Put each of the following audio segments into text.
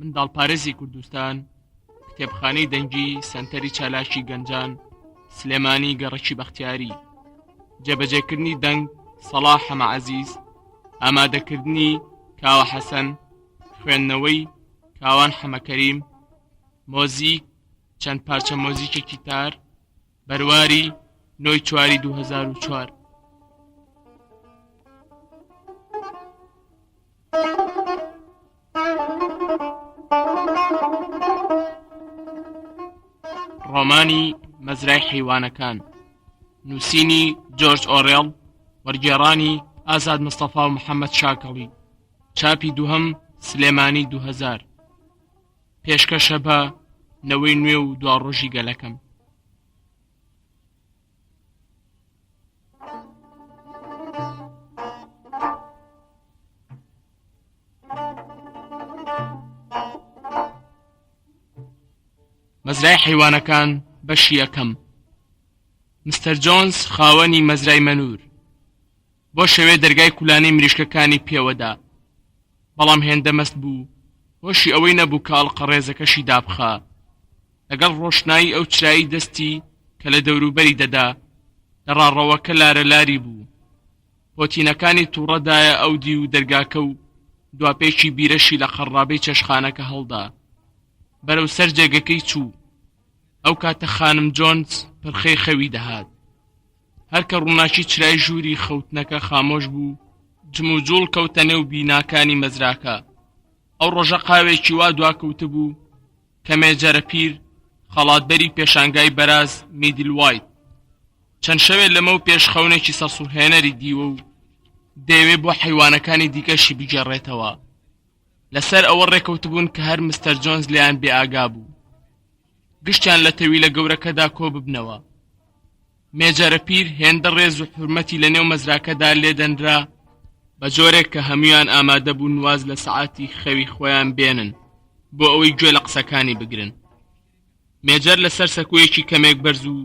منداڵپارێزی کوردستان، کتێبخانەی دەنگی سەنتەری چالاشی گەنجان، سلێمانی گەڕەکی بەختیاری، جێبەجێکردنی دەنگ سەڵاح حەمەعەزیز، ئامادەکردنی کاوە حەسەن، خوێندنەوەی کاوان حەمەکەریم، مۆزیک چەند پارچە مۆزیکێکی تار، بەرواری 9/4/2004. ڕۆمانی مەزرای حیوانەکان، نووسینی جۆرج ئۆڕێڵ، وەرگێڕانی ئازاد مستەفا و محەممەد شاکەڵی، چاپی دووهەم سلێمانی 2000. پێشکەشە بە نەوەی نوێ و دواڕۆژی گەلەکەم. مەزرای حیوانەکان بەشی یەکەم. مستەر جۆنس خاوەنی مەزرای مەنور بۆ شەوێ دەرگای کولانەی مریشکەکانی پێوەدا، بەڵام هێندە مەست بوو، هۆشی ئەوەی نەبوو کە ئەڵقە ڕێزەکەشی دابخا لەگەڵ ڕۆشنایی ئەو چرایی دەستی کە لە دەوروبەری دەدا. لە ڕاڕەوەکە لارەلاری بوو، پۆتینەکانی تووڕەدایە ئەودی و دەرگاکە و دواپێکی بیرەشی لە قەڕابەی چەشخانەکە هەڵدا. بەرەو سەر جێگەکەی چوو. ئەو کاتە خانم جۆنس پرخەی خەوی دەهات. هەرکە ڕووناکی چرای ژووری خەوتنەکە خامۆش بوو، جم و جوڵ کەوتە نێو بیناکانی مەزراکە. ئەو ڕۆژە قاوێکی وا دواکەوتە بوو کە مێجەرە پیر، خەڵاتبەری پێشانگای بەراز میدلوایت، چەند شەوێت لەمە و پێشخەونێکی سەرسوڕهێنەری دیوە و دەیەوێ بۆ حیوانەکانی دیکەشی بگێڕێتەوە. لەسەر ئەوە ڕێکەوتبوون کە هەر مستەر جۆنس لێیان بێئاگا بوو، گشتیان لە تەویلە گەورەکەدا کۆ ببنەوە. مێجەرە پیر هێندە ڕێز و حورمەتی لە نێو مەزراکەدا لێدەنرا بە جۆرێک کە هەمویان ئامادە بوون واز لە سەعاتی خەوی خۆیان بێنن بۆ ئەوەی گوێ لە قسەکانی بگرن. مێجەر لەسەر سەکویەکی کەمێک بەرز و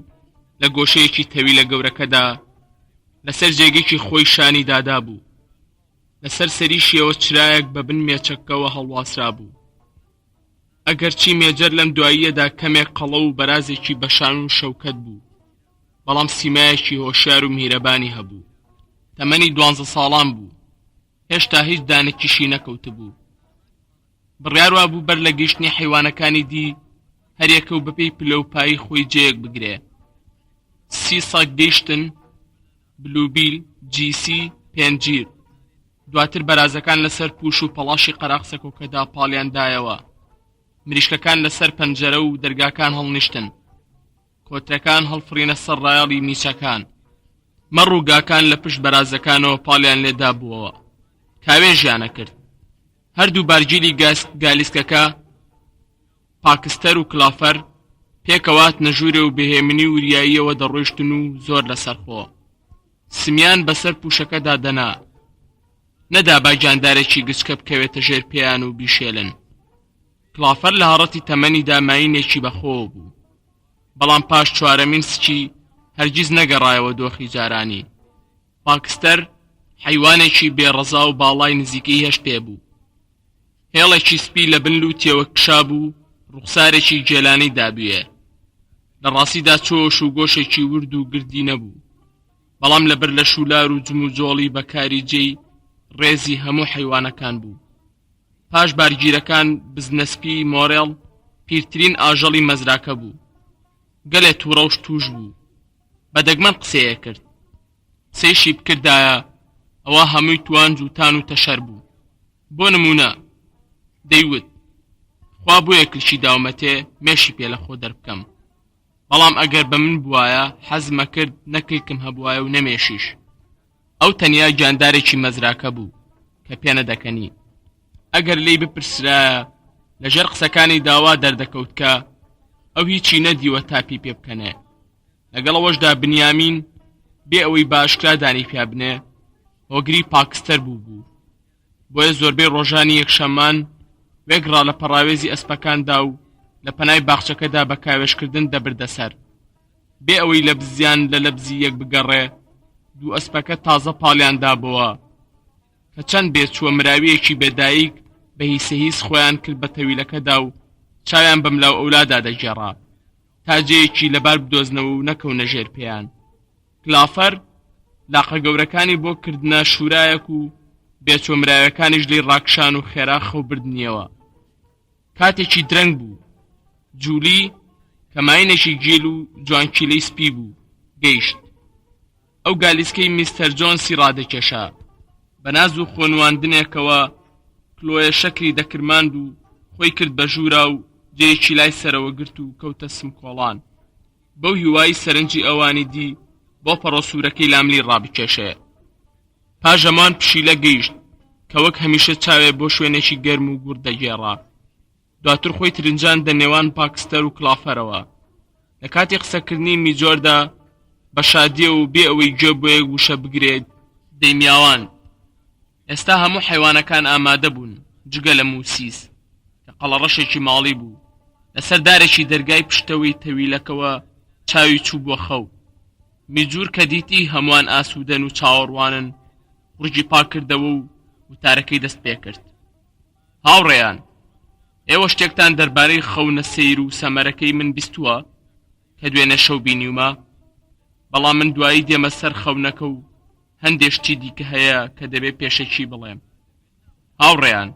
لە گۆشەیەکی تەویلە گەورەکەدا لەسەر جێگەیەکی خۆی شانی دادا بوو. لەسەر سەریشیەوە چرایەک بە بن مێچەکەوە هەڵواسرا بوو. ئەگەرچی مێجەر لەم دواییەدا کەمێک قەڵە و بەرازێکی بەشان و شەوکەت بوو، بەڵام سیمایەکی هۆشیار و میرەبانی هەبوو. تەمەنی 12 ساڵان بوو، هێشتا هیچ دانێکیشی نەکەوت بوو. بڕیاروا بوو بەر لە گەیشتنی حیوانەکانی دی هەریەکە و بەپێی پلەپایی خۆی جێیەک بگرێ. 30 سەگ گەیشتن، بلوبیل، جیسی، پێنجیر. دواتر بەرازەکان لەسەر پوش و پەڵاشی قەراق سەکۆکەدا پاڵیاندایەوە. مریشکەکان لەسەر پەنجەرە و دەرگاکان هەڵنیشتن. کۆترەکان هەڵفڕینە سەر ڕایەڵی میچەکان. مەڕ و گاکان لە پشت بەرازەکانەوە پاڵیان لێدا بووەوە. کاوێژیانە کرد. هەردوو بارگیری گالیسکەکە، پاکستەر و کلافەر، پێکەوات نەژوورێ و بەهێمنی وریاییەوە دەڕۆیشتن و زۆر لەسەرخۆ. سمیان بەسەر پوشەکەدا دەنا، نەدا با گیاندارێکی گچکە بکەوێتە ژێر پێیان و بیشێلن. کلافەر لە هەڕەتی تەمەنیدا ماینێکی بەخۆ بوو، بەڵام پاش چوارەمین سکی هەرگیز نەگەڕایەوە دۆخی جارانی. پاکستەر حیوانێکی بێڕەزا و باڵای نزیکەی هەشت پێ بوو. هێڵێکی سپی لە بن لوتیەوە کشا بوو، ڕوخسارێکی جێلانەی دابوویە. لە ڕاستیدا چۆش و گۆشێکی ورد و گردی نەبوو، بەڵام لەبەر لە شولار و جم و جۆڵی بەکاری جێی ڕێزی هەموو حیوانەکان بوو. پاش بارگیرەکان بزنەسپی مۆڕێڵ پیرترین ئاژەڵی مەزراکە بوو. گەلێ تووڕەوش توش بوو. بە دەگمەن قسەیە کرد. قسەیشی بکردایە ئەوە هەمووی توانج و تان و تەشەر بوو. بۆ نمونە دەیوت خوا بۆ یەکلشی داومەتێ مێشی پێ لە خۆ دەربکەم، بەڵام ئەگەر بە من بوایە حەزمە کرد نەکلکم هەبوایە و نەمێشیش. ئەو تەنیا گیاندارێکی مەزراکە بوو کە پێ نەدەکەنی. ئەگەر لی بپرسرایە لەژێر قسەکانی داوا دەردەکەوت کە ئەو هیچی نەدیوە تاپی پێ بکەنێ. لەگەڵەوەشدا بنیامین بێ ئەوەی باشکرا دانی پیا بنێ هۆگری پاکستەر بوو. بۆیە زۆربەی ڕۆژانی یەکشەممان وێگڕا لە پەڕاوێزی ئەسپەکاندا و لە پەنای باخچەکەدا بە کاوێشکردن دەبردەسەر. بێ ئەوەی لە بزیان لە لەبزی یەک بگەڕێ، دوو ئەسپەکە تازە پاڵیان دابەوە کە چەند بێت چووە مراویەکی بێدایک بە هیسەهیس خۆیان کرد بە تەویلەکەدا و چاویان بەملاو ئەولادا دەگێڕا تا جێیەکی لەبار بدۆزنەوە و نەکەونە ژێر پێیان. کلافەر لاقە گەورەکانی بۆ کردنە شورایەک و بێچۆمرایەکانیش لێی ڕاکشان و خێرا خەو بردنیەوە. کاتێکی درەنگ بوو. جوولی کە ماینێکی گیل و جوانکیلەی سپی بوو گەیشت. ئەو گالیسکەی میستەر جۆنسی ڕادەکێشا. بە ناز و خۆنواندنێکەوە کلۆیە شەکری دەکرماند و خۆی کرد بە ژوورا و جێیەکی لای سەرەوە گرت و کەوتە سمکۆڵان. بەو هیوایی سەرنجی ئەوانی دی بۆ پەڕۆسوورەکەی لاملی ڕابکێشێ. پاژەمان پشیلە گەیشت کە وەک هەمیشە چاوێ بۆ شوێنێکی گەرم و گوڕ دەگێڕا. دواتر خۆی ترنجان دەنێوان پاکستەر و کلافەرەوە. لە کاتی قسەکردنی میجۆردا بە شادیە و بێ ئەوەی گوێ بۆ یەک وشە بگرێت دەیمیاوان. ئێستا هەموو حیوانەکان ئامادە بوون جگە لە موسیس کە قەڵەڕەشێکی ماڵی بوو. لەسەر دارێکی دەرگای پشتەوەی تەویلەکەوە چاوی چوو بۆ خەو. میجوور کە دیتی هەمووان ئاسوودەن و چاوەڕوانن ڕووجی پاک کردەوە و وتارەکەی دەست پێ کرد. هاوڕێیان، ئێوە شتێکتان دەربارەی خەونە سەیر و سەمەرەکەی من بیستووە کە دوێنێ شەو بینیومە؟ بەڵام من دوایی دێمە سەر خەونەکە و هەندێشتی دیکە هەیە کە دەبێ پێشەکی بڵێم. هاوڕێیان،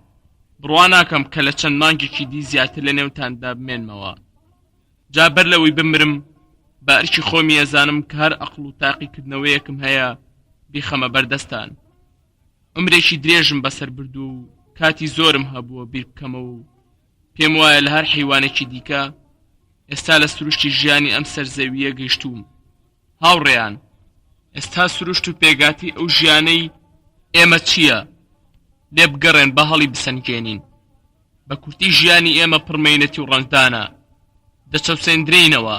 بڕوا ناکەم کە لە چەند مانگێکی دی زیاتر لە نێوتاندا بمێنمەوە. جا بەر لەوەی بمرم بە ئەرکی خۆمی ئەزانم کە هەر ئەقڵ و تاقیکردنەوەیەکم هەیە بیخەمە بەردەستان. عمرێکی درێژم بەسەر بردو و کاتی زۆرم هەبووە بیر بکەمەوە و پێم وایە لە هەر حیوانێکی دیکە ئێستا لە سروشتی ژیانی ئەم سەرزەویە گەیشتووم. هاوڕێیان، ئێستا سروشت و پێگاتی ئەو ژیانەی ئێمە چییە؟ لێ بگەڕێن بە هەڵی بسەنگێنین. بە کورتی ژیانی ئێمە پڕمەینەتی و ڕەنگدانە. دەچەوسێندرینەوە.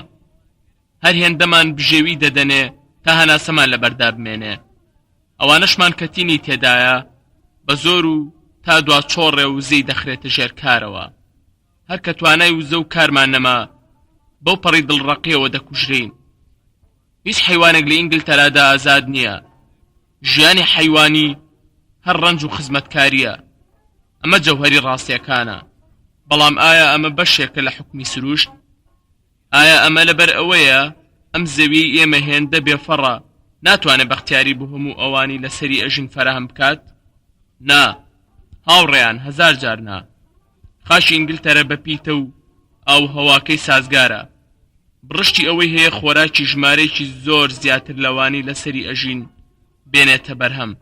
هەر هێندەمان بژێوی دەدەنێ تا هەناسەمان لەبەردا بمێنێ. ئەوانەشمان کە تینی تێدایە بە زۆر و تا دوا چۆڕێ و زەی دەخرێتە ژێر کارەوە. هەر کە توانای وزە و کارمان نەما بەو پەڕی دڵڕەقیەوە دەکوژرین. هیچ حیوانێک لە ئینگلتەرادا ئازاد نییە. ژیانی حیوانی هەر ڕەنج و خزمەتکاریە. ئەمە جەوهەری ڕاستیەکانە. بەڵام ئایا ئەمە بەشێکە لە حکمی سروشت؟ ئایا ئەمە لەبەر ئەوەیە ئەم زەویی ئێمە هێندە بێفەڕە ناتوانێت بەختیاری بۆ هەموو ئەوانی لەسەری ئەژین فەراهم بکات؟ نا، هاوڕێیان، هەزار جار نا. خاشی ئینگلتەرە بەپیتە و ئاو هەواکەی سازگارە. بڕشتی ئەوەی هەیە خۆراکی ژمارەیەکی زۆر زیاتر لەوانی لەسەری ئەژین بێنێتە بەرهەم.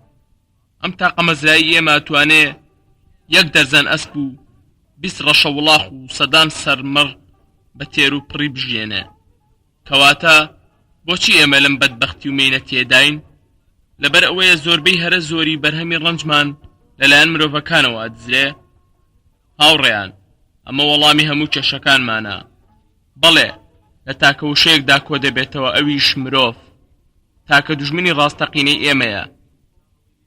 ئەم تاقە مەزرایی ئێمە ئەتوانێ 1 دەرزەن ئەسپ و 20 ڕەشە وڵاخ و سەدان سەرمەڕ بە تێر و پڕی بژێنێ. کەواتە بۆچی ئێمە لەم بەدبەختی و مینە تێداین؟ لەبەر ئەوەیە زۆربەی هەرە زۆری بەرهەمی ڕەنجمان لەلایەن مرۆڤەکانەوە ئەدزرێ؟ هاوڕێیان، ئەمە وەڵامی هەموو کێشەکانمانە. بەڵێ، لە تاکەوشەیەکدا کۆ دەبێتەوە، ئەویش مرۆڤ. تاکە دوژمنی ڕاستەقینەی ئێمەیە.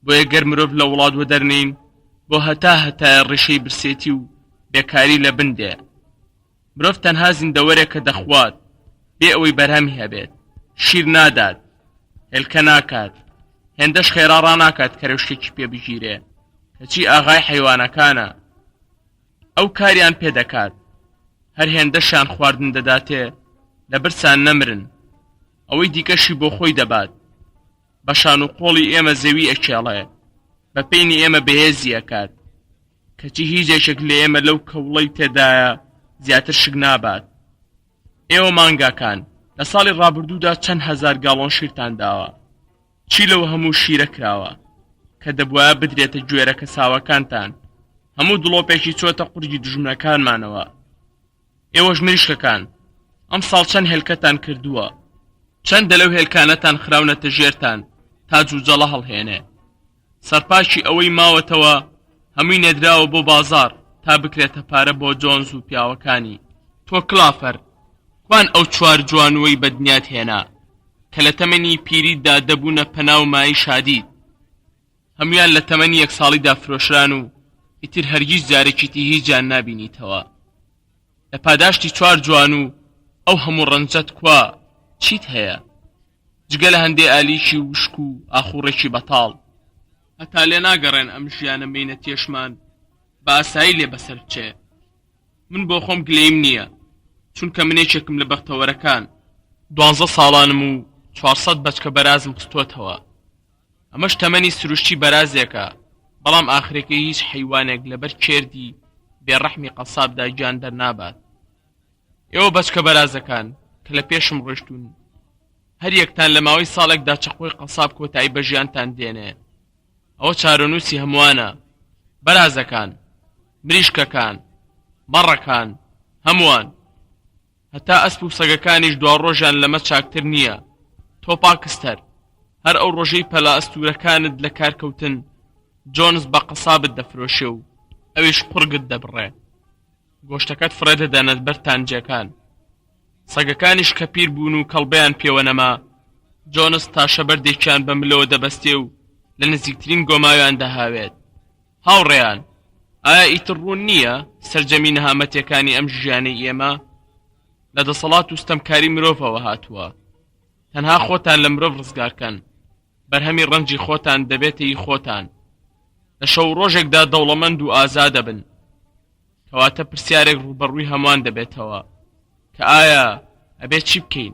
بۆیە گەر مرۆڤ لە وڵات وەدەرنین بۆ هەتایە ڕیشەی برسێتی و بێکاری لە بندێ. مرۆڤ تەنها زیندەوەرێکە دەخوات بێ ئەوەی بەرهەمی هەبێت. شیر نادات، هێلکە ناکات، هێندەش خێرا ڕاناکات کە رەوشتێکی پێ بگیرێ، کەچی ئاغای حیوانەکانە. ئەو کاریان پێدەکات. هەر هێندەشیان خواردن دەداتێ لە برسان نەمرن. ئەوەی دیکەشی بۆ خۆی دەبات. بەشان و قۆڵی ئێمە زەوی ئەکێڵێ، بە پێینی ئێمە بەهێزی ئەکات، کەچی هیچێکێک لە ئێمە لەو کەوڵەی تێدایە زیاتر شک نابات. ئێوە مانگاکان، لە ساڵی ڕابردوودا چەند هەزار گاڵۆن شیرتان داوە. چی لەو هەموو شیرە کراوە کە دەبوایە بدرێتە گوێرەکە ساوەکانتان؟ هەموو دڵۆپێکی چۆتە قورگی دژمنەکانمانەوە. ئێوەش مریشکەکان، ئەم ساڵ چەند هێلکەتان کردووە؟ چەندە لەو هێلکانەتان خراونەتە ژێرتان تا جوجەڵە هەڵهێنێ؟ سەرپاشی ئەوەی ماوەتەوە هەمووی نێدراوە بۆ بازار تا بکرێتە پارە بۆ جۆنز و پیاوەکانی. تۆ کلافەر، کوان ئەو 4 جوانوەی بە دنیات هێنا کە لە تەمەنی پیریدا دەبوونە پەناو مای شادید؟ هەمویان لە تەمەنی 1 ساڵیدا فرۆشران و ئیتر هەرگیز جارێکیتی هیچیان نابینیتەوە. لە پاداشتی 4 جوان و ئەو هەموو ڕەنجەت کوا چیت هەیە جگە لە هەندێ ئالیشی وشک و ئاخوڕێکی بەتاڵ؟ هەتا لێ ناگەڕێن ئەم ژیانە مینە تێشمان بە ئاسایی لێ بەسەر بچێ. من بۆ خۆم گلەیم نییە، چونکە منێکێکم لە بەختەوەرەکان 12 ساڵانم و 400 بەچکە بەرازم خستووەتەوە. ئەمەش تەمەنی سروشتی بەرازێکە، بەڵام ئاخرەکەی هیچ حیوانێک لەبەر کێردی بێڕەحمی قەسابدا گیان دەرنابات. ئێوە بەچکە بەرازەکان کە لە پێشم ڕۆشتون، هەر یەکتان لە ماوەی ساڵێکدا چەقۆی قەساب کۆتایی بە ژیانتان دێنێ. ئەوە چارەنووسی هەمووانە. بەرازەکان، مریشکەکان، مەڕەکان، هەمووان، هەتا ئەسپ و سەگەکانیش دوا ڕۆژیان لەمە چاکتر نییە. تۆ پاکستەر، هەر ئەو ڕۆژەی پەلا ئەستوورەکانت لە کارکەوتن، جۆنس بە قەسابت دەفرۆشێ و ئەویش قورگت دەبڕێ، گۆشتەکەت فڕێ دەدەنێت بەر تانجەکان. سەگەکانیش کە پیر بوون و کەڵبەیان پێوە نەما، جۆنس تاشە بەردێکیان بە ملەوە دەبەستێ و لە نزیکترین گۆماویان دەهاوێت. هاوڕێیان، ئایا ئیتر ڕوون نییە سەرجەمی نەهامەتیەکانی ئەم ژیانەی ئێمە لە دەسەڵات و ستەمکاری مرۆڤەوە هاتووە؟ تەنها خۆتان لە مرۆڤ ڕزگارکەن، بەرهەمی ڕەنجی خۆتان دەبێتەی خۆتان. لە شەو ڕۆژێکدا دەوڵەمەند و ئازادە بن، کەواتە پرسیارێک ڕوبەڕووی هەمووان دەبێتەوە کە ئایا ئەبێت چی بکەین؟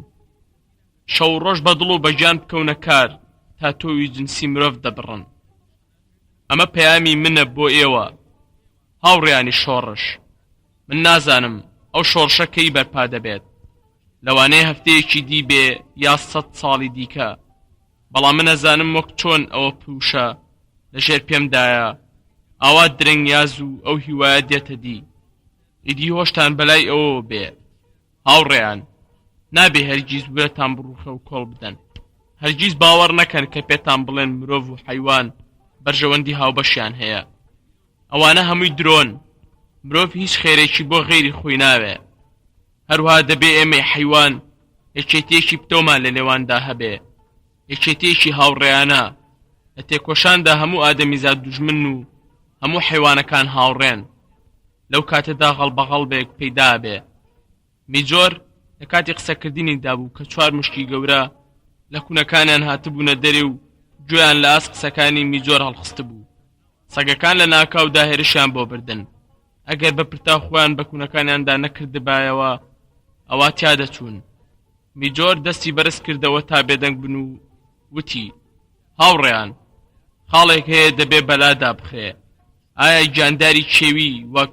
شەو ڕۆژ بە دڵ و بەجان بکەونە کار تا تۆوی جنسی مرۆڤ دەبڕن. ئەمە پەیامی منە بۆ ئێوە، هاوڕێیانی شۆڕش. من نازانم ئەو شۆڕشە کەی بەرپا دەبێت، لەوانەیە هەفتەیەکی دی بێ یا 100 ساڵی دیکە، بەڵام من ئەزانم وەک چۆن ئەوە پووشە لەژێر پێمدایە ئاوا درەنگ یاز و ئەو هیوایە دێتە دی. ئیدی هۆشتان بەلای ئەوە بێ. هاوڕێیان، نابێ هەرگیز وێتان بڕوخە و کۆڵ بدەن. هەرگیز باوەڕ نەکەن کە پێتان بڵێن مرۆڤ و حەیوان بەرژەوەندی هاوبەشیان هەیە. ئەوانە هەمووی درۆن. مرۆڤ هیچ خێرێکی بۆ غەیری خۆی ناوێ. هەروها دەبێ ئێمەی حەیوان یەکێتیەکی پتۆمان لە نێواندا هەبێ، یەکێتیەکی هاوڕێیانە. لە تێکۆشاندا هەموو ئادەمیزاد دوژمن و هەموو حیوانەکان هاوڕێن. لەو کاتەدا غەڵبەغەڵبێک پەیدا بێ. میجۆر لە کاتی قسەکردنیدا بوو کە 4 مشکی گەورە لە کوونەکانیان هاتبوونە دەرێ و گوێیان لە ئاس قسەکانی میجۆر هەڵخست بوو. سەگەکان لە ناکاودا هێرشیان بۆ بردن. ئەگەر بە پرتا خۆیان بە کوونەکانیاندا نەکردبایەوە ئەوا تیا دەچوون. میجۆر دەستی بەرز کردەوە تا بێدەنگ بن و وتی: هاوڕێیان، خاڵێک هەیە دەبێ بەلادا بخرێ. ئایا گیانداری کێوی وەک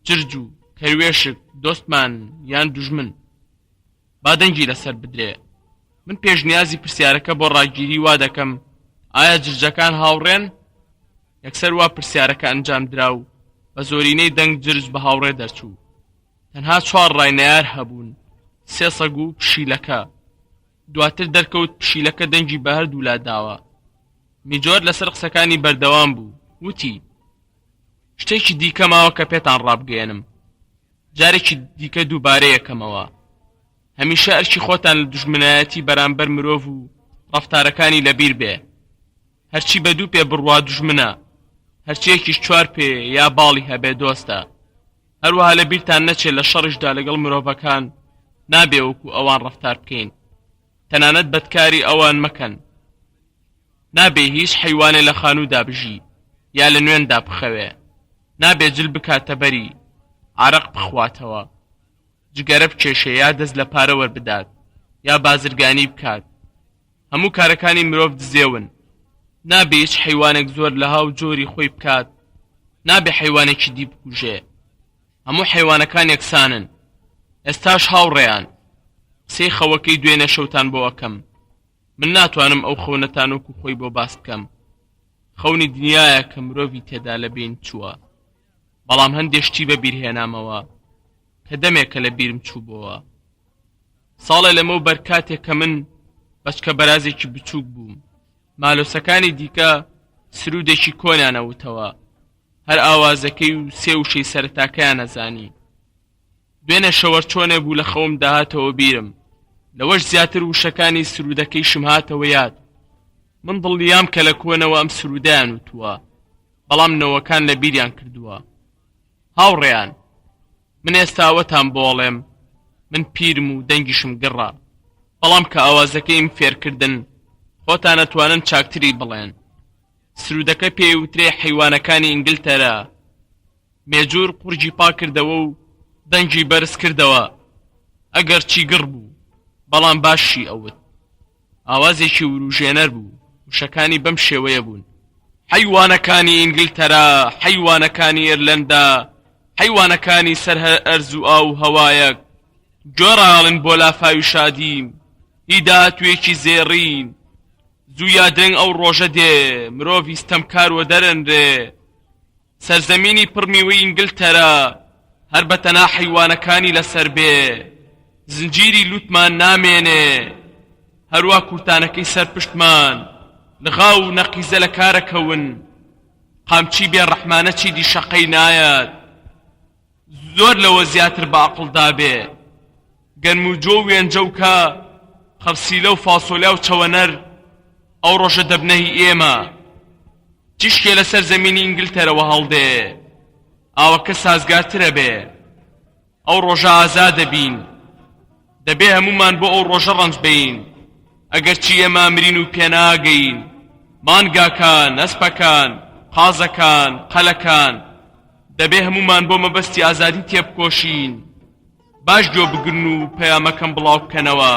جرج و کەروێشک دۆستمان یان دوژمن؟ با دەنگی لەسەر بدرێ. من پێشنیازی پرسیارەکە بۆ ڕاگیری وا دەکەم: ئایا جرجەکان هاوڕێن؟ یەکسەر وا پرسیارەکە ئەنجام درا و بە زۆرینەی دەنگ جرج بە هاوڕێ دەرچوو. تەنها 4 ڕاینەیار هەبوون، 3 سەگ و پشیلەکە. دواتر دەرکەوت پشیلەکە دەنگی بە هەردوو لا داوە. میجۆر لەسەر قسەکانی بەردەوام بوو، وتی: شتێکی دیکە ماوە کە پێتان ڕابگەێنم. جارێکی دیکە دووبارەیە یەکەمەوە. هەمیشە ئەرکی خۆتان لە دوژمنایەتی بەرامبەر مرۆڤ و ڕەفتارەکانی لەبیر بێ. هەرچی بە دوو پێ بڕوا دوژمنە، هەرچیەکیش 4 پێ یا باڵی هەبێ دۆستە. هەروەها لە بیرتان نەچێت لە شەڕشدا لەگەڵ مرۆڤەکان نابێ وەکو ئەوان ڕەفتار بکەین. تەنانەت بەدکاری ئەوان مەکەن. نابێ هیچ حیوانێ لە خانوودا بژی یا لە نوێندا بخەوێ. نابێ جل بکاتە بەری، عارەق بخواتەوە، جگەرە بکێشێ یا دەست لە پارە وەربدات یا بازرگانی بکات. هەموو کارەکانی مرۆڤ دزێون. نابێ هیچ حیوانێک زۆر لە هاو جۆری خۆی بکات. نابێ حیوانێکی دی بکوژێ. هەموو حیوانەکان یەکسانن. ئێستاش هاوڕێیان، قسەی خەوەکەی دوێنێ شەوتان بۆ ئەەکەم. من ناتوانم ئەو خەونەتان وەکو خۆی بۆ باس بکەم. خەونی دنیایە کە مرۆڤی تێدا لە بین چووە، بەڵام هەندێک شتی بەبیرهێنامەوە کە دەمێکە لە بیرم چوو بۆوە. ساڵێ لەمە بەر کاتێک کە من بەچکە بەرازێکی بچووک بووم، مالۆسەکانی دیکە سرودێکی کۆنیانەوتەوە، هەر ئاوازەکەی و سێ وشەی سەرەتاکەیان نەزانی. دوێنێ شەوەر چۆنێ بوو لە خەوم داهاتەوە بیرم، لەوەش زیاتر وشەکانی سرودەکەی شم هاتەوە یاد. من دڵنیام کە لە کۆنەوە ئەم سرودیان وتووە، بەڵام نەوەکان لە بیریان کردووە. هاوڕێیان، من ئێستاوەتان بۆڵێم، من پیرم و دەنگیشم گڕا، بەڵام کە ئاوازەکەیم فێرکردن خۆتان ئەتوانن چاکتری بڵێن. سرودەکە پێی وترێ حیوانەکانی ئینگلتەرە، مێجوور قورجی پا کردەوە و دەنگی بەرز کردەوە ئەگەر چی گڕ بوو بەڵام باشی ئەوت ئاوازێکی وروژێنەر بوو وشەکانی بەم شێوەیە بوون حەیوانەکانی ئینگلتەرا حەیوانەکانی ئێرلەندا حەیوانەکانی سەر ئەرز و ئاو هەوایەک جۆڕاڵن بۆ لافاوی شادیم هی داهاتوێکی زێڕین زوو یادرنگ ئەو ڕۆژە دێ مرۆڤی ستەمکار وە دەرەنرێ سەرزەمینی پڕمیوەی ئینگلتەرا هەر بەتەنها حەیوانەکانی لەسەر بێ زنجیری لوتمان نامێنێ هەروە کورتانەکەی سەر پشتمان لغاو و نەقیزە لە کارەکەون قامچی بێ ڕەحمانە چیدی شەقەی نایەت زۆر لەوە زیاتر بە عەقڵدا بێ گەنم و جۆ و وێنجە و کە خەرسیلە و فاسۆلیا و چەوەنەر ئەو ڕۆژە دەبنەهی ئێمە تیشکێ لەسەر زەمینی ئینگلتەرەوە هەڵدێ ئاوەکە سازگارترە بێ ئەو ڕۆژە ئازادە بین دەبێ هەمومان بۆ ئەو ڕۆژە ڕەنج بین ئەگەر چی ئێمە مرین و پێناگەین مانگاکان ئەسپەکان قازەکان قەلەکان دەبێ هەمومان بۆ مەبەستی ئازادی تێبکۆشین باش گوێ بگرن و پەیامەکەم بڵاو بکەنەوە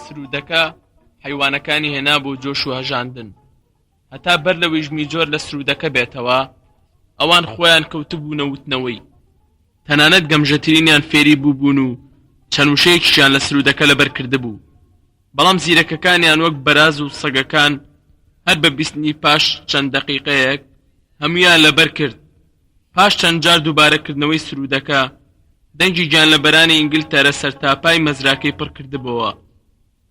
سرودەکە حەیوانەکانی هێنا بۆ جۆش و هەژاندن هەتا بەر لەوەی ژمیجۆر لە سرودەکە بێتەوە ئەوان خۆیان کەوتبوونە وتنەوەی تەنانەت گەمژەترینیان فێری بووبوون و چەند وشەیەکیشیان لە سرودەکە لەبەر کردبوو بەڵام زیرەکەکانیان وەک بەراز و سەگەکان هەر بە بیستنی پاش چەند دەقیقەیەک هەمویان لەبەر کرد پاش چەند جار دووبارەکردنەوەی سرودەکە دەنگی گیانلەبەرانی ئینگلتەرە سەرتاپای مەزراکەی پڕ کردبەوە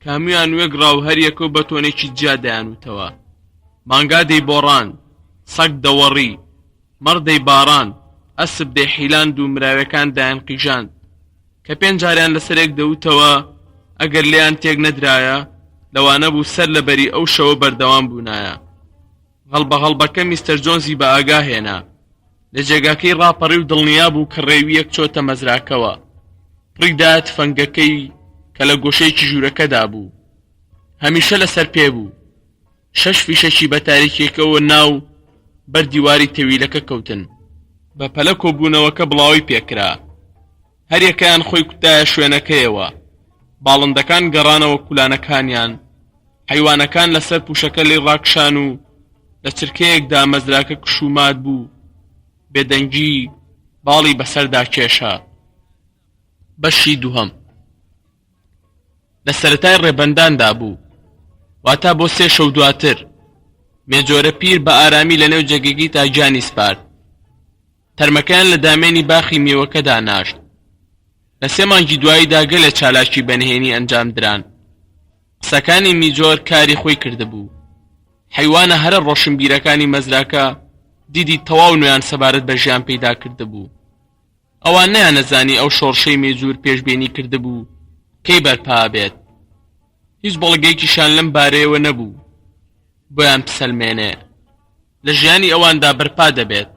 کە هەمویان وەک ڕاو هەریەکە و بە تۆنێکی جیا دەیانوتەوە مانگا دەیبۆڕان سەگ دەوەڕی مەڕ دەیباڕان ئەسپ دەیحیلاند و مراوەکان دایانقیژاند کە پێنج جاریان لەسەرێک دەوتەوە ئەگەر لێیان تێک نەدرایە لەوانە بوو سەر لەبەری ئەو شەوە بەردەوام بوونایە هەڵبەهەڵبەکە میستەر جۆنزی بە ئاگا هێنا لە جێگاکەی ڕاپەڕی و دڵنیا بوو کە ڕێویەک چۆتە مەزراکەوە پڕیدا تفەنگەکەی کە لە گۆشەیەکی ژوورەکەدا بوو هەمیشە لەسەر پێ بوو 6 فیشەکی بە تاریکێکەوە ناو بەردیواری تەویلەکە کەوتن بە پەلە کۆبوونەوەکە بڵاوی پێکرا هەریەکەیان خۆی کوتایە شوێنەکەیەوە باڵندەکان گەڕانەوە کولانەکانیان حەیوانەکان لەسەر پوشەکە لێ ڕاکشان و لە چرکەیەکدا مەزراکە کشومات بوو بێدەنگی باڵی بەسەردا کێشا بەشی دووهەم لە سەرەتای ڕێبەنداندا بوو واتە بۆ 3 شەو دواتر مێجۆرە پیر بە ئارامی لە نێو جێگەکەی تاجانی سپارد تەرمەکەیان لە دامێنی باخی میوەکەدا ناشت لە 3 مانگی دواییدا گەلە چالاکی بەنهێنی ئەنجام دران قسەکانی میجۆر کاری خۆی کردبوو حەیوانە هەرە ڕۆشنبیرەکانی مەزراکە دیدی تەواو نوێیان سەبارەت بە ژیان پەیدا کردبوو ئەوان نەیانەزانی ئەو شۆڕشەی مێجوور پێشبێنی کردبوو کەی بەرپا بێت هیچ بەڵگەیەکیشان لەم بارەیەوە نەبوو بۆیان پسەلمێنێ لە ژیانی ئەواندا بەرپا دەبێت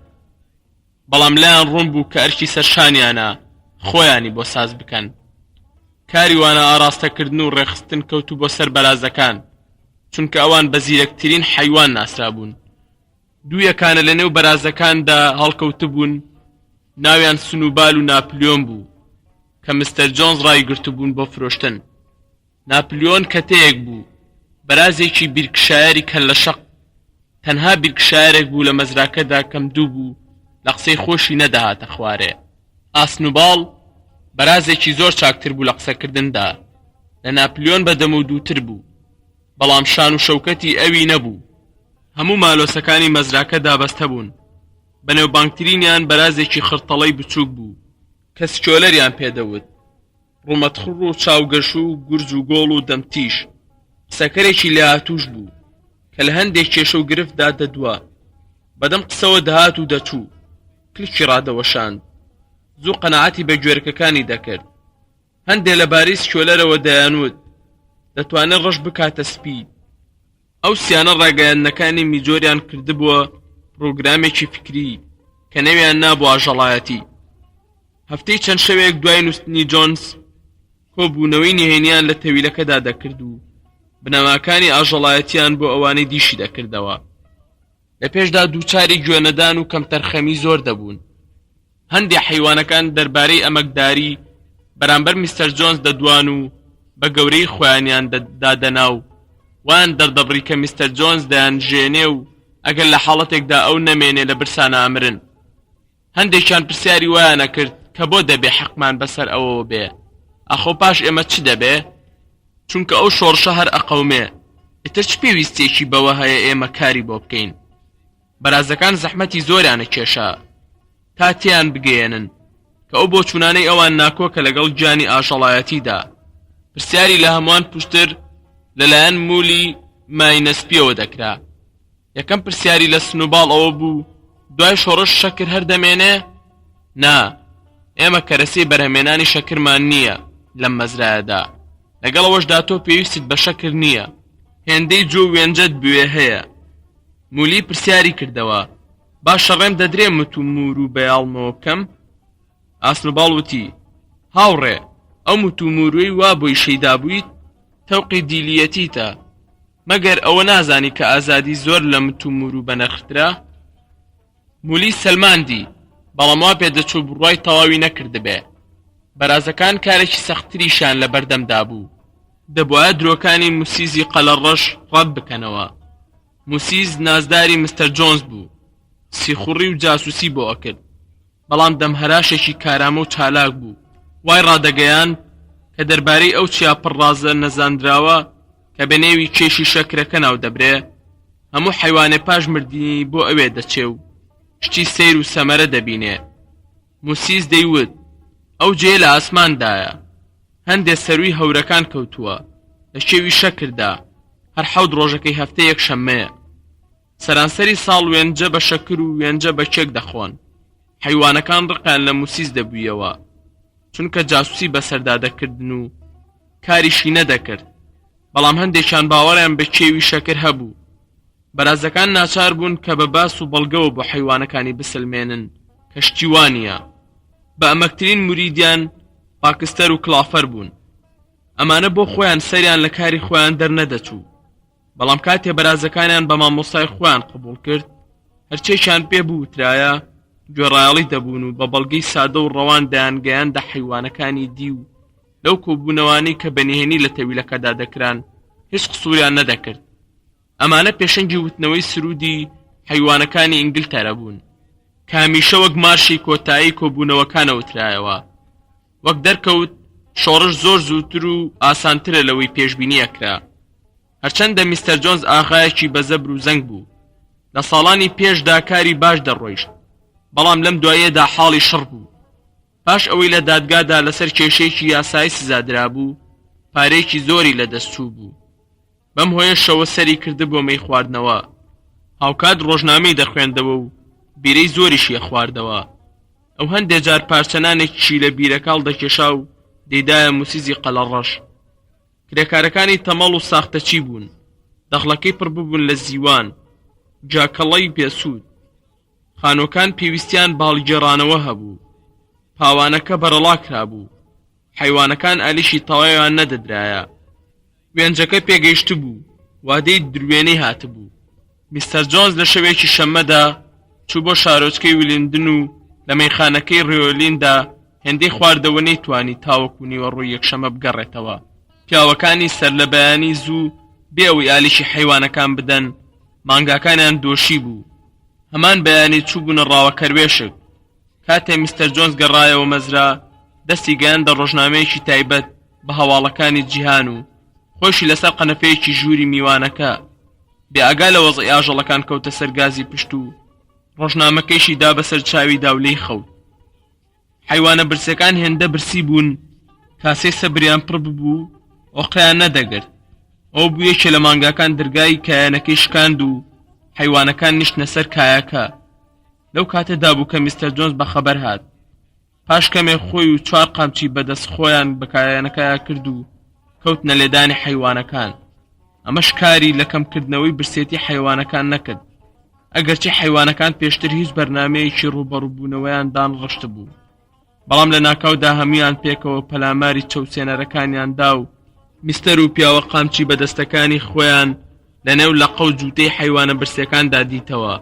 بەڵام لایان ڕوون بوو کە ئەرکی سەرشانیانە خۆیانی بۆ ساز بکەن کاری وانە ئاراستەکردن و ڕێخستن کەوتو بۆ سەر بەرازەکان چونکە ئەوان بە زیرەکترین حەیوان ناسرا بوون دوویەکانە لە نێو بەرازەکاندا هەڵکەوتبوون ناویان سنووبال و ناپلیۆن بوو کە مستەر جۆنز ڕایگرتبوون بۆ فرۆشتن ناپلیۆن کەتەیەک بوو بەرازێکی بیرکشایەری کەل لە شەق تەنها بیرکشایەرێک بوو لە مەزراکەدا کەم دوو بوو لە قسەی خۆشی نەدەهاتە خوارێ ئاسنوباڵ بەرازێکی زۆر چاکتر بوو لە قسەکردندا لە ناپلیۆن بەدەم و دووتر بوو بەڵام شان و شەوکەتی ئەوی نەبوو هەموو مالۆسەکانی مەزراکە دابەستە بوون بەنێوبانگترینیان بەرازێکی خڕتەڵەی بچووک بوو کە سکۆلەریان پێدەوت ڕومەتخڕ و چاوگەش و گورج و گۆڵ و دەمتیش قسەکەرێکی لە هاتووش بوو کە لە هەندێک کێشە و گرفتدا دەدووە بەدەم قسەوە دەهات و دەچوو کلکی ڕادەوەشاند زوو قەناعەتی بە گوێرەکەکانی دەکرد هەندێک لەبارەی سکۆلەرەوە دەیانوت دەتوانێت ڕەش بکاتە سپی ئەو سیانە ڕاگەیاندنەکانی میجۆریان کردبووە پرۆگرامێکی فکری کە نەویان نابوو ئاژەڵایەتی. هەفتەی چەند شەوێک دوای نووستنی جۆنس کۆبوونەوەی نهێنیان لە تەویلەکەدا دەکرد و بنەماکانی ئاژەڵایەتیان بۆ ئەوانەی دیشی دەکردەوە. لە پێشدا دووچاری گوێنەدان و کەمتەرخەمی زۆر دەبوون. هەندێک حیوانەکان دەربارەی ئەمەکداری بەرامبەر میستەر جۆنس دەدوان و بە گەورەی خۆیانیان دادەناو وان دەردەبڕی کە میستەر جۆنس دەیانژێنێ و ئەگەر لە حاڵەتێکدا ئەو نەمێنێ لە برسانە ئەمرن. هەندێکیان پرسیاری وایانە کرد کە بۆ دەبێ حەقمان بەسەر ئەوەوە بێ، ئەخۆ پاش ئێمە چ دەبێ؟ چونکە ئەو شۆڕشە هەر ئەقەومێ، ئیتر چ پێویستێکی بەوە هەیە ئێمە کاری بۆ بکەین؟ بەرازەکان زەحمەتی زۆریانە کێشا تا تیان بگەێنن کە ئەو بۆچوونانەی ئەوان ناکۆکە لەگەڵ گیانی ئاژەڵایەتیدا. پرسیاری لە هەمووان پشتر لەلایەن مولی ماینەسپیەوە دەکرا. یەکەم پرسیاری لە سنووباڵ ئەوە بوو دوای شۆڕش شەکر هەردەمێنێ؟ نا، ئێمە کەرەسەی بەرهەمێنانی شەکرمان نییە لەم مەزرایەدا. لەگەڵ ئەوەشدا تۆ پێویستت بە شەکر نییە، هێندەی جۆ وێنجەت بوێ هەیە. مولی پرسیاری کردەوە باشە ڕێم دەدرێ مت و مور و بەیاڵمەوە بکەم؟ ئاسنووباڵ وتی هاوڕێ، ئەو مت و موروی وا بۆی شەیدا بوویت تەوقی دیلیەتیتە، مەگەر ئەوە نازانی کە ئازادی زۆر لە مت و مور و بەنرخترا؟ مولی سەلماندی، بەڵام وا پێدەچوو بڕوای تەواوی نەکردبێ. بەرازەکان کارێکی سەختتریشان لە بەردەمدا بوو. دەبوایە درۆکانی موسیزی قەلەڕەش ڕەت بکەنەوە. موسیز نازداری مستەر جۆنس بوو، سیخوڕی و جاسوسی بۆ ئەکرد، بەڵام دەمهەراشێکی کارامە و چالاک بوو. وای ڕادەگەیان کە دەربارەی ئەو چیاپڕازە نەزاندراوە کە بە نێوی کێشی شەکرەکە ناو دەبرێ، هەموو حیوانێ پاش مردنی بۆ ئەوێ دەچێ و شتی سیر و سەمەرە دەبینێ. موسیز دەیوت ئەو جێ لە ئاسماندایە، هەندێک سەروی هەورەکان کەوتووە لە شێوی شەکردا، هەر حەوت ڕۆژەکەی هەفتە یەک شەممەیە. سەرانسەری ساڵ وێنجە بە شەکر و وێنجە بە کێک دەخۆن. حیوانەکان ڕقیان لە موسیز دەبوویەوە چونکە جاسوسی بەسەردا دەکردن و کاریشی نەدەکرد، بەڵام هەندێکیان باوەڕیان بە کێوی شەکر هەبوو. بەرازەکان ناچار بوون کە بە باس و بەڵگەوە بۆ حیوانەکانی بسلمێنن کە شتیوانیە. بە ئەمەکترین موریدیان پاکستەر و کلافەر بوون. ئەمانە بۆ خۆیان سەریان لە کاری خۆیان دەرنەدەچوو، بەڵام کاتێ بەرازەکانیان بە مامۆستای خۆیان قبوڵ کرد، هەرچێکیان پێ بووترایە گوێڕایەڵی دەبوون و بە بەڵگەی سادە و ڕەوان دەیانگەیاندە حیوانەکانی دی و لەو کۆبوونەوانی کە بەنهێنی لە تەویلەکەدا دەکران هیچ قسووریان نەدەکرد. ئەمانە پێشەنگی وتنەوەی سرودی حیوانەکانی ئینگلتەرە بوون کە هەمیشە وەک مارشی کۆتایی کۆبوونەوەکانە وترایەوە. وەک دەرکەوت شۆڕش زۆر زووتر و ئاسانترە لەوەی پێشبینیەکرا. هەرچەندە میستەر جۆنس ئاغایەکی بەزەبر و زەنگ بوو، لە ساڵانی پێشدا کاری باش دەڕۆیشت، بەڵام لەم دوایەدا حاڵی شڕ بوو. پاش ئەوەی لە دادگادا لەسەر کێشەیەکی یاسایی سزادرا بوو، پارەیەکی زۆری لەدەستچوو بوو. بەم هۆیە شەوە سەری کرد بۆ مەی خواردنەوە. هاوکات ڕۆژنامەی دەخوێندەوە و بیرەی زۆریشیە خواردەوە. ئەو هەندێک جار پارچەنانێکی لە بیرەکاڵ دەکێشا و دەیدایە موسیزی قەلەڕەش. کرێکارەکانی تەمەڵ و ساختەچی بوون، دەخڵەکەی پڕ ببوون لە زیوان، جاکەڵەی پێسوود. خانۆکان پێویستیان باڵگێڕانەوە هەبوو، پاوانەکە بەرەڵا کرابوو، حیوانەکان ئالیشی تەواویان نەدەدرایە. وێنجەکە پێگەیشت بوو، وادەی دروێنەی هاتبوو. میستەر جۆنس لە شەوێکی شەممەدا چوو بۆ شارۆچکەی ویلندن و لە مەیخانەکەی ڕیۆلیندا هێندەی خواردەوە نەیتوانی تاوەکو نیوەڕۆی یەکشەمە بگەڕێتەوە. پیاوەکانی سەر لە بەیانی زوو بێ ئەوەی ئالیشی حیوانەکان بدەن مانگاکانیان دۆشی بوو. هەمان بەیانی چوو بوونە ڕاوەکەروێشک. کاتێ میستەر جۆنس گەڕایەوە مەزرا، دەستی گەیاندە ڕۆژنامەیەکی تایبەت بە هەواڵەکانی جیهان و خۆشی لەسەر قەنەفەیەکی ژووری میوانەکە. بێئاگا لە وەزعی ئاژەڵەکان کەوتە سەر گازی پشت و ڕۆژنامەکەیشی دا بەسەر چاویدا و لێی خەوت. حیوانە برسەکان هێندە برسی بوون، کاسەی سەبریان پڕ ببوو، ئۆقیان نەدەگرت. ئەو بوو یەکێ لە مانگاکان دەرگای کایانەکەی شکاند و حیوانەکان نیشتنە سەر کایەکە. لەو کاتەدا بوو کە میستەر جۆنس بەخەبەر هات. پاش کەمێ خۆی و 4 قامچی بەدەست خۆیان بە کایانەکەیە کرد و کەوتنە لێدانی حیوانەکان. ئەمەش کاری لە کەمکردنەوەی برسێتی حیوانەکان نەکرد، ئەگەرچی حیوانەکان پێشتر هیچ بەرنامەیەکی ڕوبەڕووبوونەوەیان دانڕشت بوو، بەڵام لە ناکاودا هەمویان پێکەوە پەلاماری چەوسێنەرەکانیاندا و میستەر و پیاوە قامچی بەدەستەکانی خۆیان لەنێو لە قەو جووتەی حیوانە برسیەکاندا دیتەوە.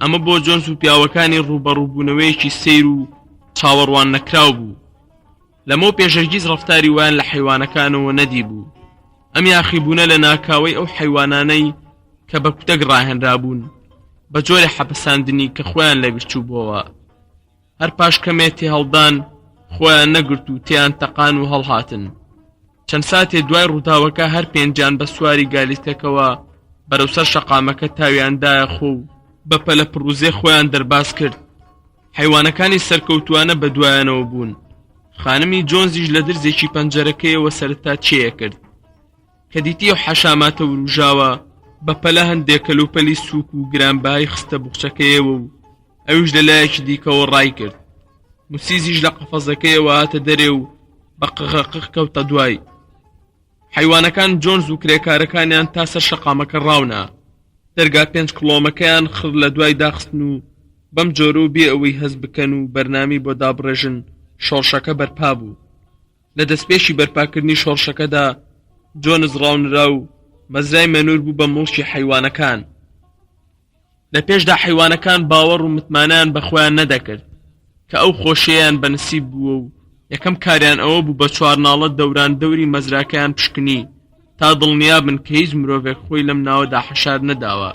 ئەمە بۆ جۆنس و پیاوەکانی ڕوبەڕووبوونەوەیەکی سەیر و چاوەڕوان نەکراو بوو. لەمە پێشەرگیز ڕەفتاری وایان لە حیوانەکانەوە نەدی بوو. ئەم یاخیبوونە لە ناکاوەی ئەو حیوانانەی کە بە کوتەک ڕاهێنرابوون بە جۆرە حەپەساندنی کە خۆیان لەبیرچوو بووەوە. هەر پاش کەمێتی هەڵدان خۆیان نەگرت و تیان تەقان و هەڵهاتن. چەند ساتێ دوای ڕووداوەکە هەر پێنجیان بە سواری گالیتەکەوە بەرەوسەر شەقامەکە تاویاندایە خۆ و بە پەلە پڕوزێ خۆیان دەرباز کرد. حیوانەکانی سەرکەوتوانە بە دوایانەوە بوون. خانمی جۆنزیش لە درزێکی پەنجەرەکەیەوە سەرەتا چێیە کرد کە دیتی و حەشاماتە وروژاوە بە پەلە هەندێک کەلوپەلی سووک و گرانبایی خستە بوقچەکەیەوە و ئەویش لە لایەکی دیکەوە ڕای کرد. موسیزیش لە قەفەزەکەیەوە هاتە دەرێ و بە قغەقغ کەوتە دوای. حیوانەکان جۆنز و کرێکارەکانیان تا سەر شەقامەکە ڕاونا. دەرگا 5 کڵۆمەکەیان خڕ لە دوای داخستن و بەم جۆرە و بێ ئەوەی هەست بکەن و بەرنامی بۆ دابڕێژن شۆڕشەکە بەرپا بوو. لە دەستپێشی بەرپاکردنی شۆڕشەکەدا جۆنز ڕاونرا و مەزرای مەنور بوو بە مڵکی حیوانەکان. لە پێشدا حیوانەکان باوەڕ و متمانیان بەخۆیان نەدەکرد کە ئەو خۆشییان بەنسیب بووە و یەکەم کاریان ئەوە بوو بە چوارناڵە دەوران دەوری مەزراکەیان پشکنی تا دڵنیا بن کە هیچ مرۆڤێک خۆی لەم ناوەدا حەشار نەداوە.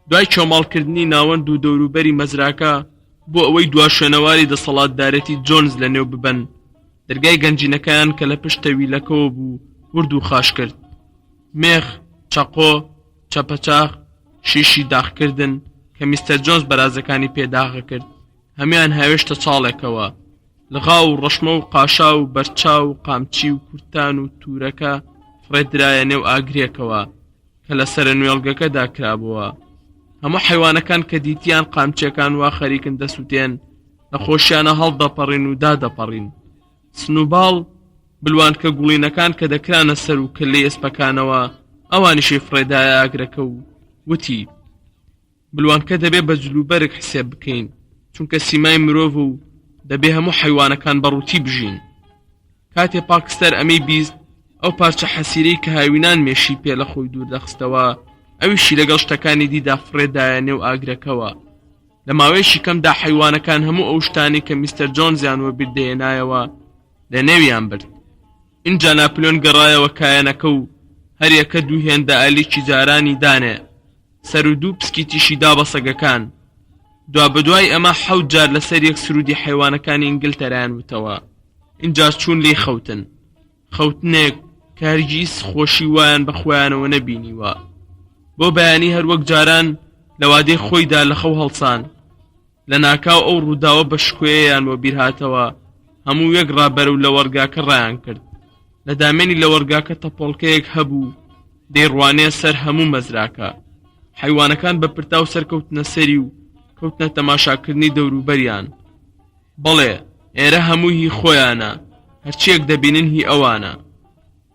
دوای کۆمەڵکردنی ناوەند و دەوروبەری مەزراکە بۆ ئەوەی دوا شوێنەواری دەسەڵاتدارەتی جۆنز لە نێو ببەن، دەرگای گەنجینەکەیان کە لە پشت تەویلەکەوە بوو ورد و خاش کرد. مێخ، چەقۆ، چەپەچاق، شیشی داخکردن کە میستەر جۆنز بەرازەکانی پێداغە کرد هەمیان هاوێشتە چاڵێکەوە. لغا و ڕەشمە و قاشا و بەرچا و قامچی و کورتان و تورەکە فڕێدرایە نێو ئاگرێکەوە کە لە سەر نوێڵگەکەدا کرابووە. هەموو حیوانەکان کە دیتیان قامچیەکان وا خەریکن دەسووتێن لە خۆشیانە هەڵدەپەڕین و دادەپەڕین. سنووباڵ بلوانکە گوڵینەکان کە دەکرانە سەر و کلەی ئەسپەکانەوە ئەوانیشی فڕێدایە ئاگرەکە و وتی بلوانکە دەبێ بە جلوبەرێک حسێب بکەین چونکە سیمای مرۆڤ و دەبێ هەموو حیوانەکان بەڕووتی بژین. کاتێ پاکستەر ئەمەی بیست ئەو پارچە حەسیرەی کە هاوینان مێشی پێ لە خۆی دوور دەخستەوە ئەویشی لەگەڵ شتەکانی دیدا فڕێدایە نێو ئاگرەکەوە. لە ماوەیەکی کەمدا حیوانەکان هەموو ئەو شتانی کە میستەر جۆنزیانوە بیردێنایەوە لە نێویان برد. اینجا ناپلیۆن گەڕایەوە کایەنەکە و هەریەکە دوو هێندە ئالیکی جارانی دانێ سەر و دوو پسکیتیشی دا بە سەگەکان. دوا بەدوای ئەمە 7 جار لەسەر یەک سرودی حیوانەکانی ئینگلتەرایان وتەوە. اینجا چوون لێی خەوتن، خەوتنێک کە هەرگیز خۆشی وایان بەخۆیانەوە نەبینیوە. بۆ بەیانی هەروەک جاران لە وادەی خۆیدا لە خەو هەڵسان. لە ناکاو ئەو ڕووداوە بە شکوێیان بۆ بیرهاتەوە هەموو یەک ڕابەرەو لە وەرگاکە ڕایان کرد. لە دامێنی لە وەرگاکە تەپۆڵکەیەک هەبوو دەیڕوانێ سەر هەموو مەزراکە. حیوانەکان بە پرتاو سەرکەوتنە سەری و کەوتنە تەماشاکردنی دەوروبەریان. بەڵێ ئێرە هەموو هی خۆیانە، هەرچیەک دەبینن هی ئەوانە.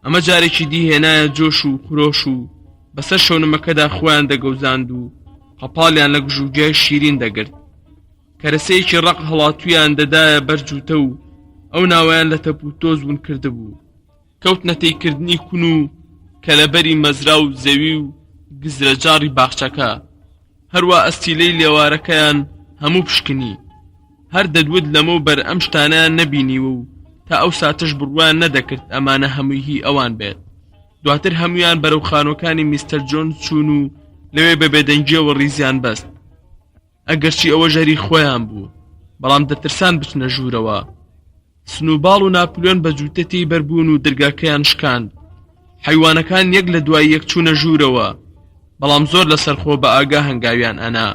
ئەمە جارێکی دی هێنایە جۆش و خرۆش و بەسەر شەونمەکەدا خۆیان دەگەوزاند و قەپاڵیان لە گژوگیای شیرین دەگرت. کەرەسەیەکی ڕق هەڵاتویان دەدایە بەرجوتە و ئەو ناوەیان لە تەپ و تۆز بوون کردبوو. کەوتنە تێیکردنی کون و کەلەبەری مەزرا و زەوی و گزرەجاڕی باخچەکە. هەروە ئەستیلەی لێوارەکەیان هەموو پشکنی. هەر دەدوت لەمە و بەر ئەم شتانیان نەبینیوە و تا ئەو ساتش بڕوان نەدەکرد ئەمانە هەمووی هی ئەوان بێت. دواتر هەمویان بەرەو خانوەکانی میستەر جۆنز چوون و لەوێ بە بێدەنگیەوە ڕیزیان بەست. ئەگەرچی ئەوە ژەری خۆیان بوو بەڵام دەترسان بچنە ژوورەوە. سنووباڵ و ناپلیۆن بە جووتەتی بەربوون و دەرگاکەیان شکاند. حیوانەکان یەک لە دوای یەک چوونە ژوورەوە بەڵام زۆر لەسەرخۆ بە ئاگا هەنگاویان ئەنا.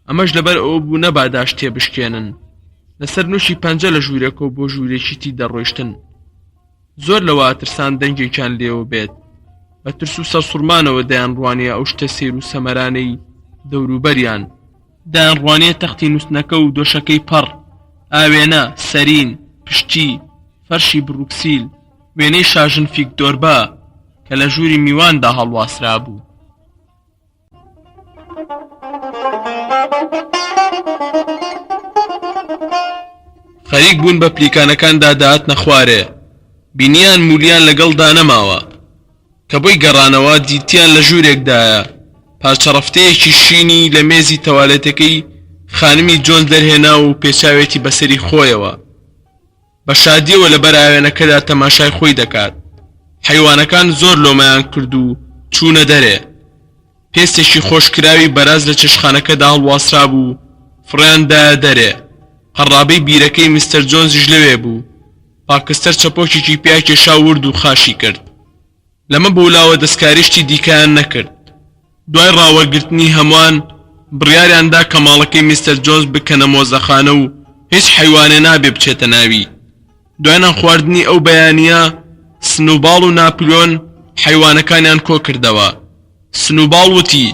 ئەمەش لەبەر ئەوە بوو نەباداش تێبشکێنن. لەسەر نووشی پەنجە لە ژوورەکەەوە بۆ ژوورێکی تی دەڕۆیشتن. زۆر لەوە ترسان دەنگێکیان لێوە بێت. بە ترس و سەرسوڕمانەوە دەیانڕوانیە ئەو شتە سیر و سەمەرانەی دەوروبەریان. دەیانڕوانیە تەختی نووسنەکە و دۆشەکەی پەڕ، ئاوێنە، سەرین، پشتی، فەرشی بروکسیل، وێنەی شاژن فیکدۆربا کە لە ژووری میواندا هەڵواسرا بوو. خەریک بوون بە پلیکانەکاندا داهاتنە خوارێ، بینیان مولیان لەگەڵدا نەماوە کە بۆی گەڕانەوە دیتیان لە ژوورێکدایە. پارچەڕەفتەیەکی شینی لە مێزی تەوالێتەکەی خانمی جۆنس دەرهێنا و پێچاوێتی بەسەری خۆیەوە. بە شادیەوە لە بەراوێنەکەدا تەماشای خۆی دەکات. حیوانەکان زۆر لۆمەیان کرد و چوونە دەرێ. پێستێکی خۆشکراوی بەراز لە چشخانەکەدا هەڵواسرا بوو، فڕیاندایە دەرێ. قەڕابەی بیرەکەی میستەر جۆنزیش لەوێ بوو. پاکستەر چەپۆکێکی پیا کێشا ورد و خاشی کرد. لەمە بۆلاوە دەستکاریشتی دیکەیان نەکرد. دوای ڕاوەرگرتنی هەمووان بڕیاریاندا کە ماڵەکەی میستەر جۆنس بکەنە مۆزەخانە و هیچ حیوانێ نابێ بچێتە ناوی. دوای خواردنی ئەو بەیانیە سنووباڵ و ناپلیۆن حیوانەکانیان کۆ کردەوە. سنووباڵ وتی: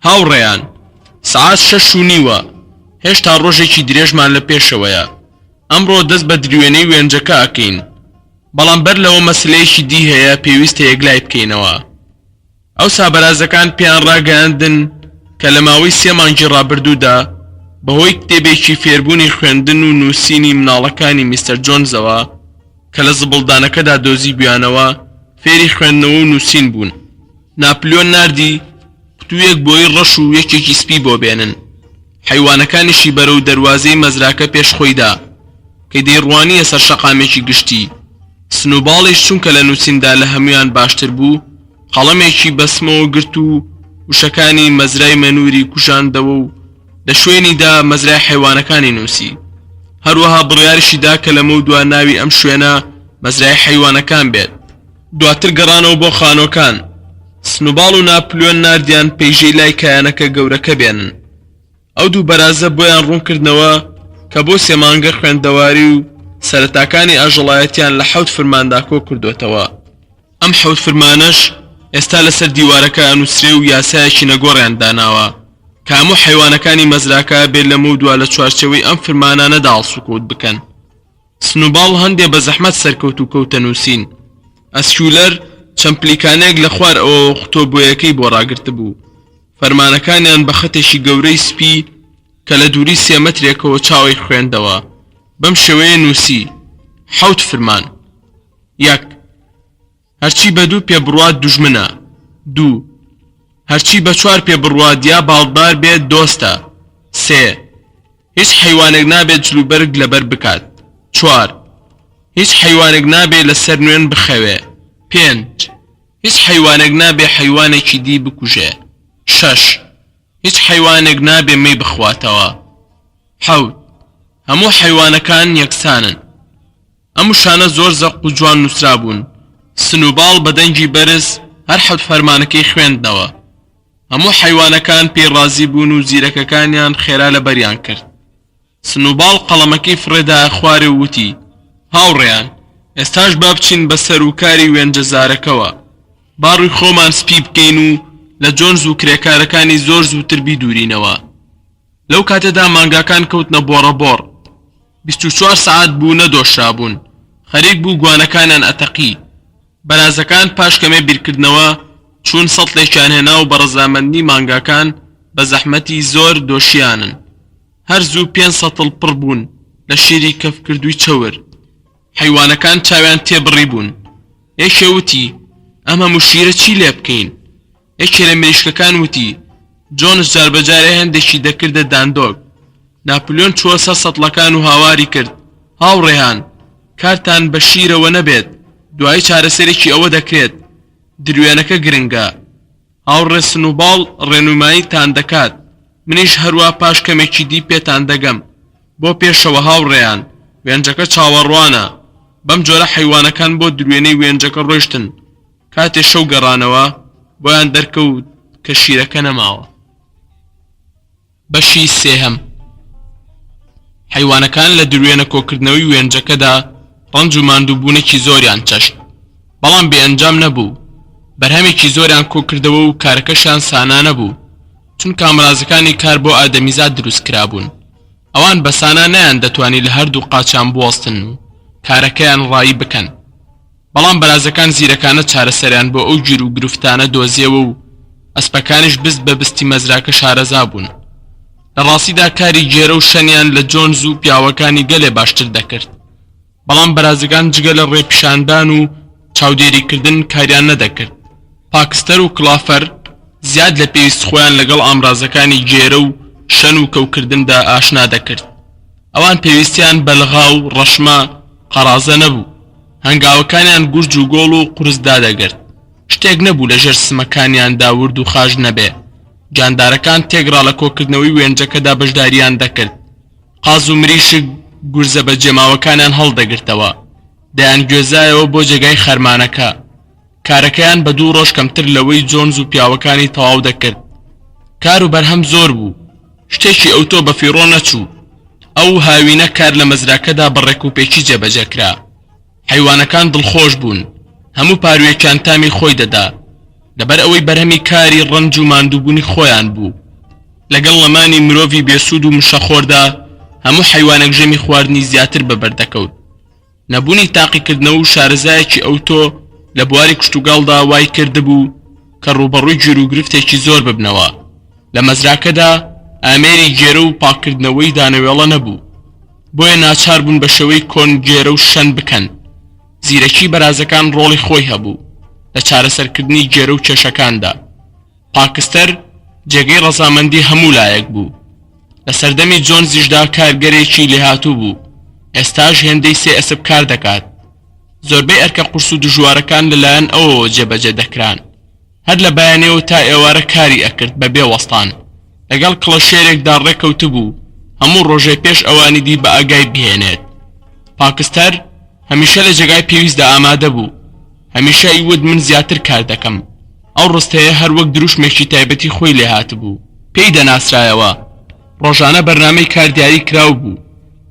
هاوڕێیان، سەعات 6:30 هێشتا ڕۆژێکی درێژمان لە پێشەوەیە. ئەمڕۆ دەست بە دروێنەی وێنجەکە ئەکەین، بەڵام بەر لەوە مەسلەیەکی دی هەیە پێویستە یەکلای بکەینەوە. ئەوسا بەرازەکان پێیان ڕاگەیاندن کە لە ماوەی 3 مانگی ڕابردوودا بەهۆی کتێبێکی فێربوونی خوێندن و نووسینی مناڵەکانی میستەر جۆنزەوە کە لە زبڵدانەکەدا دۆزی بیانەوە فێری خوێندنەوە و نووسین بوون. ناپلیۆن ناردی قوتوویەک بۆی ڕەش و یەکێکی سپی بۆ بێنن. حیوانەکانیشی بەرەو دەروازەی مەزراکە پێش خۆیدا کە دەیڕوانیە سەر شەقامێکی گشتی. سنووباڵیش چونکە لە نووسیندا لە هەمویان باشتر بوو، قەڵەمێکی بەسمەوە گرت و وشەکانی مەزرای مەنووری کوژاندەوە و لە شوێنیدا مەزرای حیوانەکانی نووسی. هەروەها بڕیاریشیدا کە لەمە دوا ناوی ئەم شوێنە مەزرای حیوانەکان بێت. دواتر گەڕانەوە بۆ خانۆکان. سنووباڵ و ناپلیۆن ناردیان پەیژەی لای کایانەکە گەورەکە بێنن. ئەو دوو بەرازە بۆیان ڕوونکردنەوە کە بۆ 3 مانگە خوێندەواری و سەرەتاکانی ئاژەڵایەتیان لە 7 فرماندا کۆ کردوێتەوە. ئەم 7 فرمانەش ئێستا لەسەر دیوارەکە ئەنووسرێ و یاسایەکی نەگۆڕیان داناوە کە هەموو حیوانەکانی مەزراکە بێت لەمە دوا لە چوارچەوەی ئەم فرمانانەدا هەڵسوکەوت بکەن. سنووباڵ هەندێ بە زەحمەت سەرکەوت و کەوتە نووسین. ئەسکیولەر چەند پلیکانێک لە خوار ئەوە قوتۆبوویەکەی بۆ ڕاگرت بوو. فەرمانەکانیان بە خەتێکی گەورەی سپی کە لە دووری 3 مەترێکەوە چاوی خوێندەوە. بەم شێوەیە نووسی: 7 فرمان. 1. هەرچی بە 2 پێبڕوات دوژمنە. 2. هەرچی بە 4 پێبڕوات یا باڵدار بێت دۆستە. 3. هیچ حیوانێک نابێت جلوبەرگ لەبەر بکات. 4. هیچ حیوانێک نابێت لەسەر نوێن بخەوێ. 5. هیچ حیوانێک نابێت حیوانێکی دی بکوژێ. 6. هیچ حیوانێک نابێ مەی بخواتەوە. 7. هەموو حیوانەکان یەکسانن. ئەم شانە زۆر زەق و جوان نووسرا بوون. سنووباڵ بە دەنگی بەرز هەر 7 فەرمانەکەی خوێندنەوە. هەموو حیوانەکان پێی ڕازی بوون و زیرەکەکانیان خێرا لە بەریان کرد. سنووباڵ قەڵەمەکەی فڕێدا خوارێ و وتی: هاوڕێیان، ئێستاش با بچین بە سەرۆکاری وێنجەزارەکەوە. باڕووی خۆمان سپی بکەین و لە جۆنز و کرێکارەکانی زۆر زووتر بیدوورینەوە. لەو کاتەدا مانگاکان کەوتنە بۆڕەبۆڕ. 24 سەعات بوو نەدۆشرابوون. خەریک بوو گوانەکانیان ئەتەقی. بەرازەکان پاش کەمێ بیرکردنەوە چوون سەڵتێکیان هێنا و بە ڕەزامەندی مانگاکان بە زەحمەتی زۆر دۆشیانن. هەر زوو 5 سەتڵ پڕ بوون لە شیری کەفکردووی چەور. حیوانەکان چاویان تێبڕی بوون. یەکێ وتی: ئەم هەموو شیرە چی لێ بکەین؟ یەکێ لە مریشکەکان وتی: جۆنس جاربەجارێ هەندێکی دەکردە داندۆک. ناپلیۆن چووە سەر سەتڵەکان و هاواری کرد: هاوڕێیان، کارتان بە شیرەوە نەبێت، دوای چارەسەرێکی ئەوە دەکرێت. دروێنەکە گرنگە. هاوڕێ سنووباڵ ڕێنماییتان دەکات. منیش هەروە پاش کەمێکی دی پێتان دەگەم. بۆ پێشەوە هاوڕێیان، وێنجەکە چاوەڕوانە. بەم جۆرە حیوانەکان بۆ دروێنەی وێنجەکە ڕۆیشتن. کاتێ شەو گەڕانەوە بۆیان دەرکەوت کە شیرەکە نەماوە. بەشی 3. حیوانەکان لە دروێنە کۆکردنەوەی وێنجەکەدا ڕەنج و ماندووبوونێکی زۆریان چەشت، بەڵام بێئەنجام نەبوو. بەرهەمێکی زۆریان کۆکردەوە و کارەکەشیان سانانە بوو، چونکە ئامرازەکانی کار بۆ ئادەمیزاد دروست کرابوون. ئەوان بە سانا نەیان دەتوانی لە هەردوو قاچیان بوەستن و کارەکەیان ڕایی بکەن. بەڵام بەرازەکان زیرەکانە چارەسەریان بۆ ئەو گیر و گرفتانە دۆزیەوە و ئەسپەکانیش بست بە بستی مەزراکە شارەزا بوون. لە ڕاستیدا کاری جێرە و شەنیان لە جۆنز و پیاوەکانی گەلێ باشتر دەکرد بەڵام بەرازەکان جگە لە ڕێپیشاندان و چاودێریکردن کاریان نەدەکرد پاکستەر و کلافەر زیاد لە پێویست خۆیان لەگەڵ ئامرازەکانی جێرە و شەن و کەوکردندا ئاشنا دەکرد ئەوان پێویستیان بەلغا و ڕەشمە قەرازە نەبوو هەنگاوەکانیان گورج و گۆڵ و قورسدا دەگرت شتێک نەبوو لەژێر سمەکانیاندا ورد و خاژ نەبێ جاندارەکان تێگڕا لە کۆکردنەوەی وێنجەکەدا بەشداریان دەکرد قاز و مریشک گورزە بە جێماوەکانیان هەڵدەگرتەوە دەیان گوێزایەوە بۆ جێگای خەرمانەکە کارەکەیان بە 2 ڕۆژ کەمتر لەوەی جۆنز و پیاوەکانی تەواو دەکرد کار و بەرهەم زۆر بوو شتێکی ئەوتۆ بە فیڕۆ نەچوو ئەو هاوینە کار لە مەزراکەدا بەڕێک و پێکی جێبەجێکرا حیوانەکان دڵخۆش بوون هەموو پارویەکیان تامی خۆی دەدا لەبەر ئەوەی بەرهەمی کاری ڕەنج و ماندووبوونی خۆیان بوو لەگەڵ لەمانی مرۆڤی بێسوود و مشەخۆردا هەموو حیوانێک ژەمی خواردنی زیاتر بەبەردەکەوت نەبوونی تاقیکردنەوە و شارەزایەکی ئەوتۆ لە بواری کشتوگاڵدا وای کردبوو کە ڕوبەڕووی گیر و گرفتێکی زۆر ببنەوە لە مەزراکەدا ئامێری جێرە و پاکردنەوەی دانەوێڵە نەبوو بۆیە ناچار بوون بە شێوەی کۆن جێرە و شەن بکەن زیرەکی بەرازەکان ڕۆڵی خۆی هەبوو لە چارەسەرکردنی جێرە و کێشەکاندا پاکستەر جێگەی ڕەزامەندی هەموو لایەک بوو لە سەردەمی جۆنزیشدا کارگەرێکی لێهاتوو بوو ئێستاش هێندەی 3 ئەسب کار دەکات زۆربەی ئەرکە قورس و دژوارەکان لەلایەن ئەوەوە جێبەجێ دەکران هەر لە بەیانەوە تا ئێوارە کاری ئەکرد بەبێ وەستان لەگەڵ کڵەشێرێکدا ڕێکەوتبوو هەموو ڕۆژێ پێش ئەوانی دی بە ئاگای بهێنێت پاکستەر هەمیشە لە جێگای پێویستدا ئامادە بوو هەمیشە ئیود من زیاتر کار دەکەم ئەو ڕستەیە هەر وەک دروشمێکی تایبەتی خۆی لێهاتبوو پێی دەناسرایەوە ڕۆژانە بەرنامەی کار دیاری کراو بوو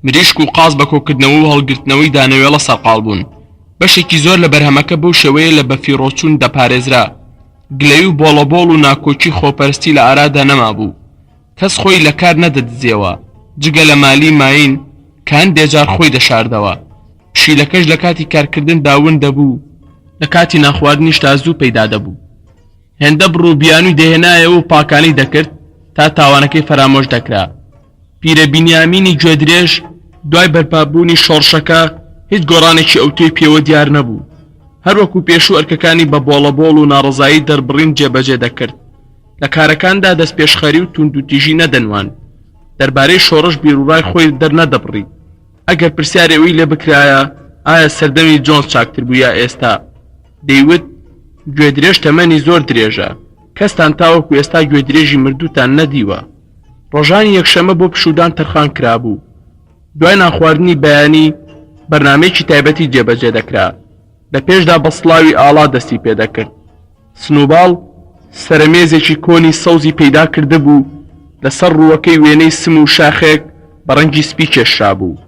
مریشک و قاز بە کۆکردنەوە و هەڵگرتنەوەی دانەوێڵە سەرقاڵ بوون بەشێکی زۆر لە بەرهەمەکە بەو شێوەیە لە بەفیڕۆچوون دەپارێزرا گلەی و بۆڵەبۆڵ و ناکۆچی خۆپەرستی لە ئارادا نەما بوو کەس خۆی لە کار نەدەدزیەوە جگە لە مالی ماین کان بێجار خۆی دەشاردەوە پشیلەکەش لە کاتی کارکردن داون دەبوو لە کاتی ناخواردنیش تا زوو پەیدا دەبوو هێندە بڕووبیانووی دەهێنایەوە و پاکانی دەکرد تا تاوانەکەی فەرامۆش دەکرا پیرە بینیامینی گوێدرێژ دوای بەرپابوونی شۆڕشەکە هیچ گۆڕانێکی ئەوتۆی پێوە دیار نەبوو هەروەکو پێشوو ئەرکەکانی بە بۆڵەبۆڵ و ناڕزایی دەربڕین جێبەجێ دەکرد لە کارەکاندا دەست پێشخەری و توندوتیژی نەدەنوان دەربارەی شۆڕش بیرروڕای خۆی دەرنەدەبڕی ئەگەر پرسیارەوەی لێ بکرایە ئایا سەردەمی جۆنز چاکتر بوو یا ئێستا دەیوت گوێدرێژ تەمەنی زۆر درێژە کەستان تاوەکو ئێستا گوێدرێژی مردووتان نەدیوە ڕۆژانی یەکشەمە بۆ پشودان تەرخان کرابوو دوای ناخواردنی بەیانی بەرنامەیەکی تایبەتی جێبەجێ دەکرا لە پێشدا بە سڵاوی ئاڵا دەستی پێدەکرد سنووباڵ سەرمێزێکی کۆنی سەوزی پەیدا کرده بوو لەسەر ڕووەکەی وێنەی سم و شاخێک بە ڕەنگی سپی کێشرا بوو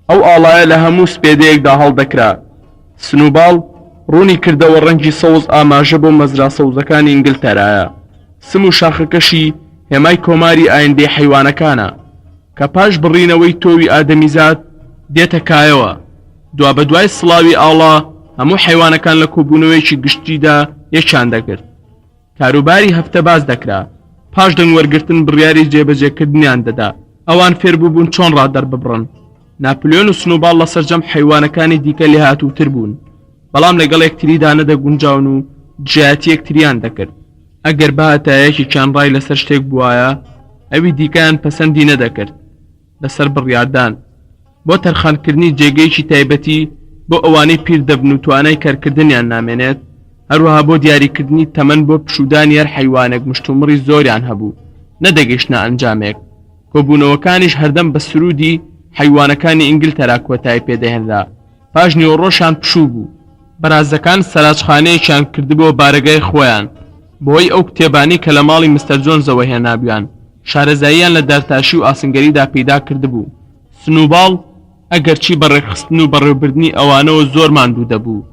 ئەو ئاڵایە لە هەموو سپێدەیەکدا هەڵدەکرا سنووباڵ ڕوونی کردەوە ڕەنگی سەوز ئاماژە بۆ مەزرا سەوزەکانی ئینگلتەرایە سم و شاخەکەشی هێمای کۆماری ئایندەی حیوانەکانە کە پاش بڕینەوەی تۆوی ئادەمیزاد دێتە کایەوە دوا بە دوای سڵاوی ئاڵا هەموو حیوانەکان لە کۆبوونەوەیکی گشتیدا یەکیان دەگرت کاروباری هەفتە باز دەکرا پاش دەنگ وەرگرتن بڕیاری جێبەجێکردنیان دەدا ئەوان فێر بوون چۆن ڕادەرببڕن ناپلیۆن و سنووباڵ لە سەرجەم حیوانەکانی دیکە لێهاتووتر بوون بەڵام لەگەڵ یەکتریدا نەدەگونجاون و جیاتی یەکتریان دەکرد ئەگەر بەهاتایەکی ڕای لەسەر شتێک بووایە ئەوی دیکەیان پەسەندی نەدەکرد لەسەر بڕیاردان بۆ تەرخانکردنی جێگەیەکی تایبەتی بۆ ئەوانەی پیر دەبن و توانای کارکردنیان نامێنێت هەروەها بۆ دیاریکردنی تەمەن بۆ پشودانی هەر حیوانێک مشتومڕی زۆریان هەبوو نەدەگەیشتنە ئەنجامێک کۆبوونەوەکانیش هەردەم بە سرودی حیوانەکانی ئینگلتەرا کۆتایی پێدەهێنرا پاش نیوەڕۆشان پشوو بوو بەرازەکان سەراجخانەیەکیان کردبووە بارگای خۆیان بۆی ئەو کتێبانی کە لە ماڵی مستەر جۆنزەوە هێنابیان شارەزاییان لە دارتاشی و ئاسنگەریدا پەیدا کردبوو سنووباڵ ئەگەرچی بەڕێخستن و بەڕێوەبردنی ئەوانەوە زۆر ماندوو دەبوو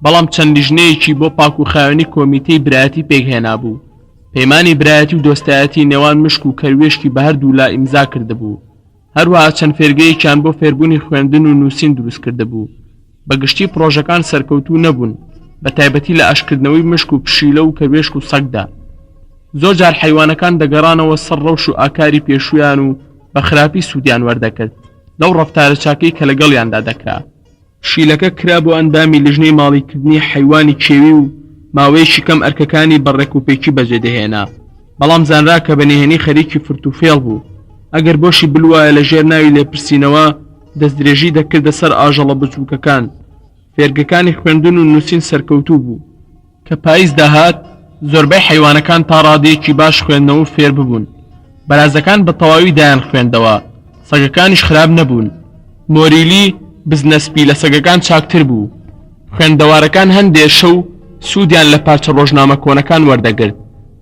بەڵام چەند لیژنەیەکی بۆ پاکوخاوێنی کۆمیتەی برایەتی پێکهێنا بوو پەیمانی برایەتی و دۆستایەتی نێوان مشک و کەروێشکی بە هەردوو لا ئیمزا کردبوو هەروەها چەند فێرگەیەکیان بۆ فێربوونی خوێندن و نووسین دروست کردبوو بەگشتی پرۆژەکان سەرکەوتوو نەبوون بە تایبەتی لە ئاشکردنەوەی مشک و پشیلە و کەروێشک و سەگدا زۆر جار حیوانەکان دەگەڕانەوە سەر ڕەوش و ئاکاری پێشویان و بە خراپی سوودیان وەردەکرد لەو ڕەفتارە چاکەی کە لەگەڵیاندا دەکرا. شیلەکە کرا بۆ ئەندامی لەژنەی ماڵیکردنی حیوانی کێوی و ماوەیەکی کەم ئەرکەکانی بەڕێکوپێکی بەجێدەهێنا، بەڵام زانرا کە بەنهێنی خەریکی فرتوفێڵ بوو. ئەگەر بۆشی بلوایە لە ژێر ناوی لێپرسینەوە دەستدرێژی دەکردە سەر ئاژەڵە بچووکەکان. فێرگەکانی خوێندن و نووسین سەرکەوتوو بوو کە پاییز داهات زۆربەی حیوانەکان تا ڕادەیەکی باش خوێندنەوە فێر ببوون. بەرازەکان بە تەواوی دایان خوێندەوە، سەگەکانیش خراپ نەبوون. مۆریلی بزنەسپی لە سەگەکان چاکتر بوو. خوێندەوارەکان هەندێک شەو سوودیان لە پارچە ڕۆژنامە کۆنەکان وەردەگرت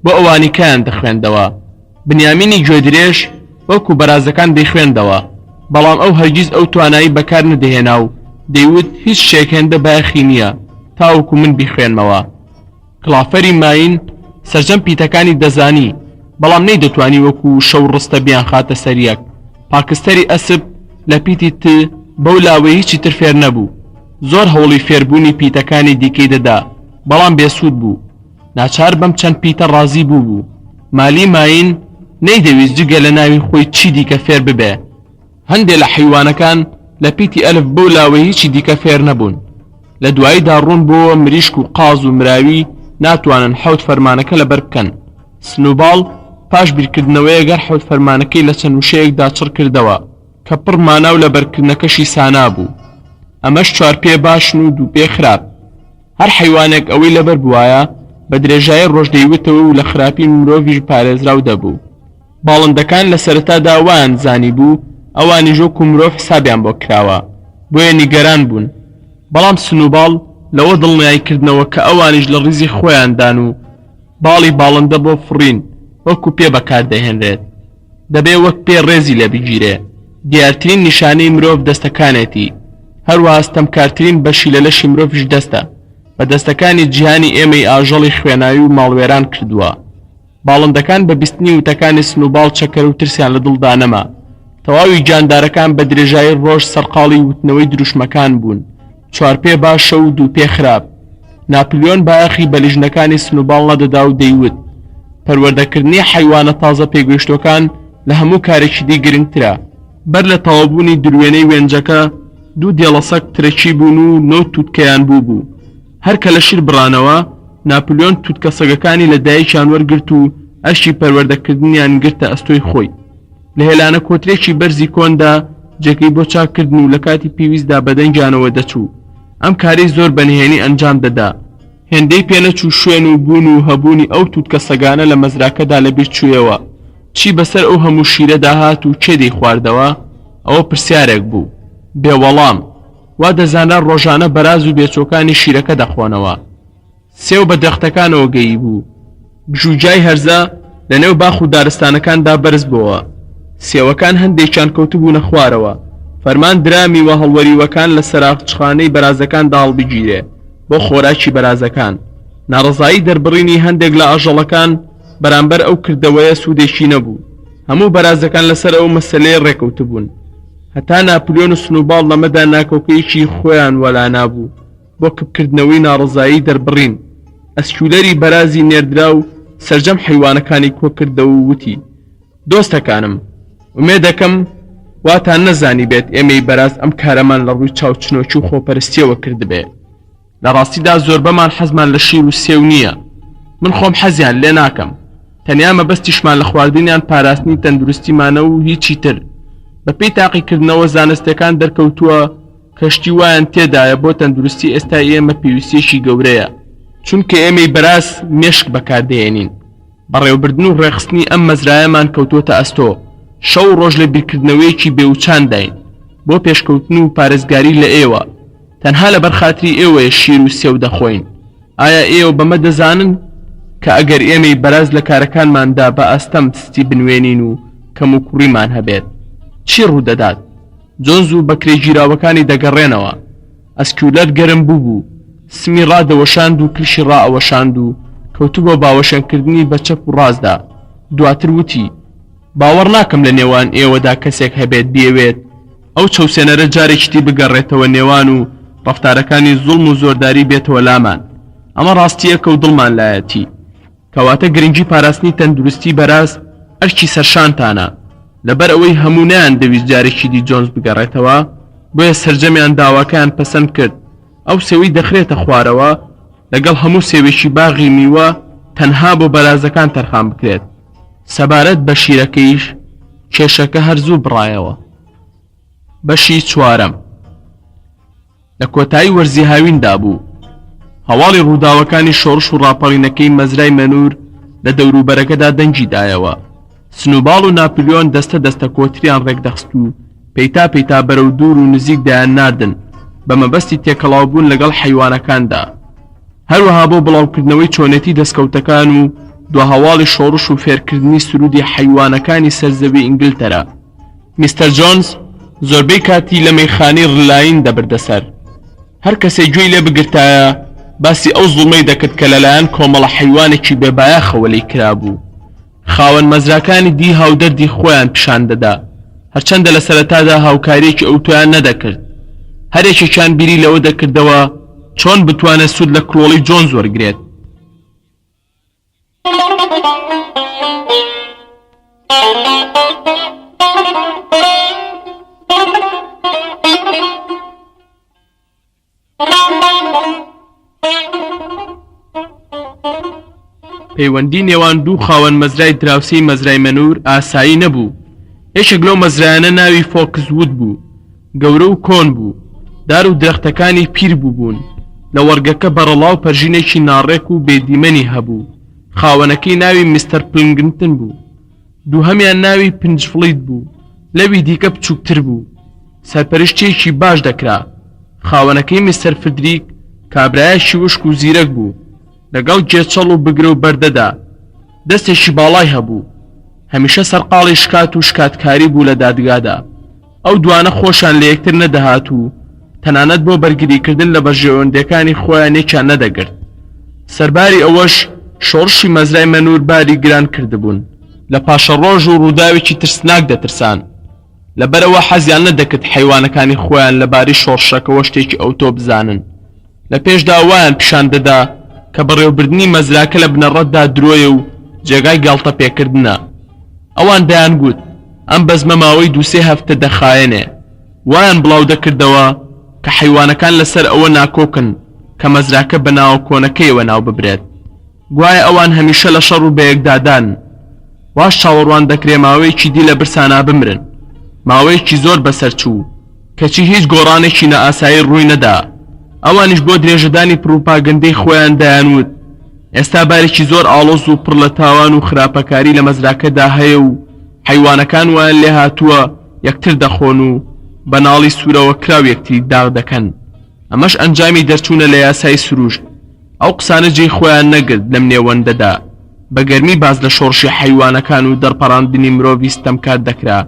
بۆ ئەوانی کەیان دەخوێندەوە. بنیامینی گوێدرێژ وەکو بەرازەکان دەیخوێندەوە، بەڵام ئەو هەرگیز ئەو توانایی بەکار نەدەهێنا و دەیوت هیچ شتێک هێندە بایەخی نییە تاوەکو من بیخوێنمەوە. کڵافەری ماین سەرجەم پیتەکانی دەزانی، بەڵام نەیدەتوانی وەکو شەو ڕستە بیان خاتە سەریەک. پاکستەری ئەسب لە پیتی ت بەو لاوەی هیچی تر فێر نەبوو. زۆر هەوڵی فێربوونی پیتەکانی دیکەی دەدا، بەڵام بێسوود بوو. ناچار بەم چەند پیتە ڕازی بوو. مالی ماین نەیدەویست جگە لە ناوی خۆی چی دیکە فێر ببێ. هەندێک لە حیوانەکان لە پیتی ئەلف بەو لاوەی هیچی دیکە فێر نەبوون. لە دواییدا ڕوون بۆ مریشک و قاز و مراوی ناتوانن حەوت فەرمانەکە لەبەر بکەن. سنووباڵ پاش بیرکردنەوەی گەر حەوت فەرمانەکەی لە چەند وشەیەکدا چڕ کردەوە کە پڕ ماناو لە بەرکردنەکەشی سانا بوو. ئەمەش 4 پێ باشن و 2 پێ خراپ. هەر حیوانێک ئەوەی لەبەر بوایە بە درێژایی ڕۆژ دەیوتەوە و لە خراپی مرۆڤیش پارێزراو دەبوو. باڵندەکان لە سەرەتادا وایان زانی بوو ئەوانی ژۆک و مرۆڤ حسابیان بۆ کراوە، بۆیە نیگەران بوون. بەڵام سنووباڵ لەوە دڵنیاییکردنەوە کە ئەوانیش لە ڕیزی خۆیاندان و باڵی باڵندە بۆ فڕین وەکو پێ بەکاردەهێنرێت. دەبێ وەک پێ ڕێزی لێ بگیرێ. دیارترین نیشانەی مرۆڤ دەستەکانێتی، هەروەها ستەمکارترین بەشی لە لەشی مرۆڤش دەستە. بە دەستەکانی جیهانی ئێمەی ئاژەڵی خوێناوی و ماڵوێران کردووە. باڵندەکان بە بیستنی وتەکانی سنووباڵ چەکەر و ترسیان لە دڵدا نەما. تەواوی جاندارەکان بە درێژایی ڕۆژ سەرقاڵی وتنەوەی دروشمەکان بوون. 4 پێ باشە و 2 پێ خراپ. ناپلیۆن بایەخی بە لیژنەکانی سنووباڵ نەدەدا و دەیوت پەروەردەکردنی حیوانە تازە پێگەشتوەکان لە هەموو کارێکی دی گرنگترە. بەر لە تەواوبوونی دروێنەی وێنجەکە 2 دێڵەسەک ترەکی بوون و 9 تووتکەیان بوو. هەرکە لە شیر بڕانەوە ناپلیۆن تووتکە سەگەکانی لە دایکیان وەرگرت و ئەشی پەروەردەکردنیان گرتە ئەستۆی خۆی. لە هێلانە کۆترێکی بەرزی کۆندا جێگەی بۆ چاکردن و لە کاتی پێویستدا بەدەنگیانەوە دەچوو. ئەم کارەی زۆر بەنهێنی ئەنجام دەدا. هێندەی پێنەچوو شوێن و بوون و هەبوونی ئەو تووتکە سەگانە لە مەزراکەدا لەبیر چوویەوە. چی بەسەر ئەو هەموو شیرە داهات و چێ دەی خواردەوە؟ ئەوە پرسیارێک بوو بێوەڵام. وا دەزانە ڕۆژانە بەراز و بێچۆکانی شیرەکە دەخۆنەوە. سێو بە دەختەکانەوە گەیی بوو. بژوجای هەرزە لە نێو باخ و دارستانەکاندا بەرز بووە. سێوەکان هەندێکیان کەوتبوونە خوارەوە. فەرمان درامی وە هەڵوەریوەکان لە سەراقچخانەی بەرازەکان داڵبگیرێ بۆ خۆراکی بەرازەکان. ناڕەزایی دەربڕینی هەندێک لە ئاژەڵەکان بەرامبەر ئەو کردەوەیە سوودێکی نەبوو. هەموو بەرازەکان لەسەر ئەو مەسەلەیە ڕێکەوتبوون. هەتا ناپلیۆن و سنووباڵ لەمەدا ناکۆکەیەکی خۆیان وەلا نابوو بۆ کردنەوەی ناڕەزایی دەربڕین. ئەسکولەری بەرازی نێردرا و سەرجەم حیوانەکانی کۆکردەوە و وتی دۆستەکانم، ئومێدەکەم واتان نەزانی بێت ئێمەی بەراز ئەم کارەمان لە ڕووی چاوچنۆکی و خۆپەرستیەوە کردبێ. لە ڕاستیدا زۆربەمان حەزمان لە شیر و سێو نییە. من خۆم حەزیان لێ ناکەم. تەنیا مەبەستیشمان لە خواردنیان پاراستنی تەندروستیمانە و هیچی تر. بەپێی تاقیکردنەوە زانستەکان دەرکەوتووە کەشتی وایان تێدایە بۆ تەندروستی ئێستای ئێمە پێویستیەکی گەورەیە، چونکە ئێمەی بەراز مێشک بەکاردێنین. بەڕێوەبردن و ڕێخستنی ئەم مەزرایەمان کەوتوتە ئەستۆ. شەو ڕۆژ لە بیرکردنەوەیەکی بێوچان داین بۆ پێشکەوتن و پارێزگاری لە ئێوە. تەنها لە بەرخاتری ئێوەیە شیر و سێو دەخۆین. ئایا ئێوە بەمە دەزانن کە ئەگەر ئێمەی بەراز لە کارەکانماندا بە ئەستەم تستی بنوێنین و کەم و کوڕیمان هەبێت چی ڕوودەدات؟ جۆنز و بەکرێ گیراوەکانی دەگەڕێنەوە. ئەسکولەر گەرم بوو، سمی ڕادەوەشاند و کلشی ڕائەوەشاند و کەوتو بۆ باوەشەنکردنی بە چەپ و ڕازدا. دواتر وتی باوەڕ ناکەم لە نێوان ئێوەدا کەسێک هەبێت بێوێت ئەو چەوسێنەرە جارێکتی بگەڕێتەوە نێوان و ڕەفتارەکانی زوڵم و زۆرداری بێتەوە لامان. ئەمە ڕاستیەکە و دڵمان لایەتی. کەواتە گرنگی پاراستنی تەندروستی بەراز ئەرکی سەرشانتانە لەبەر ئەوەی هەموونیان دەویست جارێکی دی جۆنس بگەڕێتەوە بۆیە سەرجەمیان داواکەیان پەسەند کرد ئەو سێوەی دەخرێتە خوارەوە لەگەڵ هەموو سێوێکی باغی میوە تەنها بۆ بەرازەکان تەرخان بکرێت سەبارەت بە شیرەکەیش کێشەکە هەرزوو بڕایەوە. بەشی چوارەم لە کۆتایی وەرزی هاویندا بوو هەواڵی ڕووداوەکانی شۆڕش و ڕاپەڕینەکەی مەزرای مەنور لە دەوروبەرەکەدا دەنگی دایەوە. سنووباڵ و ناپلیۆن دەستە دەستە کۆتریان ڕێکدەخست و پەیتا پەیتا بەرەو دوور و نزیک دایان ناردن بە مەبەستی تێکەڵاوبوون لەگەڵ حەیوانەکاندا هەروەها بۆ بڵاوکردنەوەی چۆنێتی دەستکەوتەکان و دو هەواڵی شۆڕش و فێرکردنی سرودی حەیوانەکانی سەرزەوی ئینگلتەرا. میستەر جۆنس زۆربەی کاتی لە مەیخانەی ڕلاین دەبردەسەر هەر کەسێک گوێی لێ بگرتایە باسی ئەو زوڵمەی دەکرد کە لەلایەن کۆمەڵە حەیوانێکی بێبایەخەوە لێی کرابوو. خاوەن مەزراکانی دی هاودەردی خۆیان پیشان دەدا هەرچەندە لە سەرەتادا هاوکاریەکی ئەو تۆیان نەدەکرد هەرێکێکیان بیری لەوە دەکردەوە چۆن بتوانێت سوود لە کڵۆڵی جۆنس وەرگرێت. پەیوەندی نێوان دوو خاوەن مەزرای دراوسەی مەزرای مەنور ئاسایی نەبوو. یەکێک لەو مەزرایانە ناوی فۆکسوود بوو گەورە و کۆن بوو دار و درەختەکانی پیر بووبوون لە وەرگەکە بەرەڵاو پەرژینێکی ناڕێک و بێدیمەنی هەبوو. خاوەنەکەی ناوی میستەر پلنگتن بوو دووهەمیان ناوی پنجفڵید بوو لەوی دیکە بچووکتر بوو سەرپەرشتێکی باش دەکرا. خاوەنەکەی میستەر فردریک کابرایەکی وشک و زیرەک بوو لەگەڵ جێچەڵ و بگرە و بەردەدا دەستێکی باڵای هەبوو هەمیشە سەرقاڵی شکات و شکاتکاری بوو لە دادگادا. ئەو دوانە خۆشان لە یەکتر نەدەهات و تەنانەت بۆ بەرگریکردن لە بەژێوەندەکانی خۆیان یەکیان نەدەگرت. سەرباری ئەوەش شۆڕشی مەزرای مەنور باری گران کردبوون لە پاشە ڕۆژ و ڕووداوێکی ترسناک دەترسان لەبەرەوە حەزیان نەدەکرد حەیوانەکانی خۆیان لەباری شۆڕشەکەەوە شتێکی ئەوتۆ بزانن. لە پێشدا وایان پیشان دەدا کە بەڕێوەبردننی مەزراکە لە بنەڕەتدا درۆیە و جێگای گاڵتە پێکردنە. ئەوان دەیان گوت ئەم بەزمە ماوەی دووسێ هەفتە دەخایەنێ وایان بڵاو دەکردەوە کە حەیوانەکان لەسەر ئەوە ناکۆکن کە مەزراکە بە ناوە کۆنەکەیەوە ناو ببرێت. گوایە ئەوان هەمیشە لە شەڕ و بەیەکدادان واش چاوەڕوان دەکرێ ماوەیەکی دی لە برسانە بمرن ماوەیەکی زۆر بەسەرچوو کەچی هیچ گۆڕانێکی نەئاسایی ڕووی نەدا. ئەوانیش بۆ درێژەدانی پروپاگەندەی خۆیان دەیانوت ئێستا بارێکی زۆر ئاڵۆز و پڕ لە تاوان و خراپەکاری لە مەزراکەدا هەیە و حەیوانەکان وایان لێ هاتووە یەکتر دەخۆن و بەناڵی سوورەوە کراو یەکتری داغ دەکەن. ئەمەش ئەنجامی دەرچوونە لە یاسای سروشت. ئەو قسانە جێی خۆیان نەگرت لەم نێوەندەدا بە گەرمی باز لە شۆڕشی حەیوانەکان و دەرپەڕاندنی مرۆڤی ستەمکار دەکرا.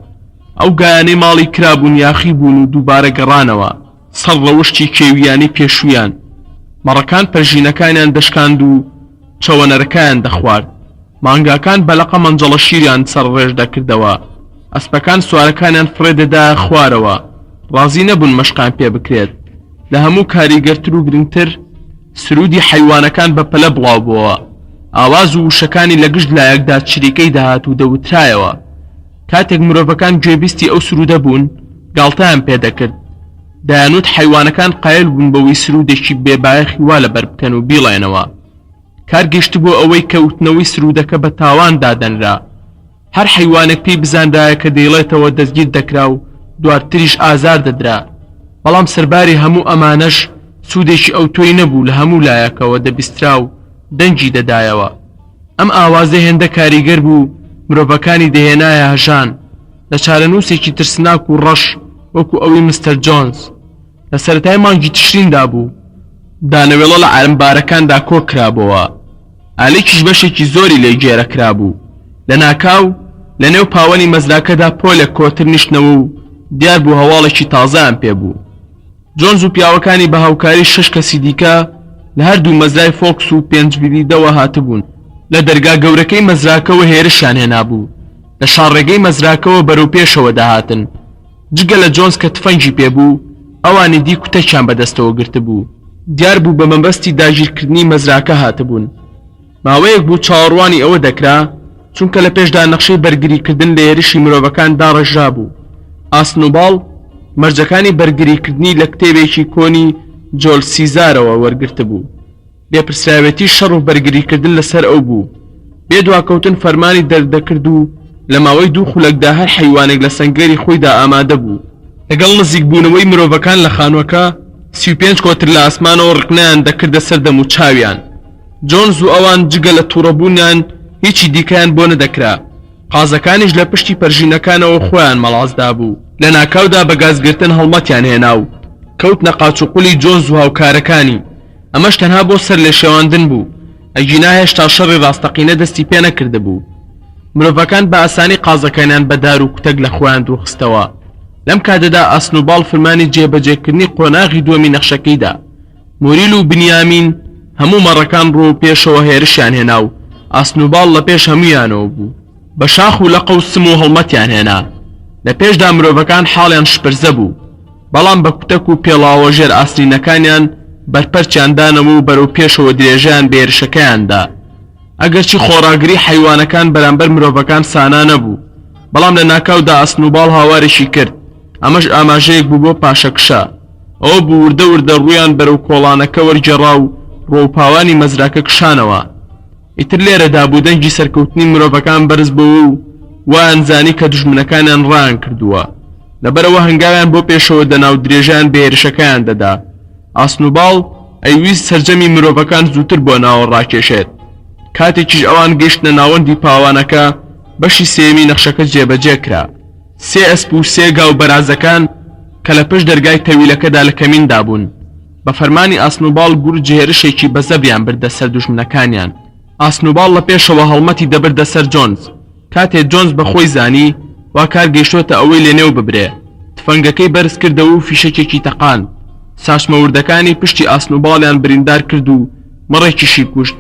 ئەو گایانەی ماڵی کرابوون یاخی بوون و دووبارە گەڕانەوە سەر ڕەوشتی کێویانی پێشویان. مەڕەکان پەرژینەکانیان دەشکاند و چەوەنەرەکەیان دەخوارد. مانگاکان بەلەقە مەنجەڵە شیریان سەر ڕێژ دەکردەوە. ئەسپەکان سوارەکانیان فڕێدەدایە خوارەوە ڕازی نەبوون مەشقان پێ بکرێت. لە هەموو کاریگەرتر و گرنگتر سرودی حەیوانەکان بە پەلە بڵاو بووەوە. ئاواز و وشەکانی لە گشت لایەکدا چریکەی دەهات و دەوترایەوە. کاتێک مرۆڤەکان گوێبیستی ئەو سرودە بوون گاڵتەیان پێدەکرد. دەیانوت حەیوانەکان قایل بوون بەوەی سرودێکی بێبایەخی وا لەبەر بکەن و بیڵێنەوە. کار گەشت بۆ ئەوەی کەوتنەوەی سرودەکە بە تاوان دادەنرا. هەر حەیوانێک پێی بزاندایە کە دەیڵێتەوە دەستگیر دەکرا و دواتریش ئازار دەدرا. بەڵام سەرباری هەموو ئەمانەش سوودێکی ئەوتۆی نەبوو لە هەموو لایەکەوە دەبیسترا و دەنگی دەدایەوە. ئەم ئاوازە هێندە کاریگەر بوو مرۆڤەکانی دەهێنایە هەژان لە چارەنووسێکی ترسناک و ڕەش وەکو ئەوی مستەر جۆنس. لە سەرەتای مانگی تشریندا بوو دانەوێڵە لە عالمبارەکاندا کۆ کرابەوە. ئالێکیش بەشێکی زۆری لێ گێرە کرابوو. لە ناکاو لە نێو پاوەنی مەزراکەدا پۆلێک کۆتر نیشتنەوە و دیار بوو هەواڵێکی تازەیان پێبوو. جۆنز و پیاوەکانی بە هاوکاری 6 کەسی دیکە لە هەردوو مەزرای فۆکس و پێنجبیریدەوە هاتبوون. لە دەرگا گەورەکەی مەزراکەوە هێرشیان هێنابوو. لە شارڕێگەی مەزراکەوە بەرەو پێشەوە داهاتن. جگە لە جۆنز کە تفەنگی پێبوو ئەوانی دی کوتەکیان بەدەستەوە گرتبوو. دیار بوو بە مەبەستی داگیرکردنی مەزراکە هاتبوون. ماوەیەک بوو چاوەڕوانی ئەوە دەکرا چونکە لە پێشدا نەخشەی بەرگریکردن لە هێرشی مرۆڤەکان داڕێژرا بوو. ئاسنوباڵ مەرجەکانی بەرگریکردنی لە کتێبێکی کۆنی جۆل سیزارەوە وەرگرت بوو. بێپرسراوێتی شەڕ و بەرگریکردن لەسەر ئەو بوو. بێدواکەوتن فەرمانی دەردەکرد و لە ماوەی 2 خولەکدا هەر حەیوانێک لە سەنگەری خۆیدا ئامادە بوو. لەگەڵ نزیکبوونەوەی مرۆڤەکان لە خانووەکە 35 کۆتر لە ئاسمانەوە ڕقنیان دەکردە سەر دەم و چاویان. جۆنز و ئەوان جگە لە تووڕەبوونیان هیچی دیکەیان بۆ نەدەکرا. قازەکانیش لە پشتی پەرژینەکانەوە خۆیان مەڵازدا بوو. لە ناکاودا بە گازگرتن هەڵمەتیان هێنا و کەوتنە قاچوقولی جۆنز و هاوکارەکانی. ئەمەش تەنها بۆ سەر لێ شێواندن بوو. ئەگینا هێشتا شەڕی ڕاستەقینە دەستی پێ نەکرده بوو. مرۆڤەکان بە ئاسانی قازەکانیان بە دار و کوتەک لە خۆیان دۆخستەوە. لەم کاتەدا ئاسنوباڵ فەرمانی جێبەجێکردنی قۆناغی دووەمی نەخشەکەیدا. موریل و بنیامین هەموو مەڕەکان ڕۆ پێشەوە هێرشیان هێنا و ئاسنوباڵ لە پێش هەمویانەوە بوو. بە شاخ و لە قەوسم و هەڵمەتیان هێنا. لە پێشدا مرۆڤەکان حاڵیان شپرزە بوو، بەڵام بە کوتەک و پێڵاوە ژێر ئاسرینەکانیان بەرپەرچیاندانەوە و بەرەو پێشەوە درێژیان بە هێرشەکەیاندا. ئەگەرچی خۆڕاگری حەیوانەکان بەرامبەر مرۆڤەکان سانا نەبوو، بەڵام لە ناکاودا ئاسنوباڵ هاوارێکی کرد. ئەمەش ئاماژەیەک بوو بۆ پاشەکشە. ئەوە بوو وردە وردە ڕوویان بەرەو کۆڵانەکە وەرگێڕا و ڕۆوپاوانی مەزراکە کشانەوە. ئیتر لێرەدا بوو دەنگی سەرکەوتنی مرۆڤەکان بەرز بوو و وایان زانی کە دوژمنەکانیان ڕایان کردووە. لەبەرەوە هەنگاویان بۆ پێشەوە دەنا و درێژیان بە هێرشەکەیان دەدا. ئاسنوباڵ ئەیویست سەرجەمی مرۆڤەکان زووتر بۆ ناوە ڕاکێشێت. کاتێکیش ئەوان گەیشتنە ناوەندی پاوانەکە، بەشی سێمی نەخشەکە جێبەجێ کرا. 3 ئەسپ و 3 گاو بەرازەکان کە لە پشت دەرگای تەویلەکەدا لە کەمیندا بوون. بە فەرمانی ئاسنوباڵ گورج هێرشێکی بەزەبریان بردە سەر دوژمنەکانیان. ئاسنوباڵ لە پێشەوە هەڵمەتی دەبردە سەر جۆنز. کاتێک جۆنز بەخۆی زانی وا کار گەیشتۆتە ئەوەی لێنێو ببرێ. تفەنگەکەی بەرز کردەوە و فیشەکێکی تەقان. ساشمەوردەکانی پشتی ئاسنوباڵیان بریندار کرد و مەڕێکیشی کوشت.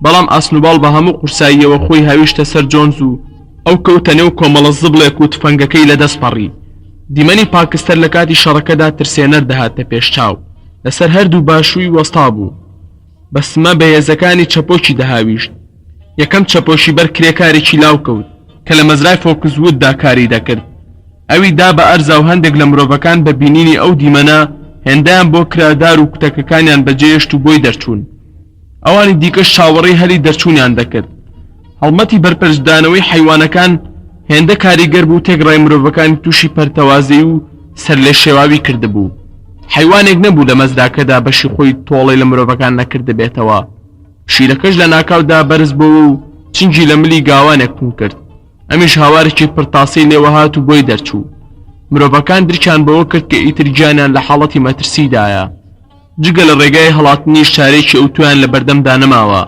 بەڵام ئاسنوباڵ بە هەموو قورساییەوە خۆی هاویشتە سەر جۆنز و ئەو کەوتە نێو کۆمەڵە زبڵێک و تفەنگەکەی لەدەست پەڕی. دیمەنی پاکستەر لە کاتی شەڕەکەدا ترسێنەر دەهاتە پێشچاو. لەسەر هەردوو باشووی وەستا بوو. بەسمە بەهێزەکانی چەپۆکی دەهاویشت. یەکەم چەپۆشی بەر کرێکارێکی لاو کەوت کە لە مەزرای فۆکسووددا کاری دەکرد. ئەوی دا بە ئەرزا و هەندێک لە مرۆڤەکان بە بینینی ئەو دیمەنە هێندەیان بۆ کرادار و کوتەکەکانیان بەجێهێشت و بۆی دەرچوون. ئەوانی دیکەش چاوەڕێی هەلی دەرچوونیان دەکرد. هەڵمەتی بەرپەرشدانەوەی حەیوانەکان هێندە کاریگەر بوو تێگڕای مرۆڤەکانی تووشی پەرتەوازەی و سەر لێ شێواوی کردبوو. حەیوانێک نەبوو لە مەزراکەدا بەشی خۆی تۆڵی لە مرۆڤەکان نەکرد بێتەوە. شیرەکەش لە ناکاودا بەرز بوو و چنگی لە ملی گاوانێک پون کرد. ئەمیش هاوارێکی پڕتاسەی لێوە هات و بۆی دەرچوو. مرۆڤەکان درچان بەوە کرد کە ئیتر گیانیان لە حاڵەتی مەترسیدایە. جگە لە ڕێگای هەڵاتنی شارێکی ئەوتویان لە بەردەمدا نەماوە.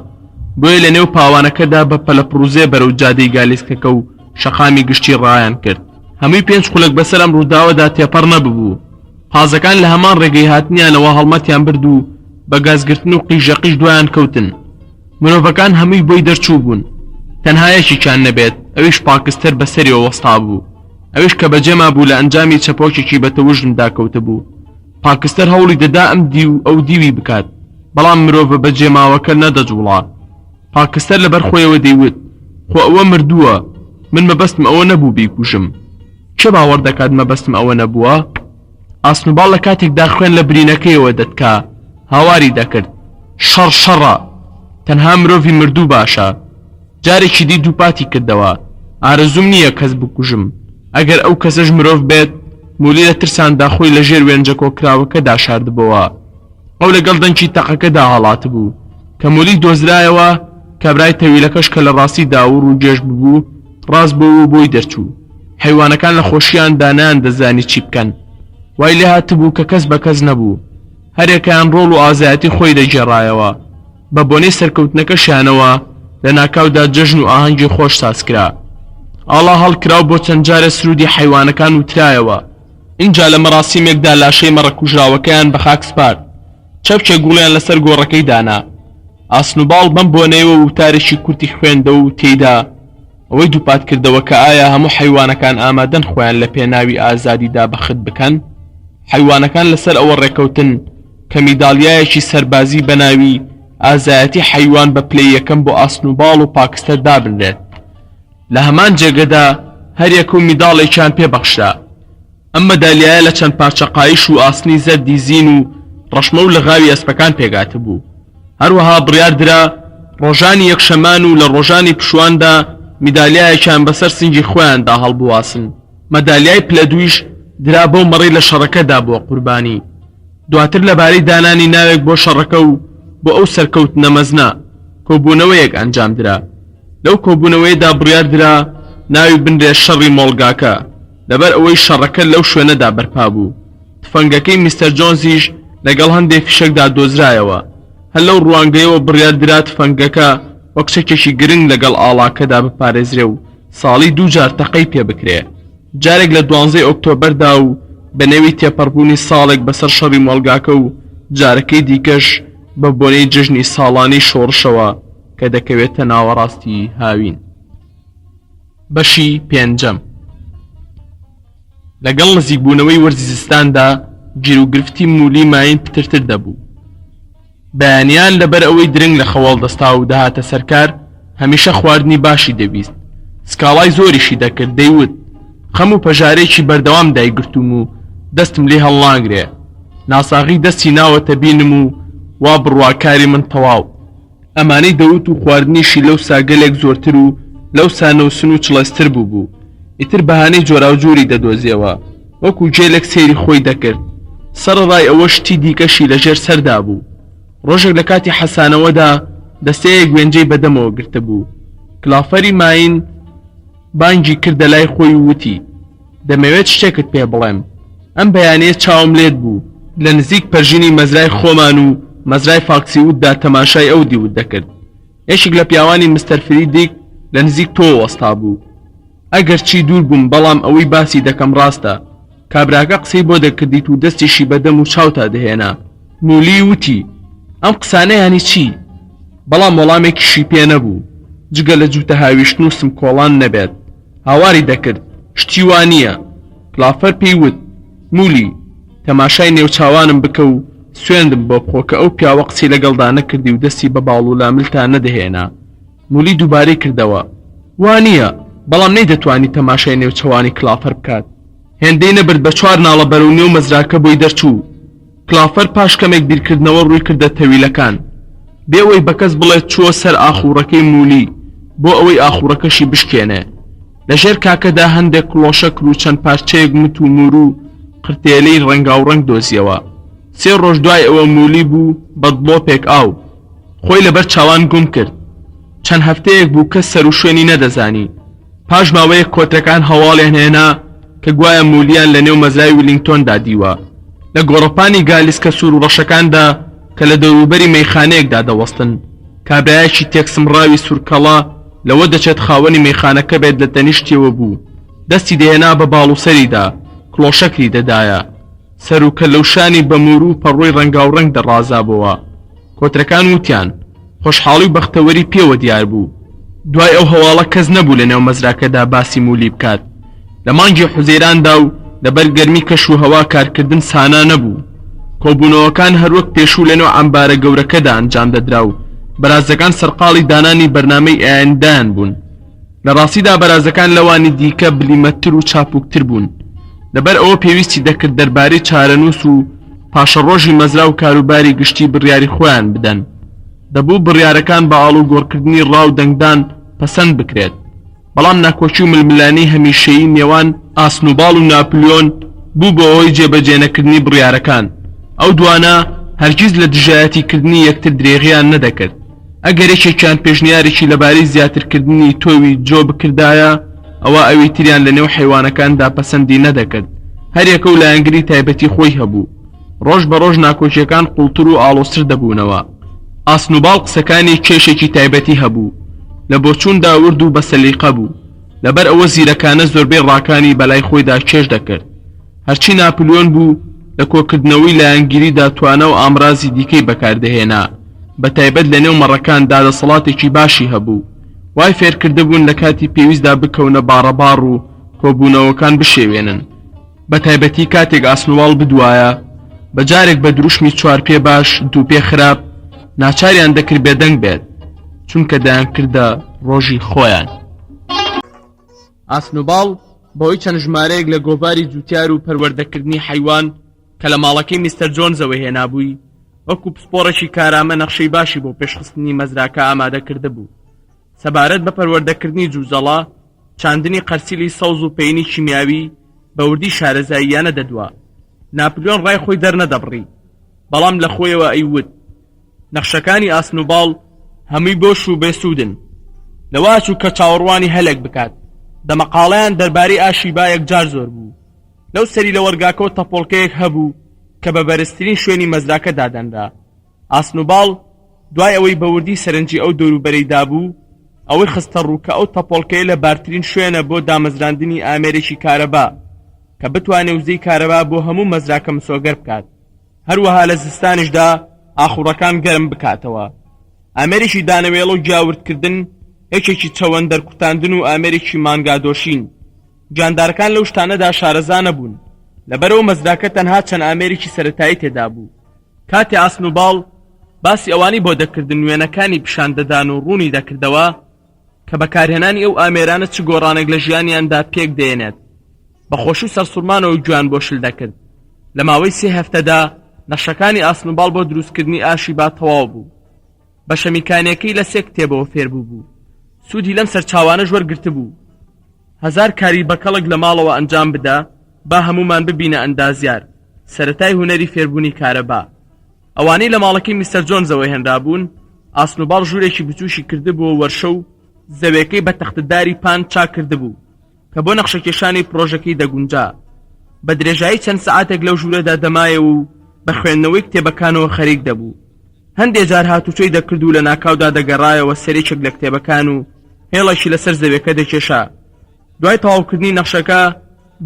بۆیە لە نێو پاوانەکەدا بە پەلەپڕوزێ بەرەو جادەی گالیسکەکە و شەقامی گشتی ڕایان کرد. هەمووی 5 خولەک بەسەر ئەم ڕووداوەدا تێپەڕ نەبوو. قازەکان لە هەمان ڕێگەی هاتنیانەوە هەڵمەتیان برد و بە گازگرتن و قیژەقیش دوایان کەوتن. مرۆڤەکان هەمووی بۆی دەرچوو بوون. تەنها یەکێکیان نەبێت، ئەویش پاکستەر بەسەریەوە وەستا بوو. ئەویش کە بەجێما بوو لە ئەنجامی چەپۆکێکی بەتەوژمدا کەوتە بوو. پاکستەر هەوڵی دەدا ئەم دی و ئەو دیوی بکات، بەڵام مرۆڤە بەجێماوەکە نەدەجوڵا. پاکستەر لەبەر خۆیەوە دەیوت: خۆ ئەوە مردووە، من مەبەستم ئەوە نەبوو بیکوژم. کێ باوەڕ دەکات مەبەستم ئەوە نەبووە؟ ئاسنوباڵ لە کاتێکدا خوێن لە برینەکەیەوە دەتکا هاواری دەکرد: شەڕ شەڕە، تەنها مرۆڤی مردوو باشە. جارێکی دی دووپاتی کردەوە: ئارەزوم نییە کەس بکوژم. ئەگەر ئەو کەسەش مرۆڤ بێت، مولی لە ترساندا خۆی لە ژێر وێنجە کۆکراوەکەدا شاردبەوە. ئەو لەگەڵ دەنگی تەقەکەدا هەڵات بوو کە مولی دۆزرایەوە. کابرای تەویلەکەش کە لە ڕاستی داور و گێژ ببوو ڕاست بوو و بۆی دەرچوو. حەیوانەکان لە خۆشییان دانیان دەزانی چی بکەن. وای لێ هاتبوو کە کەس بە کەس نەبوو. هەرێکیان ڕۆڵ و ئازایەتی خۆی دەگێڕایەوە. بە بۆنەی سەرکەوتنەکەشیانەوە لە ناکاودا جەژن و ئاهەنگی خۆش سازکرا. ئاڵا هەڵکراو بۆ چەند جارە سرودی حەیوانەکان وترایەوە. اینجا لە مەراسیمێکدا لاشەی مەڕەکوژراوەکەیان بە خاک سپارد. چەپچێ گوڵیان لەسەر گۆڕەکەی دانا. ئاسنوباڵ بەم بۆنەیەوە وتارێکی کورتی خوێندە و تێیدا ئەوەی دووپات کردەوە کە ئایا هەموو حەیوانەکان ئامادەن خۆیان لە پێناوی ئازادیدا بەخت بکەن. حەیوانەکان لەسەر ئەوە ڕێکەوتن کە میداڵیایەکی سەربازی بەناوی ئازایەتی حەیوان بە پلەی یەکەم بۆ ئاسنوباڵ و پاکستەر دابنرێت. لە هەمان جێگەدا هەریەک و میداڵێکیان پێبەخشرا. ئەم مەدالیایە لە چەند پارچە قایش و ئاسنی زەردی زین و ڕەشمە و لە غاوی ئەسپەکان پێگاتە بوو. هەروەها بڕیاردرا ڕۆژانی یەکشەمان و لە ڕۆژانی پشواندا میدالیایەکیان بەسەر سنگی خۆیاندا هەڵبواسن. مەدالیای پلە دوویش درا بۆ مەڕی لە شەڕەکەدا بۆ قوربانی. دواتر لەبارەی دانانی ناوێک بۆ شەڕەکە و بۆ ئەو سەرکەوتنە مەزنا کۆبوونەوەیەک ئەنجامدرا. لەو کۆبوونەوەیدا بڕیاردرا ناوی بنرێ شەڕی مۆڵگاکە لەبەر ئەوەی شەڕەکە لەو شوێنەدا بەرپا بوو. تفەنگەکەی میستەر جۆنزیش لەگەڵ هەندێک فیشەکدا دۆزرایەوە. هەر لەو ڕوانگەیەوە بڕیاردرا تفەنگەکە وەک چەکێکی گرنگ لەگەڵ ئاڵاکەدا بپارێزرێ و ساڵی 2 جار تەقەی پێ بکرێ. جارێک لە 12 ئۆکتۆبەردا و بە نێوی تێپەڕبوونی ساڵێک بەسەر شەڕی مۆڵگاکە و جارەکەی دیکەش بە بۆنەی جژنی ساڵانەی شۆڕشەوە کە دەکەوێتە ناوەڕاستی هاوین. بەشی پێنجەم. لەگەڵ نزیکبوونەوەی وەرزی زستاندا گیرروگرفتی مولی ماین پترتر دەبوو. بەیانیان لەبەر ئەوەی درنگ لە خەواڵ دەستا و دەهاتە سەرکار هەمیشە خواردنی باشی دەبیست. سکاڵای زۆریشی دەکرد. دەیوت خەم و پەژارێکی بەردەوام دایگرتوم و دەستم لێ هەڵڵانگرێ. ناساغی دەستی ناوەتە بینم و وا بڕواکاری من تەواو. ئەمانەی دەوت و خواردنیشی لەو ساگەلێک زۆرتر و لەو سانەوسن و چڵەستر بوو. ئیتر بەهانەی جۆراوجۆری دەدۆزیەوە وەکو جێلێک سەیری خۆی دەکرد. سەرڕای ئەوە شتی دیکەشی لەژێر سەردا بوو. ڕۆژێک لە کاتی حەسانەوەدا دەستەیە گوێنجەی بەدەمەوە گرتە بوو. کلافەری ماین بانگی کردە لای خۆی وتی دەمەوێت شتێکت پێ بڵێم. ئەم بەیانەیە چاوم لێت بوو. لە نزیک پەرژینی مەزرای خۆمان و مەزرای فاکسیوتدا تەماشای ئەو دیوت دەکرد. یەشێک لە پیاوانی مستەر فریدیک لە نزیک تۆ وەستا بوو. ئەگەر چی دوور بووم بەڵام ئەوەی باسی دەکەم ڕاستە. کابراکە قسەی بۆ دەکردیت و دەستیشی بەدەم و چاوتا دەهێنا. مولی وتی ئەم قسانەیانی چی؟ بەڵام وەڵامێکیشی پێ نەبوو جگە لە جوتە هاویشتن و سم کۆڵان نەبێت. هاواری دەکرد شتی وانییە. کلافەر پێیوت مولی تەماشای نێوچاوانم بکە و سوێندم بۆ بخۆ کە ئەو پیاوە قسەی لەگەڵدا نەکردی و دەستی بە باڵ و لاملتا نەدەهێنا. مولی دووبارەی کردەوە وانییە بەڵام نەیدەتوانی تەماشای نێوچەوانی کلافەر بکات. هێندەی نەبرد بە 4 ناڵە بەرەو نێو مەزراکە بۆی دەرچوو. کلافەر پاش کەمێک بیرکردنەوە ڕووی کردە تەویلەکان بێەوەی بەکەس بڵێت چووە سەر ئاخوڕەکەی مولی بۆ ئەوەی ئاخوڕەکەشی بشکێنێ. لەژێر کاکەدا هەندێک کڵۆشە کرد و چەند پارچەیەک مت و مور و قرتێلەی ڕەنگاوڕەنگ دۆزیەوە. 3 ڕۆژ دوای ئەوە مولی بوو بە دڵۆپێک ئاو. خۆی لەبەر چاوان گوم کرد. چەند هەفتەیەک بوو کەس سەر و شوێنی نەدەزانی. پاش ماوەیەک کۆترەکان هەواڵیان هێنا کە گوایە مولیان لە نێو مەزای ویلینگتۆندا دیوە لە گۆڕەپانی گالیسکە سوور و ڕەشەکاندا کە لە دەوروبەری مەیخانەیەکدا دەوەستن. کابرایەکی تێکسمڕاوی سوورکەڵا لەوە دەچێت خاوەنی مەیخانەکە بێت لە تەنیشتیەوە بوو. دەستی دەهێنا بە باڵ و سەریدا کڵۆشەکری دەدایە. سەر و کەلەوشانی بە مور و پەڕۆی ڕەنگاوڕەنگ دەڕازابەوە. کۆترەکان وتیان خۆشحاڵی و بەختەوەری پێوە دیار بوو. دوای ئەو هەواڵە کەس نەبوو لە نێو مەزراکەدا باسی مولی بکات. لە مانگی حوزەیراندا و لەبەر گەرمی کەش و هەوا کارکردن سانا نەبوو. کۆبوونەوەکان هەروەک پێشوو لە نێو ئەمبارە گەورەکەدا ئەنجام دەدرا و بەرازەکان سەرقاڵی دانانی بەرنامەی ئایندەیان بوون. لە ڕاستیدا بەرازەکان لەوانی دیکە بلیمەتر و چاپوکتر بوون. لەبەر ئەوە پێویستی دەکرد دەربارەی چارەنووس و پاشەڕۆژی مەزرا و کاروباری گشتی بڕیاری خۆیان بدەن. دەبوو بڕیارەکان بە ئاڵ و گۆڕکردنی ڕاو دەنگدان پەسەند بکرێت. بەڵام ناکۆچی و ململانی هەمیشەیی نێوان ئاسنوباڵ و ناپلیۆن بوو بۆ ئەوەی جێبەجێنەکردنی بڕیارەکان. ئەو دوانە هەرگیز لە دژایەتیکردنی یەکتر درێغیان نەدەکرد. ئەگەر یەکێکیان پێشنیارێکی لەبارەی زیاترکردنی تۆوی جۆ بکردایە ئەوە ئەوەی تریان لە نێو حیوانەکاندا پەسەندی نەدەکرد. هەریەکە و لایەنگری تایبەتی خۆی هەبوو. ڕۆژ بە ڕۆژ ناکۆچیەکان قوڵتر و ئاڵۆستر دەبوونەوە. ئاسنوباڵ قسەکانی کێشێکی تایبەتی هەبوو. لە بۆچووندا ورد و بە سەلیقە بوو. لەبەر ئەوە زیرەکانە زۆربەی ڕاکانی بەلای خۆیدا کێش دەکرد. هەرچی ناپلیۆن بوو لە کۆکردنەوەی لایەنگیریدا توانە و ئامرازی دیکەی بەکاردەهێنا. بە تایبەت لە نێو مەڕەکاندا دەسەڵاتێکی باشی هەبوو. وای فێرکردە بوون لە کاتی پێویستدا بکەونە باڕەباڕ و کۆبوونەوەکان بشێوێنن. بە تایبەتی کاتێک ئاسنوواڵ بدوایە بەجارێک بە دروشمی 4 پێ باش 2 پێ خراپ ناچاریان دەکرد بێدەنگ بێت چونکە دەیان کردە ڕۆژی خۆیان. ئاسنوباڵ بەهۆی چەند ژمارەیەک لە گۆڤاری جووتیار و پەروەردەکردنی حەیوان کە لە ماڵەکەی میستەر جۆنزەوە هێنابووی وەکو پسپۆڕێکی کارامە نەخشەی باشی بۆ پێشخستنی مەزراکە ئامادە کرده بوو. سەبارەت بە پەروەردەکردنی جووزەڵا چاندنی قەرسیلی سەوز و پەینی کیمیاوی بە وردی شارەزاییانە دەدوا. ناپلیۆن ڕای خۆی دەرنەدەبڕی بەڵام لە خۆیەوە ئەیوت نەخشەکانی ئاسنوباڵ هەمووی بۆش و بێسوودن لەواچوو کە چاوەڕوانی هەلێک بکات. دەمەقاڵەیان دەربارەی ئاشیبا یەکجار زۆر بوو. لەو سەری لە وەرگاکەوە تەپۆڵکەیەک هەبوو کە بە بەرزترین شوێنی مەزراکە دادەنرا. ئاسنوباڵ دوای ئەوەی بە وردی سەرنجی ئەو دەوروبەرەیدا بوو ئەوەی خستە ڕوو کە ئەو تەپۆڵکەیە لە بارترین شوێنە بۆ دامەزراندنی ئامێرێکی کارەبا کە بتوانێ وزەی کارەبا بۆ هەموو مەزراکە مسۆگەر بکات. هەروەها لە زستانیشدا ئاخوڕەکان گەرم بکاتەوە. ئامێرێکی دانەوێڵە و گیاوردکردن یەکێکی چەوەندەر کوتاندن و ئامێرێکی مانگادۆشین. جاندارەکان لەو شتانەدا شارەزانە بوون لەبەرەوە مەزراکە تەنها چەند ئامێرێکی سەرەتایی تێدا بوو. کاتێ ئاسنوباڵ باسی ئەوانی بۆ دەکردن وێنەکانی پیشاندەدان و ڕوونی دەکردەوە کە بەکارهێنانی ئەو ئامێرانە چ گۆڕانێک لە ژیانیاندا پێک دێنێت بەخۆشی و سەرسوورمانەوە گویان بۆ شل دەکرد. لە ماوەی 3 هەفتەدا نەخشەکانی ئاسنوباڵ بۆ دروستکردنی ئاشیبا تەواو بوو. بەشە میکانیەکەی لە 3 کتێبەوە فێربوو بوو. سوودی لەم سەرچاوانە وەرگرت بوو. 1000 کاری بەکەڵک لە ماڵەوە ئەنجام بدە با هەمومان ببینە ئەندازیار سەرەتای هونەری فێربوونی کارەبا. ئەوانەی لە ماڵەکەی میستەر جۆنزەوەی هێنرابوون ئاسنوباڵ ژوورێکی بچوشی کردبووە وەرشە و زەویەکەی بە تەختەداری پان چاک کردبوو کە بۆ نەخشەکێشانی پرۆژەکەی دەگونجا. بە درێژایی چەند سەعاتێک لەو ژوورەدا دەمایە و بە خوێندنەوەی کتێبەکانەوە خەریک دەبوو. هەندێک جار هاتوچۆی دەکرد و لە ناکاودا دەگەڕایەوە سەرێکێک لە کتێبەکان و هێڵەشی لەسەر زەویەکە دەکێشا. دوای تەواوکردنی نەخشەکە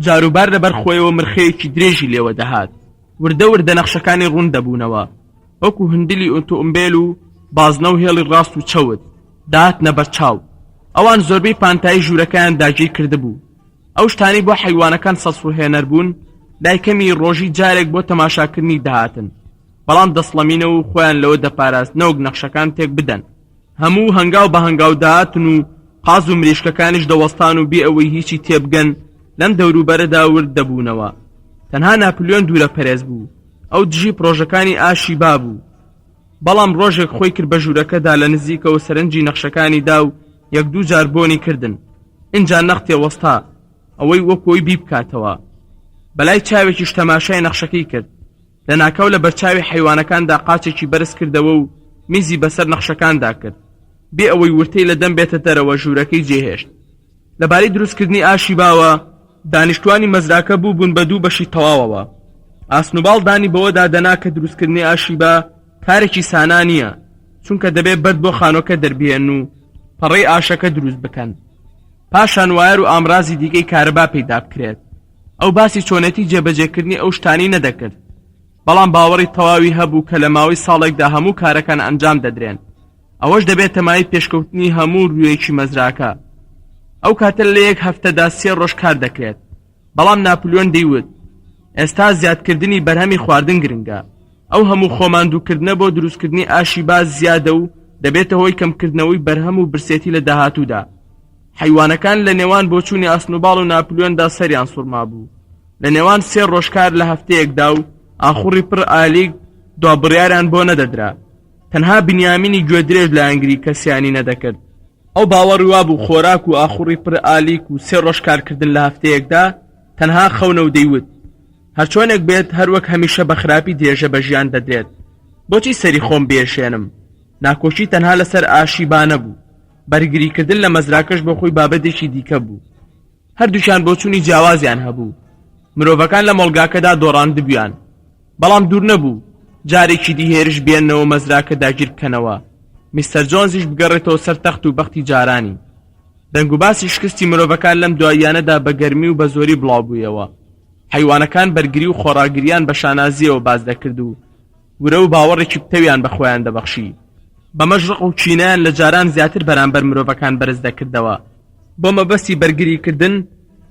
جاروبار لەبەر خۆیەوە مرخەیەکی درێژی لێوە دەهات. وردە وردە نەخشەکانی ڕوون دەبوونەوە وەکو هەندلی ئۆتۆمبیل و بازنە و هێڵی ڕاست و چەوت داهاتنە بەرچاو. ئەوان زۆربەی پانتایی ژوورەکەیان داگیر کردبوو. ئەو شتانی بۆ حەیوانەکان سەسوهێنەر بوون لایکەمی ڕۆژی جارێک بۆ تەماشاکردنی داهاتن بەڵام دەسڵەمینە و خۆیان لەوە دەپاراست نەوەک نەخشەکان تێک بدەن. هەموو هەنگاو بە هەنگاو داهاتن و قاز و مریشکەکانیش دەوەستان و بێ ئەوەی هیچی تێبگەن لەم دەوروبەرەدا ورد دەبوونەوە. تەنها ناپلیۆن دوورە پەرێز بوو. ئەو دژی پرۆژەکانی ئاشیبا بوو. بەڵام ڕۆژێک خۆی کرد بە ژوورەکەدا لە نزیکەوە سەرنجی نەخشەکانی دا و 1-2 جار بۆنی کردن. ئینجا نەختێ وەستا ئەوەی وەکۆی بی بکاتەوە. بەلای چاوێکیش تەماشای نەخشەکەی کرد. لە ناکەو لە بەرچاوی حەیوانەکاندا قاچێکی بەرز کردەوە و میزی بەسەر نەخشەکاندا کرد بێ ئەوەی ورتەی لە دەم بێتە دەرەوە ژوورەکەی جێهێشت. لەبارەی دروستکردنی ئاشیباوە دانیشتوانی مەزراکە بوون بە 2 بەشی تەواوەوە. ئاسنوباڵ دانی بەوەدا دەنا کە دروستکردنی ئاشیبا کارێکی سانا نییە چونکە دەبێت بەد بۆ خانۆکە دەربێن و پەڕەی ئاشەکە دروست بکەن. پاشان وایر و ئامرازی دیگەی کارەبا پەیدا بکرێت. ئەو باسی چۆنەتی جێبەجێکردنی ئەو شتانی نەدەکرد بەڵام باوەڕی تەواوی هەبوو کە لە ماوەی ساڵێکدا هەموو کارەکان ئەنجام دەدرێن. ئەوەش دەبێت تەمای پێشکەوتنی هەموو ڕوویەکی مەزراکە. ئەو کاتە لە 1 هەفتەدا 3 ڕۆژ کار دەکرێت. بەڵام ناپلیۆن دەیوت ئێستا زیادکردنی بەرهەمی خواردن گرنگە. ئەو هەموو خۆماندووکردنە بۆ دروستکردنی ئاشیبا زیادە و دەبێتە هۆی کەمکردنەوەی بەرهەم و برسێتی لە داهاتوودا. حیوانەکان لە نێوان بۆچوونی ئاسنوباڵ و ناپلیۆندا سەریان سوورما بوو. لە نێوان 3 ڕۆژکار لە هەفتەیەکدا و ئاخوڕی پڕ ئالیگ دوابڕیاریان بۆ نەدەدرا. تەنها بنیامینی گوێدرێژ لە ئەنگری کەسیانی نەدەکرد. ئەو باوەڕی وابوو خۆراک و ئاخوڕی پڕ ئالیک و 3 ڕۆژکارکردن لە هەفتەیەکدا تەنها خەونە و دەیوت هەرچۆنێک بێت هەروەک هەمیشە بە خراپی درێژە بە ژیان دەدرێت. بۆچی سەری خۆم بێشێنم؟ ناکۆشی تەنها لەسەر ئاشیبا نەبوو. بەرگریکردن لە مەزراکەش بۆ خۆی بابەتێکی دیکە بوو. هەردووشان بۆچوونی جیاوازیان هەبوو. مرۆڤەکان لە مۆڵگاکەدا دۆڕاندبوویان بەڵام دوور نەبوو جارێکی دیهێرش بێنەوە مەزراکە داگیر بکەنەوە. میستەر جۆنزیش بگەڕێتەوە سەر تەخت و بەختی جارانی. دەنگ و باسی شکستی مرۆڤەکان لەم دواییانەدا بە گەرمی و بە زۆری بڵاوبوویەوە. حیوانەکان بەرگری و خۆراگریان بە شانازیەوە باز دەکرد و ورە و باوەڕێکی پتەویان بە خۆیان دەبەخشی. بەمەژڕق و چینیان لە جاران زیاتر بەرامبەر مرۆڤەکان بەرز دەکردەوە. بۆ مەبەستی بەرگریکردن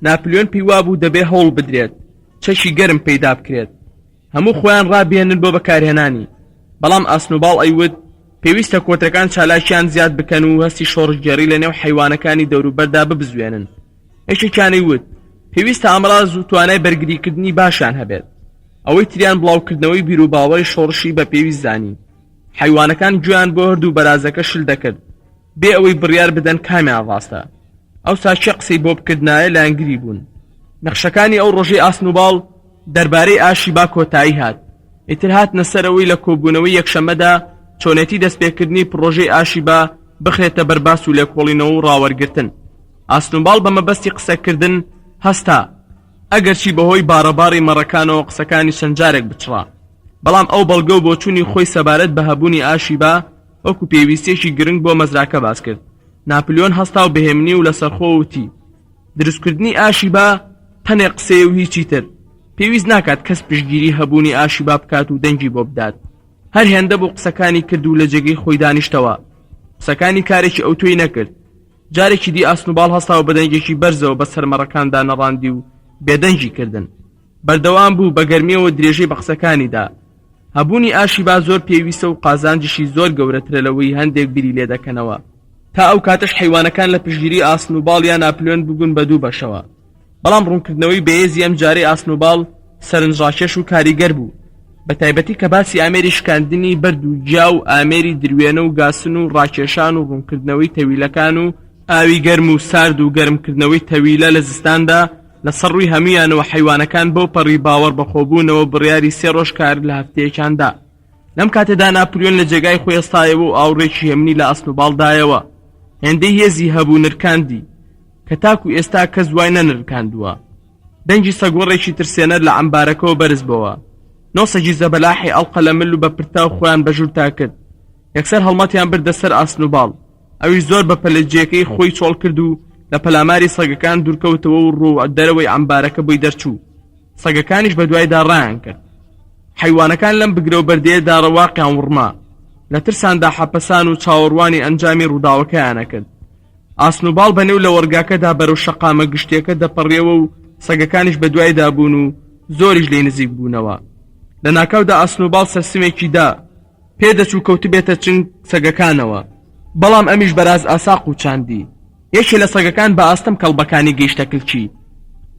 ناپلیۆن پێی وابوو دەبێ هەوڵ بدرێت چەشی گەرم پەیدا بکرێت. هەموو خۆیان ڕابێنن بۆ بەکارهێنانی. بەڵام ئاسنوباڵ ئەیوت پێویستە کۆتەکان چالاکیان زیاد بکەن و هەستی شۆڕژگەڕی لە نێو حیوانەکانی دەوروبەردا ببزوێنن. یەکێکیانی وت پێویستە ئەمڕاز و توانای بەرگریکردنی باشیان هەبێت. ئەوەی تریان بڵاوکردنەوەی بیرروباوەی شۆڕشی بە پێویست زانی. حیوانەکان گویان بۆ هەردوو بەرازەکە شل دەکرد بێ ئەوەی بڕیار بدەن کامیان ڕاستە. ئەوسا چی قسەی بۆ بکردنایە لایەنگری بوون. نەخشەکانی ئەو ڕۆژەی ئاسنوباڵ دەربارەی ئاشیبا کۆتایی هات. ئیتر هاتنە سەرەوەی لە کۆبوونەوەی یەکشەمەدا چۆنێتی دەستپێکردنی پڕۆژەی ئاشیبا بخرێتە بەرباس و لێکۆڵینەوە و ڕاوەرگرتن. ئاسنوباڵ بە مەبەستی قسەکردن هەستا ئەگەرچی بەهۆی بارەباڕی مەڕەکانەوە قسەکانی چەند جارێک بچڕا، بەڵام ئەو بەڵگە و بۆچوونی خۆی سەبارەت بە هەبوونی ئاشیبا وەکو پێویستێکی گرنگ بۆ مەزراکە باس کرد. ناپلیۆن هەستا و بەهێمنی و لەسەرخۆ وتی دروستکردنی ئاشیبا تەنێ قسەیە و هیچی تر. پێویست ناکات کەس پشتگیری هەبوونی ئاشیبا بکات و دەنگی بۆ بدات. هەر هێندە بۆ قسەکانی کرد و لە جێگەی خۆی دانیشتەوە. قسەکانی کارێکی ئەو توی نەکرد. جارێکی دی ئاسنوباڵ هەستا و بەدەنگێکی بەرزەوە بەسەر مەڕەکاندا نەڕاندی و بێدەنگی کردن. بەردەوام بوو بە گەرمیەوە درێژەی بە قسەکانیدا. هەبوونی ئاشیبا زۆر پێویستە و قازانجیشی زۆر گەورەترە لەوەی هەندێک بیری لێ دەکەنەوە. تا ئەو کاتەش حیوانەکان لە پشتگیری ئاسنوباڵ یان ناپلیۆن ببوون بە دوو بەشەوە. بەڵام ڕوونکردنەوەی بەهێزی ئەم جارەی ئاسنوباڵ سەرنجڕاکێش و کاریگەر بوو، بە تایبەتی کە باسی ئامێری شکاندنی بەرد و گیا و ئامێری دروێنە و گاسن و ڕاکێشان و ڕوونکردنەوەی تەویلەکان و ئاوی گەرم و سارد و گەرمکردنەوەی تەویلە لە زستاندا لەسەر ڕووی هەمویانەوە حیوانەکان بەو پەڕی باوەڕ بەخۆبوونەوە بڕیاری 3 ڕۆژ کار لە هەفتەیەکیاندا. لەم کاتەدا ناپلیۆن لە جێگای خۆی ئێستایەوە و ئاوڕێکی هێمنی لە ئاسنوباڵدایەوە. هێندەی هێزی هەبوو نرکاندی کە تاکو ئێستا کەس دوای نەنرکاندووە. دەنگی سەگوەڕێکی ترسێنەر لە عەمبارەکەەوە بەرز بەوە. 9 سەگی زەبەلاحی ئەڵقە لە مل و بە پرتا و خۆیان بەژوور تا کرد. یەکسەر هەڵمەتیان بردە سەر ئاسنوباڵ. ئەوی زۆر بە پەلەجیەکەی خۆی چۆڵ کرد و لە پەلاماری سەگەکان دوورکەوتەوە و ڕوو دەرەوەی عەمبارەکە بۆی دەرچوو. سەگەکانیش بە دوایدا ڕایان کرد. حیوانەکان لەم بگرە و بەردەیەدا ڕەواقیان وڕما. لە ترساندا حەپەسان و چاوەڕوانی ئەنجامی ڕووداوەکەیانە کرد. ئاسنوباڵ بەنێو لە وەرگاکەدا بەرەو شەقامە گشتیەکە دەپەڕێەوە و سەگەکانیش بە دوایدا بوون و زۆریش لێ نزیک بوونەوە. لە ناکاودا ئاسنوباڵ سەرسمێکی دا پێدەچوو کەوت بێتە چنگ سەگەکانەوە، بەڵام ئەمیش بەراز ئاساق و چاندی. یەکێ لە سەگەکان بە ئاستەم کەڵبەکانی گەیشتە کلکی،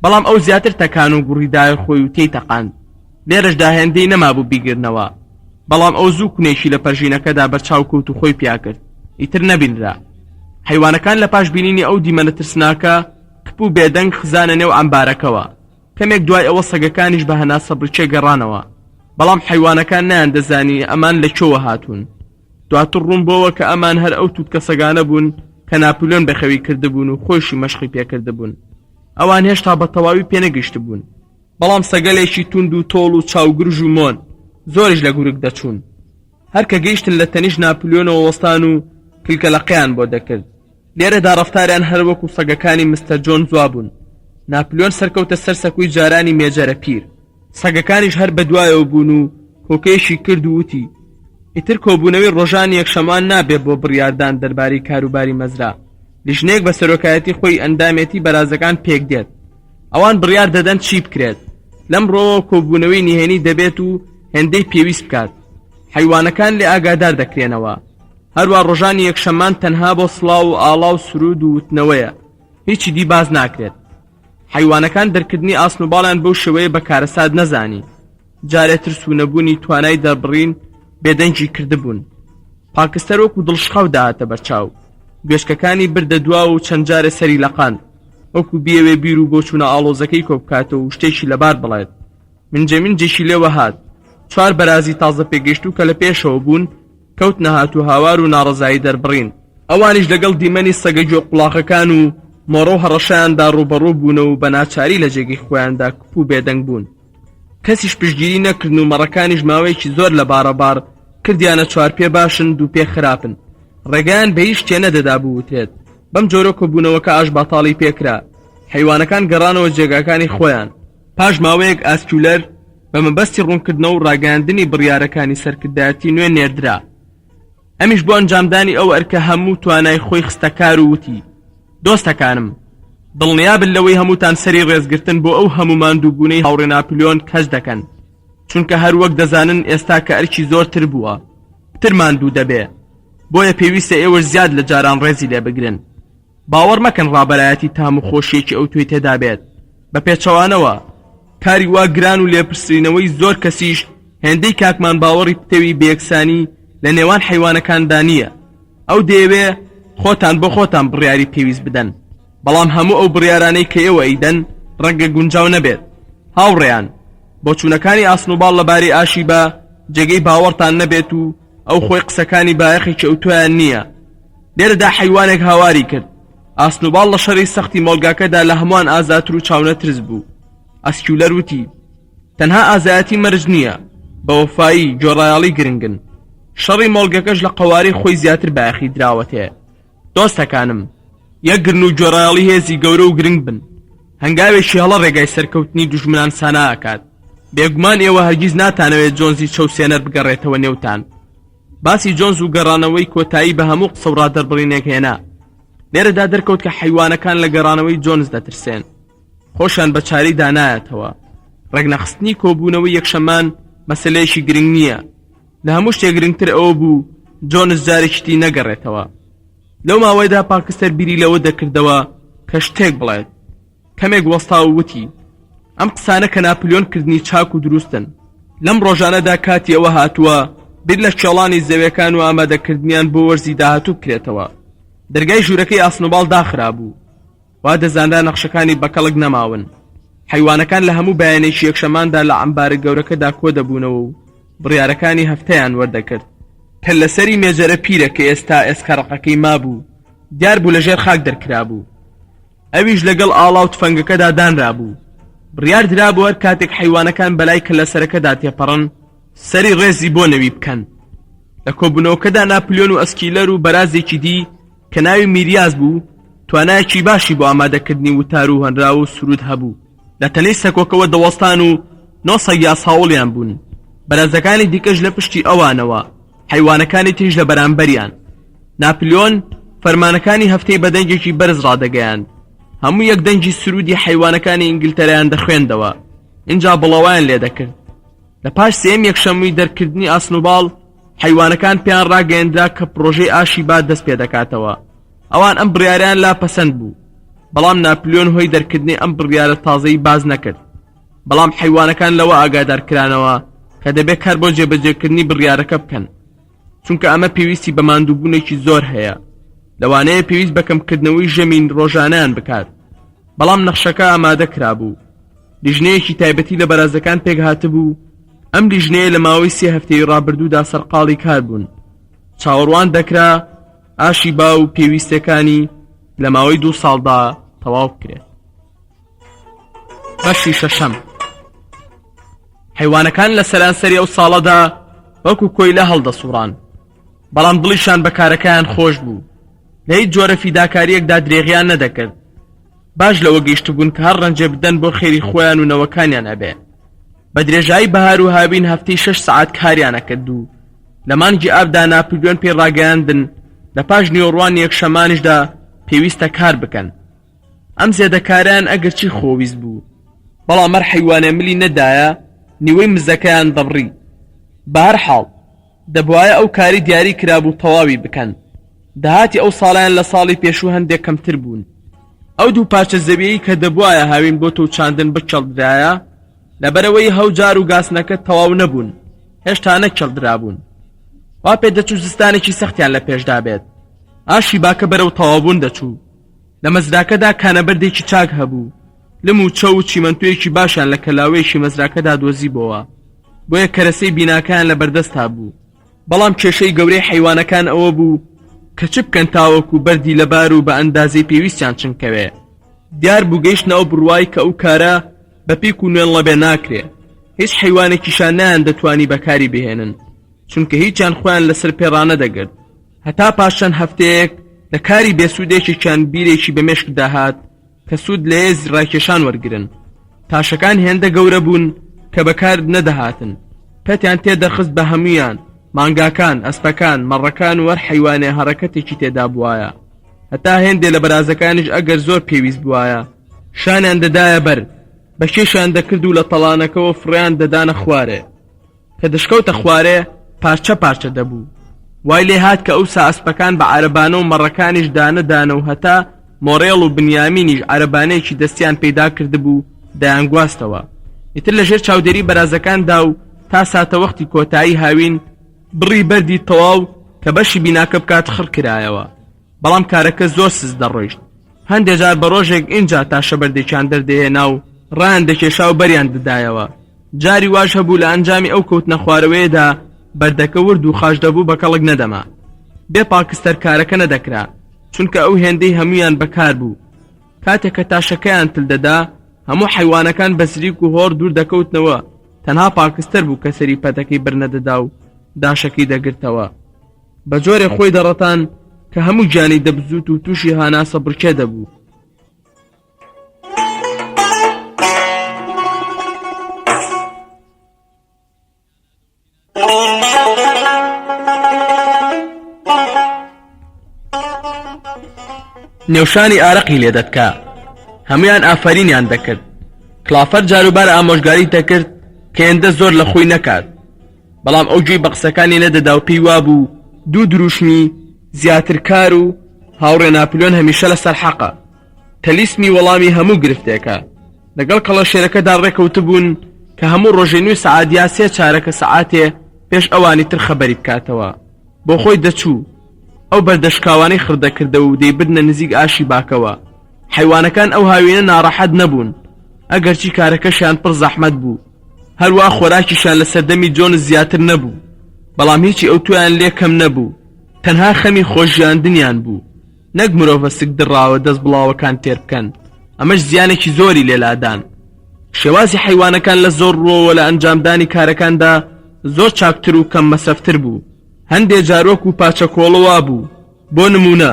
بەڵام ئەو زیاتر تەکان و گوڕیدای خۆی و تێی تەقاند. لێرەشدا هێندەی نەمابوو بیگرنەوە، بەڵام ئەو زوو کونێکی لە پەرژینەکەدا بەرچاو کەوت و خۆی پیا کرد. ئیتر نەبینرا. حیوانەکان لە پاش بینینی ئەو دیمەنە ترسناکە کپ و بێدەنگ خزانە نێو ئەمبارەکەوە. کەمێک دوای ئەوە سەگەکانیش بە هەنا سەبرچێ گەڕانەوە، بەڵام حیوانەکان نەیان دەزانی ئەمان لەکوێوە هاتوون. دواتر ڕوون بۆوە کە ئەمان هەر ئەو تووتکە سەگانە بوون کە ناپلیۆن بەخەوی کردبوون و خۆشی مەشقی پێکردبوون. ئەوان هێشتا بە تەواوی پێنەگەیشت بوون، بەڵام سەگەلێکی توند و تۆڵ و چاوگرژ و مۆن زۆریش لە گورگ دەچوون. هەر کە گەیشتن لە تەنیش ناپلیۆنەوە وەستان و کلکەلەقیان بۆ دەکرد. لێرەدا ڕەفتاریان هەر وەکو سەگەکانی مستەر جۆن جواب بوون. ناپلیۆن سەرکەوتە سەر سەکوی جارانی مێجەرە پیر. سەگەکانیش هەر بەدوایەوە بوون و کۆکەیەشی کرد و وتی ئیتر کۆبوونەوەی ڕۆژانی یەکشەمان نابێت بۆ بڕیاردان دەربارەی کاروباری مەزرا. لیژنەیەک بە سەرۆکایەتی خۆی ئەندامێتی بەرازەکان پێک دێت. ئەوان بڕیار دەدەن چی بکرێت. لەم ڕۆوە کۆبوونەوەی نهێنی دەبێت و هێندەی پێویست بکات. حیوانەکان لێ ئاگادار دەکرێنەوە. هەروە ڕۆژانی یەکشەمان تەنها بۆ سڵاو و ئاڵا و سرود و وتنەوەیە، هیچی دی باز ناکرێت. حیوانەکان دەرکردنی ئاسنوباڵیان بەو شێوەیە بە کارەسات نەزانی. جارێتر سوونەبوونی توانای دەربڕین بێدەنگی کردبوون. پاکستەر وەکو دڵشخەو داهاتە بەرچاو. گوێشکەکانی بردە دوا و چەند جارە سەری لەقاند، وەکو بیەوێ بیر و بۆ چوونە ئاڵۆزەکەی کۆبکاتەوە و شتێکی لەبار بڵێت. منجێشی لێوە هات. 4 بەرازی تازە پێگەشت و کە لە پێشەوە بوون کەوت نەهات و هاوار و ناڕەزایی دەربڕین. ئەوانیش لەگەڵ دیمەنی سەگە گوێ قوڵاقەکان و مۆڕە و هەڕەشەیاندا ڕوبەڕوو بوونەوە و بە ناچاری لە جێگەی خۆیاندا کپ و بێدەنگ بوون. کەسیش پشتگیری نەکردن و مەڕەکانیش ماوەیەکی زۆر لە بارەبار کردیانە 4 پێ باشن 2 پێ خراپن. ڕێگەیان بە هیچ شتێ نەدەدا بووتێت. بەم جۆرە کۆبوونەوەکە ئاش بەتاڵی پێکرا. حیوانەکان گەڕانەوە جێگاکانی خۆیان. پاش ماوەیەک ئاسکولەر بە مەبەستی ڕوونکردنەوە و ڕاگەاندنی بڕیارەکانی سەرکردایەتی نوێ نێردرا. ئەمیش بۆ ئەنجامدانی ئەو ئەرکە هەموو توانای خۆی خستەکار و وتی دۆستەکانم، دڵنیابن لەوەی هەمووتان سەری ڕێزگرتن بۆ ئەو هەموو ماندووبوونەی هاوڕێ ناپلیۆن کەس دەکەن، چونکە هەر وەک دەزانن ئێستا کە ئەرکی زۆرتر بووە، پتر ماندوو دەبێ. بۆیە پێویستە ئێوە زیاد لە جاران ڕێزی لێ بگرن. باوەڕ مەکەن ڕابەرایەتی تام و خۆشیێکی ئەو توی تێدا بێت. بە پێچەوانەوە کاری وا گران و لێپرسینەوەی زۆر کەسیش هێندەی کاکمان باوەڕی پتەوی بەیەکسانی لە نێوان حیوانەکاندا نییە. ئەو دەیەوێ خۆتان بۆ خۆتان بڕیاری پێویست بدەن، بەڵام هەموو ئەو بڕیارانەی کە ئێوە ئەیدەن ڕەنگە گونجاو نەبێت. هاوڕێیان، بۆ چوونەکانی ئاسنووباڵ لەبارەی ئاشی بە جێگەی باوەڕتان نەبێت و ئەو خۆی قسەکانی بایەخێکی ئەو تویان نییە. لێرەدا حیوانێک هاواری کرد. ئاسنووباڵ لە شەڕی سەختی مۆڵگاکەدا لە هەمووان ئازاتر و چاونەترس بوو. ئەسکیولەر وتی: تەنها ئازایەتی مەرج نییە، بە وەفایی جۆڕایاڵی گرنگن. شەڕی مۆڵگەکەش لە قەوارەی خۆی زیاتر بایەخی دراوەتێ. دۆستەکانم، یەکگرن و جۆڕایاڵی هێزی گەورە و گرنگ بن. هەنگاوێکی هەڵە ڕێگای سەرکەوتنی دوژمنان ساناکات. بێگومان ئێوە هەرگیز ناتانەوێت جۆنزی چەوسێنەر بگەڕێتەوە نێوتان. باسی جۆنز و گەڕانەوەی کۆتایی بە هەموو قسە و ڕادەربڕینێک هێنا. لێرەدا دەرکەوت کە حیوانەکان لە گەڕانەوەی جۆنز دەترسێن. خۆشیان بە چاری دانایەتەوە. ڕێگنەخستنی کۆبوونەوەی یەکشەمان مەسەلەیەکی گرنگ نییە. لە هەموو شتێک گرنگتر ئەوە بوو جۆنز جارێکی نەگەڕێتەوە. لەو ماوەیەدا پاکستەر بیری لەوە دەکردەوە کە شتێک بڵێت. کەمێک وەستا و وتی: ئەم قسانە کە ناپلیۆن کردنی چاک و دروستن. لەم ڕۆژانەدا کاتی ئەوە هاتووە بیر لە کێڵانی زەویەکان و ئامادەکردنیان بۆ وەرزی داهاتوو بکرێتەوە. دەرگای ژوورەکەی ئاسنووباڵ داخرا بوو. وا دەزانرا نەخشەکانی بەکەڵک نەماون. حیوانەکان لە هەموو بەیانێکی یەکشەماندا لە عەمبارە گەورەکەدا کۆ دەبوونەوە و بڕیارەکانی هەفتەیان وەردەکرد. پێل لەسەری مێجەرە پیرە کە ئێستا ئێسکەڕقەکەی مابوو دیار بوو لەژێر خاک دەرکرا بوو. ئەویش لەگەڵ ئاڵا و تفەنگەکەدا دانرا بوو. بڕیار درا بۆ هەر کاتێک حیوانەکان بەلای کە لەسەرەکەدا تێپەڕن سەری ڕێزی بۆ نەوی بکەن. لە کۆبوونەوەکەدا ناپلیۆن و ئەسکیلەر و بەرازێکی دی کە ناوی میریاز بوو توانایەکی باشی بۆ ئامادەکردنی وتار و هەنرا و سرود هەبوو. لە تەنەی سەکۆکەوە دەوەستان و 900 یاس هاوڵیان بوون. بەرازەکانی دیکەش لە پشتی ئەوانەوە، حیوانەکانی تیژ لە بەرامبەریان. ناپلیۆن فەرمانەکانی هەفتەی بە دەنگێکی بەرز ڕادەگەیاند. هەموو یەک دەنگی سرودی حیوانەکانی ئینگلتەرایان دەخوێندەوە. اینجا بڵەوایان لێ دەکرد. لە پاش سێم یەکشەمەی دەرکردنی ئاسنووباڵ حیوانەکان پێیان ڕاگەیەندرا کە پرۆژەی ئاشی با دەست پێ دەکاتەوە. ئەوان ئەم بڕیاریان لا پەسەند بوو. بەڵام ناپلیۆن هۆی دەرکردنی ئەم بڕیارە تازەی باز نەکرد. بەڵام حیوانەکان لەوە ئاگادارکرانەوە کە دەبێت کار بۆ جێبەجێکردنی بڕیارەکە بکەن، چونکە ئەمە پێویستی بە ماندووبوونێکی زۆر هەیە. لەوانەیە پێویست بەکەمکردنەوەی ژەمین ڕۆژانەیان بکات. بەڵام نەخشەکە ئامادە کرابوو. لیژنەیەکی تایبەتی لە بەرازەکان پێک هاتبوو. ئەم لیژنەیە لە ماوەی 3 هەفتەی ڕابردوودا سەرقاڵی کار بوون. چاوەڕوان دەکرا ئاشی با و پێویستەکانی لە ماوەی 2 ساڵدا تەواو بکرێت. بەشی شەشەم. حیوانەکان لە سەرانسەری ئەو ساڵەدا وەکو کۆیلە هەڵدەسوڕان، بەڵام دڵیشان بە کارەکەیان خۆش بوو. لە هیچ جۆرە فیداکاریەکدا درێغیان نەدەکرد. باش لەوە گەیشتبوون کە هەر ڕەنجە بدەن بۆ خێری خۆیان و نەوەکانیان ئەبێ. بە درێژایی بەهار و هاوین هەفتەی 6 سەعات کاریانەکرد و لە مانگی ئابدا ناپلیۆن پێی ڕاگەیاندن لە پاش نیوەڕوان یەکشەمانیشدا پێویستە کار بکەن. ئەم زێدەکاریان ئەگەرچی خۆویست بوو، بەڵام هەر حیوانە ملی نەدایە نیوەی مزەکەیان دەبڕی. بە هەر حاڵ دەبوایە ئەو کاری دیاری کرابوو تەواوی بکەن. داهاتی ئەو ساڵیان لە ساڵی پێشوو هەندێک کەمتر بوون. ئەو دوو پارچە زەویەی کە دەبوایە هاوین بۆ تووچاندن بچەڵدرایە لەبەرەوەی هەوجار و گاسنەکە تەواو نەبوون، هێشتا نەچەڵدرابوون. وا پێ دەچوو زستانێکی سەختیان لە پێشدا بێت. ئاشی باکە بەرەو تەواوبوون دەچوو. لە مەزراکەدا کانەبەردێکی چاک هەبوو. لم و چەو و چیمەنتوویەکی باشیان لە کەلاوەیەکی مەزراکەدا دۆزیبەوە، بۆیە کەرەسەی بیناکان لە بەردەستا بوو. بەڵام کێشەی گەورەی حیوانەکان ئەوە بوو کە چ بکەن تاوەکو بەردی لەبار و بە ئەندازەی پێویستیان چنکەوێ. دیار بوو گەیشتنەوە بڕوای کە ئەو کارە بە پیک و نوێن لەبێ ناکرێ. هیچ حیوانێکیشان نەیان دەتوانی بەکاری بهێنن، چونکە هیچیان خۆیان لەسەر پێڕانە دەگرت. هەتا پاشان هەفتەیەک لە کاری بێسوودێکێکیان بیرێکی بەمێشک داهات کە سوود لە هێز ڕاکێشان وەرگرن. تاشەکان هێندە گەورە بوون کە بەکار نەدەهاتن. پەتیان تێدەخست بە هەمویان، مانگاکان، ئەسپەکان، مەڕەکان و هەر حیوانێ هەڕەکەتێکی تێدا بوایە. هەتا هێندێ لە بەرازەکانیش ئەگەر زۆر پێویست بوایە شانیان دەدایە بەر، بە کێشیان دەکرد و لە تەڵانەکەەوە فڕیان دەدانە خوارێ. کە دەشکەوتە خوارێ پارچە پارچە دەبوو. وای لێ هات کە ئەوسا ئەسپەکان بە عەرەبانە و مەڕەکانیش دانە و هەتا مۆڕێڵ و بنیامینیش عەرەبانەیەکی دەستیان پەیدا کردبوو دەیان گواستەوە. ئیتر لەژێر چاودێری بەرازەکاندا و تا ساتە وەختی کۆتایی هاوین بڕی بەردی تەواو کە بەشی بیناکە بکات خڕ کرایەوە. بەڵام کارەکە زۆر سز دەڕۆیشت. هەندێک جار بە ڕۆژێک ئینجا تا شەبەردێکیان دەردەهێنا و ڕان دەکێشا و بەریان دەدایەوە. جاری واش هەبوو لە ئەنجامی ئەو کەوتنە خوارەوەیەدا بەردەکە ورد و خاش دەبوو بە کەڵک نەدەما. بێ پاکستەر کارەکە نەدەکرا چونکە ئەو هێندەی هەمویان بەکار بوو. کاتێک کە تاشەکەیان تل دەدا هەموو حیوانەکان بە سریک و هۆڕ دوور دەکەوتنەوە. تەنها پاکستەر بوو کە سەری پەتەکەی بەرنەدەدا و داشەکەی دەگرتەوە. بە جۆرێ خۆی دەڕەتان کە هەموو گیانی دەبزوت و تووشی هاناسە بڕکێ دەبوو. نێوشانی ئارەقی لێ دەتکا هەمویان ئافرینیان دەکرد. کلافەر جاروبار ئامۆژگاری دەکرد کە هێندە زۆر لە خۆی نەکات، بەڵام ئەو گوێی بە قسەکانی نەدەدا و پێی وابوو دوو دروشمی زیاتر کار و هاوڕێ ناپلیۆن هەمیشە لەسەر حەقە. تەلیسمی وەڵامی هەموو گرفتێکە. لەگەڵ کەڵەشێرەکەدا ڕێکەوتبوون کە هەموو ڕۆژێنووی سەعاتیا 3 چارەکە سەعاتێ پێش ئەوانی تر خەبەری بکاتەوە. بۆ خۆی دەچوو ئەو بەردەشکاوانەی خردەکردەوە و دەیبردنە نزیک ئاشی باکەوە. حیوانەکان ئەو هاوینە ناڕەحەت نەبوون، ئەگەرچی کارەکەشیان پڕ زەحمەت بوو. هەروە خۆراکیشان لە سەردەمی جۆنس زیاتر نەبوو، بەڵام هیچی ئەو تویان لێ کەم نەبوو. تەنها خەمی خۆشیاندنیان بوو، نەک مرۆڤە سک دڕاوە دەست بڵاوەکان تێر بکەن. ئەمەش زیانێکی زۆری لێلادان. شێوازی حیوانەکان لە زۆر ڕۆوە لە ئەنجامدانی کارەکاندا زۆر چاکتر و کەم مەسرەفتر بوو. هەندێک جارۆک و پاچە کۆڵەوا بوو. بۆ نمونە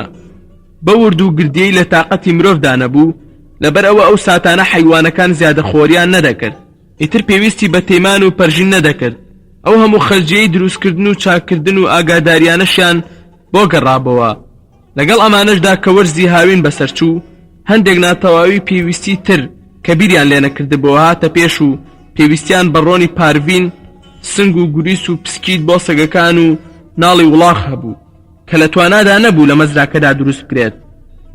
بەورد و گردیەی لە تااقەتی مرۆڤدا نەبوو، لەبەر ئەوە ئەو ساتانە حیوانەکان زیادە خۆریان نەدەکرد. ئیتر پێویستی بە تێمان و پەرژین نەدەکرد. ئەو هەموو خەرجیەی دروستکردن و چاکردن و ئاگاداریانەشیان بۆ گەڕابەوە. لەگەڵ ئەمانەشدا کە وەرزی هاوین بەسەرچوو، هەندێک ناتەواوی پێویستی تر کە بیریان لێ نەکردبەوە هاتە پێش و پێویستیان بە ڕۆنی پارڤین، سنگ و گوریس و پسکیت بۆ سەگەکان و ناڵی وڵاغ هەبوو کە لە توانادا نەبوو لە مەزراکەدا دروست بکرێت.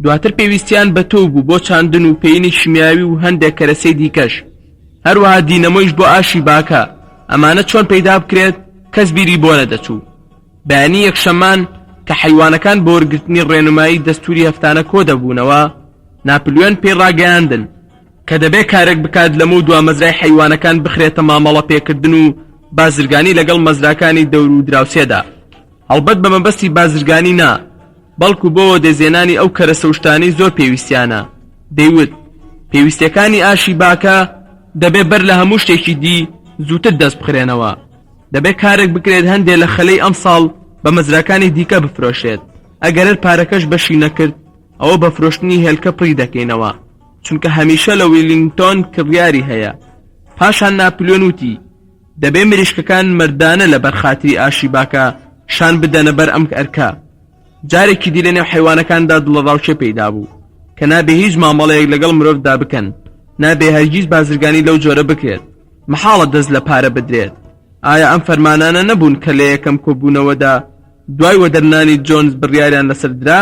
دواتر پێویستیان بە تۆ بوو بۆ چاندن و پێینی شیمیاوی و هەندێک کەرەسەی دیکەش. هەروەها دینەمۆیش بۆ ئاشی باکە. ئەمانە چۆن پەیدا بکرێت کەس بیری بۆ نەدەچوو. بەیانی یەکشەمان کە حیوانەکان بۆ وەرگرتنی ڕێنمایی دەستوری هەفتانە کۆ دەبوونەوە، ناپلیۆن پێی ڕاگەیاندن کە دەبێت کارێک بکات لەمە و دوا مەزرای حیوانەکان بخرێتە مامەڵە پێکردن و بازرگانی لەگەڵ مەزراکانی دەور و دراوسێدا. هەڵبەت بە مەبەستی بازرگانی نا، بەڵکو بۆەوە دەزێنانی ئەو کەرەسە وشتانەی زۆر پێویستیانە. دەیوت پێویستەکانی ئاشی باکە دەبێت بەر لە هەموو شتێکی دی زووتر دەست بخرێنەوە. دەبێت کارێک بکرێت هەندێک لە خەلەی ئەم ساڵ بە مەزراکانی دیکە بفرۆشێت. ئەگەر پارەکەش بەشی نەکرد ئەوە بە فرۆشتنی هێلکە پڕی دەکەینەوە، چونکە هەمیشە لە ویلینگتۆن کڕیاری هەیە. پاشان ناپلیۆن وتی دەبێ مریشکەکان مردانە لە بەرخاتری ئاشی باکە شان بدەنە بەر ئەم ئەرکە. جارێکی دی لە نێو حیوانەکاندا دڵەڕاوچێ پەیدا بوو کە نابێ هیچ مامەڵەیەک لەگەڵ مرۆڤدا بکەن، نابێ هەرگیز بازرگانی لەو جۆرە بکرێت، محاڵە دەست لە پارە بدرێت. ئایا ئەم فەرمانانە نەبوون کە لە یەکەم کۆبوونەوەدا دوای وەدەرنانی جۆنس بڕیاریان لەسەر درا؟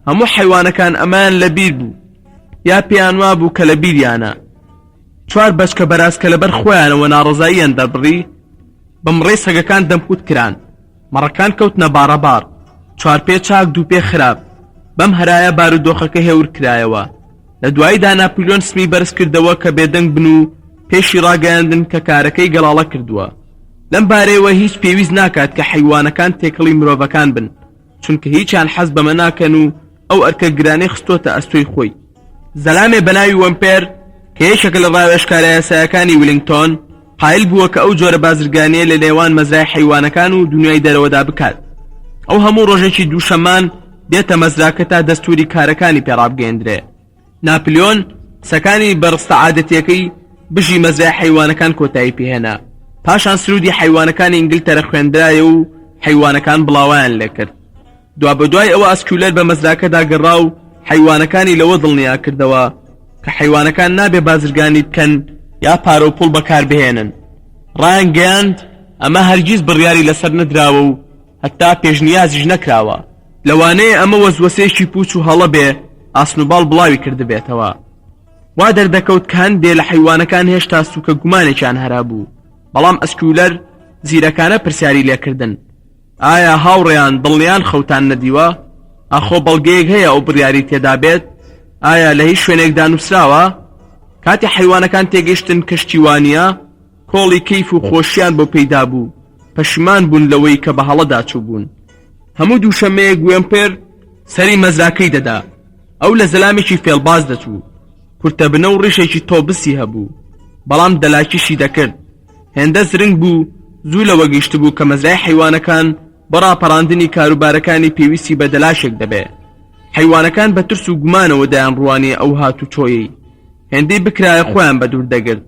هەموو حیوانەکان ئەمان لە بیر بوو یا پێیان وا بوو کە لە بیریانە. 4 بەچکە بەرازکە لەبەر خۆیانەوە ناڕزاییان دەبڕی، بەمڕێ سەگەکان دەمکوت کران، مەڕەکان کەوتنە بارەبار، 4 پێ چاک 2 پێ خراپ. بەم هەرایە بارودۆخەکە هێور کرایەوە. لە دواییدا ناپلیۆن سمی بەرز کردەوە کە بێدەنگ بن و پێشی ڕاگەیاندن کە کارەکەی گەڵاڵە کردووە. لەم بارەیەوە هیچ پێویست ناکات کە حیوانەکان تێکەڵی مرۆڤەکان بن، چونکە هیچیان حەز بەمە ناکەن و ئەو ئەرکە گرانەی خستۆتە ئەستۆی خۆی. زەلامێ بەناوی وەمپێر کە یەکێکە لە ڕاوێژکارە یاسایەکانی ویلینگتۆن قایل بووە کە ئەو جۆرە بازرگانیە لە نێوان مەزرای حیوانەکان و دنیای دەرەوەدا بکات. ئەو هەموو ڕۆژێکی دووشەمان بێتە مەزراکە تا دەستوری کارەکانی پێڕابگەیەندرێ. ناپلیۆن سەکانی بەڕستە عادەتیەکەی بژی مەزرای حیوانەکان کۆتایی پێهێنا. پاشان سرودی حیوانەکانی ئینگلتەرە خوێندرایە و حیوانەکان بڵاویان لێ کرد. دوا بەدوای ئەوە ئەسکولەر بە مەزراکەدا گەڕا و حیوانەکانی لەوە دڵنیا کردەوە کە حیوانەکان نابێ بازرگانی بکەن یا پارە و پوڵ بەکار بهێنن. ڕایان گەیاند ئەمە هەرگیز بڕیاری لەسەر نەدراوە و هەتا پێشنیازیش نەکراوە. لەوانەیە ئەمە وەزوەسێکی پوچ و هەڵە بێ ئاسنوباڵ بڵاوی کردبێتەوە. وا دەردەکەوت کە هەندێ لە حیوانەکان هێشتا سوکە گومانێکیان هەرا بوو، بەڵام ئەسکولەر زیرەکانە پرسیاری لێکردن: ئایا هاوڕێیان دڵنیان خەوتان نەدیوە؟ ئاخۆ بەڵگەیەک هەیە ئەو بڕیاری تێدا بێت؟ ئایا لە هیچ شوێنێکدا نووسراوە؟ کاتی حیوانەکان تێگەیشتن کەشتیوانیە، کۆڵی کەیف و خۆشیان بۆ پەیدا بوو، پەشیمان بوون لەوەی کە بە هەڵەدا چوو بوون. هەموو دووشەمەیە گوێمپێر سەری مەزراکەی دەدا. ئەو لە زەلامێکی فێڵباز دەچوو، کورتە بنە و ڕیشێکی تۆبسی هەبوو، بەڵام دەلاکیشی دەکرد. هێندە زرنگ بوو، زوو لەوە گەیشت بوو کە مەزرای حیوانەکان بۆ ڕاپەڕاندنی کاروبارەکانی پێویستی بە دەلاشێک دەبێت. حیوانەکان بە ترس و گومانەوە دایان ڕوانی ئەو هاتوچۆیی. هێندەی بکرایە خۆیان بە دوور دەگرت.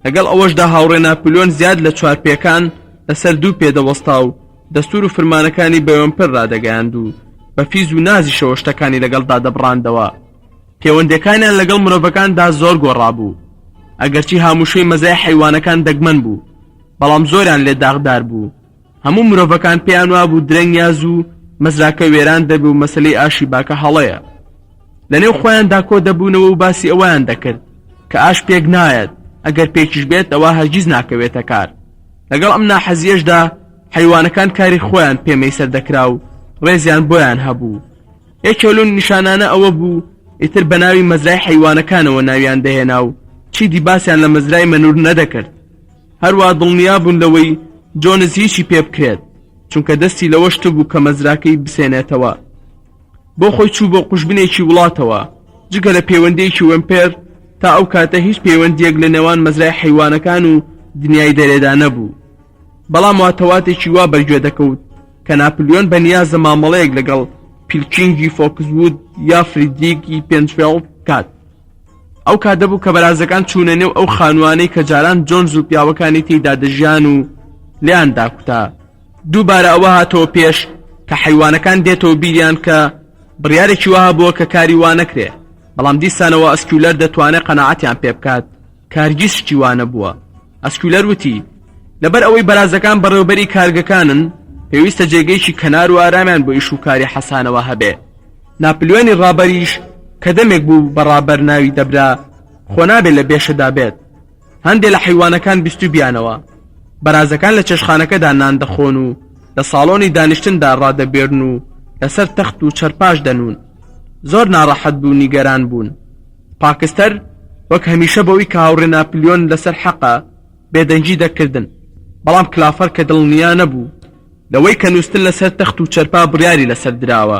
لەگەڵ ئەوەشدا هاوڕێ ناپلیۆن زیاد لە چوارپێکان لەسەر دوو پێدەوەستا و دەستور و فرمانەکانی بەوێنپەر ڕادەگەیاند و بە فیز و نازیشەوە شتەکانی لەگەڵدا دەبڕاندەوە. پەیوەندیەکانیان لەگەڵ مرۆڤەکاندا زۆر گۆڕابوو، ئەگەرچی هاموشەی مەزای حیوانەکان دەگمەن بوو، بەڵام زۆریان لێ داغدار بوو. هەموو مرۆڤەکان پێیان وابوو درەنگیاز و مەزراکە وێران دەبێ و مەسەلەی ئاشی باکە هەڵەیە. لەنێو خۆیاندا کۆ دەبوونەوە و باسی ئەویان دەکرد کە ئاش پێک نایەت، ئەگەر پێکیش بێت ئەوە هەرگیز ناکەوێتە کار. لەگەڵ ئەم ناحەزیەشدا حیوانەکان کاری خۆیان پێمەی سەردەکرا و ڕێزیان بۆیان هەبوو. یەکێ لەو نیشانانە ئەوە بوو ئیتر بە ناوی مەزرای حیوانەکانەوە ناویان دەهێنا و چیدی باسییان لە مەزرای مەنوور نەدەکرد. هەروە دڵنیا بوون لەوەی جۆنس هیچی پێ بکرێت، چونکە دەستی لەوەشت بوو کە مەزراکەی بسێنێتەوە. بۆ خۆی چوو بۆ قوشبنێکی وڵاتەوە، جگە لە پەیوەندیەکی وێمپێر تا ئەو کاتە هیچ پەیوەندیەک لە نێوان مەزرای حیوانەکان و دنیای دەرێدا نەبوو. بەڵام واتەواتێکی وا بەرگوێ دەکەوت کە ناپلیۆن بە نیازە مامەڵەیەک لەگەڵ پیلکینگی فۆکسوود یا فریدریکی پێنجفێڵد کات. ئەو کات دەبوو کە بەرازەکان چوونە نێو ئەو خانوانەی کە جاران جۆنز و پیاوەکانی تێیدا دەژیان و لیان داکوتا. دووبارە ئەوە هاتەوە پێش کە حیوانەکان دێتەوە بیریان کە بڕیارێکی وها بووە کە کاری وا نەکرێ، بەڵام دیسانەوە ئەسکولەر دەتوانێت قەناعەتیان پێ بکات کە هەرگیز شتی وانە بووە. ئەسکولەر وتی لەبەر ئەوەی بەرازەکان بەڕێوەبەری کارگەکانن، پێویستە جێگەیەکی کەنار و ئارامیان بۆ ئیش و کاری حەسانەوە هەبێ. ناپلیۆنی ڕابەریش کە دەمێک بوو بەڕابەر ناوی دەبرا، خۆ نابێت لە بێشەدا بێت. هەندێک لە حیوانەکان بیستو بیانەوە. بەرازەکان لە چێشخانەکەدا نان دەخۆن و لە ساڵۆنی دانیشتندا ڕادەبێرن و لەسەر تەخت و چەرپاش دەنون. زۆر ناڕەحەت بوو، نیگەران بوون. پاکستەر وەک هەمیشە بەوەی کە هاوڕێ ناپلیۆن لەسەر حەقە بێدەنگی دەکردن، بەڵام کلافەر کە دڵنیا نەبوو لەوەی کە نووستن لەسەر تەخت و چەرپا بڕیاری لەسەر دراوە،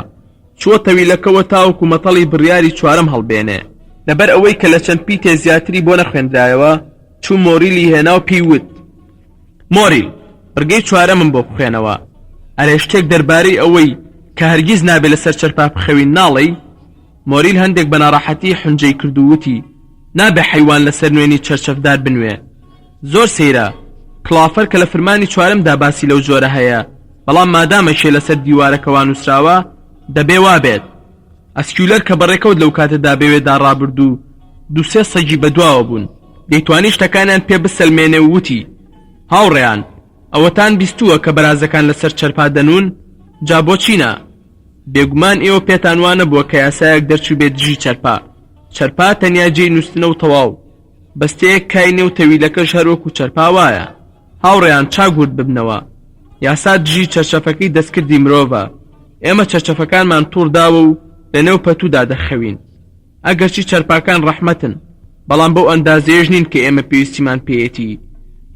چووە تەویلەکەوە تاوەکو مەتەڵی بڕیاری چوارەم هەڵبێنێ. لەبەر ئەوەی کە لە چەند پیتێ زیاتری بۆ نەخوێندرایەوە، چوو مۆریلی هێنا و پێیوت: مۆریل، بڕگەی چوارەمم بۆ بخوێنەوە. ئەرێ شتێک دەربارەی ئەوەی کە هەرگیز نابێت لەسەر چەرپا بخەوین ناڵێی؟ مۆریل هەندێک بە ناڕەحەتی حونجەی کرد و وتی: نابێ حیوان لەسەر نوێنی چەرچەفدار بنوێ. زۆر سەیرە، کلافەر کە لە فرمانی چوارەمدا باسی لەو جۆرە هەیە، بەڵام مادامەشێ لەسەر دیوارەکەوە نووسراوە دەبێ وابێت. ئەسکولەر کە بەڕێکەوت لەو کاتەدا بەوێدا ڕابرد و دووسێ سەگی بەدواوە بوون، دەیتوانی شتەکانیان پێ بسەلمێنێ و وتی: هاوڕێیان، ئەوەتان بیستووە کە بەرازەکان لەسەر چەرپا دەنون؟ جا بۆچینە؟ بێگومان ئێوە پێتان وانە بووە کە یاسایەک دەرچوو بێت دژی چەرپا. چەرپا تەنیا جێی نووستنە و تەواو، بەستەیەک کاینێ و تەویلەکەش هەروەکو چەرپا وایە. هاوڕێیان، چاگورد ببنەوە، یاسا دژی چەرچەفەکەی دەستکردی مرۆڤە. ئێمە چەرچەفەکانمان تووڕ داوە و لەنێو پەتوودا دەخەوین. ئەگەرچی چەرپاکان ڕەحمەتن، بەڵام بەو ئەندازەیەش نین کە ئێمە پێویستیمان پێیەتی.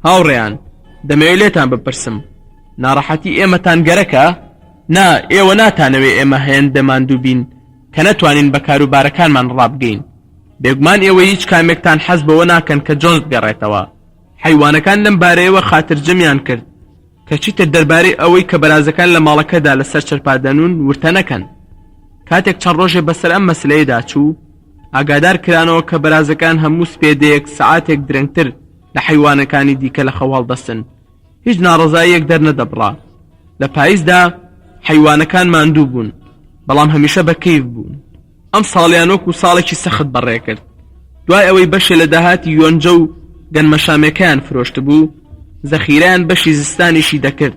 هاوڕێیان، دەمەوێت لێتان بپرسم، ناڕەحەتی ئێمەتان گەرەکە؟ نا، ئێوە ناتانەوێ ئێمە هێندەمان دووبین کە نەتوانین بە کاروبارەکانمان ڕابگەین. بێگومان ئێوە هیچ کامێکتان حەز بەوە ناکەن کە جۆنس بگەڕێتەوە. حیوانەکان لەم بارەیەوە خاترجەمیان کرد کە چیتر دەربارەی ئەوەی کە بەرازەکان لە ماڵەکەدا لەسەر چەرپادەنون ورتە نەکەن. کاتێک چەند ڕۆژێ بەسەر ئەم مەسلەیەدا چوو، ئاگادار کرانەوە کە بەرازەکان هەموو سپێدەیەک سەعاتێک درەنگتر لە حیوانەکانی دیکە لە خەواڵ دەستن. هیچ ناڕەزاییەک دەرنەدەبڕا. لە پاییزدا حیوانەکان ماندوو بوون، بەڵام هەمیشە بە کەیف بوون. ئەم ساڵیان وەکو ساڵێکی سەخت بەڕێ کرد. دوای ئەوەی بەشێ لە داهاتی یۆنجە و گەنمەشامەکەیان فرۆشت بوو، زەخیرەیان بەشی زستانیشی دەکرد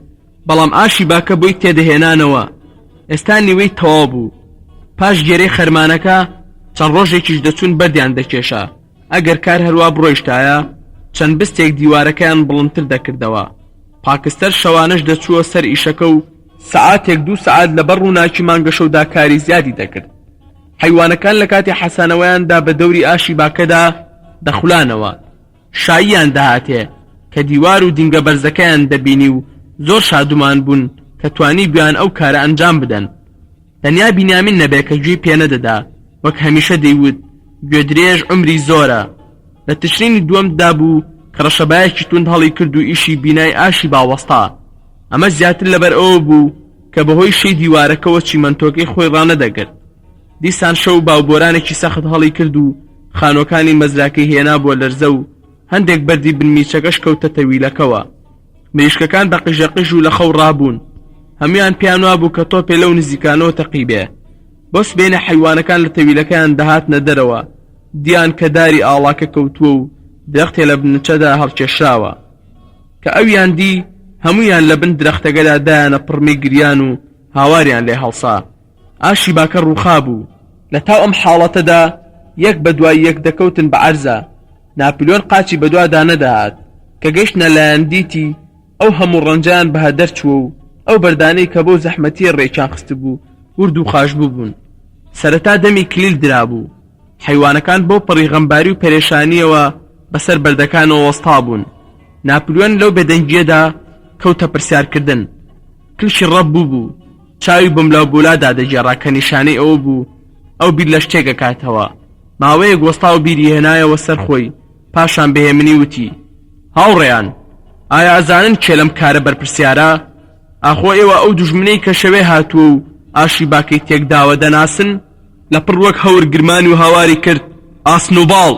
بەڵام ئاشی باکە بۆی تێدەهێنانەوە. ئێستا نیوەی تەواو بوو. پاش گێرەی خەرمانەکە چەند ڕۆژێکیش دەچوون بەردیان دەکێشا. ئەگەر کار هەروە بڕۆیشتایە چەند بستێک دیوارەکەیان بڵندتر دەکردەوە. پاکستەر شەوانش دەچووە سەر ئیشەکە و سەعاتێک 2 سەعات لەبەر ڕووناکی مانگە شەودا کاری زیادی دەکرد. حیوانەکان لە کاتی حەسانەوەیاندا بە دەوری ئاشی باکەدا دەخولانەوە. شاییان دەهاتێ کە دیوار و دینگە بەرزەکەیان دەبینی و زۆر شادومان بوون کە توانی بیان ئەو کارە ئەنجام بدەن. تەنیا بینیامین نەبێ کە گوێی پێنەدەدا، وەک هەمیشە دەیوت گوێدرێژ عمری زۆرە. لە تشرینی دووەمدا بوو کە ڕەشەبایەکی توند هەڵی کرد و ئیشی بینای ئاشی باوەستا. ئەمە زیاتر لەبەر ئەوە بوو کە بەهۆی شەی دیوارەکەەوە چیمەنتۆکەی خۆی ڕانەدەگرت. دیسان شەو باوبۆرانێکی سەخت هەڵی کرد و خانۆکانی مەزراکەی هێنا بۆ لەرزە و هەندێک بەردی بنمیچەکەش کەوتە تەویلەکەوە. مریشکەکان بە قژەقژ و لە خەو ڕابوون. هەمویان پیان وابوو کە تۆپێ لەو نزیکانەوە تەقیبێ. بۆس بینە حیوانەکان لە تەویلەکەیان دەهاتنە دەرەوە. دیان کە داری ئاڵاکە کەوتووە و درەختێ لە بنچەدا هەڵکێشراوە. کە ئەویان دی هەمویان لە بن درەختەکەدا دایانە پڕمی گریان و هاواریان لێ هەڵسا. ئاشی باکە ڕووخا بوو. لە تاو ئەم حاڵەتەدا یەک بە دوای یەک دەکەوتن بە عەرزە. ناپلیۆن قاچی بەدوادا نەدەهات کە گەیشتنە لایەن دیتی ئەو هەموو ڕەنجیان بەهە دەرچووە و ئەو بەردانەی کە بۆ زەحمەتی ڕێکیان خستبوو ورد و خاشبوو بوون. سەرەتا دەمی کلیل درابوو. حیوانەکان بۆ پەڕیغەمباری و پەرێشانیەوە بەسەر بەردەکانەوە وەستا بوون. ناپلیۆن لەو بێدەنگیەدا کەوتە پرسیارکردن. کلشی ڕەب بوو. چاوی بملاو بولادا دەگێڕا کە نیشانەی ئەوە بوو ئەو بیر لە شتێکەکاتەوە. ماوەیەک وەستا و بیری هێنایەوە سەر خۆی. پاشان بەهێمنی وتی: هاوڕێیان، ئایا ئەزانن کێ لەم کارە بەرپرسیارە؟ ئاخۆ ئێوە ئەو دوژمنەی کە شەوێ هاتووە و ئاشی باکەی تێکداوە دەناسن؟ لەپڕ وەک هەور گرمانی و هاواری کرد: ئاسنوباڵ!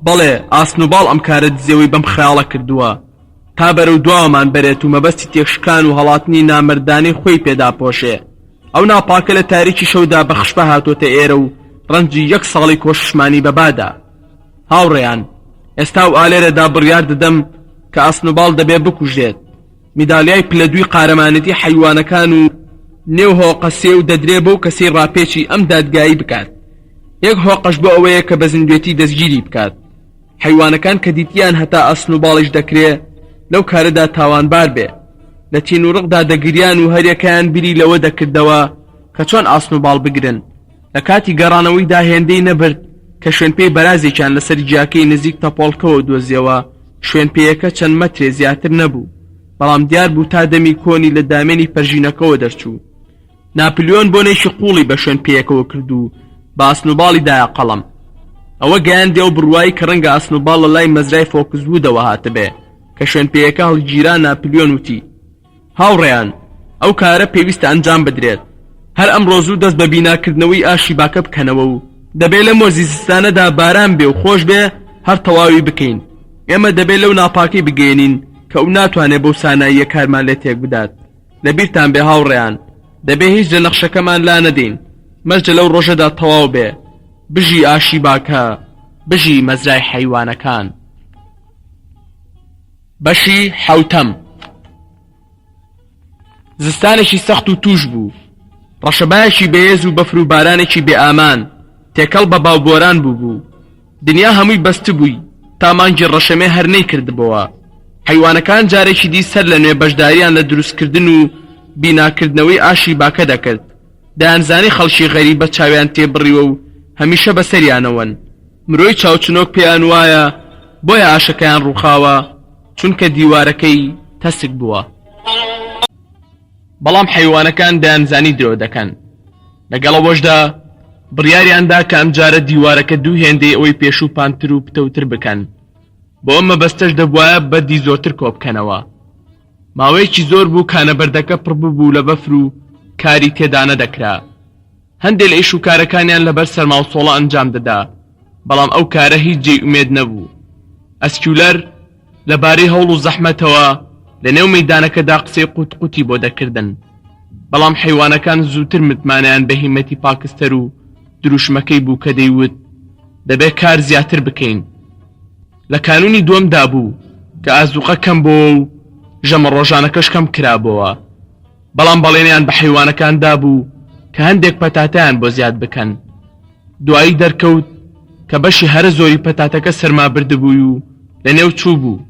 بەڵێ ئاسنوباڵ ئەم کارە دزیەوەی بەم خەیاڵە کردووە تا بەرەو دواوەمان بەرێت و مەبەستی تێکشکان و هەڵاتنی نامەردانی خۆی پێدا پۆشێ. ئەو ناپاکە لە تاریکی شەودا بەخشبە هاتۆتە ئێرە و ڕەنجی 1 ساڵی کۆششمانی بەبادا. هاوڕێیان، ئێستا و ئالێرەدا بڕیار دەدەم کە ئاسنوباڵ دەبێ بکوژێت. میدالیای پلە دوی قارەمانەتی حیوانەکان و نێو هۆقەسێ و دەدرێ بەو کەسەی ڕاپێکی ئەم دادگایی بکات. 1 هۆقەش بۆ ئەوەیە کە بە زیندوێتی دەستگیری بکات. حیوانەکان کە دیتیان هەتا ئاسنوباڵیش دەکرێ لەو کارەدا تاوانبار بێ. لە تین و ڕقدا دەگریان و هەریەکەیان بری لەوە دەکردەوە کە چۆن ئاسنوباڵ بگرن. لە کاتی گەڕانەوەیدا هێندەی نەبرد کە شوێنپێی بەرازێکیان لەسەر جیاکەی نزیک تەپۆڵکەوە دۆزیەوە. شوێنپێیەکە چەند مەترێ زیاتر نەبوو، بەڵام دیار بوو تا دەمی کۆنی لە دامێنی پەرژینەکەەوە دەرچوو. ناپلیۆن بۆ نەیشی قوڵی بە شوێنپێیەکەوە کرد و بە ئاسنوباڵی دایە قەڵەم. ئەوە گەیاندێ و بڕوایی کە ڕەنگە ئاسنوباڵ لە لای مەزرای فۆکسبوودەوە هاتبێ کە شوێنپێیەکە هەڵگیرا. ناپلیۆن وتی: هاوڕێیان، ئەو کارە پێویستە ئەنجام بدرێت. هەر ئەمڕۆ زوو دەست بە بیناکردنەوەی ئاشی باکە بکەنەوە و دەبێت لە مۆرزی زستانەدا باران بێ و خۆش بێ هەر تەواوی بکەین. ئێمە دەبێت لەو ناپاکی بگەێنین کە ئەو ناتوانێت بەو ساناییە کارمان لێ تێک بدات. لەبیرتان بێ هاوڕێیان، دەبێت هیچ لە نەخشەکەمان لا نەدەین. مەرجە لەو ڕۆژەدا تەواو بێ. بژی ئاشی باکە، بژی مەزرای حەیوانەکان. بەشی حەوتەم. زستانێکی سەخت و توش بوو. ڕەشەبایەکی بەهێز و بەفر و بارانێکی بێ ئامان تێکەڵ بە باوبۆران بوو. دنیا هەمووی بەست بووی تا مانگی ڕەشەمێ هەر نەیکردبەوە. حیوانەکان جارێکی دی سەر لە نوێ بەشداریان لە دروستکردن و بیناکردنەوەی ئاشی باکە دەکرد. دایانزانی خەڵکی غەریبە چاویان تێبڕیوە و هەمیشە بەسەریانەوەن. مرۆی چاوچنۆک پێیان وایە بۆیە ئاشەکەیان ڕووخاوە چونکە دیوارەکەی تەسک بووە. بەڵام حیوانەکان دایانزانی درۆ دەکەن. لەگەڵەوەشدا بڕیاریاندا کە ئەم جارە دیوارەکە دوو هێندەی ئەوەی پێشوپانتر و پتەوتر بکەن. بۆ ئەمە بەستەش دەبوایە بەدی زۆرتر کۆبکەنەوە. ماوەیەکی زۆر بوو کانەبەردەکە پڕبوو لە بەفر و کاری تێدا نەدەکرا. هەندێک لە ئیش و کارەکانیان لەبەر سەرماوسۆڵە ئەنجام دەدا، بەڵام ئەو کارە هیچ جێی ئومێد نەبوو. ئەسکیولەر لەبارەی هەوڵ و زەحمەتەوە لە نێو مەیدانەکەدا قسەی قوتقوتی بۆ دەکردن. بەڵام حیوانەکان زووتر متمانیان بە هیمەتی پاکستەر و دروشمەکەی بوو کە دەیوت دەبێت کار زیاتر بکەین. لە کانونی دووەمدا بوو کە ئازوقە کەم بۆ و ژەمە ڕۆژانەکەش کەم کرابەوە. بەڵام بەڵێنیان بە حیوانەکاندا بوو کە هەندێک پەتاتەیان بۆ زیاد بکەن. دوایی دەرکەوت کە بەشی هەرە زۆری پەتاتەکە سەرما بردبووی و لە نێو چوو بوو.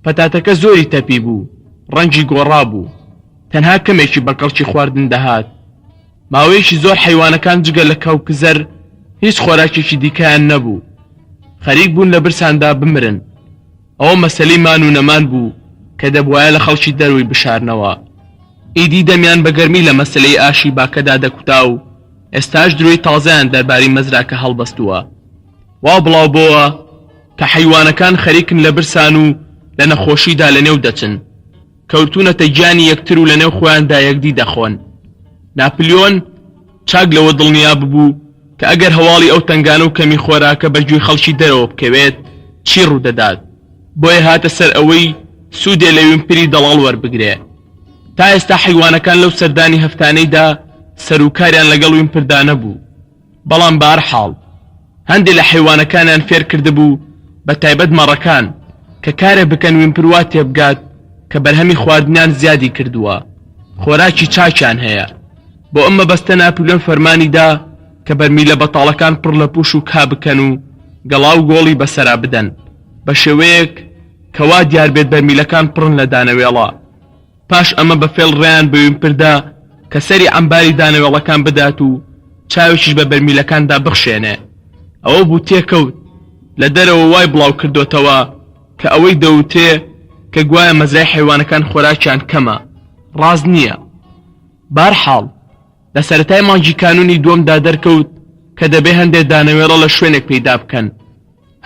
پەتاتەکە زۆری تەپی بوو، ڕەنگی گۆڕا بوو، تەنها کەمێکی بەکەڵکی خواردن دەهات. ماوەیەکی زۆر حیوانەکان جگە لە کەوکزەر هیچ خۆراکێکی دیکەیان نەبوو، خەریک بوون لە برساندا بمرن. ئەوە مەسەلەی مان و نەمان بوو کە دەبوایە لە خەڵکی دەروی بشارنەوە. ئیدی دەمیان بە گەرمی لە مەسەلەی ئاشی باکەدا دەکوتا و ئێستاش دروی تازەیان دەربارەی مەزراکە هەڵبەستووە. وا بڵاو بۆوە کە حیوانەکان خەریکن لە برسان و لە نەخۆشیدا لە نێو دەچن، کەوتونەتە گیانی یەکتر و لە نێو خۆیاندا یەکدی دەخۆن. ناپلیۆن چاک لەوە دڵنیا ببوو کە ئەگەر هەواڵی ئەو تنگانە و کەمی خۆراکە بەگوێی خەڵکی دەرەوە بکەوێت چی ڕوودەدات. بۆیە هاتە سەر ئەوەی سوودێ لە وینپری دەڵاڵ وەربگرێ. تا ئێستا حیوانەکان لەو سەردانی هەفتانەیدا سەرکاریان لەگەڵ وینپردا نەبوو، بەڵام بەهەرحاڵ هەندێک لە حیوانەکانیان فێر کردبوو بە تایبەت مەڕەکان کە کارێ بکەن وینپر وا تێبگات کە بەرهەمی خواردنیان زیادی کردووە، خۆراکی چاکیان هەیە. بۆ ئەمە بەستە ناپلیۆن فەرمانیدا کە بەرمیلە بەتاڵەکان پڕ لە پوش و کا بکەن و گەڵا و گۆڵی بەسەرا بدەن بە شێوەیەک کەوا دیار بێت بەرمیلەکان پڕن لە دانەوێڵە. پاش ئەمە بە فێڵ ڕێیان بە وینپردا کە سەری ئەمباری دانەوێڵەکان بدات و چاوێکیش بە بەرمیلەکاندا بخشێنێ. ئەوە بوو تێکەوت لە دەرەوە وای بڵاو کردوتەوە کە ئەوەی دەوتێ کە گوایە مەزرای حیوانەکان خۆراکیان کەمە، ڕاز نییە. بەهەرحاڵ لە سەرەتای مانگی کانونی دووەمدا دەرکەوت کە دەبێ هەندێک دانەوێڵە لە شوێنێک پەیدا بکەن.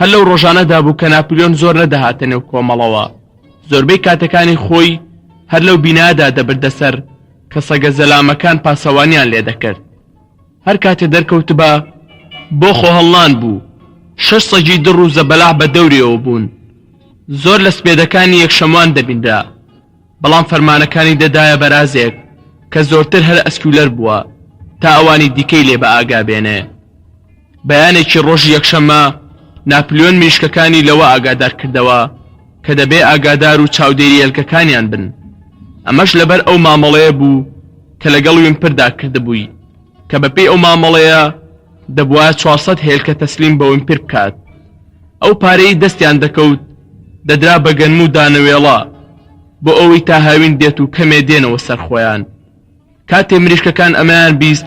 هەر لەو ڕۆژانەدا بوو کە ناپلیۆن زۆر نەدەهاتە نێو کۆمەڵەوە، زۆربەی کاتەکانی خۆی هەر لەو بینادا دەبردە سەر کە سەگە زەلامەکان پاسەوانیان لێ دەکرد. هەر کاتێ دەرکەوت بە بۆ خۆ هەڵڵان بوو، 6 سەگی دڕ و زەبەلاح بە دەوریەوە بوون. زۆر لە سپێدەکانی یەکشەموان دەبینرا، بەڵام فەرمانەکانی دەدایە بەرازێک کە زۆرتر هەر ئەسکولەر بووە تا ئەوانی دیکەی لێ بە ئاگا بێنێ. بەیانێکی ڕۆژی یەکشەمە ناپلیۆن میشکەکانی لەوە ئاگادار کردەوە کە دەبێ ئاگادار و چاودێری هێلکەکانیان بن. ئەمەش لەبەر ئەو مامەڵەیە بوو کە لەگەڵ وینپردا کردبووی کە بەپێی ئەو مامەڵەیە دەبوایە 400 هێلکە تەسلیم بە وینپر بکات. ئەو پارەی دەستیان دەکەوت دەدرا بە گەنم و دانەوێڵە بۆ ئەوەی تا هاوین دێت و کەمێ دێنەوە سەر خۆیان. کاتێ مریشکەکان ئەمەیان بیست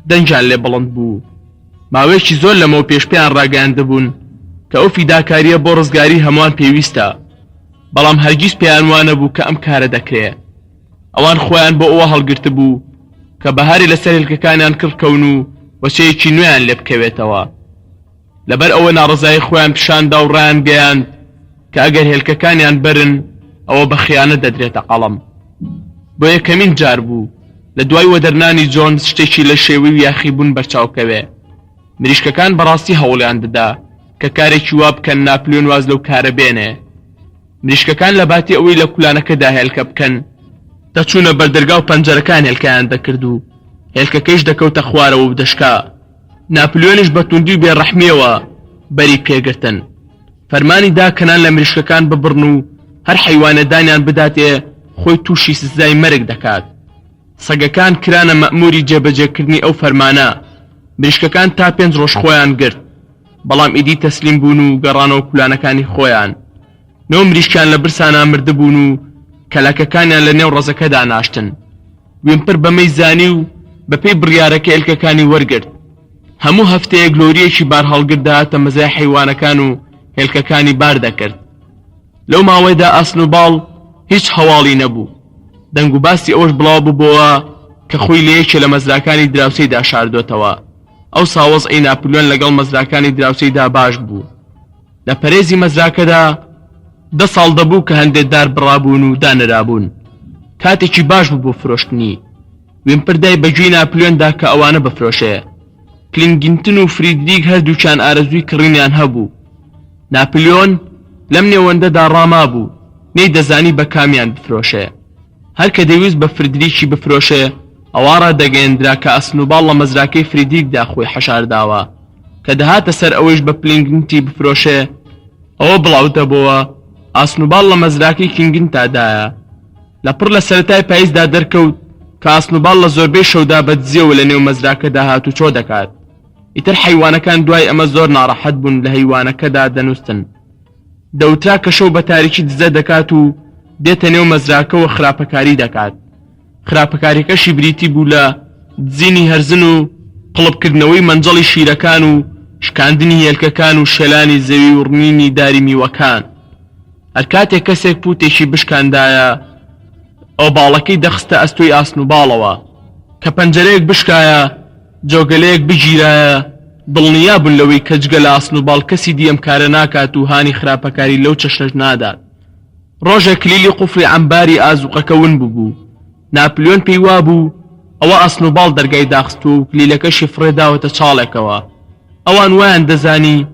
دەنجان لێ بڵند بوو. ماوەیەکی زۆر لەمەوە پێشپیان ڕاگەیاندەبوون کە ئەو فیداکاریە بۆ ڕزگاری هەمووان پێویستە، بەڵام هەرگیز پێیان وانە بوو کە ئەم کارە دەکرێ. ئەوان خۆیان بۆ ئەوە هەڵگرتە بوو کە بەهاری لەسەر هێلکەکانیان کڕکەون و وەچەیەکی نوێیان لێ بکەوێتەوە. لەبەر ئەوە ناڕزایی خۆیان پیشاندا و ڕایان گەیاند کە ئەگەر هێلکەکانیان برن ئەوە بە خیانەت دەدرێتە قەڵەم. بۆ یەکەمین جار بوو لە دوای وەدەرنانی جۆنس شتێکی لە شێوەی یاخیبوون بەرچاوکەوێ. مریشکەکان بەڕاستی هەوڵیان دەدا کە کارێکی وا بکەن ناپلیۆن واز لەو کارە بێنێ. مریشکەکان لە باتی ئەوەی لە کولانەکەدا هێلکە بکەن دەچوونە بەردەرگا و پەنجەرەکان هێلکەیان دەکرد و هێلکەکەیش دەکەوتە خوارەوە و دەشکا. ناپلیۆنیش بە توندی و بێڕەحمیەوە بەری پێگرتن. فەرمانی دا کەنان لە مریشکەکان ببڕن و هەر حیوانەدانیان بداتێ خۆی تووشی سزای مەرگ دەکات. سەگەکان کرانە مەئموری جێبەجێکردنی ئەو فەرمانە. مریشکەکان تا 5 ڕۆژ خۆیان گرت، بەڵام ئیدی تەسلیم بوون و گەڕانەوە کولانەکانی خۆیان. 9 مریشکیان لە برسانە مردبوون و کەلاکەکانیان لە نێو ڕەزەکەدا ناشتن. وینپر بەمەی زانی و بەپێی بڕیارەکە هێلکەکانی وەرگرت. هەموو هەفتەیە گلۆریەکی بار هەڵگردا هاتە مەزای حیوانەکان و هێلکەکانی بار دەکرد. لەو ماوەیدا ئاسن و باڵ هیچ هەواڵی نەبوو. دەنگ و باسی ئەوەش بڵاو ببووە کە خۆی لە یەکێ لە مەزراکانی دراوسەیدا شاردۆتەوە. ئەو ساوەزئی ناپلیۆن لەگەڵ مەزراکانی دراوسەیدا باش بوو. لە پەرێزی مەزراکەدا 10 ساڵ دەبوو کە هەندێک دار بڕابوون و دانرابوون. کاتێکی باش بوو بۆ فرۆشتنی. وینپردای بەگوێی ناپلیۆندا کە ئەوانە بفرۆشێ. کلینگینتن و فریدریک هەردووچیان ئارەزووی کڕینیان هەبوو. ناپلیۆن لەم نێوەندەدا ڕاما بوو نەی دەزانی بە کامیان بفرۆشێ. هەر کە دەویست بە فریدریکی بفرۆشێ ئەوا ڕادەگەیەندرا کە ئەسنوباڵ لە مەزراکەی فریدریکدا خۆی حەشارداوە کە دەهاتە سەر ئەوەش بە پلینگنتی بفرۆشێ. ئەوە بڵاو دەبەوە ئاسنوباڵ لە مەزراکەی کینگنتادایە. لە پڕ لە سەرەتای پاییزدا دەرکەوت کە ئاسنوباڵ لە زۆربەی شەودا بەدزیەوە لە نێو مەزراکەدا هاتوچۆ دەکات. ئیتر حەیوانەکان دوای ئەمە زۆر ناڕەحەت بوون لە هەیوانەکەدا دەنووستن. دەوترا کە شەو بە تاریکی دزە دەکات و دێتە نێو مەزراکەوە خراپەکاری دەکات. خراپەکاریەکەشی بریتی بوو لە دزینی هەرزن و قڵبکردنەوەی مەنجەڵی شیرەکان و شکاندنی هێلکەکان و شێلانی زەوی و ڕنینی داری میوەکان. هەر کاتێک کەسێک پوتێکی بشکاندایە ئەو باڵەکەی دەخستە ئەستۆی ئاسنوباڵەوە کە پەنجەرەیەک بشکایە جۆگەلەیەک بگیرایە دڵنیا بوون لەوەی کە جگە لە ئاسنوباڵ کەسی دیەم کارە ناکات و هانی خراپەکاری لەو چەشنەش نادات. ڕۆژێک کلیلی قوفڵی عەمباری ئازوقەکە ون بوو. ناپلیۆن پێی وابوو ئەوە ئاسنوباڵ دەرگای داخست و کلیلەکەشی فڕێداوەتە چاڵێکەوە. ئەوان وایان دەزانی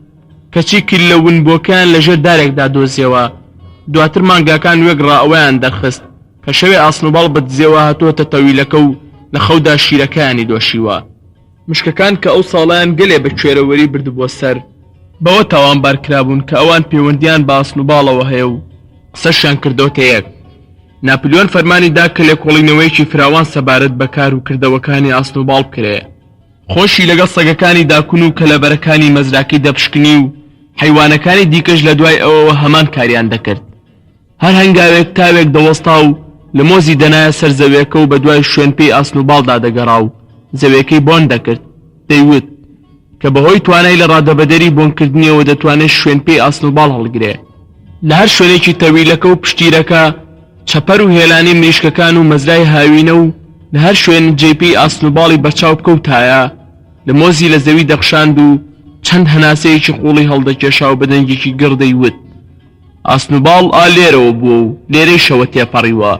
کەچی کرد لە ونبۆکەیان لەژێر دارێکدا دۆزیەوە. دواتر مانگاکان وێگڕا ئەوەیان دەرخست کە شەوێ ئاسنوباڵ بەدزیەوە هاتووەتە تەویلەکە و لە خەودا شیرەکانی دۆشیوە. مشکەکان کە ئەو ساڵیان گەلێ بە کوێرەوەری بردبووە سەر بەوە تاوانبار کرابوون کە ئەوان پەیوەندیان بە ئاسنوباڵەوە هەیە و قسەشیان کردۆتە یەک. ناپلیۆن فەرمانی دا کە لێکۆڵینەوەیەکی فراوان سەبارەت بە کار و کردەوەکانی ئاسنوباڵ بکرێ. خۆشی لەگەڵ سەگەکانی داکون و کەلەبەرەکانی مەزراکەی دەپشکنی و حەیوانەکانی دیکەش لە دوای ئەوەوە هەمان کاریان دەکرد. هەر هەنگاوێک تاوێک دەوەستا و لە مۆزی دەنایە سەر زەویەکە و بە دوای شوێن پێی ئاسنوباڵدا دەگەڕا و زەویەکەی بۆن دەکرد. دەیوت کە بەهۆی توانای لە ڕادەبەدەری بۆنکردنیەوە دەتوانێت شوێن پێی ئاسنوباڵ هەڵگرێ. لە هەر شوێنێکی تەویلەکە و پشتیرەکە چەپەر و هێلانی مریشکەکان و مەزرای هاوینە و لە هەر شوێن جێپی ئاسنوباڵی بەرچاو بکەوتایە لە مۆزی لە زەوی دەخشاند و چەند هەناسەیەکی قوڵی هەڵدەکێشا و بەدەنگێکی گڕدەیوت ئاسنوباڵ لێرەوە بووە و لێرەی شەوە تێپەڕیوە.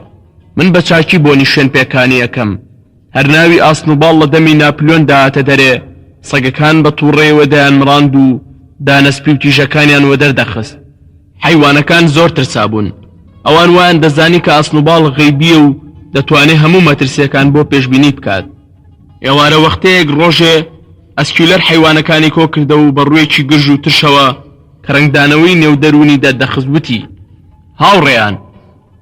من بە چاکی بۆنی شوێن پێکانی یەکەم. هەر ناوی ئاسنوباڵ لە دەمی ناپلیۆن داهاتە دەرێ. سەگەکان بە تووڕێوە دایان مڕاند و دانەسپی و تیژەکانیان وە دەردەخست. حەیوانەکان زۆر ترسا بوون. ئەوان وایان دەزانی کە ئاسنوباڵ غەیبیە و دەتوانێت هەموو مەترسیەکان بۆ پێشبینی بکات. ئێوارە وەختەیەک ڕۆژێ ئەسکیولەر حەیوانەکانی کۆ کردەوە و بە ڕوویەکی گرژ و ترشەوە کە ڕنگدانەوەی نێودەرونی دەردەخست وتی هاوڕێیان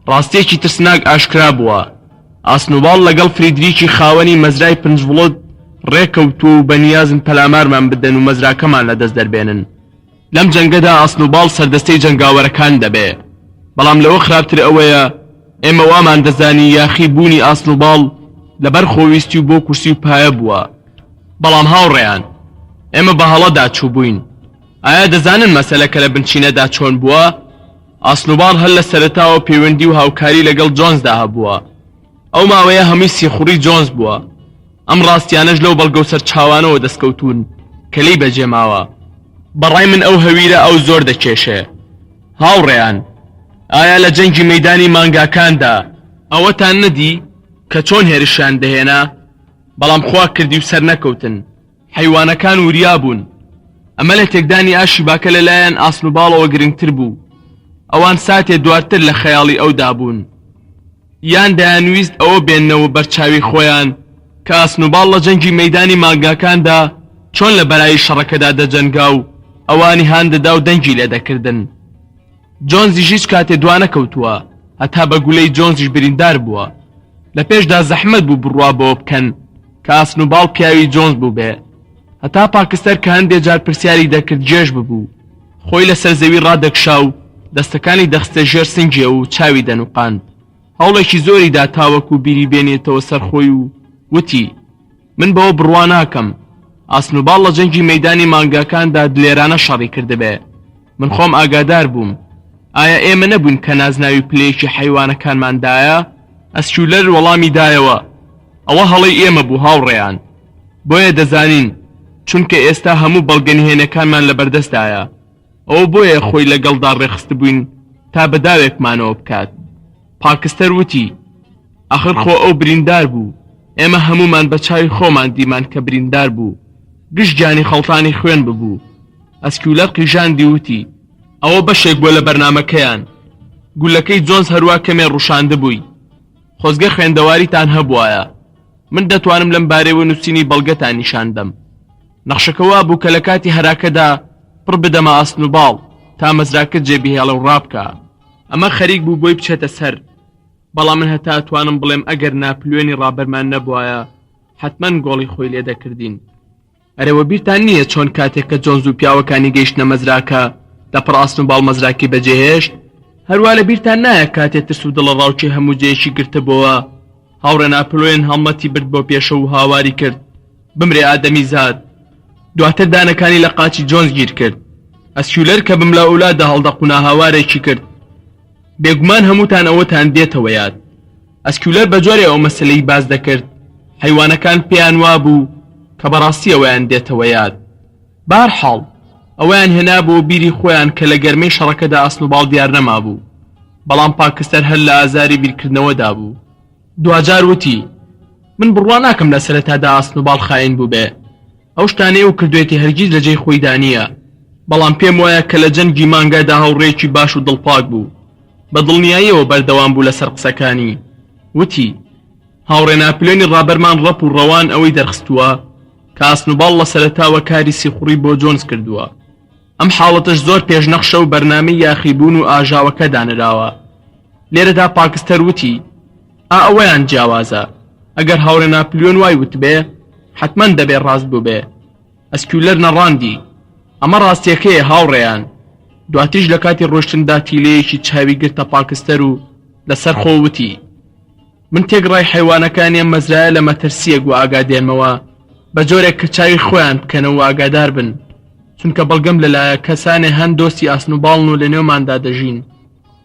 ڕاستێکی ترسناک ئاشکرا بووە. ئاسنوباڵ لەگەڵ فریدریکی خاوەنی مەزرای پنجڤڵۆت ڕێکەوتووە و بەنیازن پەلامارمان بدەن و مەزراکەمان لەدەست دەربێنن. لەم جەنگەدا ئاسنوباڵ سەردەستەی جەنگاوەرەکان دەبێ. بەڵام لەوە خراپتر ئەوەیە ئێمە وامان دەزانی یاخی بوونی ئاسنوباڵ لەبەر خۆویستی و بۆ کورسی و پایە بووە. بەڵام هاوڕێیان ئێمە بە هەڵەدا چوو بووین. ئایا دەزانن مەسەلەکە لە بنچینەدا چۆن بووە؟ ئاسنوباڵ هەر لە سەرەتاوە پەیوەندی و هاوکاری لەگەڵ جۆنسدا هەبووە. ئەو ماوەیە هەمووی سیخوڕی جۆنس بووە. ئەم ڕاستیانەش لەو بەڵگە و سەرچاوانەوە دەستکەوتون کە لی بەجێماوە. بەڕای من ئەو هەویرە ئەو زۆر دەکێشێ. هاوڕێیان ئایا لە جەنگی مەیدانی مانگاکاندا ئەوەتان نەدی کە چۆن هێرشیان دەهێنا؟ بەڵام خوا کردی و سەر نەکەوتن. حەیوانەکان وریا بوون. ئەمە لە تێکدانی ئاشی باکە لەلایەن ئاسنوباڵەوە گرنگتر بوو. ئەوان ساتێ دواتر لە خەیاڵی ئەودا بوون. یان دەیانویست ئەوە بێننەوە بەرچاوی خۆیان کە ئاسنوباڵ لە جەنگی مەیدانی مانگاکاندا چۆن لە بەرایی شەڕەکەدا دەجەنگا و ئەوانی هاندەدا و دەنگی لێ دەکردن. جۆنزیش هیچ کاتێ دوانەکەوتووە هەتا بە گولەی جۆنزیش بریندار بووە. لە پێشدا زەحمەت بوو بڕوا بەوە بکەن کە ئاسنوباڵ پیاوی جۆنز بوو بێ. هەتا پاکستەر کە هەندێک جار پرسیاری دەکرد جێش ببوو. خۆی لەسەر زەوی ڕادەکشا و دەستەکانی دەخستە ژێر سنگێ و چاوی دەنوقاند. هەوڵێکی زۆریدا تاوەکو بیری بێنێتەوە سەر خۆی و وتی من بەوە بڕوا ناکەم. ئاسنوباڵ لە جەنگی مەیدانی مانگاکاندا دلێرانە شەڕی کردبێ. من خۆم ئاگادار بووم. ئایا ئێمە نەبوون کە نازناوی پلەیەکی حەیوانەکانماندایە؟ ئەسکیولەر وەڵامی دایەوە ئەوە هەڵەی ئێمە بوو هاوڕێیان. بۆیە دەزانین چونکە ئێستا هەموو بەڵگەنهێنەکانمان لە بەردەستایە. ئەوە بۆیە خۆی لەگەڵدا ڕێخست بووین تا بەداوێکمانەوە بکات. پاکستەر وتی ئاخر خۆ ئەو بریندار بوو. ئێمە هەمومان بە چاوی خۆمان دیمان کە بریندار بوو. گشت جانی خەڵتانی خوێن ببوو. ئەسکیولەر قیژاندی وتی ئەوە بەشێک بووە لە بەرنامەکەیان. گولەکەی جۆنس هەروە کەمێ ڕوشاندە بووی. خۆزگە خوێندەواریتان هەبوایە. من دەتوانم لەم بارەوە نووسینی بەڵگەتان نیشاندەم. نەخشەکەوا بوو کە لە کاتی هەراکەدا پڕ بدەمە ئاسنوباڵ تا مەزراکە جێبیهێڵە و ڕابکە. ئەمە خەریک بوو بۆی بچێتە سەر. بەڵام من هەتا ئەتوانم بڵێم ئەگەر ناپلیۆنی ڕابەرمان نەبوایە حتمەن گۆڵی خۆی لێ دەکردین. ئەرەوە بیرتان نییە چۆن کاتێک کە جۆنز و پیاوەکانی گەیشتنە مەزراکە لەپڕ ئاسن و باڵ مەزراکی بەجێهێشت؟ هەروە لە بیرتان نایە کاتێک ترس و دڵە ڕاوچی هەموو جێیەکی گرتبەوە هاوڕێ ناپلیۆن هەڵمەتی برد بۆ پێشە و هاواری کرد بمرێ ئادەمی زاد. دواتر دانەکانی لە قاچی جۆنز گیر کرد. ئەسکیولەر کە بملا ئەولادە هەڵدەقونا هاوارێکی کرد. بێگومان هەمووتان ئەوەتان دێتەوە یاد. ئەسکیولەر بە جۆرێ ئەو مەسلەی باز دەکرد حیوانەکان پێیان وابوو کە بەڕاستی ئەویان دێتەوە یاد. بەهەرحاڵ ئەویان هێنابوو بیری خۆیان کە لە گەرمەی شەڕەکەدا ئاسن و باڵ دیار نەمابوو، بەڵام پاکستەر هەر لە ئازاری بیرکردنەوەدا بوو. دوجار وتی من بڕوا ناکەم لە سەرەتادا ئاسن و باڵ خاین بوو بێ، ئەو شتانەی و کردوێتی هەرگیز لە جێی خۆی دانیە، بەڵام پێم وایە کە لە جەنگی مانگادا هاوڕێکی باش و دڵپاک بوو، بە دڵنیاییەوە بەردەوام بوو لەسەر قسەکانی. وتی هاوڕێ ناپلیۆنی ڕابەرمان ڕەپ و ڕەوان ئەوەی دەرخستووە کە ئاسن و باڵ لە سەرەتاوە کاری سیخوڕی بۆ جۆنز کردووە. ئەم حاڵەتش زۆر پێشنەخشە و بەرنامەی یاخیبوون و ئاژاوەکە دانراوە. لێرەدا پاکستەر وتی ئەوەیان جیاوازە، ئەگەر هاوڕێ ناپلیۆن وای وتبێ حتمەن دەبێ ڕاست بوو بێ. ئەسکیولەر نەڕاندی ئەمە ڕاستیەکەیە هاوڕێیان. دواتیش لە کاتی ڕۆشتندا تیلەیەکی چاوی گرتە پاکستەر و لەسەر خۆ وتی من تێگڕای حیوانەکانی ئەم مەزرایە لە مەترسیە گو ئاگادێنمەوە بە جۆرێک کە چاوی خۆیان بکەنەوە و ئاگادار بن، چونکە بەڵگەم لەلایە کەسانێ هەند دۆستی ئاسن و باڵن و لە نێوماندا دەژین.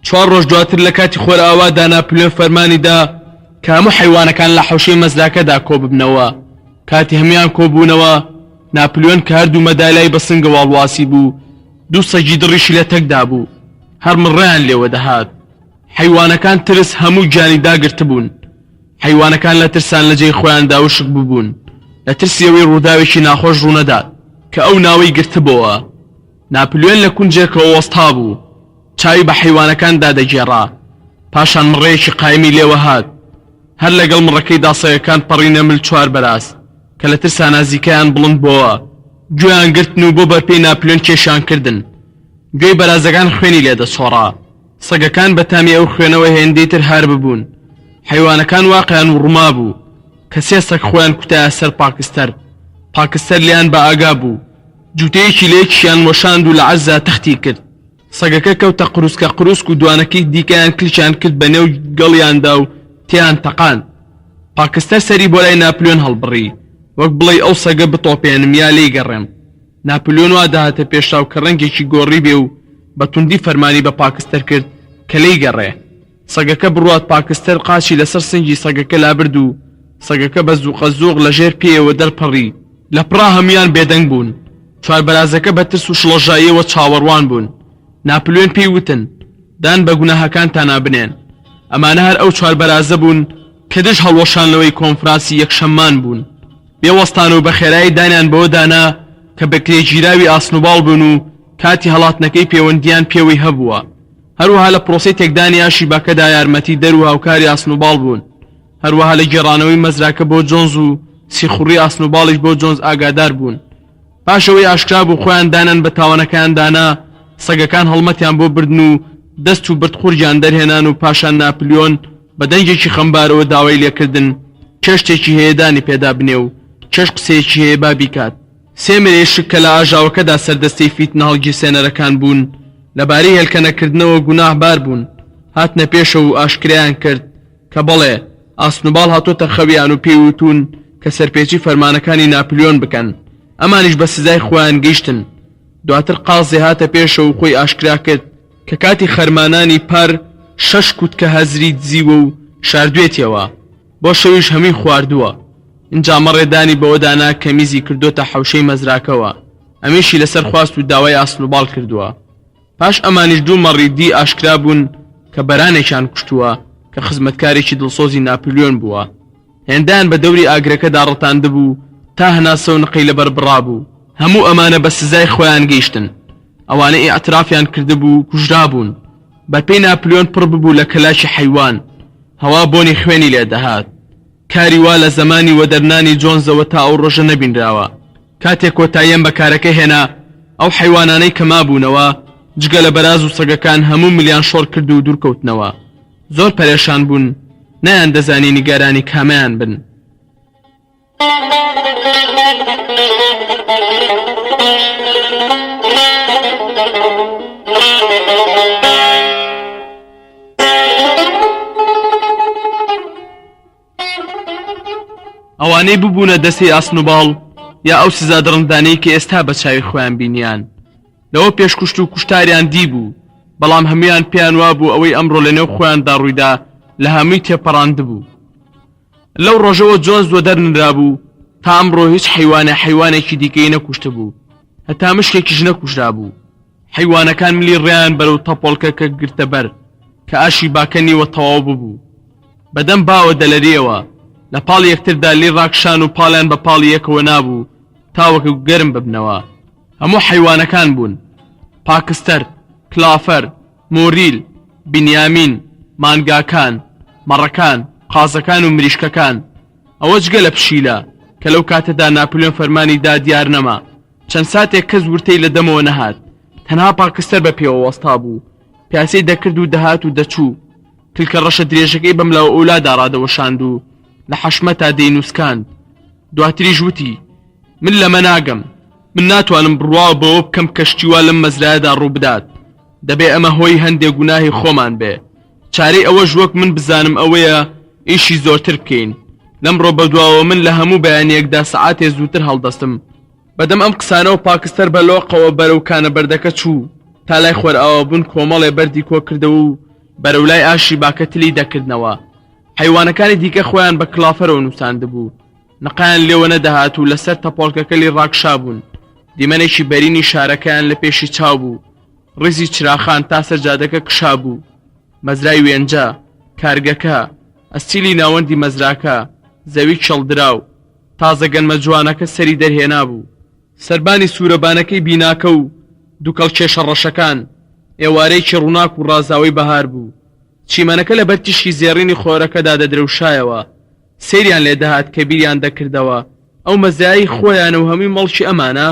4 ڕۆژ دواتر لە کاتی خۆرئاوادا ناپلیۆن فەرمانیدا کە هەموو حیوانەکان لە حەوشەی مەزراکەدا کۆ ببنەوە. کاتی هەمویان کۆبوونەوە ناپلیۆن کە هەردوو مەدالای بە سنگە واڵواسی بوو، 2 سەگی دڕیشی لە تەکدا بوو، هەر مڕیان لێوە دەهات. حیوانەکان ترس هەموو گیانی داگرت بوون. حیوانەکان لە ترسان لە جێی خۆیاندا وشک بوون، لە ترسیەوەی ڕووداوێکی ناخۆش ڕوونەدات کە ئەو ناوەی گرتبەوە. ناپلیۆن لە کونجێکەوە وەستا بوو، چاوی بە حیوانەکاندا دەگێڕا، پاشان مڕێیەکی قایمی لێوە هات، هەر لەگەڵ مڕەکەیدا سەگەکان پەڕینە مل 4 بەراز کە لە ترسان نازیکەیان بڵند بووە، گوێیان گرتن و بۆ بەرپێی ناپلیۆن کێشان کردن. گوێی بەرازەکان خوێنی لێدەسۆڕا، سەگەکان بە تامی ئەو خوێنەوە هێندەی تر هار ببوون. حیوانەکان واقعیان وڕما بوو کە 3 سەگ خۆیان کوتایە سەر پاکستەر. پاکستەر لیان بە ئاگا بوو، جوتەیەکی لێکیان وەشاند و لە عەزا تەختی کرد. سەگەکە کەوتە قروسکە قروسک و دوانەکەی دیکەیان کلیچیان کرد بە نێو گەڵیاندا و تیان تەقاند. پاکستەر سەری بۆ لای ناپلیۆن هەڵبڕی وەک بڵێ ئەو سەگە بتۆپێنم یا لێی گەڕێم. ناپلیۆن وا داهاتە پێشاو کە ڕەنگێکی گۆڕی بێ و بە توندی فەرمانی بە پاکستەر کرد کە لێی گەڕێ. سەگەکە بڕوات، پاکستەر قاچی لەسەر سنگی سەگەکە لابرد و سەگەکە بە زووقە زووق لە ژێر پێیەوە دەرپەڕی. لە پڕا هەمویان بێدەنگ بوون، 4 بەرازەکە بە ترس و شڵەژاییەوە چاوەڕوان بوون. ناپلیۆن پێی وتن دان بە گوناهەکانتان نابنێن. ئەمانە هەر ئەو 4 بەرازە بوون کە دژ هەڵوەشانەوەی کۆنفرانسی یەکشەممان بوون. بێوەستان و بە خێرایی دانیان بەوە دانا کە بە کرێگیراوی ئاسن و باڵ بوون و کاتی هەڵاتنەکەی پەیوەندیان پێوەی هەبووە. هەروەها لە پرۆسەی تێکدانی ئاشی باکەدا یارمەتی دەر و هاوکاری ئاسن و باڵ بوون. هەروەها لە گێڕانەوەی مەزراکە بۆ جۆنز و سیخوڕی ئاسن و باڵیش بۆ جۆنز ئاگادار بوون. پاشەوەی ئاشکرا بوو خۆیان دانن بە تاوانەکەیان دانا، سەگەکان هەڵمەتیان بۆ بردن و دەست و بردخورجیان دەرهێنان و پاشان ناپلیۆن بە دەنگێکی خەمبارەوە داوای لێکردن چێشتێکی هەیەدانی پێدا بنێ و چێش قسەیەکی هەیە بابی کات. 3 مرێشک کە لە ئاژاوەکەدا سەردەستەی فیتنە هەڵگیرسێنەرەکان بوون لەبارەی هێلکەنەکردنەوە گوناهبار بوون، هاتنە پێشە و ئاشکرایان کرد کە بەڵێ ئاسن و باڵ هاتۆتە خەویان و پێی وتون کە سەرپێچی فەرمانەکانی ناپلیۆن بکەن، ئەمانیش بە سزای خۆیان گەیشتن. دواتر قازێ هاتە پێشە و خۆی ئاشکرا کرد کە کاتی خەرمانانی پار 6 کوتکە هەزری دزیوە و شاردوێتیەوە، بۆ شەویش هەمی خواردووە. اینجا مەڕێدانی بەوەدانا کە میزی کردوتە حەوشەی مەزراکەوە، ئەمیشی لەسەر خواست و داوای ئاسن و باڵ کردووە. پاش ئەمانیش 2 مەڕیدی ئاشکرا بوون کە بەرانێکیان کوشتووە کە خزمەتکارێکی دڵسۆزی ناپلیۆن بووە. هێندیان بە دەوری ئاگرەکەدا ڕەتاندە بوو تا هەناسە و نقەی لەبەر بڕابوو. هەموو ئەمانە بە سزای خۆیان گەیشتن. ئەوانە ئیعترافیان کردبوو کوژرا بوون. بەپێی ناپلیۆن پڕ ببوو لە کەلاشی حیوان، هەوا بۆنی خوێنی لێ دەهات. کاری وا لە زەمانی وەدەرنانی جۆنزەوە تا ئەو ڕۆژە نەبینراوە. کاتێک کۆتاییان بەکارەکە هێنا، ئەو حیوانانەی کە مابوونەوە جگە لە بەراز و سەگەکان هەموو ملیان شۆڕ کرد و دوورکەوتنەوە. زۆر پەرێشان بوون نەیان دەزانی نیگەرانی کامیان بن. ئەوانەی ببوونە دەستی ئاسنوباڵ یا ئەو سزا دڕندانەی کە ئێستا بە چاوی خۆیان بینیان لەوە پێشکوشت و کوشتاریان دیبوو، بەڵام هەمویان پێیان وابوو ئەوەی ئەمڕۆ لەنێو خۆیاندا ڕوویدا لە هەمووی تێپەڕاند بوو. لەو ڕۆژەوە جۆنس وە دەرنرا بوو تا ئەمڕۆ هیچ حیوانێکی دیکەی نەکوشتە بوو، هەتا مشکێکیش نەکوژرا بوو. حیوانەکان ملی ڕێیان بەرەو تەپۆڵکەکە گرتە بەر کە ئاشی باکەنیوە تەواو ببوو. بەدەم باوە دەلەریەوە لە پاڵ یەکتردا لێ ڕاکشان و پاڵیان بە پاڵی یەکەوە نابوو تاوەکە گەرم ببنەوە. هەموو حیوانەکان بوون: پاکستەر، کلافەر، موریل، بینیامین، مانگاکان، مەڕەکان، قازەکان و مریشکەکان. ئەوە جگە لە پشیلە کە لەو کاتەدا ناپلیۆن فەرمانی دا دیار نەما. چەند ساتێک کەس ورتەی لە دەمەوە نەهات، تەنها پاکستەر بە پێوە وەستا بوو، پیاسەی دەکرد و دەهات و دەچوو. کلکە ڕەشە درێژەکەی بەم لەوە ئەولادا ڕادەوەشاند و لە حەشمەتا دەینووسکاند. دواتریش وتی: من لەمە ناگەم، من ناتوانم بڕواوە بەوە بکەم کەشتیوا لەم مەزرایەدا ڕوو بدات. دەبێ ئەمە هۆی هەندێک گوناهی خۆمان بێ. چارەی ئەوەش وەک من بزانم ئەوەیە ئیشی زۆرتر بکەین. لەمڕۆ بەدواوە من لە هەموو بەیانیەکدا سەعاتێ زووتر هەڵدەستم. بەدەم ئەم قسانە و پاکستەر بەلۆقەوە بەرەو کانە بەردەکە چوو تا لای خۆرئاوە بوون کۆمەڵێ بەردی کۆ کردەوە و بەرەو لای ئاشی باکەتلی دەکردنەوە. حیوانەکانی دیکە خۆیان بە کلافەرەوە نووساندبوو، نەقایان لێوە نەدەهات و لەسەر تەپۆڵکەکەلی ڕاکشا بوون. دیمەنێکی بەرینی شارەکەیان لە پێشی چاو بوو، ڕیزی چراخان تا سەرجادەکە کشا بوو. مەزرای وێنجە، کارگەکە، ئەستیلی ناوەندی مەزراکە، زەوی چەڵدراو، تازە گەنمە جوانەکە سەری دەرهێنا بوو. سەربانی سوورەبانەکەی بیناکە و دووکەڵ کێشە ڕەشەکان، ئێوارەیەکی ڕووناک و ڕازاوی بەهار بوو. چیمەنەکە لە بەر تیشی زێڕینی خۆرەکەدا دەدرەوشایەوە، سەیریان لێدەهات کە بیریان دەکردەوە ئەو مەزرایی خۆیانە و هەمووی مەڵکی ئەمانە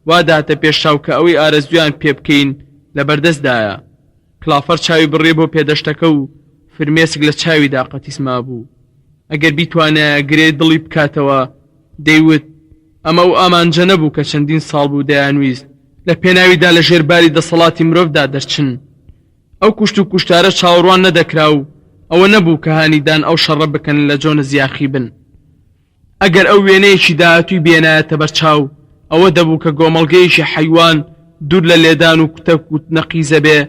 وا داتە پێشاو کە ئەوەی ئارەزویان پێ بکەین لە بەردەستدایە. کلافەر چاوی بڕێ بۆ پێدەشتەکە و فرمێسک لە چاویدا قەتیسما بوو. ئەگەر بیتوانایە گرێ دڵی بکاتەوە دەیوت ئەمە و ئامانجە نەبوو کە چەندین ساڵ بوو دەیانویست لە پێناویدا لە ژێرباری دەسەڵاتی مرۆڤدا دەرچن. ئەو کوشت و کوشتارە چاوەڕوان نەدەکرا و ئەوە نەبوو کە هانیدان ئەو شەڕە بکەن لە جۆنە زیاخی بن. ئەگەر ئەو وێنەیەکی داهاتووی بێنایەتە بەرچاو ئەوە دەبوو کە کۆمەڵگەیەکی حەیوان دوور لە لێدان و کوتەک و نەقیزە بێ،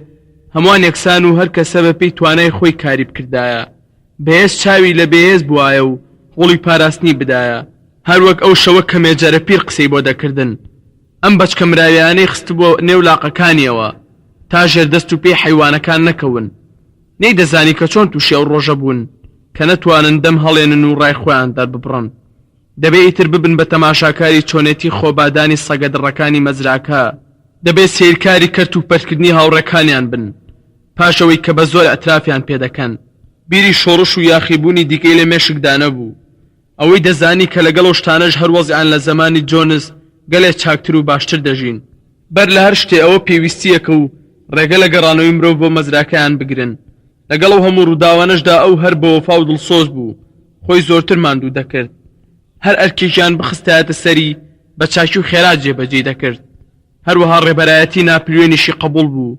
هەمووان یەکسان و هەر کەسە بەپێی توانای خۆی کاری بکردایە. بەهێز چاوی لە بەهێز بوایە و وڵی پاراستنی بدایە، هەروەک ئەو شەوە کە مێجەرە پیر قسەی بۆ دەکردن. ئەم بەچکە مراویانەی خست بۆ نێو لاقەکانیەوە تا ژێردەست و پێی حیوانەکان نەکەون. نەی دەزانی کە چۆن تووشی ئەو ڕۆژە بوون کە نەتوانن دەم هەڵێنن و ڕای خۆیان دەرببڕن. دەبێ ئیتر ببن بە تەماشاکاری چۆنێتی خۆبادانی سەگەدڕەکانی مەزراکە. دەبێت سیرکاری کەرت و پەرکردنی هاوڕێکانیان بن پاشەوەی کە بە زۆر ئەترافیان پێدەکەن. بیری شۆڕش و یاخیبوونی دیکەی لە مێشکدا نەبوو. ئەوەی دەزانی کە لەگەڵ ئەو شتانەش هەروەزیان لە زمانی جۆنس گەلێک چاکتر و باشتر دەژین. بەر لە هەر شتێ ئەوە پێویستیەکە و ڕێگە لە گەڕانەوەی مرۆڤ بۆ مەزراکەیان بگرن. لەگەڵ ئەو هەموو ڕووداوانەشدا ئەو هەر بە وەفا و دڵسۆز بوو، خۆی زۆرتر ماندوو دەکرد. هەر ئەرکێکیان بخستایەتە سەری بە چاکی و خێرات جێبەجێ دەکرد. هەروەها ڕێبەرایەتی ناپلیۆنیشی قبول بوو.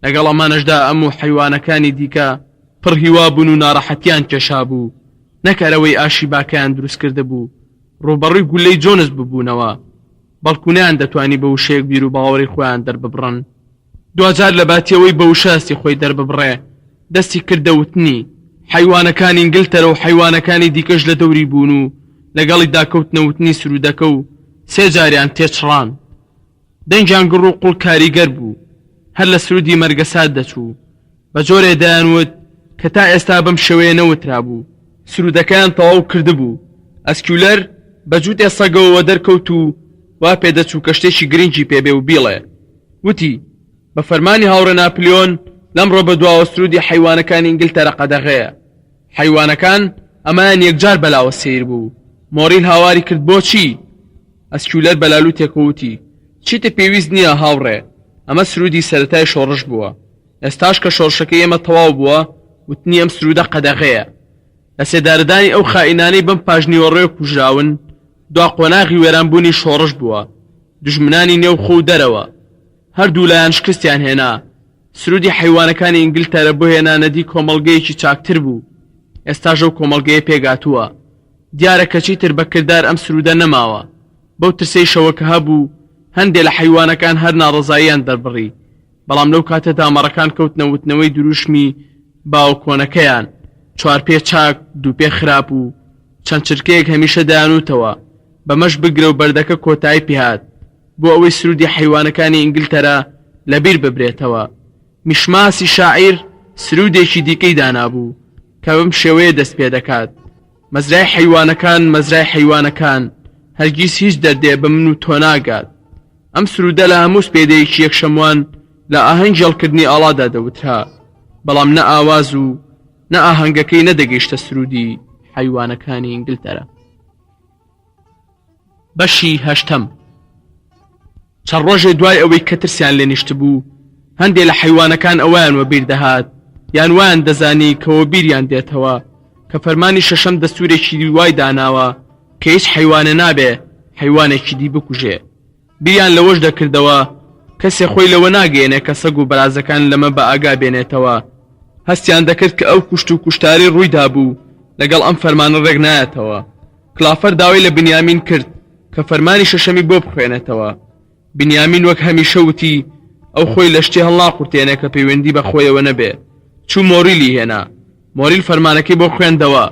لەگەڵ ئەمانەشدا ئەموو حیوانەکانی دیکە پڕ هیوا بوون و ناڕەحەتیان کێشا بوو، نەکەرەوەی ئاشی باکەیان دروست کرده بوو ڕوبەڕووی گولەی جۆنس ببوونەوە، بەڵکوونیان دەتوانی بە وشەیەک بیر و باوەڕی خۆیان دەرببڕن. دوجار لە باتیەوەی بە وشەستی خۆی دەرببڕێ دەستی کردەوتنی حیوانەکانی ئینگلتەرە و حیوانەکانی دیکەش لە دەوری بوون و لەگەڵی داکەوتنەوتنی سرودەکە و سێ جاریان تێچڕان. دەنجیان گڕ و قوڵ کاریگەر بوو، هەر لە سرودی مەرگەسات دەچوو. بە جۆرێ دەیانوت کە تا ئێستا بەم شێوەیە نەوترا بوو. سرودەکەیان تەواو کردبوو. ئەسکیولەر بە جووتێ سەگەوە دەرکەوت و وا پێدەچوو کە شتێکی گرنگی پێبێ و بیڵێ. وتی بە فەرمانی هاوڕێ ناپلیۆن لەمڕۆ بەدواوە سرودی حیوانەکانی ئینگلتەرە قەدەغەیە. حیوانەکان ئەمان یەکجار بەلاوە سیر بوو. مۆریل هاواری کرد بۆچی؟ ئەسکیولەر بەلالووتێکە وتی چیتە پێویست نییە هاوڕێ، ئەمە سرودی سەرەتای شۆڕش بووە. ئێستاش کە شۆڕشەکەی ئێمە تەواو بووە وتنی ئەم سرودە قەدەغەیە لە سێدارەدانی ئەو خائینانەی بەم پاژنیوەڕێ کوژراون دوا قۆناغی وێرانبوونی شۆڕش بووە دژمنانی نێو خۆ و دەرەوە هەردوو لایەن شکستیان هێنا سرودی حیوانەکانی ئینگلتەرە بۆ هێنانەدی کۆمەڵگەیەکی چاکتر بوو ئێستاژە و کۆمەڵگەیە پێگاتووە دیارە کەچی تر بەکردار ئەم سرودە نەماوە بەو ترسەی شەوە کە هەبوو هەندێک لە حیوانەکان هەر ناڕەزاییان دەربڕی بەڵام لەو کاتەدا مەڕەکان کەوتنە وتنەوەی دروشمی باوکۆنەکەیان چوار پێ چاک دوو پێ خراپ و چەند چرکەیەک هەمیشە دایانوتەوە بەمەش بگرە و بەردەکە کۆتایی پێهات بۆ ئەوەی سرودی حیوانەکانی ئینگلتەرە لەبیر ببرێتەوە میشماسی شاعیر سرودێکی دیکەی دانابوو کە بەم شێوەیە دەست پێ دەکات مەزرای حیوانەکان مەزرای حیوانەکان هەرگیز هیچ دەردێ بە من و تۆ ناگات ئەم سرودە لە هەموو سپێدەیەکی یەکشەموان لە ئاهەنگ ژەڵکردنی ئاڵادا دەوترا بەڵام نە ئاواز و نە ئاهەنگەکەی نەدەگەیشتە سرودی حیوانەکانی ئینگلتەرە بەشی هەشتەم چەند ڕۆژێ دوای ئەوەی کە ترسیان لێ نیشت بوو هەندێک لە حیوانەکان ئەویان وە بیر دەهات یان وایان دەزانی کەوە بیریان دێتەوە کە فەرمانی شەشەم دەستورێکی وای داناوە کە هیچ حیوانە نابێ حیوانێکی دی بکوژێ بیریان لەوەش دەکردەوە کەسێ خۆی لەوە ناگەێنێ کە سەگ و بەرازەکان لەمە بە ئاگا بێنێتەوە هەستیان دەکرد کە ئەو کوشت و کوشتاری ڕوویدا بوو لەگەڵ ئەم فەرمانە ڕێک نایەتەوە کلافەر داوای لە بنیامین کرد کە فەرمانی شەشەمی بۆ بخوێنێتەوە بنیامین وەک هەمیشە وتی ئەو خۆی لە شتێ هەڵناقورتێنێ کە پەیوەندی بە خۆیەوە نەبێ چوو مۆریلی هێنا مۆریل فەرمانەکەی بۆ خوێندەوە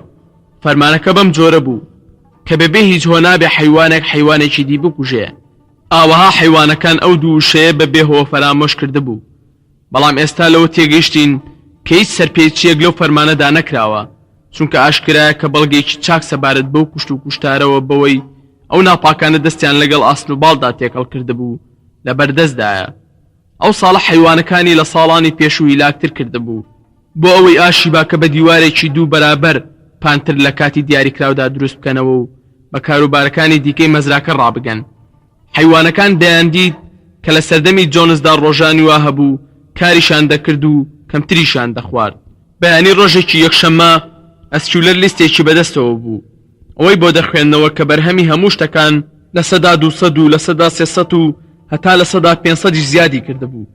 فەرمانەکە بەم جۆرە بوو کە بەبێ هیچ هۆ نابێ حیوانێک حیوانێکی دی بکوژێ ئاوەها حیوانەکان ئەو دوو شەیە بەبێ هۆ فەرامۆش کردبوو بەڵام ئێستا لەوە تێگەیشتین کە هیچ سەرپێچیەک لەو فەرمانەدا نەکراوە چونکە ئاشکرایە کە بەڵگێکی چاک سەبارەت بەو کوشت و کوشتارەوە بەوەی ئەو ناپاکانە دەستیان لەگەڵ ئاسن و باڵدا تێکەڵ کردبوو لە بەردەستدایە ئەو ساڵە حیوانەکانی لە ساڵانی پێشووی لاکتر کردبوو بۆ ئەوەی ئاشی باکە بە دیوارێکی دوو بەرابەر پانتر لە کاتی دیاریکراودا دروست بکەنەوە و بە کاروبارەکانی دیکەی مەزراکە ڕابگەن حیوانەکان دەیاندید کە لە سەردەمی جۆنسدا ڕۆژانی وا هەبوو کاریشان دەکرد و کەمتریشان دەخوارد بەیانی ڕۆژێکی یەکشەممە ئەسکیولەر لیستێکی بەدەستەوە بوو ئەوەی بۆ دەخوێندنەوە کە بەرهەمی هەموو شتەکان لە سەدا 200 و لە سەدا 300 و هەتا لە سەدا 500 زیادی کردبوو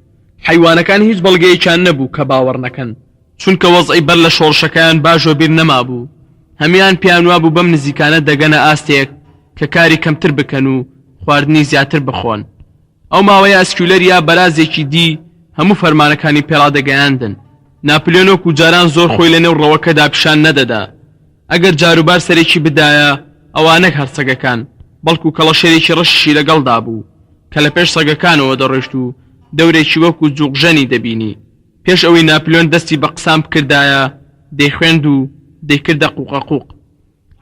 حیوانەکان هیچ بەڵگەیەکیان نەبوو کە باوەڕ نەکەن چونکە وەزعی بەر لە شۆڕشەکەیان باشۆ بیر نەمابوو هەمیان پیانوا بوو بەم نزیکانە دەگەنە ئاستێک کە کاری کەمتر بکەن و خواردنی زیاتر بخۆن ئەو ماوەیە ئەسکیولەر یا بەرازێکی دی هەموو فەرمانەکانی پێڵادەگەیاندن ناپلیۆن و جاران زۆر خۆی لە نێو ڕەوەکەدا پیشان نەدەدا ئەگەر جاروبار سەرێکی بدایە ئەوانەک هەرسەگەکان بەڵکو کەڵەشێرێکی ڕەشی لەگەڵدا بوو کە لە پێش سەگەکانەوە دەڕۆیشت و دەورێکی وەکو جوقژەنی دەبینی پێش ئەوەی ناپلیۆن دەستی بە قسام بکردایە دەیخوێند و دەیکردە قوقەقوق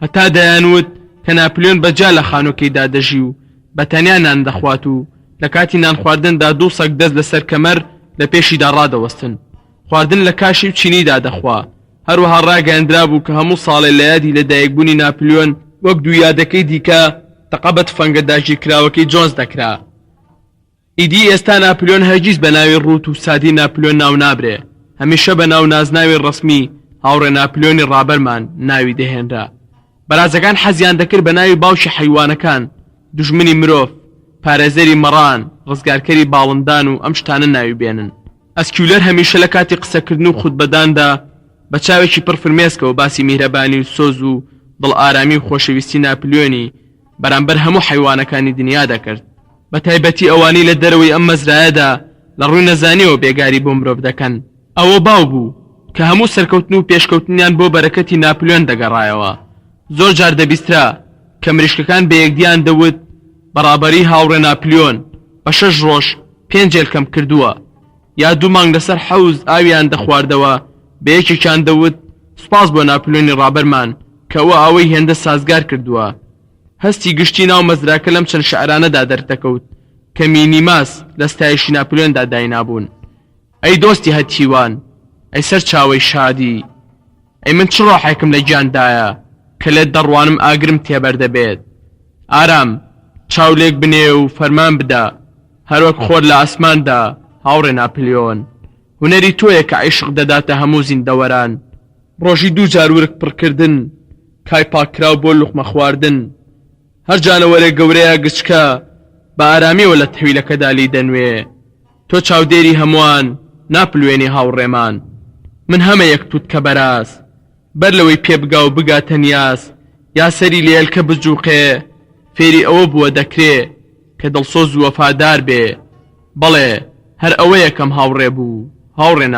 هەتا دەیانوت کە ناپلیۆن بەجا لە خانۆکەیدا دەژی و بەتەنیا نان دەخوات و لە کاتی نان خواردندا دوو سەگ دەست لەسەر کەمەر لە پێشیدا ڕادەوەستن خواردن لە کاشی و چینیدا دەخوا هەروەها ڕاگەیاندرا بوو کە هەموو ساڵێ لە یادی لەدایکبوونی ناپلیۆن وەک دوو یادەکەی دیکە تەقەبەت فەنگەداژی کراوەکەی جۆنس دەکرا ئیدی ئێستا ناپلیۆن هەرگیز بە ناوی ڕوت و سادی ناپلیۆن ناو نابرێ هەمیشە بە ناو نازناوی ڕسمی هاوڕێ ناپلیۆنی ڕابەرمان ناوی دەهێنرا بەرازەکان حەزیان دەکرد بە ناوی باوشی حیوانەکان دوژمنی مرۆڤ پارێزەری مەڕان ڕزگارکەری باڵندان و ئەم شتانە ناوی بێنن ئەسکیولەر هەمیشە لە کاتی قسەکردن و خوتبەداندا بە چاوێکی پڕ فرمێسکەوە باسی میهرەبانی و سۆز و دڵ ئارامی و خۆشەویستی ناپلیۆنی بەرامبەر هەموو حیوانەکانی دنیا دەکرد بە تایبەتی ئەوانی لە دەرەوەی ئەم مەزرایەدا لە ڕووی نەزانیەوە بێگاری بۆ مرۆڤ دەکەن ئەوە باو بوو کە هەموو سەرکەوتن و پێشکەوتنیان بۆ بەرەکەتی ناپلیۆن دەگەڕایەوە زۆر جار دەبیسترا کە مریشکەکان بە یەکدیان دەوت بەڕابەری هاوڕێ ناپلیۆن بە 6 ڕۆژ 5 جێلکەم کردووە یا 2 مانگ لەسەر حەوز ئاویان دەخواردەوە بە یەکێکیان دەوت سوپاس بۆ ناپلیۆنی ڕابەرمان کەەوە ئەوەی هێندە سازگار کردووە هەستی گشتی ناو مەزراکە لەم چەند شەعرانەدا دەردەکەوت کە مینیماس لە ستایشی ناپلیۆندا داینابوون ئەی دۆستی هەتیوان ئەی سەر چاوەی شادی ئەی من چ ڕۆحێکم لە گیاندایە کە لێت دەڕوانم ئاگرم تێبەردەبێت ئارام چاولێک بنێ و فەرمان بدە هەروەک خۆر لە ئاسماندا هاوڕێ ناپلیۆن هونەری تۆیە کە عیشق دەداتە هەموو زیندەوەران ڕۆژی 2 جار ورک پڕکردن کای پاکراو بۆ لوقمە خواردن هەر جانەوەرە گەورەیە گچکە بە ئارامیەوە لە تەویلەکەدا لی دەنوێ تۆ چاودێری هەمووان ناپلوێنی هاوڕێمان من هەمە یەکتوت کە بەراز بەر لەوەی پێبگا و بگاتە نیاز یا سەری لێلکە بجووقێ فێری ئەوە بووە دەکرێ کە دڵسۆز و وەفادار بێ بەڵێ هەر ئەوە یەکەم هاوڕێ بوو هاوڕێ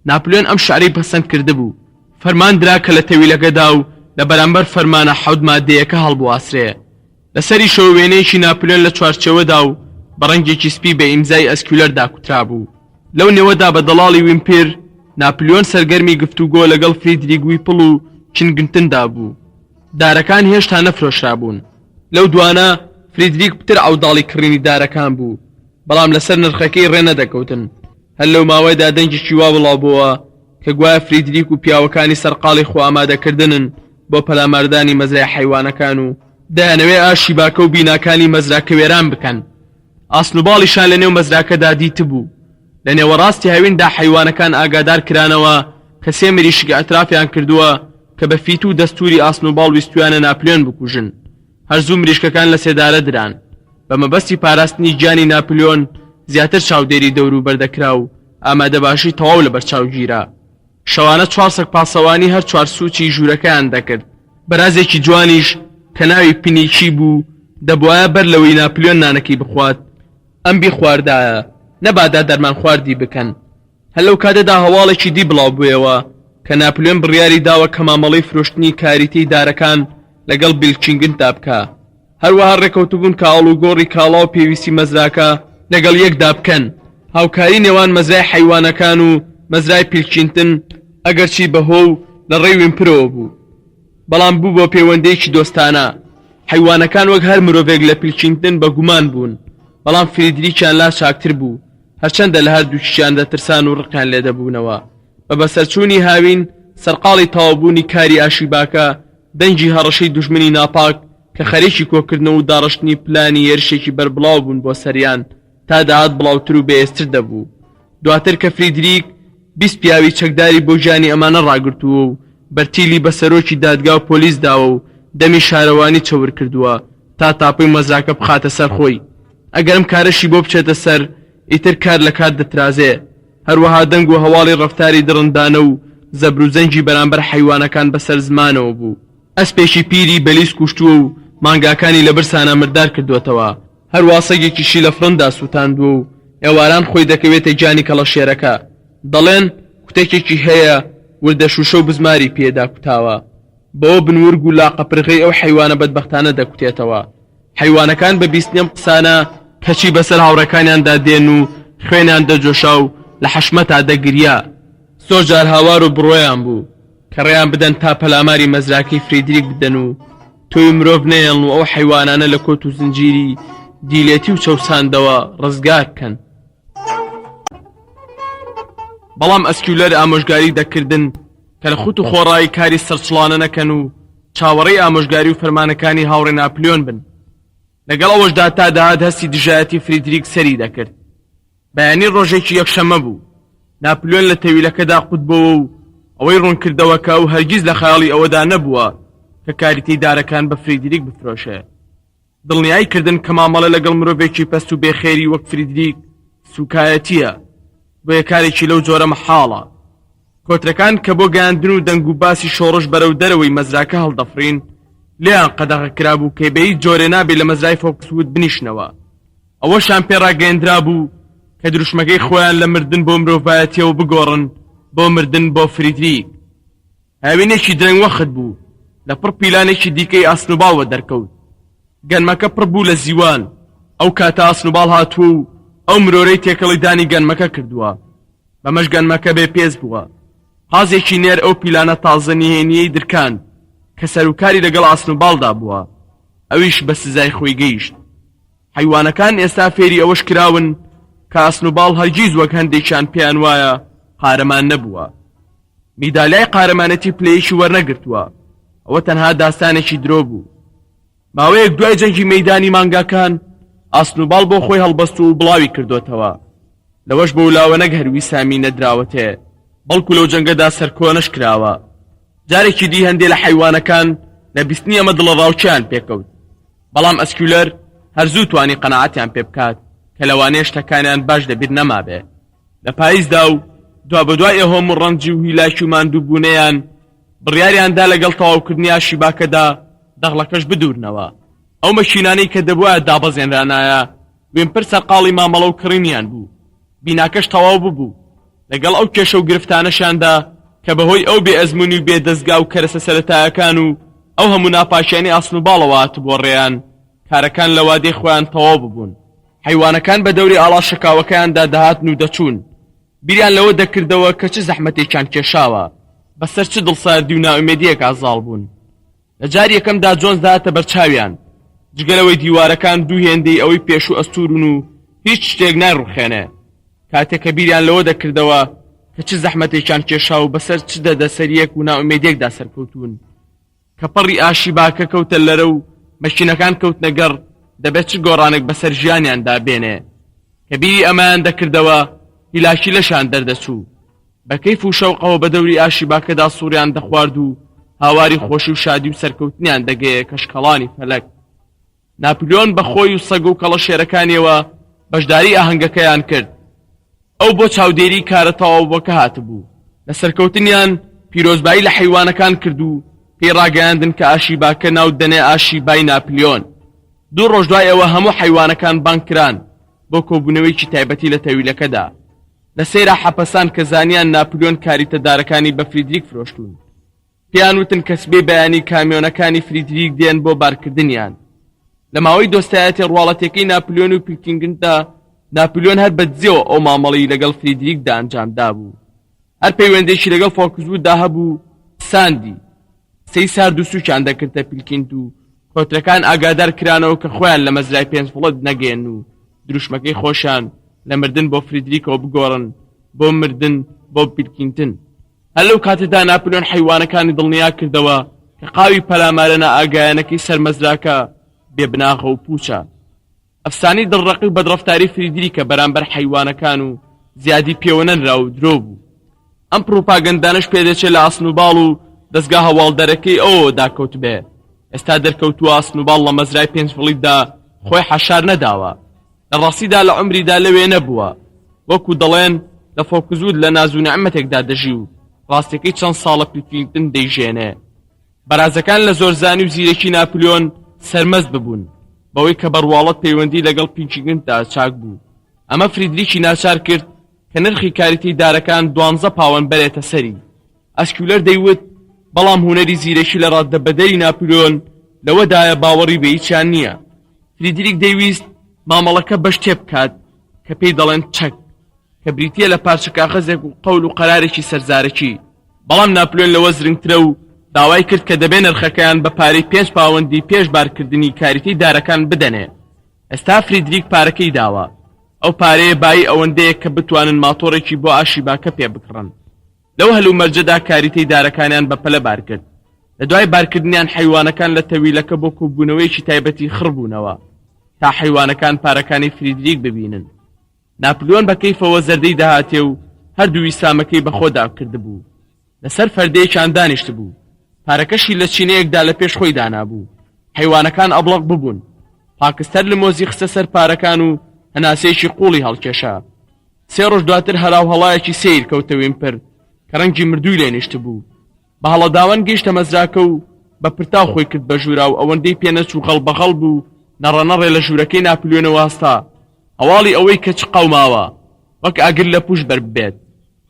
ناپلیۆن ئەم شعرەی پەسەند کردبوو فەرمان درا کە لە تەویلەکەدا و لە بەرامبەر فەرمانە 7 مادەیەکە هەڵبواسرێ لەسەری شەو وێنەیەکی ناپلیۆن لە چوارچێوەدا و بە ڕەنگێکی سپی بە ئیمزای ئەسکیولەردا کوترا بوو لەو نێوەدا بە دەڵاڵی ویمپیر ناپلیۆن سەرگەرمی گفتوگۆ لەگەڵ فریدریک ویپڵ و چنگنتندا بوو دارەکان هێشتا نەفرۆشرا بوون لەو دوانە فریدریک پتر ئەوداڵی کڕینی دارەکان بوو بەڵام لەسەر نرخەکەی ڕێنەدەکەوتن هەر لەو ماوەیدا دەنگێکی وا بڵاوبووە کە گوایە فریدریک و پیاوەکانی سەرقاڵی خۆ ئامادەکردنن بۆ پەلاماردانی مەزرای حەیوانەکان و دەیانەوێ ئاشی باکە و بیناکانی مەزراکە وێران بکەن ئاسنوباڵیشان لە نێو مەزراکەدا دیتبوو لە نێوەڕاستی هاویندا حەیوانەکان ئاگادار کرانەوە کە 3 مریشک ئەترافیان کردووە کە بە فیت و دەستوری ئاسنوباڵ ویستویانە ناپلیۆن بکوژن هەرزوو مریشکەکان لە سێدارە دران بە مەبەستی پاراستنی گیانی ناپلیۆن زیاتر چاودێری دەور و بەردەکرا و ئامادەباشی تەواو لە بەرچاو گیرا شەوانە 4 سەگ پاسەوانی هەر 4 سوچی ژوورەکەیان دەکرد بەرازێکی جوانیش کە ناوی پنیکی بوو دەبوایە بەر لەوەی ناپلیۆن نانەکەی بخوات ئەم بیخواردایە نەبادا دەرمان خواردی بکەن هەر لەو کاتەدا هەواڵێکی دی بڵاو بوویەوە کە ناپلیۆن بڕیاری داوە کە مامەڵەی فرۆشتنی کاریتەی دارەکان لەگەڵ بیلچینگندا بکە هەروەها ڕێکەوتبوون کە ئاڵوگۆڕی کاڵا و پێویستی مەزراکە لەگەڵ یەکدا بکەن هاوکاری نێوان مەزرای حەیوانەکان و مەزرای پیلچینتن ئەگەرچی بەهۆ و لە ڕێی ویمپرەوە بوو بەڵام بوو بۆ پەیوەندیەکی دۆستانە حەیوانەکان وەک هەر مرۆڤێک لە پیلچینتن بە گومان بوون بەڵام فریدریکیان لا چاکتر بوو هەرچەندە لە هەردووکیشیان دەترسان و ڕقیان لێدەبوونەوە بە بەسەرچوونی هاوین سەرقاڵی تەواوبوونی کاری ئاشیباکە دەنگی هەڕەشەی دوژمنی ناپاک کە خەریکی کۆکردنەوە و داڕشتنی پلانی هێرشێکی بەربڵاو بوون بۆ سەریان تا داهات بڵاوتر و بەهێزتر دەبوو دواتر کە فریدریک 20 پیاوی چەکداری بۆ ژیانی ئەمانە ڕاگرتووە و بەرتیلی بە سەرۆکی دادگا و پۆلیس داوە و دەمی شارەوانی چەور کردووە تا تاپەی مەزراکە بخاتە سەر خۆی ئەگەرم کارەشی بۆ بچێتە سەر ئیتر کار لە کات دەترازێ هەروەها دەنگ و هەواڵی ڕەفتاری دڕندانە و زەبر و زەنجی بەرامبەر حەیوانەکان بەسەر زمانەوە بوو ئەسپێکی پیری بەلیس کوشتووە و مانگاکانی لە برسانە مردار کردوێتەوە هەروە سەگێکیشی لە فرندا سووتاندووە و ئێواران خۆی دەکەوێتە گیانی کەڵەشێرەکە دەڵێن کوتێکێکی هەیە وردە شوشە و بزماری پێدا کوتاوە بەوە بنورگ و لاقەپرغەی ئەو حەیوانە بەدبەختانە دەکوتێتەوە حەیوانەکان بە بیستنیەم قسانە کەچی بەسەر هاوڕەکانیاندا دێن و خوێنیان دەجۆشا و لە حەشمەتا دەگریا زۆر جار هاوار و بڕۆیان بوو کە ڕێیان بدەن تا پەلاماری مەزراکەی فریدریک بدەن و تۆی مرۆڤ نەیەڵن و ئەو حەیوانانە لە کۆت و زنجیری دیلێتی و چەوساندەوە ڕزگار بکەن بەڵام ئەسکیولەر ئامۆژگاری دەکردن کە لە خوت و خۆڕایی کاری سەرچڵانە نەکەن و چاوەڕێی ئامۆژگاری و فەرمانەکانی هاوڕێ ناپلیۆن بن لەگەڵ ئەوەشدا تا داهات هەستی دژایەتی فریدریک سەری دەکرد بەیانی ڕۆژێکی یەکشەمە بوو ناپلیۆن لە تەویلەکەدا قوتبەوە و ئەوەی ڕوونکردەوە کە ئەو هەرگیز لە خەیاڵی ئەوەدا نەبووە کە کاریتەی دارەکان بە فریدریک بفرۆشێ دڵنیایی کردن کە مامەڵە لەگەڵ مرۆڤێکی پەست و بێخێری وەک فریدریک سوکایەتیە بۆ یەکارێکی لەو جۆرە مەحاڵە کۆترەکان کە بۆ گەیاندن و دەنگ و باسی شۆڕش بەرەو دەرەوەی مەزراکە هەڵدەفرین لێیان قەدەغە کرابوو کە بەهیچ جۆرێ نابێت لە مەزرای فۆکسوود بنیشنەوە ئەوەشان پێڕاگەیەندرا بوو کە دروشمەکەی خۆیان لە مردن بۆ مرۆڤایەتیەوە بگۆڕن بۆ مردن بۆ فریدریک هاوینێکی درەنگ وەخت بوو لە پڕ پیلانێکی دیکەی ئاسنوباڵەوە دەرکەوت گەنمەکە پڕ بوو لە زیوان ئەو کاتە ئاسنوباڵ هاتووە و ئەو مرۆرەی تێکەڵی دانی گەنمەکە کردووە بەمەش گەنمەکە بێ پێز بووە حازێکی نێر ئەو پیلانە تازە نهێنیەی درکان کە سەرکاری لەگەڵ ئاسنوباڵدا بووە ئەویش بە سزای خۆی گەیشت حەیوانەکان ئێستا فێری ئەوەش کراون کە ئاسنوباڵ هەرگیز وەک هەندێکیان پێیان وایە قارەمان نەبووە میدالیای قارەمانەتی پلەیەکی وەرنەگرتووە ئەوە تەنها داستانێکی درۆ بوو ماوەیەک دوای جەنگی مەیدانی مانگاکان ئاسنوباڵ بۆ خۆی هەڵبەست و بڵاوی کردوتەوە لەوەش بە ولاوە نەک هەروی سامی نەدراوەتێ بەڵکو لەو جەنگەدا سەرکۆنش کراوە. جارێکی دی هەندێک لە حەیوانەکان لە بیستنی ئەمە دڵەڕاوچیان پێکەوت، بەڵام ئەسکیولەر هەرزوو توانی قەناعەتیان پێ بکات کە لەوانەیە شتەکانیان باش دەبیر نەمابێ. لە پاییزدا و دوا بەدوای هەموو ڕەنجی و هیلاکی و ماندووبوونەیان بڕیاریاندا لەگەڵ تەواوکردنی ئاشیباکەدا دەغڵەکەش بدورنەوە. ئەو مەشینانەی کە دەبووە دابەزێنرانایە وێنپەر سەرقاڵی مامەڵە و کڕینیان بوو. بیناکەش تەواو ببوو لەگەڵ ئەو کێشە و گرفتانەشاندا کە بەهۆی ئەو بێئەزموونی و بێدەستگا و کەرەسە سەرەتایەکان و ئەو هەموو ناپاشیانی ئاسنوباڵەوە هاتبووە ڕێیان، کارەکان لە وادەی خۆیان تەواو ببوون. حەیوانەکان بە دەوری ئاڵا شەکاوەکەیاندا دەهاتن و دەچوون، بیریان لەوە دەکردەوە کە چ زەحمەتێکیان کێشاوە، بەسەر چ دڵساردی و ناومێدیەک ئازاڵ بوون. لە جاری یەکەمدا جۆنس داهاتە بەرچاویان، جگەلەوەی دیوارەکان دوو هێندەی ئەوەی پێش و ئەستورن و هیچ شتێک نایڕوخێنێ. کاتێک کە بیریان لەوە دەکردەوە کە چ زەحمەتێکیان کێشا و بەسەر چ دەدەسەریەک و ناومێدیەکدا سەرکەوتون، کە پەڕی ئاشی باکە کەوتە لەرە و مەشینەکان کەوتنە گەڕ، دەبێت چ گۆڕانێک بەسەر ژیانیاندا بێنێ. کە بیری ئەمایان دەکردەوە هیلاکی لەشان دەردەچوو، بە کەیف و شەوقەوە بە دەوری ئاشی باکەدا سووریان دەخوارد و هاواری خۆشی و شادی و سەرکەوتنیان دەگەیە کەشکەڵانی فەلەک. ناپلیۆن بە خۆی و سەگ و کەڵە شێرەکانیەوە بەشداری ئاهەنگەکەیان کرد. ئەو بۆ چاودێری کارە تەواوبووەکە هاتبوو. لە سەرکەوتنیان پیرۆزبایی لە حەیوانەکان کرد و پێی ڕاگەیاندن کە ئاشی باکە ناو دەنێ ئاشی بای ناپلیۆن. دوو ڕۆژ دوای ئەوە هەموو حەیوانەکان بانکران بۆ کۆبوونەوەیکی تایبەتی لە تەویلەکەدا. لە سەیرا حەپەسان کە زانیان ناپلیۆن کاریتەدارەکانی بە فریدریک فرۆشتون، پێیان وتن کە سبەی بەیانی کامیۆنەکانی فریدریک دێن بۆ بارکردنیان. لە ماوەی دۆستایەتی ڕواڵەتەکەی ناپلیۆن و پیلکینگندا ناپلیۆن هەر بەدزیەوە ئەو مامەڵەی لەگەڵ فریدریکدا ئەنجامدا بوو. هەر پەیوەندێکی لەگەڵ فۆکسووددا هەبوو ساندی سەی سارد و سووچیان دەکردە پیلکیند و کۆترەکان ئاگادار کرانەوە کە خۆیان لە مەزرای پێنج فڵەت نەگەێن و دروشمەکەی خۆشان لە مردن بۆ فریدریکەوە بگۆڕن بۆ مردن بۆ پیلکینتن. هەر لەو کاتەدا ناپلیۆن حەیوانەکانی دڵنیا کردەوە کە قاوی پەلامارە نائاگایانەکەی سەرمەزراکە بێبناغە و پوچە. ئەفسانی دڵڕەقی و بەدڕەفتاری فریدریکە بەرامبەر حەیوانەکان و زیادی پێوە نەنرا و درۆ بوو. ئەم پرۆپاگەندانەش پێدەچێت لە ئاسنوباڵ و دەستگا هەواڵدەرەکەی ئەوە داکەوت بێ. ئێستا دەرکەوتووە ئاسنوباڵ لە مەزرای پێنج فڵیتدا خۆی حەشار نەداوە، لە ڕاستیدا لە عمریدا لەوێ نەبووە، وەکو دەڵێن لە فۆکزود لە ناز و نەعمەتێکدا دەژی و ڕاستەکەی چەند ساڵە پیلکینگتن دەیژێنێ. بەرازەکان لە زۆرزانی و زیرەکی ناپلیۆن سەرمەست ببوون بەوەی کە بەڕواڵەت پەیوەندی لەگەڵ پیلکینگتندا چاک بوو. ئەمە فریدریکی ناچار کرد کە نرخی کاریتی دارەکان 12 پاوەند بەرێتە سەری. ئەسکیولەر دەیوت بەڵام هونەری زیرەکی لە ڕاددەبەدەری ناپلیۆن لەوەدایە باوەڕی بە هیچیان نییە. فریدریک دەیویست مامەڵەکە بەش تێ بکات کە پێی دەڵێن چەک، کە بریتیە لە پارچە کاغەزێک و قەول و قەرارێکی سەرزارەکی. بەڵام ناپلیۆن لەوە زرنگترە و داوای کرد کە دەبێ نرخەکەیان بە پارەی 5 پاوەندی پێش بارکردنی کاریتی دارەکان بدەنێ. ئێستا فریدریک پارەکەی داوە، ئەو پارەیە بای ئەوەندەیە کە بتوانن ماتۆڕێکی بۆ ئاشی باکە پێ بکڕن. لەو هەلوو مەرجەدا کاریتەی دارەکانیان بە پەلە بار کرد. لە دوای بارکردنیان حەیوانەکان لە تەویلەکە بۆ کۆبوونەوەیکی تایبەتی خڕبوونەوە تا حەیوانەکان پارەکانی فریدریک ببینن. ناپلیۆن بە کەیفەوە زەردەی داهاتێ و هەردووی سامەکەی بەخۆدا کردبوو. لەسەر فەردەیەکیان دانیشت بوو، پارەکەشی لە چینەیەکدا لە پێش خۆی دانابوو. حەیوانەکان ئەبڵق ببوون. پاکستەر لە مۆزی خستە سەر پارەکان و هەناسەیەکی قوڵی هەڵکێشا. 3 ڕۆژ دواتر هەراو هەڵایەکی سیر کەوتە وێنپەر کە ڕەنگی مردووی لێنیشت بوو. بە هەڵەداوان گەیشتە مەزراکە و بە پرتاو خۆی کرد بە ژوورا و ئەوەندەی پێنەچوو غەڵبەغەڵ بوو نەڕەنەڕێ لە ژوورەکەی ناپلیۆنەوە هەستا، هەواڵی ئەوەی کە چ قەوماوە وەک ئاگر لە پوش بەربێت.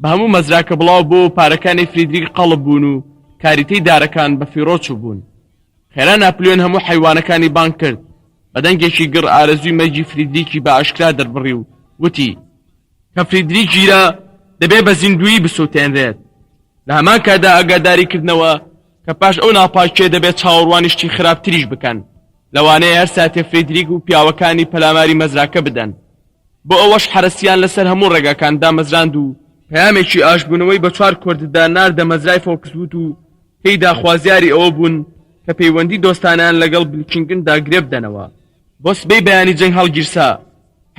بە هەموو مەزراکە بڵاو بۆ پارەکانی فریدریک قەڵب بوون و کاریتەی دارەکان بە فیرۆچوو بوون. خێرا ناپلیۆن هەموو حەیوانەکانی بانگ کرد، بەدەنگێکی گڕ ئارەزووی مەرجی فریدریکی بە ئاشکرا دەربڕی و وتی کە فریدریک گیرە دەبێ بە زیندوی بسووتێنرێت. لە هەمان کادا ئاگاداریکردنەوە کە پاش ئەو ناپاکیە دەبێت چاوەڕوانیشتی خراپتریش بکەن، لەوانەیە هەر ساتێ فریدریک و پیاوەکانی پەلاماری مەزراکە بدەن. بۆ ئەوەش حرەسیان لەسەر هەموو ڕێگاکاندا مەزراند و پەیامێکی ئاشبوونەوەی بە 4 کورددا ناردە مەزرای فۆکسوود و پێیدا خوازیاری ئەوە بوون کە پەیوەندی دۆستانیان لەگەڵ بلکینگندا گرێ بدەنەوە. بۆ سبەی بەیانی جەنگ هەڵگیرسا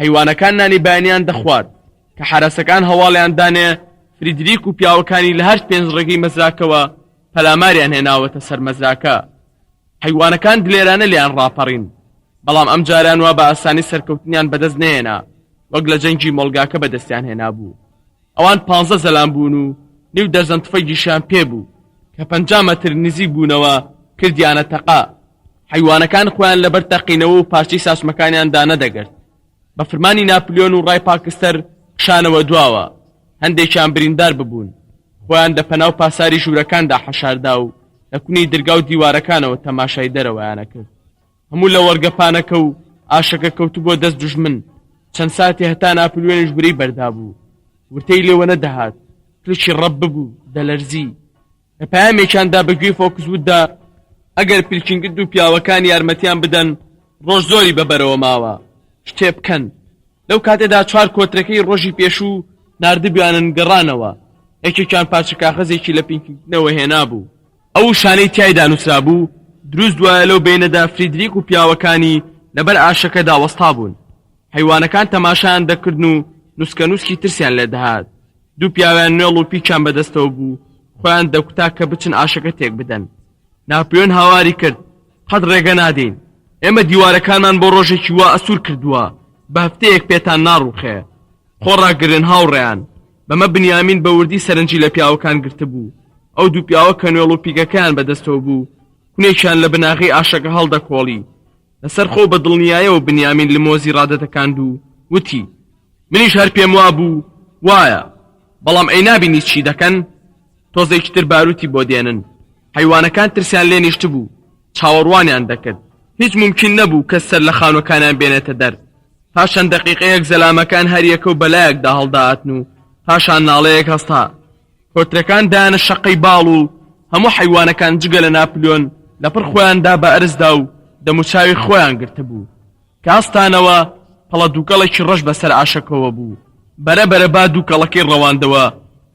حەیوانەکان نانی بەیانیان دەخوارد کە حرەسەکان هەواڵیان دانێ فریدریک و پیاوەکانی لە هەر پێنج ڕێگەی مەزراکەوە پەلاماریان هێناوەتە سەر مەزراکە. حیوانەکان دلێرانە لیان ڕاپەڕین، بەڵام ئەم جاران وا بە ئاسانی سەرکەوتنیان بەدەست نێنا وەک لە جەنگی مۆڵگاکە بەدەستیان هێنا بوو. ئەوان 15 زەلام بوون و 9 دەرزەن تفەیگیشیان پێبوو کە 50 مەتر نزیک بوونەوە کردیانە تەقا. حیوانەکان خۆیان لەبەر تەقینەوە و پارچەی ساسمەکانیان دانەدەگرت. بە فەرمانی ناپلیۆن و ڕای پاکستەر کشانەوە دواوە، هەندێکیان بریندار ببوون، خۆیان لە پەناو پاساری ژوورەکاندا حەشاردا و لە کونی دەرگا و دیوارەکانەوە تەماشای دەرەوەیانە کرد. هەموو لە وەرگەپانەکە و ئاشەکە کەوت بۆ دەست دوژمن. چەند ساتی هەتا ناپلیۆنیش بری بەردا بوو، ورتەی لێوە نەدەهات، کلچی ڕەب ببوو دەلەرزی. لە پەیامێکیاندا بەگوێی فۆکسووددا ئەگەر پلکینگرد و پیاوەکان یارمەتیان بدەن ڕۆژ زۆری بەبەرەوە ماوە شتێ بکەن. لەو کاتێدا 4 کۆترەکەی ڕۆژی پێشوو ناردبیانن گەڕانەوە، یەکێکیان پارچە کاغەزێکی لە پینکردنەوە هێنا بوو. ئەو شانەی تایدا نووسرا بوو دروست دوایە لەو بینەدا فریدریک و پیاوەکانی لەبەر ئاشەکەدا وەستا بوون. حیوانەکان تەماشایان دەکردن و نووسکە نووسکی ترسیان لێ دەهات. دوو پیاویان نێڵ و پیچان بەدەستەوە بوو، خۆیان دەکوتا کە بچن ئاشەکە تێک بدەن. ناپلیۆن هاواری کرد، قەت ڕێگە نادەین، ئێمە دیوارەکانمان بۆ ڕۆژێکی وا ئەسوور کردووە، بە هەفتەیەک پێتان ناڕووخێ. خۆڕاگرن هاوڕێیان. بەمە بنیامین بە وردی سەرنجی لە پیاوەکان گرتبوو. ئەو دوو پیاوە کە نوێڵ و پیگەکەیان بەدەستەوە بوو کونێکیان لە بناغی ئاشەکە هەڵدەکۆڵی. لەسەر خۆ بە دڵنیایەوە بنیامین لە مۆزی ڕادەتەکاند و وتی منیش هەر پێم وا بوو وایە، بەڵام ئەی نابینی چی دەکەن؟ تۆزێکی تر باروتی بۆ دێنن. حیوانەکان ترسیان لێ نیشت بوو، چاوەڕوانیان دەکرد. هیچ ممکن نەبوو کەس سەر لە خانوەکانیان بێنێتە دەر. پاشان دەقیقەیەک زەلامەکان هەریەکە و بەلایەکدا هەڵداهاتن و پاشان ناڵەیەک هەستا. کۆترەکان دایانە شەقەی باڵ و هەموو حیوانەکان جگە لە ناپلیۆن لەپڕ خۆیاندا بە ئەرزدا و دەموچاوی خۆیان گرتبوو. کە هەستانەوە پەڵە دووکەڵێکی ڕەش بەسەر ئاشەکەوە بوو. بەرەبەرە با دووکەڵەکەی ڕەواندەوە،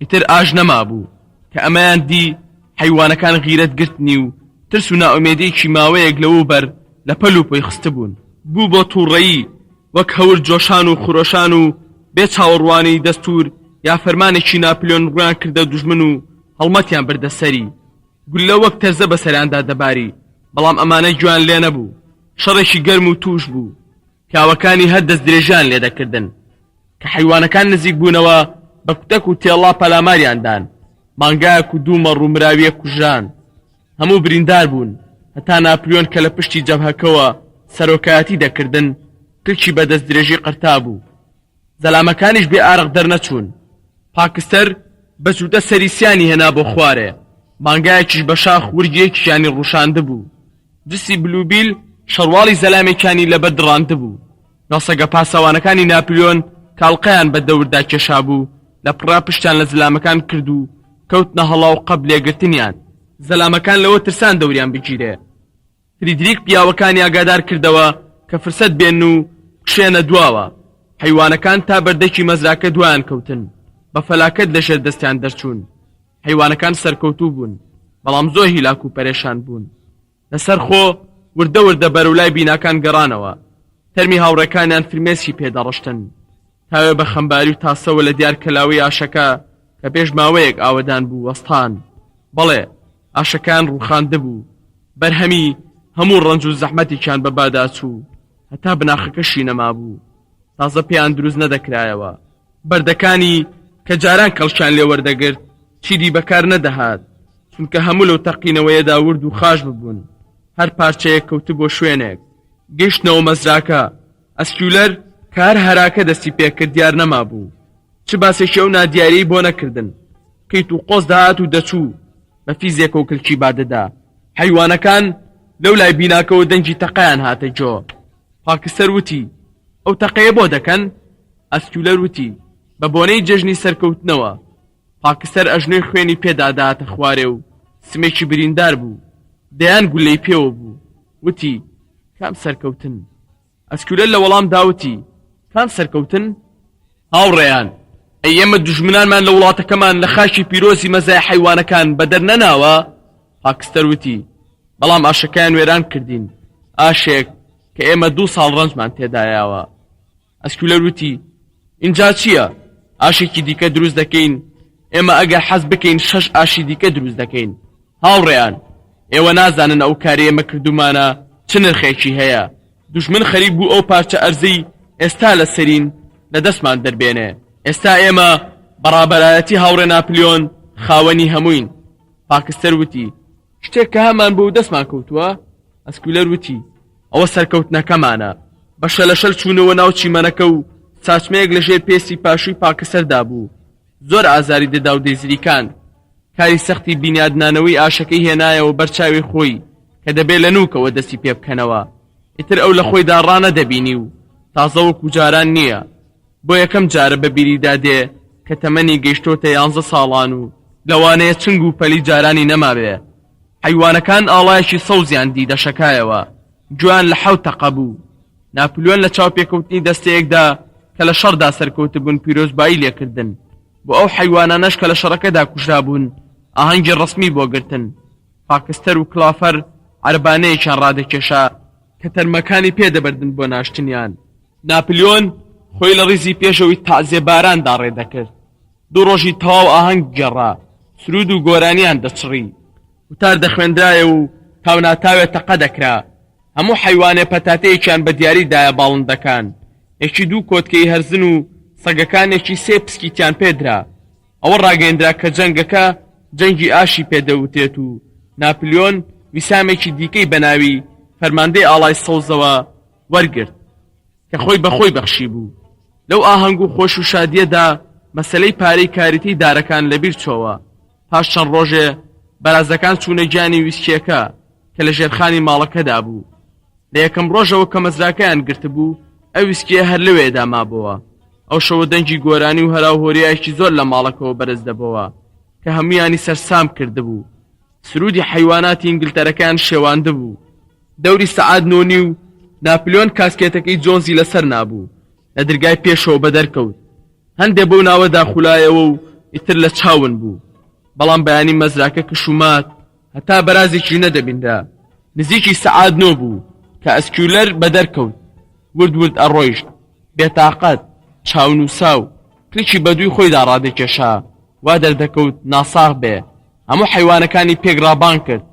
ئیتر ئاژ نەما بوو. کە ئەمەیان دی حیوانەکان غیرەت گرتنی و ترس و نائومێدیەکی ماوەیەک لەوبەر لە پەل و پۆی خستبوون. بوو بۆ تووڕەیی وەک هەور جۆشان و خوڕۆشان و بێ چاوەڕوانی دەستور یا فەرمانێکی ناپلیۆن ڕویان کردە دوژمن و هەڵمەتیان بردە سەری. گولە وەک تەرزە بەسەریاندا دەباری، بەڵام ئەمانە گویان لێ نەبوو. شەڕێکی گەرم و توش بوو. پیاوەکانی هەر دەست درێژیان لێ دەکردن. کە حیوانەکان نزیک بوونەوە بە کوتەک و تێڵا پەلاماریاندان. مانگایەک و دوو مەڕوومراویە کوژران. هەموو بریندار بوون، هەتا ناپلیۆن کە لە پشتی جەبهەکەوە سەرۆکایەتی دەکردن کلکی بەدەست درێژی قرتا بوو. زەلامەکانیش بێ ئارق دەرنەچوون. پاکستەر بەجوودە سەریسیانی هێنا بۆ خوارێ. مانگایەکیش بە شاخ ورگیەکیشانی ڕوشاندە بوو. جسی بلوبیل شەڕواڵی زەلامێکانی لەبەر دڕاندە بوو. ناسەگە پاسەوانەکانی ناپلیۆن کاڵقەیان بە دەوردا کێشا بوو، لە پڕا پشتیان لە زەلامەکان کرد و کەوتنە هەڵا و قەب لێگرتنیان. زەلامەکان لەوە ترسان دەوریان بگیرێ. فریدریک پیاوەکانی ئاگادار کردەوە کە فرسەت بێن و کشێنە دواوە. حیوانەکان تا بەردەکی مەزراکە دوایان کەوتن، بە فەلاکەت لەژێر دەستیان دەرچوون. حیوانەکان سەرکەوتوو بوون، بەڵام زۆر هیلاک و پەرێشان بوون. لەسەر خۆ وردە وردە بەرەولای بیناکان گەڕانەوە. تەرمی هاوڕێکانیان فرمێسی پێدەڕشتن. تاوێ بە خەمباری و تاسەوە لە دیار کەلاوی ئاشەکە کە پێش ماوەیەک ئاوەدان بوو وەستان. بەڵێ ئاشەکان ڕووخاندە بوو. بەرهەمی هەموو ڕەنج و زەحمەتێکیان بە بادا چوو، هەتا بناخەکەشی نەما بوو. تازە پێیان دروست نەدەکرایەوە. بەردەکانی کە جاران کەڵشیان لێ وەردەگرت چیدی بەکار نەدەهات، چونکە هەموو لەو تەقینەوەیەدا ورد و خاش ببوون. هەر پارچەیەک کەوتە بۆ شوێنێک. گەیشتنەوە مەزراکە. ئەسکیولەر کە هەر هەراکە دەستی پێکرد دیار نەما بوو. چ باسێکی ئەو نادیاریی بۆ نەکردن. کەیت و قۆز داهات و دەچوو بە فیزێک و کلکی بادەدا. حیوانەکان لەو لای بیناکەوە دەنگی تەقەیان هاتە جۆ. پاکستەر وتی ئەو تەقەیە بۆ دەکەن؟ ئەسکیولەر وتی بە بۆنەی جەژنی سەرکەوتنەوە. پاکستەر ئەژنۆی خوێنی پێداداتە خوارێ و سمێکی بریندار بوو. دەیان گولەی پێوە بوو. وتی کام سەرکەوتن؟ ئەسکیولەر لە وەڵام داوتی کام سەرکەوتن؟ هاوڕێیان، ئەی ئێمە دوژمنانمان لە وڵاتەکەمان لە خاشی پیرۆزی مەزای حیوانەکان بەدەر نەناوە؟ پاکستەر وتی بەڵام ئاشەکەیان وێران کردین، ئاشێک کە ئێمە 2 ساڵ ڕەنجمان تێدایەوە. ئەسکیولەر وتی اینجا چییە؟ ئاشێکی دیکە دروست دەکەین ئێمە ئەگەر حەز بکەین 6 ئاشی دیکە دروست دەکەین. هاوڕێیان، ئێوە نازانن ئەو کارە ئێمە کردومانە چ نرخێکی هەیە. دوژمن خەریک بوو ئەو پارچە ئەرزەی ئێستا لە سەرین لە دەستمان دەربێنێ. ئێستا ئێمە بەڕابەرایەتی هاوڕێ ناپلیۆن خاوەنی هەمووین. پاکستەر وتی شتێک کە هەمان بۆ دەستمان کەوتووە. ئەسکولەر وتی ئەوە سەرکەوتنەکەمانە. بە شەلەشەل چوونەوە ناو چیمەنەکە و ساچمەیەک لەژێر پێسی پاشووی پاکستەردا بوو. زۆر ئازاری دەدا و دەیزریکان. کاری سەختی بینیادنانەوەی ئاشەکەی هێنایەوە بەرچاوی خۆی کە دەبێت لە نوکەوە دەستی پێ بکەنەوە. ئیتر ئەو لە خۆیدا ڕانەدەبینی و تازە وەکو جاران نییە. بۆ یەکەم جارە بە بیریدا دێ کە تەمەنی گەیشتۆتە 11 ساڵان و لەوانەیە چنگ و پەلی جارانی نەمابێ. حیوانەکان ئاڵایەکی سەوزیان دی دەشەکایەوە. جوان لە 7 تەقە بوو. ناپلیۆن لە چاو پێکەوتنی دەستەیەکدا کە لە شەڕدا سەرکەوتە بوون پیرۆزبایی لێکردن. بۆ ئەو حیوانانەش کە لە شەڕەکەدا کوژرا بوون ئاهەنگی ڕسمی بۆ گرتن. پاکستەر و کلافەر عەربانەیەکیان ڕادەکێشا کە تەرمەکانی پێدەبردن بۆ ناشتنیان. ناپلیۆن خۆی لە ڕیزی پێشەوەی تازێباراندا ڕێدەکرد. 2 ڕۆژی تەواو ئاهەنگ گێڕا. سرود و گۆرانیان دەچڕی. وتار دەخوێندرایە و تاوناتاوێ تەقە دەکرا. هەموو حیوانێ پەتاتەیەکیان بە دیاریدایە باڵندەکان. یەکی 2 کۆتکەی هەرزن و سەگەکانێکی 3 پسکیتیان پێدرا. ئەوە ڕاگەیەندرا کە جەنگەکە جەنگی ئاشی پێدەوتێت و ناپلیۆن ویسامێکی دیکەی بەناوی فەرماندەی ئاڵای سەوزەوە وەرگرت کە خۆی بەخۆی بەخشی بوو. لەو ئاهەنگ و خۆش و شادیەدا مەسەلەی پارەی کاریتی دارەکان لەبیر چۆوە. پاش چەند ڕۆژێ بەرازەکان چوونە گیانی ویسکیەکە کە لە ژێرخانی ماڵەکەدا بوو. لە یەکەم ڕۆژەوە کە مەزراکەیان گرتبوو ئەو ویسکیە هەر لەوێدا مابەوە. ئەو شەوە دەنگی گۆرانی و هەراوهۆریایەکی زۆر لە ماڵەکەەوە بەرز دەبەوە کە هەمویانی سەرسام کردبوو. سرودی حیواناتی ئینگلتەرەکان شێواندە بوو. دەوری سەعات 9 و ناپلیۆن کاسکێتەکەی جۆنزی لەسەر نابوو. لە دەرگای پێشەوە بەدەرکەوت. هەندێک بەو ناوەدا خولایەوە و ئیتر لە چاون بوو. بەڵام بەیانی مەزراکە کشومات هەتا بەرازێکی نەدەبینرا. نزیکی سەعات 9 بوو کە ئەسکولەر بەدەرکەوت. ورد ئەڕۆیشت بێتاقەت چاون و ساو کلکی بەدووی خۆیدا ڕادەکێشا. وا دەردەکەوت ناساغ بێ. هەموو حیوانەکانی پێگرابان کرد.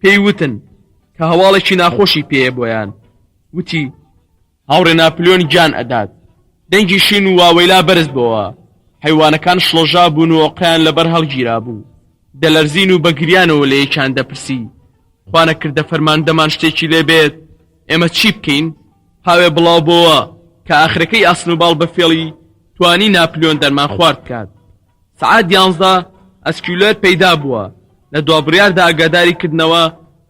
پێی وتن کە هەواڵێکی ناخۆشی پێیە بۆیان. وتی هاوڕێ ناپلیۆن گیان ئەدات. دەنگی شین و واوەیلا بەرز بووە. حیوانەکان شڵۆژا بوون و ئۆقیان لەبەر هەڵگیرا بوو. دەلەرزین و بەگریانەوە لە یەکیان دەپرسی خوا نەکردە فەرماندەمان شتێکی لێبێت ئێمە چی بکەین؟ هاوێ بڵاو بۆوە کە ئاخرەکەی ئاسنوباڵ بە فێڵی توانی ناپلیۆن دەرمان خوارد بکات. سەعات 11 ئەسکولەر پەیدا بووە. لە دوابڕیاردا ئاگاداری کردنەوە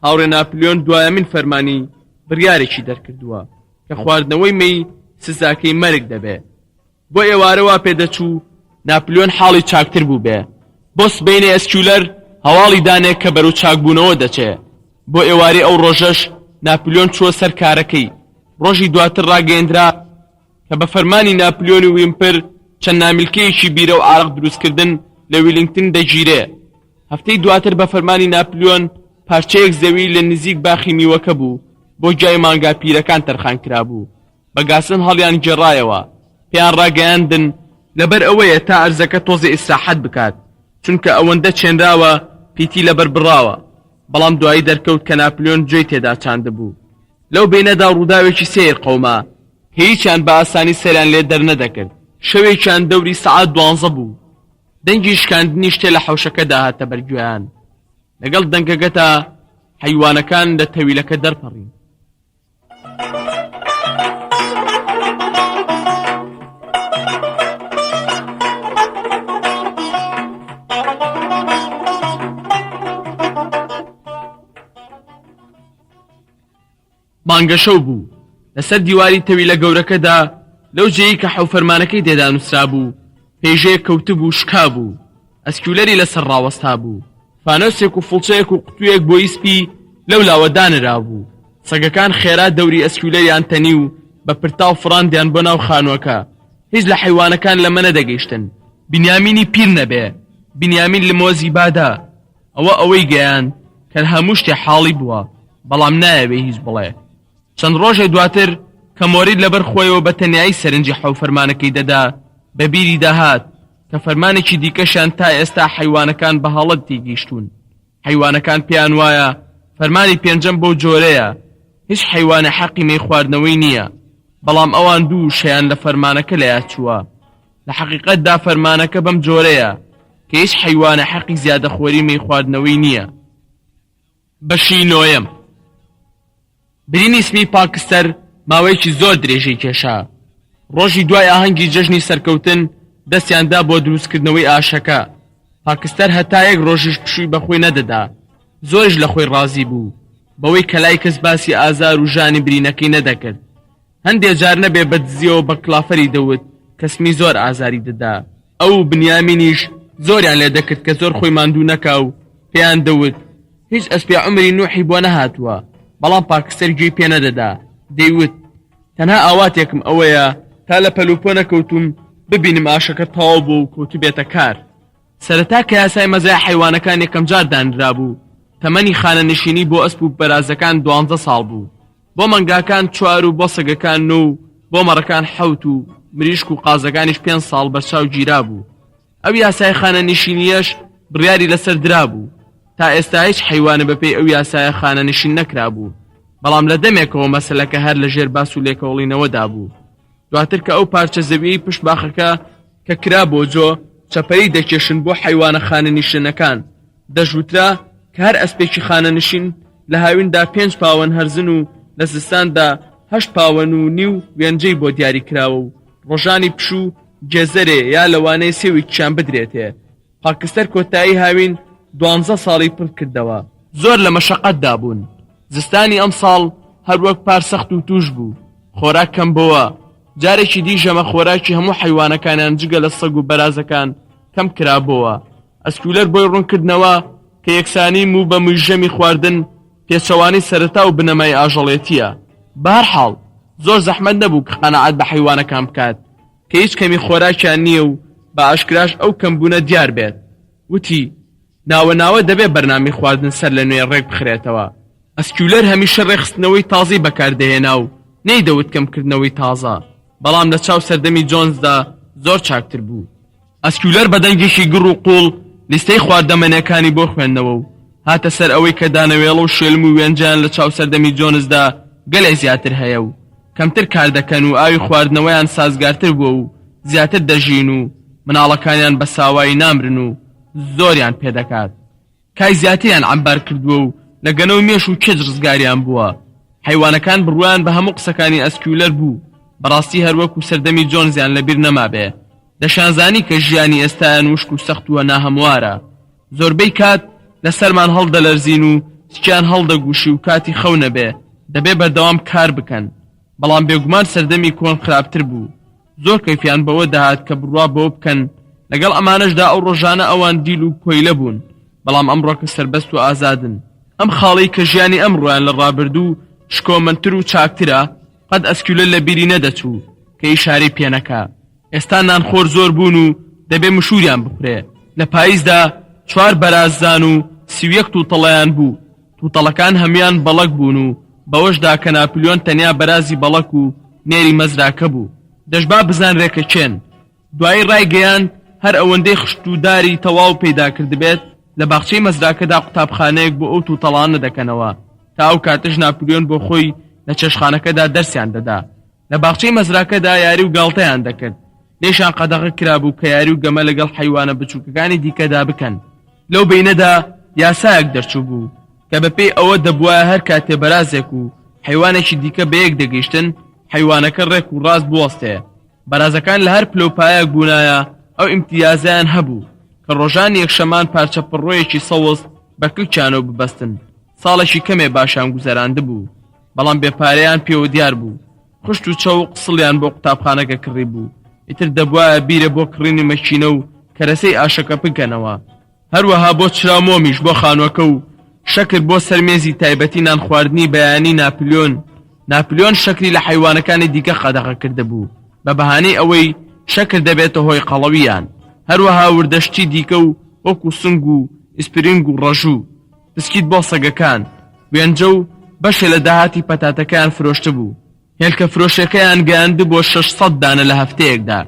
هاوڕێ ناپلیۆن دوایەمین فەرمانی بڕیارێکی دەرکردووە کە خواردنەوەی مەی سزاکەی مەرگ دەبێت. بۆ ئێوارەوە پێدەچوو ناپلیۆن حاڵی چاکتر بوو بێ. بۆ سبەینێ ئەسکولەر هەواڵی دانێک کە بەرەو چاکبوونەوە دەچێ. بۆ ئێواری ئەو ڕۆژەش ناپلیۆن چووە سەر کارەکەی. ڕۆژی دواتر ڕاگەیەندرا کە بە فەرمانی ناپلیۆنی ویمپر چەند نامیلکەیەکی بیرە و ئارق دروستکردن لە ویلینگتن دەگیرێ. هەفتەی دواتر بە فەرمانی ناپلیۆن پارچەیەک زەوی لە نزیک باخی میوەکە بوو بۆ جای مانگا پیرەکان تەرخان کرابوو. بەگاسن هەڵیان گێڕایەوە. پێیان ڕاگەیاندن لەبەر ئەوەیە تا ئەرزەکە تۆزی ئیسراحەت بکات چونکە ئەوەندە چێنراوە پیتی لەبەر بڕاوە. بەڵام دوایی دەرکەوت کە ناپلیۆن جێی تێدا چاندەبوو. لەو بینەدا ڕووداوێکی سیر قەوما هیچیان بە ئاسانی سەریان لێ دەرنەدەکرد. شەوێکیان دەوری سەعات 12 بوو. دەنگی شکاندنی شتێ لە حەوشەکەدا هاتە بەرگوێیان. لەگەڵ دەنگەکەدا حیوانەکان لە تەویلەکە دەرپەڕین. مانگە شەو بوو. لەسەر دیواری تەویلە گەورەکەدا لەو جێی کە حەوفەرمانەکەی تێدا نووسرا بوو پێیژەیەک کەوتبوو شکا بوو. ئەسکولەری لەسەر ڕاوەستا بوو. فانۆسێک و فڵچەیەک و قوتوویەک بۆ ئیسپی لەو لاوە دانرا بوو. سەگەکان خێرا دەوری ئەسکولەریان تەنی و بە پرتا و فڕاندیان بۆ ناو خانووەکە. هیچ لە حیوانەکان لەمە نەدەگەیشتن. بینیامینی پیر نەبێ. بینیامین لە مۆزی بادا. ئەوەی گەیان کە هەموو شتێ حاڵی بووە بەڵام نایەوێ هیچ بڵێ. چەند ڕۆژێک دواتر کە مۆرید لەبەر خۆیەوە بە تەنیایی سەرنجی حەوفەرمانەکەی دەدا بە بیری داهات کە فەرمانێکی دیکەشیان تا ئێستا حەیوانەکان بە هەڵەت تێگەیشتوون. حەیوانەکان پێیان وایە فەرمانی پێنجەم بەو جۆرەیە، هیچ حەیوانە حەقی مەی خواردنەوەی نییە، بەڵام ئەوان دوو شەیان لە فەرمانەکە لەیاد چووە. لە حەقیقەتدا فەرمانەکە بەم جۆرەیە کە هیچ حەیوانە حەقی زیادەخۆری مەی خواردنەوەی نییە. بەشی نۆیەم. برینی سمی پاکستەر ماوەیەکی زۆر درێژەی کێشا. ڕۆژی دوای ئاهەنگی جەژنی سەرکەوتن دەستیاندا بۆ دروستکردنەوەی ئاشەکە. پاکستەر هەتا یەک ڕۆژیش پشووی بەخۆی نەدەدا، زۆرش لە خۆی ڕازی بوو بەوەی کەلای کەس باسی ئازار و ژانی برینەکەی نەدەکرد. هەندێک جار نەبێ بە دزیەوە بە کلافەری دەوت کەسمی زۆر ئازاری دەدا. ئەو بنیامینیش زۆریان لێ دەکرد کە زۆر خۆی ماندوو نەکا و پێیان دەوت هیچ ئەسپی عومری نوحی بۆ نەهاتووە، بەڵام پاکستەر گوێی پێ نەدەدا. دەیوت تەنها ئاواتێکم ئەوەیە تا لە پەلوپۆ نەکەوتوم ببینم ئاشەکە تەواو بوو و کەوتو بێتە کار. سەرەتا کە یاسای مەزای حەیوانەکان یەکەم جار دانرا بوو، تەمەنی خانەنشینی بۆ ئەسپ و بەرازەکان 12 ساڵ بوو، بۆ مەنگاکان 4 و بۆ سەگەکان 9 و بۆ مەڕەکان 7 و مریشک و قازەکانیش 5 ساڵ بەرچاو گیرا بوو. ئەو یاسای خانەنشینیەش بڕیاری لەسەر درا بوو. تا ئێستا هیچ حەیوانە بەپێی ئەو یاسایە خانەنشین نەکرا بوو، بەڵام لە دەمێکەوە مەسەلەکە هەر لە ژێر باس و لێکۆڵینەوەدا بوو. دواتر کە ئەو پارچە زەویەی پشت باخەکە کە کرا بۆ جۆ چەپەری دەکێشن بۆ حەیوانە خانەنشینەکان، دەژوترا کە هەر ئەسپێکی خانەنشین لە هاویندا 5 پاوەن هەرزن و لە زستاندا 8 پاوەن و نیو وێنجەی بۆ دیاری کراوە و ڕۆژانی پشوو جێزەرێ یا لەوانەیە سێوێکیان بدرێتێ. پاکستەر کۆتایی هاوین 12 ساڵی پڕ کردەوە. زۆر لە مەشەقەتدا بوون. زستانی ئەم ساڵ هەروەک پار سەخت و توش بوو، خۆراک کەم بۆوە. جارێکی دی ژەمە خۆراکی هەموو حەیوانەکانیان جگە لە سەگ و بەرازەکان کەم کرابۆوە. ئەسکولەر بۆی ڕوونکردنەوە کە یەکسانی موو بە موژەمی خواردن پێچەوانی سەرەتا و بنەمای ئاژەڵێتیە. بەهەرحاڵ زۆر زەحمەت نەبوو کە قەنەعەت بە حەیوانەکان بکات کە هیچ کەمی خۆراکیان نییە و بە ئاشکراش ئەو کەمبوونە دیار بێت. وتی ناوە ناوە دەبێت بەرنامی خواردن سەر لە نوێ ڕێک بخرێتەوە. ئەسکولەر هەمیشە ڕێخستنەوەی تازی بەکاردەهێنا و نەیدەوت کەمکردنەوەی تازە، بەڵام لە چاو سەردەمی جۆنزدا زۆر چاکتر بوو. ئەسکولەر بەدەنگێکی گڕ و قوڵ لیستەی خواردەمەنیەکانی بۆ خوێندنەوە و هاتە سەر ئەوەی کە دانەوێڵە و شێلم و وێنجیان لە چاو سەردەمی جۆنزدا گەلێ زیاتر هەیە و کەمتر کار دەکەن و ئاوی خواردنەوەیان سازگارتر بووە و زیاتر دەژین و مناڵەکانیان بە ساوایی نامرن و زۆریان پێدەکات. کای زیاتریان عەمبار کردووە و لە گەنە و مێش و کێج ڕزگاریان بووە. حەیوانەکان بڕوایان بە هەموو قسەکانی ئەسکولەر بوو. بەڕاستی هەروەکو سەردەمی جۆنزیان لەبیر نەمابێ. دەشانزانی کە ژیانی ئێستایان وشک و سەخت وە ناهەموارە. زۆربەی کات لەسەرمان هەڵدەلەرزین و سکیان هەڵدەگوشی و کاتی خەو نەبێ، دەبێ بەردەوام کار بکەن. بەڵام بێگومان سەردەمی کۆن خراپتر بوو. زۆر کەیفیان بەوە دەهات کە بڕوا بەوە بکەن. لەگەڵ ئەمانەشدا ئەو ڕۆژانە ئەوان دیل و کۆیلە بوون، بەڵام ئەمڕۆکە سەربەست و ئازادن. ئەم خاڵەی کە ژیانی ئەمڕۆیان لە ڕابردوو شکۆمەندتر و چاکترە قەت ئەسکولەر لە بیری نەدەچوو کە ئیشارەی پێنەکا. ئێستا نانخۆر زۆر بوون و دەبێ مشوریان بخورێ. لە پاییزدا 4 بەرازدان و 31 تووتەڵەیان بوو. تووتەڵەکان هەمیان بەڵەک بوون و بەوەشدا کە ناپلیۆن تەنیا بەرازی بەڵەک و نێری مەزراکە بوو. دەشبا بزانرێکە چێن. دوایی ڕایگەیان هەر ئەوەندەی خشت و داری تەواو پەیدا کردبێت لە باخچەی مەزراکەدا قوتابخانەیەک بۆ ئەو تووتەڵانە دەکەنەوە. تا ئەو کاتەش ناپلیۆن بۆ خۆی لە چێشخانەکەدا دەرسیان دەدا. لە باخچەی مەزراکەدا یاری و گاڵتەیان دەکرد. لێشان قەدەغە کرابوو کە یاری و گەمە لەگەڵ حەیوانە بچووکەکانی دیکەدا بکەن. لەو بینەدا یاسایەک دەرچوو بوو کە بەپێی ئەوە دەبوایە هەر کاتێ بەرازێک و حەیوانێکی دیکە بەیەک دەگەیشتن حەیوانەکە ڕێک و ڕاست بوەستێ. بەرازەکان لە هەر پلۆپایەک بوونایە ئەو ئیمتیازیان هەبوو کە ڕۆژان یەکشەمان پارچە پڕۆیەکی سەوز بە کلکیانەوە ببەستن. ساڵێکی کەمێ باشان گوزەراندە بوو، بەڵام بێپارەیان پێوە دیار بوو. خشت و چەو قسڵیان بۆ قوتابخانەکە کڕی بوو. ئیتر دەبوایە بیرە بۆ کڕینی مەکینە و کەرەسەی ئاشەکە بکەنەوە. هەروەها بۆ چرامۆمیش بۆ خانووەکە و شەکر بۆ سەرمێزی تایبەتی نان خواردنی بەیانی ناپلیۆن شەکری لە حەیوانەکانی دیکە قەدەغە کرده بوو بە بەهانەی ئەوەی شەکر دەبێتە هۆی قەڵەویان. هەروەها وردەشتی دیکە و وەکو سنگ و ئیسپرینگ و ڕەژوو دەسکیت بۆ سەگەکان. وێنجە و بەشێ لە داهاتی پەتاتەکەیان فرۆشتە بوو. هێلکە فرۆشەکەیان گەیاند بۆ 600 دانە لە هەفتەیەکدا.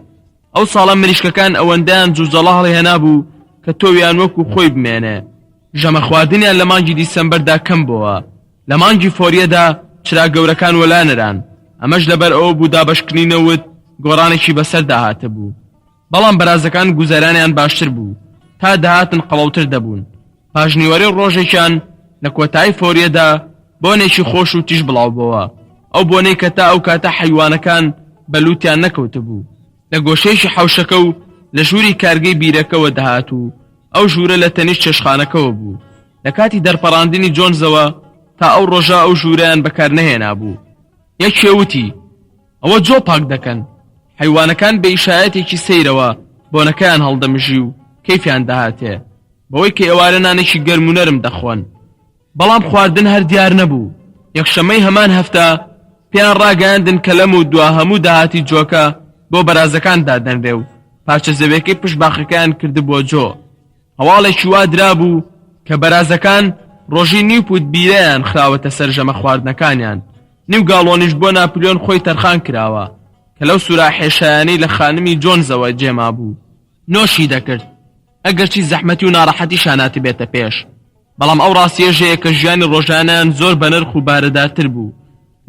ئەو ساڵە مریشکەکان ئەوەندەیان جوجەڵە هەڵهێنابوو کە تۆویان وەکو خۆی بمێنێ. ژەمە خواردنیان لە مانگی دیسەمبەردا کەم بووە. لە مانگی فۆریەدا چرا گەورەکان وەلانران، ئەمەش لەبەر ئەوە بوو دابەشکرینەوت گۆڕانێکی بەسەر داهاتە بوو. بەڵام بەرازەکان گوزەرانیان باشتر بوو، تا داهاتن قەڵەوتر دەبوون. پاژنیوەری ڕۆژێکیان لە کۆتایی فۆریەدا بۆنێکی خۆش و تیژ بڵاو بووە، ئەو بۆنەی کە تا ئەو کاتە حەیوانەکان بەلووتیان نەکەوتە بوو. لە گۆشەیەکی حەوشەکە و لە ژووری کارگەی بیرەکەوە دەهات و ئەو ژوورە لە تەنیشت چێشخانەکەەوە بوو. لە کاتی دەرپەڕاندنی جۆنزەوە تا ئەو ڕۆژە ئەو ژوورەیان بەکار نەهێنا بوو. یەکێوتی ئەوە جۆ پاک دەکەن. حەیوانەکان بە ئیشایەتێکی سەیرەوە بۆنەکەیان هەڵدەمژی و کەیفیان دەهاتێ، بەوەی کە ئێوارە نانێکی گەرم و نەرم دەخۆن. بەڵام خواردن هەر دیار نەبوو. یەکشەمەی هەمان هەفتە پێیان ڕاگەاندن کە لەم و دوا هەموو داهاتی جۆکە بۆ بەرازەکان دادەنرێ و پارچە زەویەکەی پشت باخەکەیان کردبووە جۆ. هەواڵێکی وا درابوو کە بەرازەکان ڕۆژی نیوپوت بیرەیان خراوەتە سەر ژەمە خواردنەکانیان. نیو گاڵۆنیش بۆ ناپلیۆن خۆی تەرخان کراوە کە لەو سوورا حێشایانەی لە خانمی جۆنزەوە جێما بوو. نۆشی دەکرد ئەگەرچی زەحمەتی و ناڕەحەتی شاناتی بێتە پێش. بەڵام ئەو ڕاستیەژەیە کە ژیانی ڕۆژانیان زۆر بە نرخ و بارەدارتر بوو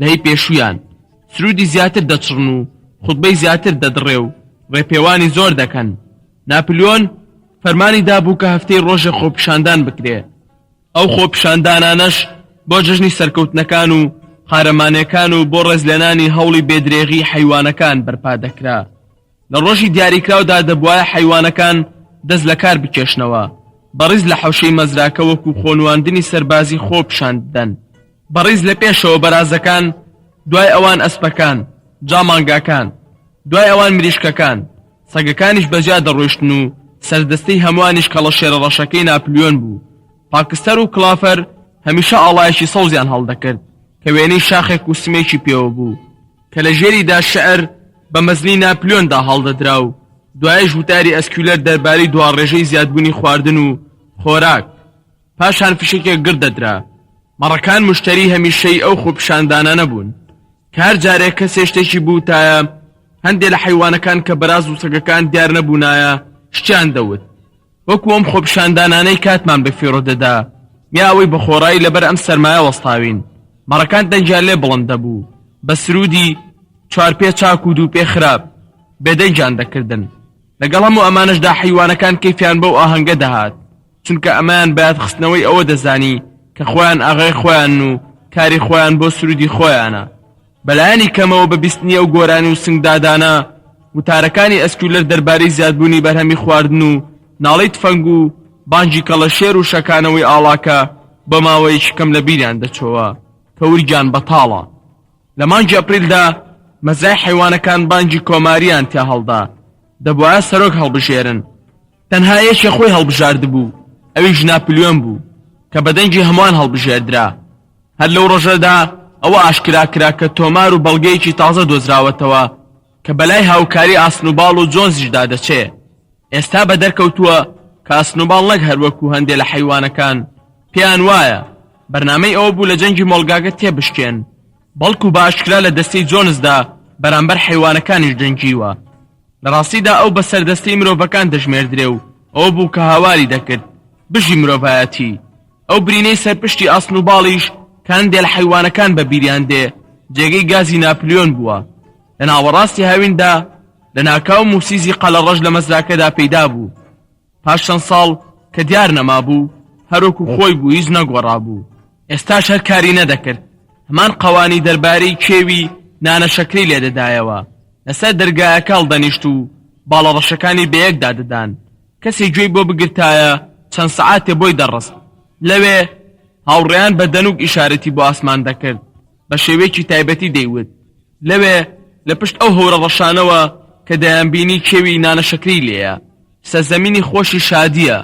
لە هی پێشویان. سرودی زیاتر دەچڕن و خوتبەی زیاتر دەدڕێ و ڕێپێوانی زۆر دەکەن. ناپلیۆن فەرمانی دابوو کە هەفتەی ڕۆژە خۆپیشاندان بکرێ. ئەو خۆپیشاندانانەش بۆ جژنی سەرکەوتنەکان و قارەمانەکان و بۆ ڕێزلێنانی هەوڵی بێدرێغی حەیوانەکان بەرپا دەکرا. لە ڕۆژی دیاریکراودا دەبوایە حەیوانەکان دەست لە کار بکێشنەوە، بەڕیز لە حەوشەی مەزراکە وەکو خۆنواندنی سەربازی خۆ پیشاندەن. بەڕیز لە پێشەوە بەرازەکان، دوای ئەوان ئەسپەکان، جا مانگاکان، دوای ئەوان مریشکەکان، سەگەکانیش بەجیا دەڕۆیشتن و سەردەستەی هەمووانیش کەڵە شێرە ڕەشەکەی ناپلیۆن بوو. پاکستەر و کلافەر هەمیشە ئاڵایەکی سەوزیان هەڵدەکرد کە وێنەی شاخێک و سمێکی پێوە بوو کە لە ژێریدا شەعر بە مەزنی ناپلیۆندا هەڵدەدرا و دوایش وتاری ئەسکولەر دەربارەی دواڕێژەی زیادبوونی خواردن و خۆراک. پاشان فشێکێک گرد دەدرا. مەڕەکان مشتری هەمیشەی ئەو خۆپیشاندانە نەبوون کە هەر جارێک کەسێ شتێکی بوو تایە هەندێک لە حەیوانەکان کە بەراز و سەگەکان دیار نەبوونایە شتیان دەوت. وەکو ئەم خۆپیشاندانانەی کاتمان بە فێڕۆ دەدا میاوەی بە خۆڕایی لەبەر ئەم سەرمایە وەستاوین. مەڕەکان دەنجیان لێ بڵند دەبوو، بە سرودی چوار پێ چاک و دوو پێ خراپ بێدەنجان دەکردن. لەگەڵ هەموو ئەمانەشدا حەیوانەکان کەیفیان بەو ئاهەنگە دەهات، چونکە ئەمایان بەیاد خستنەوەی ئەوە دەزانی کە خۆیان ئاغای خۆیان و کاری خۆیان بۆ سرودی خۆیانە. بەلایانی کەمەوە بە بیستنی ئەو گۆرانی و سنگدادانە وتارەکانی ئەسکولەر دەربارەی زیادبوونی بەرهەمی خواردن و ناڵەی تفەنگ و بانجی کەڵەشێر و شەکانەوەی ئاڵاکە بە ماوەیەکی کەم لە بیریان دەچۆوە کە وریان بەتاڵە. لە مانگی ئەپریلدا مەزای حەیوانەکان بانجی کۆماریان تیا هەڵدا، دەبوایە سەرۆک هەڵبژێرن. تەنها یەکێ خۆی هەڵبژارد بوو، ئەویش ناپلیۆن بوو کە بەدەنجی هەمووان هەڵبژێردرا. هەر لەو ڕۆژەدا ئەوە ئاشکرا کرا کە تۆمار و بەڵگەیەکی تازە دۆزراوەتەوە کە بەلای هاوکاری ئاسنوباڵ و جۆنزیشدا دەچێ. ئێستا بە دەرکەوتووە کە ئاسنوباڵ نەک هەروەکو هەندێک لە حەیوانەکان پێیان وایە بەرنامەی ئەوە بوو لە جەنگی مۆڵگاگە تێبشکێن، بەڵکو بە ئاشکرا لە دەستەی جۆنزدا بەرامبەر حەیوانەکانیش جەنگیوە. لە ڕاستیدا ئەو بە سەردەستەی مرۆڤەکان دەژمێردرێ و ئەوە بوو کە هاواری دەکرد بژی مرۆڤایەتی. ئەو برینەی سەرپشتی ئاسنوباڵیش کە هەندێک لە حەیوانەکان بە بیریان دێ جێگەی گازی ناپلیۆن بووە. لە ناوەڕاستی هاویندا لە ناکاو موسیزی قەلەڕەش لە مەزراکەدا پەیدا بوو. پاش چەند ساڵ کە دیار نەمابوو هەروەکو خۆی بوو، هیچ نەگۆڕابوو. ئێستاش هەر کاری نەدەکرد. هەمان قەوانی دەربارەی کێوی نانەشەکری لێدەدایەوە، لەسەر دەرگایەکە هەڵدەنیشت و باڵەڕەشەکانی بەیەکدا دەدان. کەسێک گوێی بۆ بگرتایە چەند سەعاتێ بۆی دەڕست. لەوێ هاوڕێیان بە دەنوک ئیشارەتی بۆ ئاسمان دەکرد، بە شێوەیەکی تایبەتی دەیوت. لەوێ لە پشت ئەو هەورە ڕەشانەوە کە دەیانبینی کێوی نانەشەکری لێیە، سەرزەمینی خۆشی شادیە،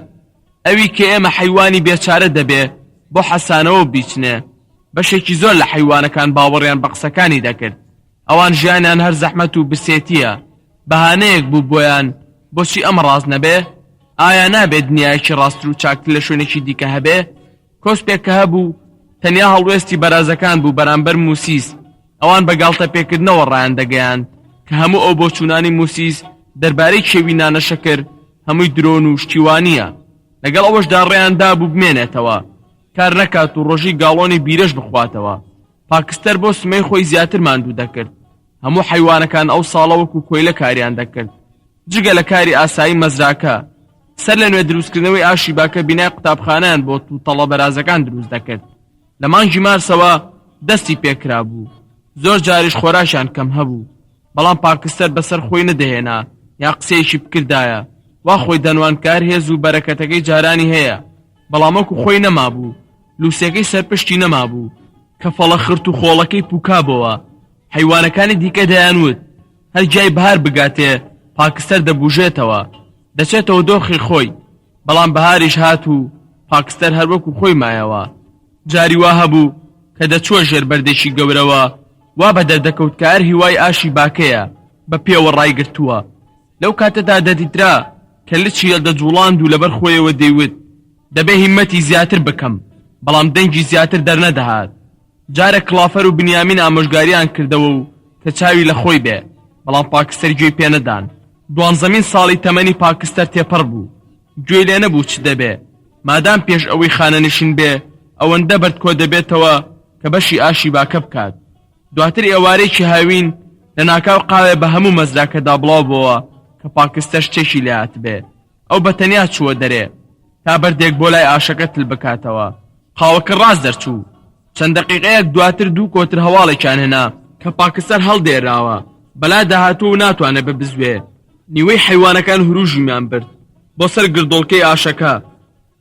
ئەوی کە ئێمە حەیوانی بێچارە دەبێ بۆ حەسانەوە بیچنێ. بەشێکی زۆر لە حەیوانەکان باوەڕیان بە قسەکانی دەکرد. ئەوان ژیانیان هەر زەحمەت و بسێتیە، بەهانەیەک بوو بۆیان بۆچی ئەمە ڕاست نەبێ؟ ئایا نابێت دنیایەکی ڕاستتر و چاکتر لە شوێنێکی دیکە هەبێ؟ کۆسپێک کە هەبوو تەنیا هەڵوێستی بەرازەکان بوو بەرامبەر موسیس. ئەوان بە گاڵتە پێکردنەوە ڕایان دەگەیاند کە هەموو ئەو بۆچوونانی موسیس دەربارەی کێوی نانەشەکر هەمووی درۆن و شتیوانیە لەگەڵ ئەوەشدا ڕێیاندا بوو بمێنێتەوە کار نەکات و ڕۆژی گاڵۆنی بیرەش بخواتەوە. پاکستەر بۆ سمەی خۆی زیاتر ماندوو دەکرد. هەموو حیوانەکان ئەو ساڵە وەکو کۆیلە کاریان دەکرد جگە لە کاری ئاسایی مەزراکە. سەر لە نوێ دروستکردنەوەی ئاشی باکە بینای قوتابخانەیان بۆ و تەڵە بەرازەکان دروست دەکرد. لە مانگی مارسەوە دەستی پێکرا بوو. زۆر جاریش خۆراشیان کەم هەبوو، بەڵام پاکستەر بەسەر خۆی نەدەهێنا یا قسەیەکی بکردایە. وا خۆی دەنوانکار هێز و بەرەکەتەکەی جارانی هەیە، بەڵام وەکو خۆی نەمابوو، لووسەکەی سەرپشتی نەمابوو کە فەڵە خرت و خۆڵەکەی پوکابەوە. حیوانەکانی دیکە دەیانوت هەر جای بەهار بگاتێ پاکستەر دەبوژێتەوە، دەچێتەوە دۆخی خۆی. بەڵام بەهاریش هات و پاکستەر هەر وەکو خۆی مایەوە. جاری وا هەبوو کە دەچووە ژێر بەردێکی گەورەوە، وا بە دەردەکەوت کە هەر هیوای ئاشی باکەیە بە پێوە ڕایگرتووە. لەو کاتەدا دەدیدرا کە لچی دەجوڵاند و لەبەر خۆیەوە دەیوت دەبێ هیممەتی زیاتر بکەم، بەڵام دەنگی زیاتر دەرنەدەهات. جارە کڵافەر و بنیامین ئامۆژگاریان کردەوە و کە چاوی لە خۆی بێ، بەڵام پاکستەر گوێی پێنەدان. 12 ساڵی تەمەنی پاکستەر تێپەڕ بوو، گوێی لێ نەبوو چ دەبێ. مادام پێش ئەوەی خانەنشین بێ ئەوەندە بەردکۆ دەبێتەوە کە بەشی ئاشی باکە بکات. دواتر ئێوارەیەکی هاوین لە ناکاو قاوێ بە هەموو مەزراکەدا بڵاو بووە کە پاکستەر شتێکی لێهات بێ. ئەو بەتەنیا چووە دەرێ تا بەردێک بۆ لای ئاشەکە تل بکاتەوە. قاوەکە ڕاست دەرچوو. چەند دەقیقەیەک دواتر دوو کۆتر هەواڵێکیان هێنا کە پاکستەر هەڵدێراوە، بەلا داهاتوو و ناتوانێت ببزوێ. نیوەی حیوانەکان هروژیمیان برد بۆ سەر گردۆڵکەی ئاشەکە.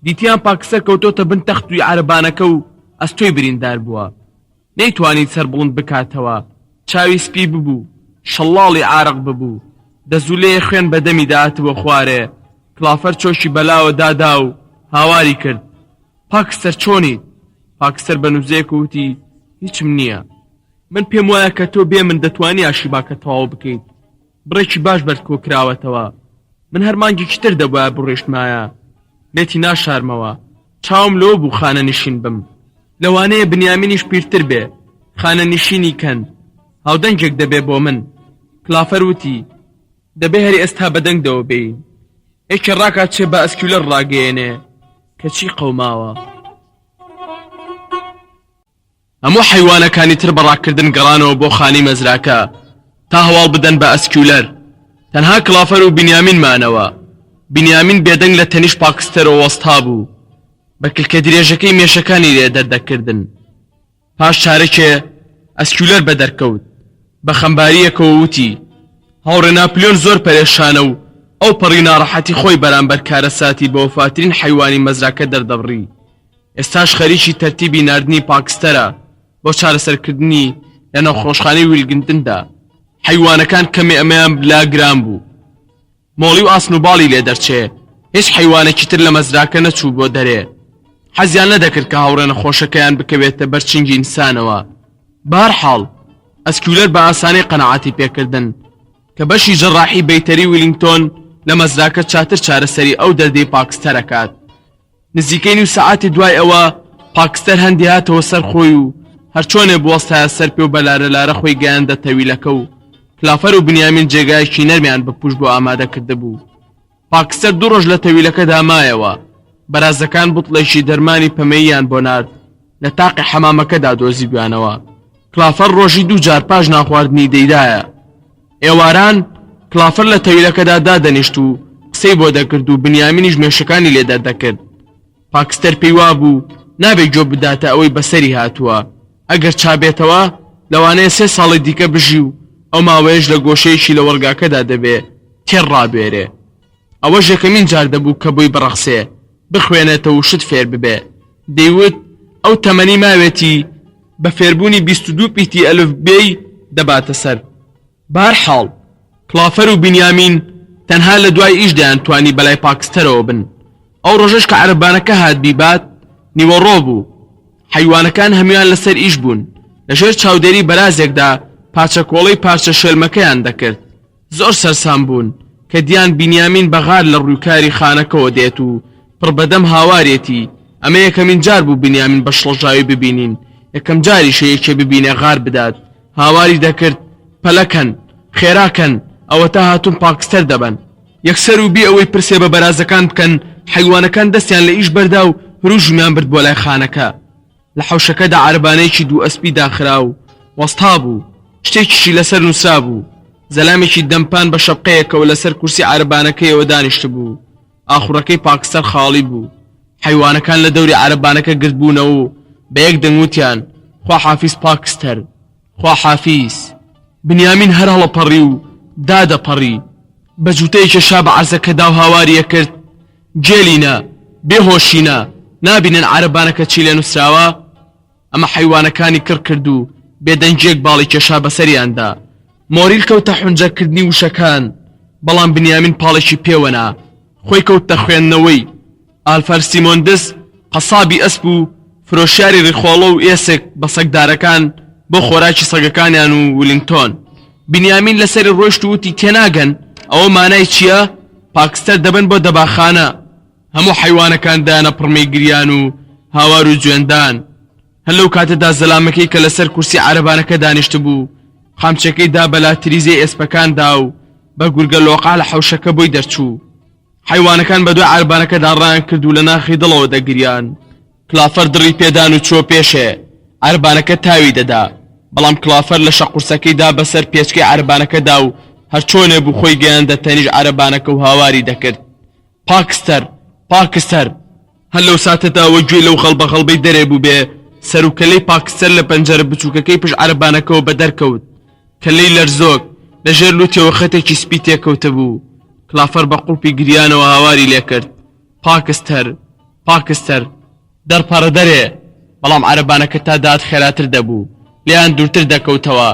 دیتیان پاکستەر کەوتۆتە بن تەختوی عەرەبانەکە و ئەستۆی بریندار بووە. نەیتوانیت سەر بڵند بکاتەوە. چاوی سپی ببوو، شەڵاڵی عارق ببوو، دەزولەیە خوێن بەدەمی داهاتەوە خوارێ. کڵافەر چۆشی بەلاوە دادا و هاواری کرد پاکستەر چۆنیت؟ پاکستەر بە نووزەیەک وتی هیچم نییە. من پێم وایە کە تۆ بێ من دەتوانی ئاشی باکە تەواو بکەیت. بڕێکی باش بەردکۆ کراوەتەوە. من هەر مانگێکی تر دەبوایە بڕێشتمایە، نێتی ناشارمەوە. چاوم لەوە بوو خانە نشین بم. لەوانەیە بنیامینیش پیرتر بێ خانە نشینی کەن، هاودەنگێک دەبێ بۆ من. کڵافەر وتی دەبێ هەری ئێستا بەدەنگدەوە بین. ئێکێ ڕاکات چێ بە ئەسکیولەر ڕاگەیەنێ کەچی قەوماوە. هەموو حیوانەکانی تر بەڕاکردن گەڕانەوە بۆ خانی مەزراکە تا هەواڵ بدەن بە ئەسکیولەر. تەنها کڵافەر و بنیامین مانەوە. بنیامین بێدەنگ لە تەنیش پاکستەرەوە وەستا بوو، بە کلکە درێژەکەی مێشەکانی لێ دەردەکردن. پاش چارەکێ ئەسکیولەر بەدەرکەوت، بە خەمباریەکەوە وتی هاوڕێ ناپلیۆن زۆر پەرێشانە و ئەو پەڕی ناڕەحەتی خۆی بەرامبەر کارەساتی بە وەفاترین حیوانی مەزراکە دەردەبڕی. ئێستاش خەریکی تەرتیبی ناردنی پاکستەرە بۆ چارەسەرکردنی لە نەوخۆشخانەی ویلگنتندا. حیوانەکان کەمێ ئەمەیان بلاگران بوو، مۆڵی و ئاسن و باڵی لێ دەرچێ. هیچ حیوانێکی تر لە مەزراکە نەچوو بۆ دەرێ. حەزیان نەدەکرد کە هاوڕێ نەخۆشەکەیان بکەوێتە بەرچنگی ئینسانەوە. بەهەرحاڵ ئەسکیولەر بە ئاسانی قەنەعەتی پێکردن کە بەشی جەڕاحی بەیتەری ویلینگتۆن لە مەزراکە چاتر چارەسەری ئەو دەردەی پاکستەرەکات. نزیکەی نیو سەعاتی دوای ئەوە پاکستەر هەندی هاتەوە سەر خۆی و هەرچۆنێ بوەستایە سەر پێ و بەلارە لارە خۆی گەیاندە تەویلەکە و کڵافەر و بنیامین جێگایەکی نەرمیان بە پوش بۆ ئامادە کرده بوو. پاکستەر دوو ڕۆژ لە تەویلەکەدا مایەوە. بەرازەکان بوتڵێکی دەرمانی پەمەییان بۆ نارد لە تاقی حەمامەکەدا دۆزی بیانەوە. کڵافەر ڕۆژی دوو جار پاش ناخواردنی دەیدایە. ئێواران کڵافەر لە تەویلەکەدا دادەنیشت و قسەی بۆ دەکرد و بنیامینیش مێشەکانی لێ دەردەکرد. پاکستەر پێی وابوو نابێت گوێ بداتە ئەوەی بەسەری هاتووە. ئەگەر چابێتەوە لەوانەیە 3 ساڵی دیکە بژی و ئەو ماوەیەش لە گۆشەیەکی لە وەرگاکەدا دەبێ تێر ڕابێرێ. ئەوە یەکەمین جار دەبوو کە بووی بڕەخسێ بخوێنێتەوە و شت فێر ببێ. دەیوت ئەو تەمەنی ماوێتی بە فێربوونی 22 پیتی ئەلفبێی دەباتە سەر. بەهەرحاڵ کڵافەر و بنیامین تەنها لە دوای ئیش دەیانتوانی بەلای پاکستەرەوە بن. ئەو ڕۆژەش کە عەرەبانەکە هات بیبات نیوەڕۆ بوو. حیوانەکان هەمویان لەسەر ئیش بوون. لەژێر چاودێری بەرازێکدا پاچەکۆڵەی پارچە شێلمەکەیان دەکرد. زۆر سەرسام بوون کە دیان بنیامین بەغار لە ڕووکاری خانەکەەوە دێت و پڕبەدەم هاوارێتی. ئەمە یەکەمین جار بوو بنیامین بە شڵەژاوی ببینین. یەکەم جاری شەیەکێ ببینێ غار بدات. هاواری دەکرد پەلەکەن، خێراکەن، ئەوە تا هاتوون پاکستەر دەبن یەکسەر و بێ ئەوەی پرسێ بە بەرازەکان بکەن حیوانەکان دەستیان لە ئیش بەردا و هروژمیان برد بۆ لای خانەکە لە حەوشەکەدا عەربانەیەکی دوو ئەسپی داخرا و وەستا بوو شتێکیشی لەسەر نووسرا بوو زەلامێکی دەمپان بە شەپقەیەکەوە لەسەر کورسی عەربانەکەیەوە دانیشت بوو ئاخوڕەکەی پاکستەر خاڵی بوو حیوانەکان لە دەوری عەربانەکە گرت بوونەوە و بە یەک دەنگوتیان خوا حافیز پاکستەر خوا حافیز بنیامین هەر هەڵەپەڕی و دادەپەڕی بە جووتەیەکی شا بە عەرزەکەدا و هاواریە کرد جێلینە بێهۆشینە نابینن عەربانەکە چی لێ نووسراوە ئەمە حیوانەکانی کڕ کرد و بێدەنجێک باڵی کێشا بەسەریاندا مۆریل کەوتە حونجەکردنی وشەکان بەڵام بنیامین پاڵێکی پێوەنا خۆی کەوتە خوێندنەوەی ئالفەر سیمۆندس قەسابی ئەسپ و فرۆشیاری ڕیخۆڵە و ئێسک بە سەگدارەکان بۆ خۆراکی سەگەکانیان و ولینگتۆن بنیامین لەسەری ڕۆیشت و وتی تێناگەن ئەوە مانای چییە پاکستەر دەبن بۆ دەباخانە هەموو حیوانەکان دایانە پڕمەی گریان و هاوار و جوێندان هەر لەو کاتەدا زەلامەکەی کە لەسەر کورسی عەربانەکە دانیشت بوو خامچەکەی دا بەلا تریزەی ئێسپەکاندا و بە گورگە لۆقا لە حەوشەکە بۆی دەرچوو حیوانەکان بە دوای عەربانەکەدا ڕایان کرد و لە ناخی دڵەوە دەگریان کلافەر دڕی پێدان و چۆ پێشێ عەربانەکە تاوی دەدا بەڵام کلافەر لە شەقورسەکەیدا بەسەر پێچکەی عەربانەکەدا و هەر چۆنێ بوو خۆی گەیاندە تەنیژ عەربانەکە و هاواری دەکرد پاکستەر پاکستەر هەر لەو ساتەدا ئەوە گوێی لەو خەڵبە خەڵبەی دەرێ بوو بێ سەرکەلەی پاکستەر لە پەنجەرە بچووکەکەی پشت عەربانەکەەوە بە دەرکەوت کەلەی لەرزۆک لەژێر لوتیەوە خەتێکی سپی تێکەوتە بوو کلافەر بە قوڵپی گریانەوە هاواری لێ کرد پاکستەر پاکستەر دەرپەڕە دەرێ بەڵام عەربانەکە تا داد خێراتر دەبوو لێیان دوورتر دەکەوتەوە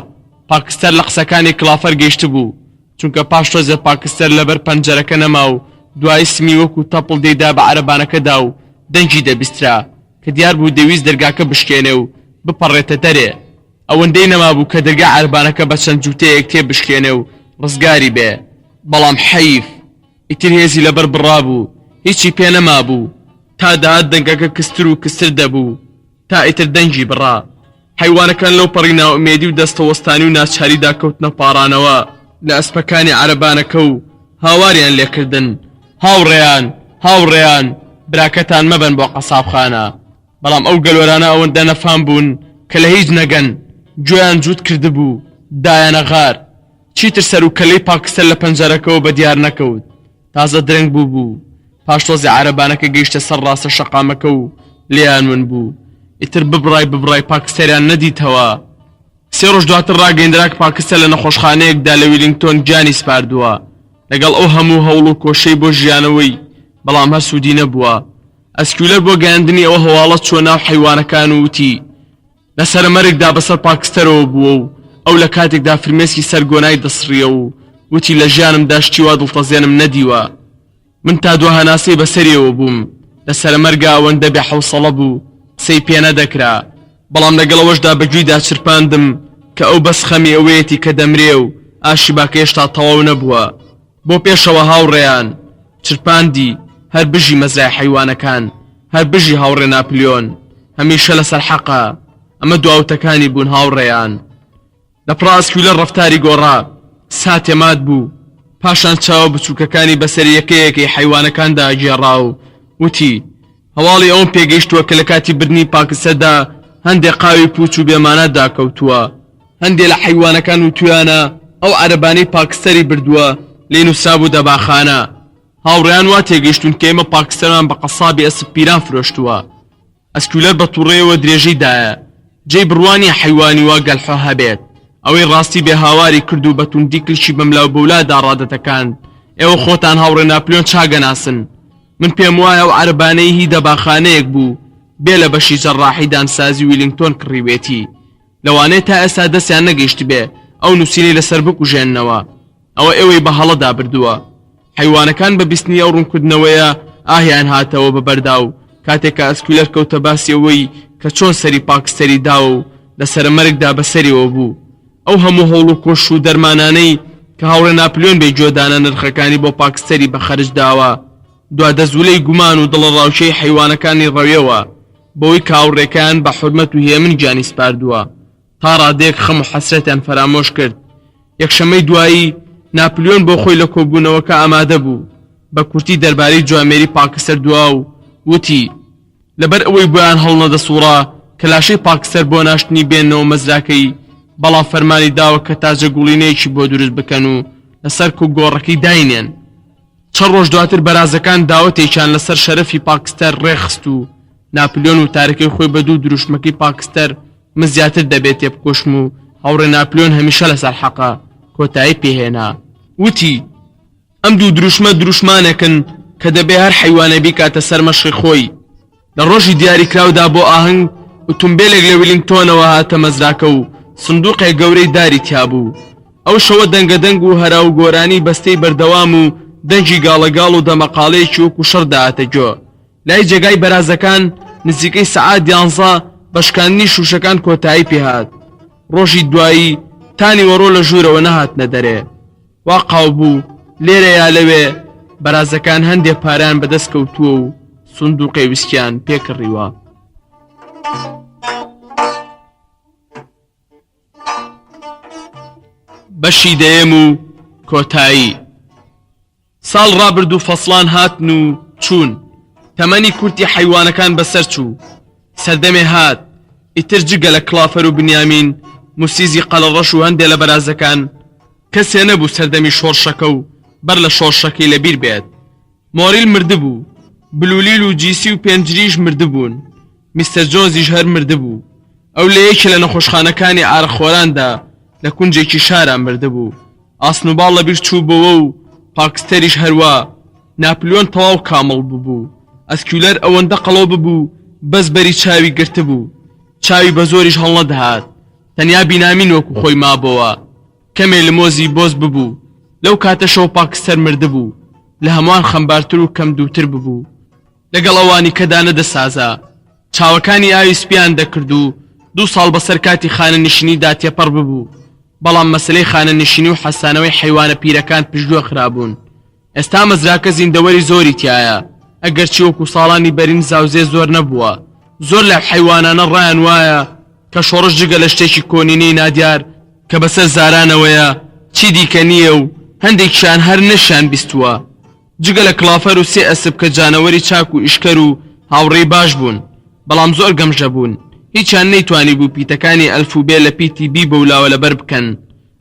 پاکستەر لە قسەکانی کلافەر گەیشت بوو چونکە پاش ڕۆژە پاکستەر لەبەر پەنجەرەکە نەما و دوای سمی وەکو تەپڵ دەیدا بە عەربانەکەدا و دەنگی دەبیسترا کە دیار بوو دەویست دەرگاکە بشکێنێ و بپەڕێتە دەرێ ئەوەندەی نەما بوو کە دەرگا عەربانەکە بە چەند جووتەیەک تێ بشکێنێ و ڕزگاری بێ بەڵام حەیف ئیتر هێزی لەبەر بڕابوو هیچی پێ نەما بوو تا دەهات دەنگەکە کستر و کستر دەبوو تا ئیتر دەنگی بڕا حیوانەکان لەو پەڕی ناوئومێدی و دەستەوەستانی و ناچاریدا کەوتنە پاڕانەوە لە ئەسپەکانی عەربانەکە و هاواریان لێکردن هاوڕێیان هاوڕێیان براکەتان مەبەن بۆ قەسابخانە بەڵام ئەو گەلۆرانە ئەوەندە نەفام بوون کە لە هیچ نەگەن گوێیان جووت کردبوو دایانە غار چیتر سەر و کەلەی پاکستەر لە پەنجەرەکەەوە بە دیار نەکەوت تازە درەنگ بوو پاش تۆزی عەربانەکە گەیشتە سەر ڕاستە شەقامەکە و لێیان ون بوو ئیتر ببڕای پاکستەریان نەدیتەوە سێ ڕۆژ دواتر ڕاگەیەندرا کە پاکستەر لە نەخۆشخانەیەکدا لە ویلینگتۆن گیانی سپاردووە لەگەڵ ئەو هەموو هەوڵ و کۆشەی بۆ ژیانەوەی بەڵام هەر سوودی نەبووە ئەسکولەر بۆ گەیاندنی ئەوە هەواڵەت چوە ناو حیوانەکان و وتی لە سەرمەرگدا بەسەر پاکستەرەوە بووە و ئەو لە کاتێکدا فرمێسکی سەرگۆنای دەسڕیە و وتی لە ژیانمدا شتی وا دڵتەزێنم نەدیوە من تا دووە هەناسەی بەسەریەوە بووم لە سەرمەرگا ئەوەندە بێ حەوسەڵە بوو قسەی پێ نەدەکرا بەڵام لەگەڵەوەشدا بەگوێیدا چرپاندم کە ئەو بەس خەمی ئەوەیەتی کە دەمرێ و ئاشی باکە هێشتا تەواو نەبووە بۆ پێشەوە هاوڕێیان چرپاندی هەر بژی مەزرای حیوانەکان هەر بژی هاوڕێ ناپلیۆن هەمیشە لەسەر حەقە ئەمە دواوتەکانی بوون هاوڕێیان لە پڕاسکولە ڕەفتاری گۆڕا ساتێ مات بوو پاشان چاوە بچووکەکانی بەسەر یەکەیەکی حیوانەکاندا گێڕا و وتی هەواڵی ئەوم پێگەیشتووە کە لە کاتی بردنی پاکستەردا هەندێک قاوی پوچ و بێمانەدا کەوتووە هەندێک لە حیوانەکان و تویانە ئەو عەربانەی پاکستەری بردووە لێ نووسابوو دەباخانە هاوڕێیان وا تێگەیشتون کە ئێمە پاکستەرمان بە قەسابی ئەسپ پیران فرۆشتووە ئەسکولەر بە تووڕێەوە درێژەیدایە جێی بڕوانی حیوانی وا گەلحۆ هەبێت ئەوەی ڕاستی بێ هاواری کرد و بە توندی کلشی بەملاو بەولادا ڕادەتەکان ئێوە خۆتان هاوڕێ ناپلیۆن چاگەناسن من پێم وایە ئەو عەربانەی هی دەباخانەیەک بوو بێ لە بەشی جەڕاحی دانسازی ویلینگتۆن کڕیوێتی لەوانەیە تا ئێستا دەستیان نەگەیشت بێ ئەو نووسینەی لەسەر بکوژێننەوە ئەوە ئێوەی بە هەڵەدا بردووە حیوانەکان بە بیستنی ئەو ڕوونکردنەوەیە ئاهیان هاتەوە بە بەرداو کاتێک کە ئەسکولەر کەوتە باسی ئەوەی کە چۆن سەری پاکستەری دا و لە سەرمەرگدا بەسەریەوە بوو ئەو هەموو هەوڵ و کۆش و دەرمانانەی کە هاوڕێ ناپلیۆن بێ جۆدانە نرخەکانی بۆ پاکستەری بە خەرج داوە دوادەزولەی گومان و دڵڕاوشەی حیوانەکانی ڕەویەوە بەوەی کە هاوڕێکان بە حورمەت و هێمن گیانی سپاردووە تا ڕادێک خەم و حەسرەتیان فەرامۆش کرد یەکشەمەی دوایی ناپلیۆن بۆ خۆی لە کۆبوونەوەکە ئامادە بوو بە کورتی دەربارەی جوامێری پاکستەر دوا و وتی لەبەر ئەوەی بۆیان هەڵنەدەسوڕا کە لاشەی پاکستەر بۆ ناشتنی بێنەوە مەزراکەی بەڵام فەرمانی داوە کە تاجە گوڵینەیەکی بۆ دروست بکەن و لەسەر گۆڕەکەی داینێن. چەند ڕۆژ دواتر بەرازەکان داوەتێکیان لەسەر شەرەفی پاکستەر ڕێخست و ناپلیۆن و تارەکەی خۆی بە دوو دروشمەکەی پاکستەر من زیاتر دەبێت تێبکۆشم و هاوڕێ ناپلیۆن هەمیشە لەسەر حەقا کۆتایی پێهێنا. وتی ئەم دوو دروشمە دروشمانێکن کە دەبێ هەر حیوانە بیکاتە سەر مەشقی خۆی. لە ڕۆژی دیاریکراودا بۆ ئاهەنگ ئۆتۆمبیلێک لە ویلینگتۆنەوە هاتە مەزراکە و سندوقێک گەورەی داری تیابوو. ئەو شەوە دەنگەدەنگ و هەرا و گۆرانی بەستەی بەردەوام و دەنگی گاڵەگاڵ و دەمەقاڵەیەکی وەکو شەڕ داهاتە جۆ. لای جێگای بەرازەکان نزیکەی سەعات 11 بەشکاندنی شوشەکان کۆتایی پێهات. ڕۆژی دوایی تانی وەڕۆ لە ژوورەوە نەهاتنە دەرێ. وا قاو بوو لێرە یا لەوێ بەرازەکان هەندێک پاران بەدەست کەوتووە و سندوقی ویسکیان پێکڕیوە. بەشی دەیەم و کۆتایی. ساڵ ڕابرد و فەسڵان هاتن و چوون. تەمەنی کورتی حیوانەکان بەسەر چوو. سەردەمێ هات. ئیتر جگە لە کلافەر و بنیامین موسیزی قەڵەڕەش و هەندێک لە بەرازەکان کەسێ نەبوو سەردەمی شۆڕشەکە و بەر لە شۆڕشەکەی لەبیر بێت. مۆریل مردبوو. بلولیل و جیسی و پێنجریش مردبوون. میستەر جۆنزیش هەر مردبوو. ئەو لە یەکی لە نەخۆشخانەکانی ئارەخۆراندا لە کونجێکی شاران مردبوو. ئاسنوباڵ لەبیر چوو بەوە و پاکستەریش هەروە. ناپلیۆن تەواو کامەڵ ببوو. ئەسکیولەر ئەوەندە قەڵەو ببوو بەس بەری چاوی گرتبوو. چاوی بە زۆریش هەڵنەدەهات. تەنیا بینامین وەکو خۆی مابەوە. کەمێ لە مۆزی بۆز ببوو. لەو کاتەشەوە پاکستەر مردبوو. لە هەمووان خەمبارتر و کەم دووتر ببوو. لەگەڵ ئەوانی کەدا نەدەسازا. چاوەکانی ئاوی سپیان دەکرد و 2 ساڵ بەسەر کاتی خانەنشینیدا تێپەڕ ببوو. بەڵام مەسلەی خانەنشینی و حەسانەوەی حیوانە پیرەکان پشتگوێ خرابوون. ئێستا مەزراکە زیندەوەری زۆری تایە. ئەگەرچی وەکو ساڵانی بەرین زاوزێ زۆر نەبووە. زۆر لە حیوانانە ڕایان وایە کە شۆڕش جگە لە شتێکی کۆنینەی نادیار کە بەسەر زارانەوەیە چی دیکە نییە و هەندێکیان هەر نەشیان بیستووە. جگە لە کلافەر و 3 ئەسب کە جانەوەری چاک و ئیشکەر و هاوڕێی باش بوون. بەڵام زۆر گەمژە بوون. هیچیان نەیتوانی بوو پیتەکانی ئەلفوبێ لە PTB بەولاوە لەبەر بکەن.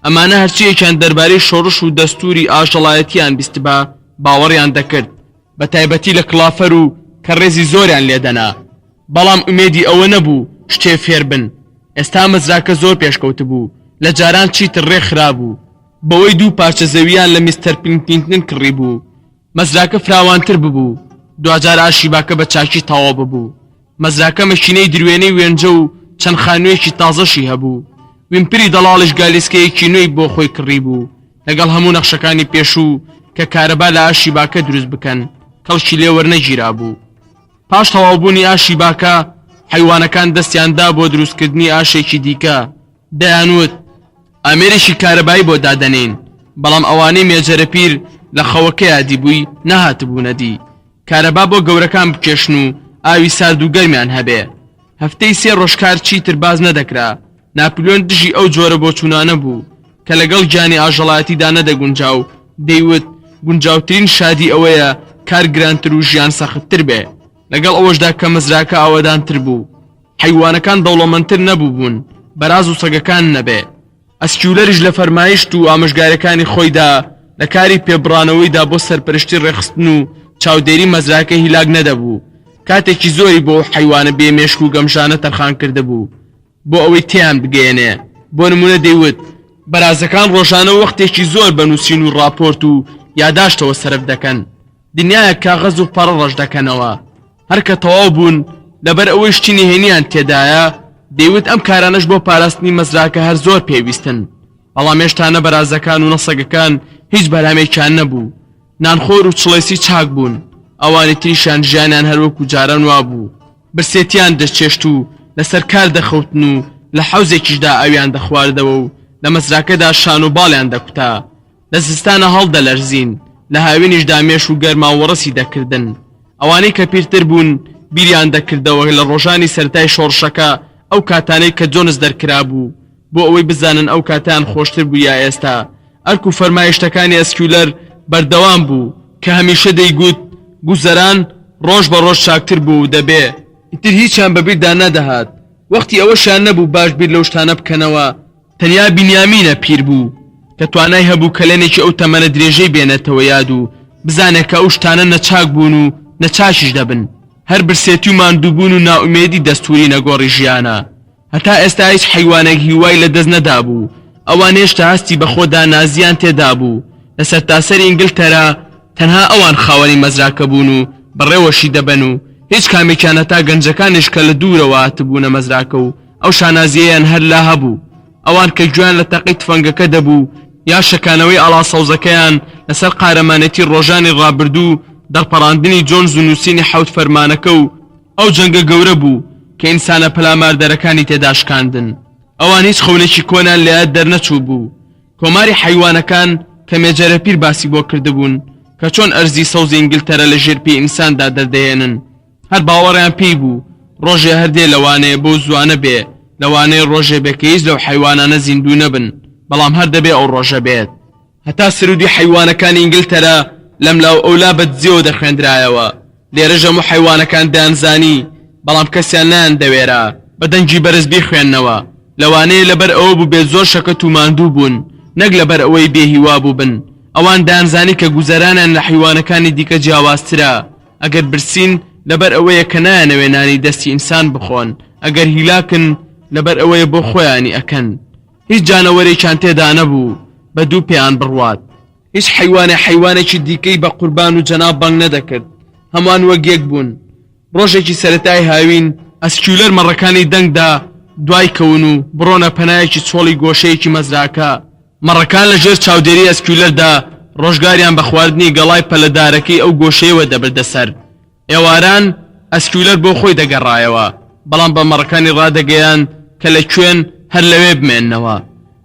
ئەمانە هەرچیەکیان دەربارەی شۆڕش و دەستوری ئاژەڵایەتیان بیستبا باوەڕیان دەکرد. بە تایبەتی لە کلافەر و کە ڕێزی زۆریان لێدەنا. بەڵام ئومێدی ئەوە نەبوو شتێ فێر بن. ئێستا مەزراکە زۆر پێشکەوت بوو. لە جاران چیتر ڕێ خرابوو. بەوەی 2 پارچە زەویان لە میستەر پینکتن کڕی بوو. مەزراکە فراوانتر ببوو. دوجار ئاشیباکە بە چاکی تەواو ببوو. مەزراکە مەشینەی درێنەی وێنجە و چەند خانوویەکی تازەشی هەبوو. ویمپری دەڵاڵش گالیسکەیەکی نوێی بۆ خۆی کڕی بوو. لەگەڵ هەموو نەخشەکانی پێشوو کە کارەبا لە ئاشیباکە دروست بکەن کەڵکی لێ وەرنەگیرا بوو. پاش تەواوبوونی ئاشیباکە حیوانەکان دەستیاندا بۆ دروستکردنی ئاشێکی دیکە. دەیانوت ئامێرێکی کارەبایی بۆ دادەنین. بەڵام ئەوانەی مێجەرە پیر لە خەوەکە یادی بووی نەهاتبوونەدی. کارەبا بۆ گەورەکان بکێشن و ئاوی سارد و گەرمیان هەبێ. هەفتەی 3 ڕۆژکار چیتر باز نەدەکرا. ناپلیۆن دژی ئەو جۆرە بۆ چوونانە بوو کە لەگەڵ گیانی ئاژەڵایەتیدا نەدەگونجا و دەیوت گونجاوترین شادی ئەوەیە کار گرانتر و ژیان سەختتر بێ. لەگەڵ ئەوەشدا کە مەزراکە ئاوەدانتر بوو. حیوانەکان دەوڵەمەندتر نەبوو بوون بەراز و سەگەکان نەبێ. ئەسکیولەریش لە فەرمایشت و ئامۆژگارەکانی خۆیدا لە کاری پێبڕانەوەیدا بۆ سەرپەرشتی ڕێخستن و چاودێری مەزراکە هیلاک نەدەبوو. کاتێکی زۆری بۆ حیوانە بێمێشک و گەمژانە تەرخان کرده بوو بۆ ئەوەی تیان بگەێنێ. بۆ نمونە دەیوت بەرازەکان ڕۆژانە وەختێکی زۆر بەنووسین و ڕاپۆرت و یاداشتەوە سەرف دەکەن. دنیایە کاغەز و پەڕە ڕەش دەکەنەوە. هەرکە تەواو بوون لەبەر ئەوەی شتی نهێنیان تێدایە دەیوت ئەم کارانەش بۆ پاراستنی مەزراکە هەر زۆر پێویستن. بەڵام هێشتانە بەرازەکان و نەسەگەکان هیچ بەرامێکیان نەبوو. نانخۆر و چڵێسی چاک بوون. ئەوانی تریشان ژیانیان هەروەکو جاران وا بوو. برسێتیان دەچێشت و لەسەر کار دەخەوتن و لە حەوزێکیشدا ئەویان دەخواردەوە و لە مەزراکەدا شان و باڵیان دەکوتا. لە زستانە هەڵدەلەرزین. لە هاوێنیشدا مێش و گەرما و وەڕەسی دەکردن. ئەوانەی کە پیرتر بوون بیریان دەکردەوە لە ڕۆژانی سەرەتای شۆڕشەکە ئەو کاتانەی کە جۆنس دەرکرا بوو بۆ ئەوەی بزانن ئەو کاتیان خۆشتر بوو یا ئێستا. ئەرک و فەرمایشتەکانی ئەسکیولەر بەردەوام بوو کە هەمیشە دەیگوت گوزەران ڕۆژ بە ڕۆژ چاکتر بوو دەبێ ئیتر هیچیان بەبیردا نەدەهات وەختی ئەوەشیان نەبوو باش بیر لەو شتانە بکەنەوە تەنیا بینیامینە پیر بوو کە توانای هەبوو کەلێنێکی ئەو تەمەنە درێژەی بێنێتەوە یاد و بزانێت کە ئەو شتانە نەچاک بوون و نەچاشیش دەبن هەر برسێتی و ماندووبوون و ناومێدی دەستوری نەگۆڕی ژیانە هەتا ئێستا هیچ حیوانێک هیوای لە دەست نەدا بوو ئەوان هێشتا هەستی بەخۆدا نازیان تێدا بوو لەسەر تاسەری ئینگلتەرا تەنها ئەوان خاوەنی مەزراکە بوون و بەڕێوەشی دەبەن و هیچ کامێکیان هەتا گەنجەکانیش کە لە دوورەوە هاتبوونە مەزراکە و ئەو شانازیەیان هەر لا هەبوو ئەوان کە گوێیان لە تەقی تفەنگەکە دەبوو یا شەکانەوەی ئاڵا سەوزەکەیان لەسەر قارەمانەتی ڕۆژانی ڕابردوو دەرپەڕاندنی جۆنز و نووسینی حەوت فەرمانەکە و ئەو جەنگە گەورە بوو کە ئینسانە پەلاماردەرەکانی تێداشکاندن ئەوان هیچ خەونێکی کۆنان لە یاد دەرنەچوو بوو کۆماری حیوانەکان کە مێجەرە پیر باسی بۆ کردبوون کە چۆن ئەرزی سەوزی ئینگلتەرە لە ژێرپی ئینساندا دەردەهێنن هەر باوەڕیان پێی بوو ڕۆژێ هەردێ لەوانەیە بۆ زوانە بێ لەوانەیە ڕۆژێ بێکەیز لەو حیوانانە زیندوو نەبن بەڵام هەر دەبێ ئەو ڕۆژە بێت هەتا سرودی حیوانەکانی ئینگلتەرە لەم لاو ئەولا بەدزیەوە دەخوێندرایەوە لێرە هەموو حیوانەکان دەیانزانی بەڵام کەسیان نایاندەوێرا بە دەنگی بەرز بیخوێننەوە لەوانەیە لەبەر ئەوە بوو بێت زۆر شەکەت و ماندوو بوون نەک لەبەر ئەوەی بێهیوا بوو بن ئەوان دەیانزانی کە گوزەرانیان لە حیوانەکانی دیکە جیاوازترە ئەگەر برسین لەبەر ئەوەیە کە نایانەوێ نانی دەستی ئینسان بخۆن ئەگەر هیلاکن لەبەر ئەوەیە بۆ خۆیانی ئەکەن هیچ جانەوەرێکیان تێدا نەبوو بە دوو پێیان بڕوات هیچ حیوانێکی دیکەی بە قوربان و جەناب بانگ نەدەکرد هەمان وەک یەک بوون ڕۆژێکی سەرەتای هاوین ئەسکیولەر مەڕەکانی دەنگدا دوای کەون و بڕۆنە پەنایەکی چۆڵی گۆشەیەکی مەزراکە مەڕەکان لە ژێر چاودێری ئەسکیولەردا ڕۆژگاریان بە خواردنی گەڵای پەلەدارەکەی ئەو گۆشەیەوە دەبردەسەر ئێواران ئەسکیولەر بۆ خۆی دەگەڕایەوە بەڵام بە مەڕەکانی ڕادەگەیان کە لە کوێن هەر لەوێ بمێننەوە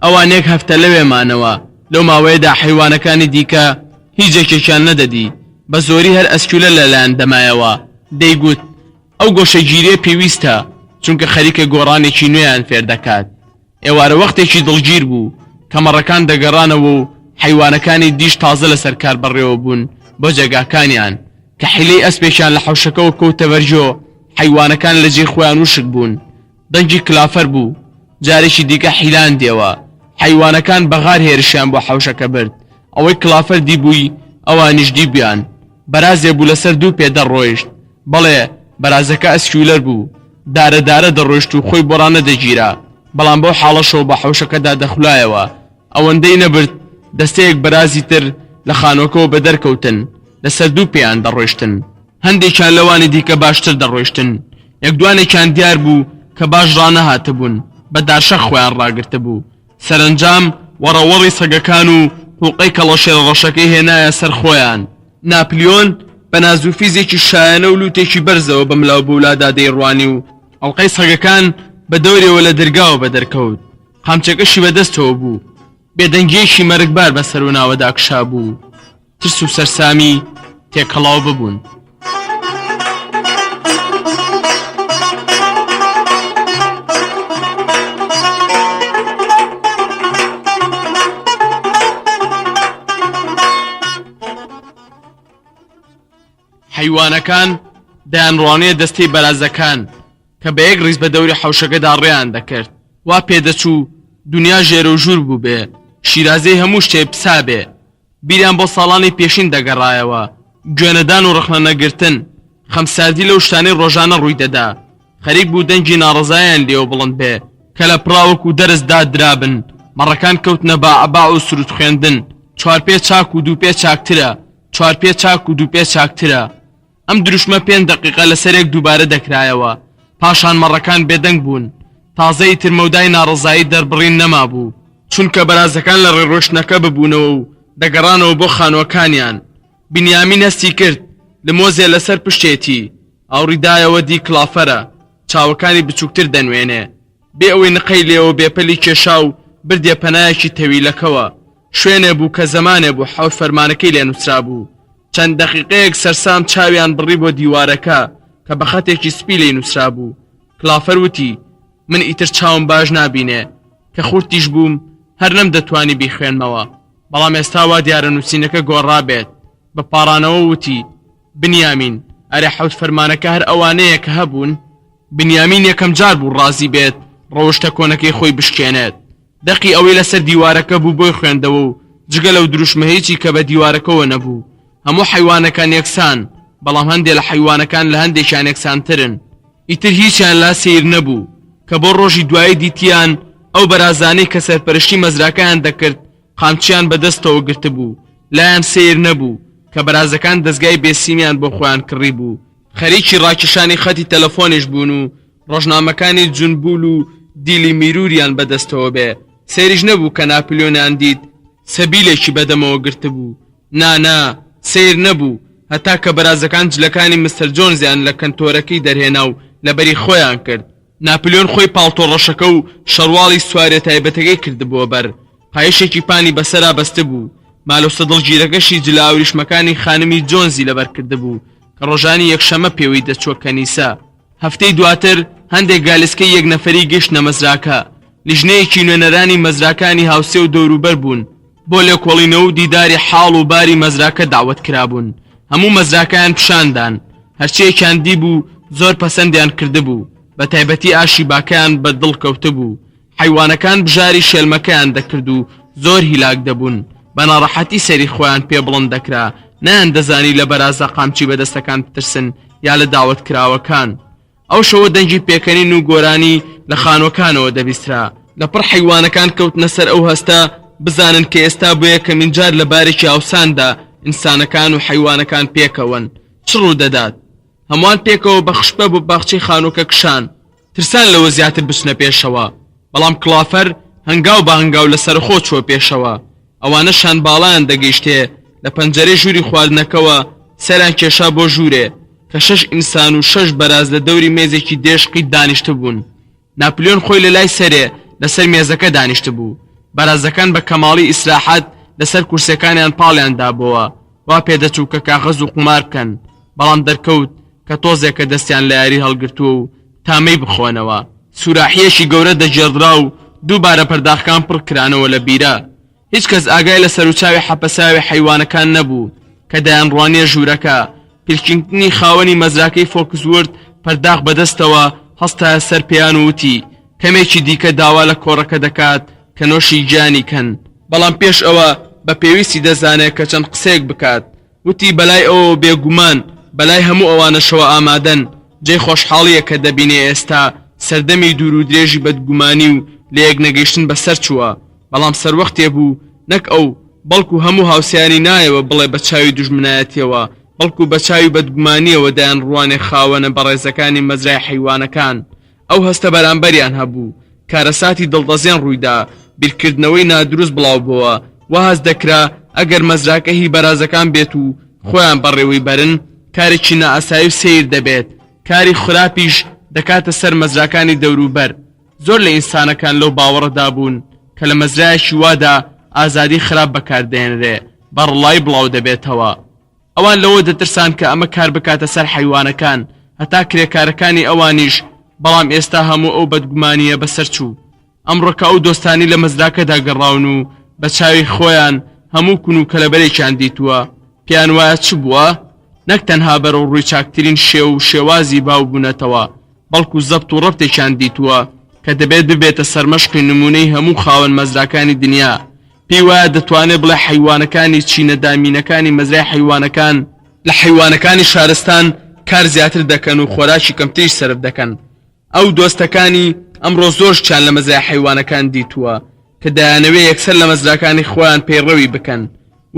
ئەوان یەک هەفتە لەوێمانەوە لەو ماوەیەدا حیوانەکانی دیکە هیچ جێکێکیان نەدەدی بە زۆری هەر ئەسکیولەر لەلایەن دەمایەوە دەیگوت ئەو گۆشەگیریە پێویستە چونکە خەریکە گۆڕانێکی نوێیان فێر دەکات ئێوارە وەختێکی دڵگیر بوو کە مەڕەکان دەگەڕانەوە و حیوانەکانی دیش تازە لەسەر کار بەڕێوە بوون بۆ جێگاکانیان کە حیلەی ئەسپێکیان لە حەوشەکەەوە کەوتە بەرجۆ حیوانەکان لە جێ خۆیان وشک بوون دەنگی کلافەر بوو جارێکی دیکە حیلان دێوە حیوانەکان بەغار هێرشیان بۆ حەوشەکە برد ئەوەی کلافەر دیبووی ئەوانیش دیبیان بەرازێ بوو لەسەر دوو پێدە ڕۆیشت بەڵێ بەرازەکە ئەسکیولەر بوو دارە دەڕۆیشت و خۆی بۆڕانە دەگیرا بەڵام بۆ حاڵەشەوە بە حەوشەکەدا دەخولایەوە ئەوەندەی نەبرد دەستەیەک بەرازی تر لە خانۆکەوە بە دەرکەوتن لەسەر دوو پێیان دەڕۆیشتن هەندێکیان لەوانی دیکە باشتر دەڕۆیشتن یەکدوانێکیان دیار بوو کە باش ڕانەهاتبوون بە دارشە خۆیان ڕاگرتە بوو سەرنجام وەڕەوەڕی سەگەکان و قوڵقەی کەڵەشێر ڕەشەکەی هێنایە سەر خۆیان ناپلیۆن بە نازوفیزێکی شایەنە و لوتێکی بەرزەوە بە ملاو بولادا دەیڕوانی و ئەڵقەی سەگەکان بە دەورێەوە لە دەرگاوە بە دەرکەوت قامچەکەشی بەدەستەوە بوو بێدەنگیەکی مەرگبار بەسەر و ناوەدا کشا بوو ترس و سەرسامی تێکەڵاو ببوون حیوانەکان دەیانڕوانەیە دەستەی بەرازەکان کە بە یەک ڕیز بە دەوری حەوشەکەدا ڕێیان دەکرد وا پێدەچوو دنیا ژێرە و ژوور بوو بێ شیرازەی هەموو شتێ پسا بێ بیریان بۆ ساڵانی پێشین دەگەڕایەوە گوێنەدان و ڕخنە نەگرتن خەمساردی لەو شتانەی ڕۆژانە ڕووی دەدا خەریک بوو دەنگی ناڕزایان لێوە بڵند بێ کە لە پراوەک و دەرزدا درابن مەڕەکان کەوتنە باعباع و سرود خوێندن چوار پێ چاک و دوو پێ چاکترە چوار پێ چاک و دوو پێ چاکترە ئەم دروشمە 5 دقیقە لەسەرێک دووبارە دەکرایەوە پاشان مەڕەکان بێدەنگ بوون تازەی ترمەودای ناڕزایی دەربڕین نەما بوو چونکە بەرازەکان لە ڕێڕۆشنەکە ببوونەوە و دەگەڕانەوە بۆ خانوەکانیان بنیامین هەستی کرد لە مۆزێ لەسەر پشتێتی ئاوڕیدایەوە دی کلافەرە چاوەکانی بچووکتر دەنوێنێ بێ ئەوەی نقەی لێەوە بێپەلی کێشا و بردێ پەنایەکی تەویلەکەوە شوێنێ بوو کە زەمانێ بوو حەوت فەرمانەکەی لێ نووسرا بوو چەند دەقیقەیەک سەرسام چاویان بڕی بۆ دیوارەکە کە بە خەتێکی سپی لێ نووسرا بوو کلافەر وتی من ئیتر چاوم باش نابینێ کە خورتیش بووم هەر نەم دەتوانی بیخوێنمەوە بەڵام ئێستا وا دیارە نووسینەکە گۆڕا بێت بە پاڕانەوە وتی بنیامین ئەرێ حەوت فەرمانەکە هەر ئەوانەیە کە هەبوون. بنیامین یەکەم جار بوو ڕازی بێت ڕەوشتە کۆنەکەی خۆی بشکێنێت. دەقی ئەوەی لەسەر دیوارەکە بوو بۆی خوێندەوە و جگە لەو دروشمە هیچی کە بە دیوارەکەەوە نەبوو. هەموو حیوانەکان یەکسان، بەڵام هەندێک لە حیوانەکان لە هەندێکیان یەکسانترن. ئیتر هیچیان لا سیر نەبوو کە بۆ ڕۆژی دوایی دیتیان ئەو بەرازانەی کە سەرپەرشتی مەزراکەیان دەکرد قامچیان بەدەستەوە گرتبوو، لایەن سیر نەبوو کە بەرازەکان دەستگای بێسیمیان بۆ خۆیان کڕی بوو. خەریکی ڕاکێشانی خەتی تەلەفۆنیش بوون و ڕۆژنامەکانی جونبول و دیلی میروریان بەدەستەوە بێ. سێریش نەبوو کە ناپلیۆنیان دیت سەبیلێکی بەدەمەوە گرتبوو. نا سیر نەبوو هەتا کە بەرازەکان جلەکانی مستەر جۆنزیان لە کەنتۆرەکەی دەرهێنا و لەبەری خۆیان کرد. ناپلیۆن خۆی پاڵتۆ ڕەشەکە و شەڕواڵی سوارێ تایبەتەکەی کردبووە بەر، قایشێکی پانی بەسەرا بەستە بوو. مالۆسە دڵگیرەکەشی جلا وریشمەکانی خانمی جۆنزی لەبەر کردبوو کە ڕۆژانی یەکشەمە پێوەی دەچووە کەنیسا. هەفتەی دواتر هەندێک گالیسکەی یەک نەفەری گەشتنە مەزراکە. لیژنەیەکی نوێنەرانی مەزراکانی هاوسێ و دەوروبەر بوون بۆ لێکۆڵینەوە و دیداری حاڵ و باری مەزراکە داوەت کرابوون. هەموو مەزراکەیان پیشاندان، هەرچیەکیان دیبوو زۆر پەسەندیان کردبوو، بە تایبەتی ئاشی باکەیان بە دڵ کەوتبوو. حیوانەکان بژاری شێلمەکەیان دەکرد و زۆر هیلاک دەبوون. بە ناڕەحەتی سەری خۆیان پێ بڵند دەکرا، نەیان دەزانی لە بەرازە قامچی بەدەستەکان بترسن یا لە داوەت کراوەکان. ئەو شەوە دەنگی پێکەنین و گۆرانی لە خانوەکانەوە دەبیسترا. لەپڕ حیوانەکان کەوتنە سەر ئەو هەستە بزانن کە ئێستا بۆ یەکەمین جار لە بارێکی ئاوساندا ئینسانەکان و حیوانەکان پێکەون. چ ڕوو دەدات؟ هەمووان پێکەوە بە خشپە بۆ باخچەی خانووکە کشان، ترسان لەوە زیاتر بچنە پێشەوە. بەڵام کڵافەر هەنگاو بە هەنگاو لەسەر خۆ چوە پێشەوە. ئەوانە شان باڵایان دەگەیشتێ لە پەنجەرەی ژووری خواردنەکەوە سەریان کێشا بۆ ژوورێ کە 6 ئینسان و 6 بەراز لە دەوری مێزێکی دێشقی دانیشتە بوون. ناپلیۆن خۆی لە لای سەرێ لەسەر مێزەکە دانیشتە بوو. بەرازەکان بە کەماڵی ئیسراحەت لەسەر کورسەکانیان پاڵیان دابەوە، وا پێدەچوو کە کاغەز و قمار بکەن. بەڵام دەرکەوت کە تۆزێک کە دەستیان لە یاری هەڵگرتووە و تامەی بخۆنەوە. سوراحیەشی گەورە دەجێڕا و دووبارە پەرداخەکان پڕ کرانەوە لە بیرە. هیچ کەس ئاگای لە سەرچاوی حەپەساوی حیوانەکان نەبوو کە دایان ڕوانیە ژوورەکە. پلکینگتنی خاوەنی مەزراکەی فۆکسورد پەرداخ بەدەستەوە هەستە سەر پێیان وتی کەمێکی دیکە داوا لە کۆڕەکە دەکات کە نۆشی گیانی کەن، بەڵام پێش ئەوە بە پێویستی دەزانێت کە چەند قسەیەک بکات. وتی بەلای ئەوە بێگومان بەلای هەموو ئەوانەشەوە ئامادەن. جێی خۆشحاڵیە کە دەبینێ ئێستا سەردەمی دوور و درێژی بەدگومانی و لە یەک نەگەیشتن بەسەر چووە. بەڵام سەروەختێ بوو نەک ئەو بەڵکو هەموو هاوسیانی نایەوە بڵێ بە چاوی دوژمنایەتیەوە، بەڵکو بە چاوی بەدگومانیەوە دایان ڕوانێ خاوەنە بەڕێزەکانی مەزرای حیوانەکان. ئەو هەستە بەرامبەریان هەبوو. کارەساتی دڵدەزێن ڕوویدا، بیرکردنەوەی نادروست بڵاو بووە. واز دەکرا ئەگەر مەزراکە هی بەرازەکان بێت و خۆیان بەڕێوەی بەرن کارێکی نائاسایی و سیر دەبێت. کاری خراپیش دەکاتە سەر مەزراکانی دەوروبەر. زۆر لە ئینسانەکان لەو باوەڕەدا بوون کە لە مەزرایەکی وادا ئازادی خراپ بەکاردێنرێ، بەڕڵای بڵاو دەبێتەوە. ئەوان لەوە دەترسان کە ئەمە کار بکاتە سەر حیوانەکان، هەتا کرێکارەکانی ئەوانیش. بەڵام ئێستا هەموو ئەو بەدگومانیە بەسەر چوو. ئەمڕۆکە ئەو دۆستانی لە مەزراکەدا گەڕاون و بە چاوی خۆیان هەموو کون و کەلەبەرێکیان دیتووە. پیان وایە چ بووە؟ نەک تەنها بەرەو ڕووی چاکترین شێو و شێوازی باو بوونەتەوە، بەڵکو زەبط و ڕەبتێکیان دیتووە کە دەبێت ببێتە سەرمەشقی نمونەی هەموو خاوەن مەزراکانی دنیا. پێی وایە دەتوانێت بڵێ حیوانەکانی چینەدامینەکانی مەزرای حیوانەکان لە حیوانەکانی شارستان کار زیاتر دەکەن و خۆراکی کەمتریش سەرف دەکەن. ئەو دۆستەکانی ئەمڕۆ زۆرشیان لە مەزرای حیوانەکان دیتووە کە دەیانەوێ یەکسەر لە مەزراکانی خۆیان پەیڕەوی بکەن.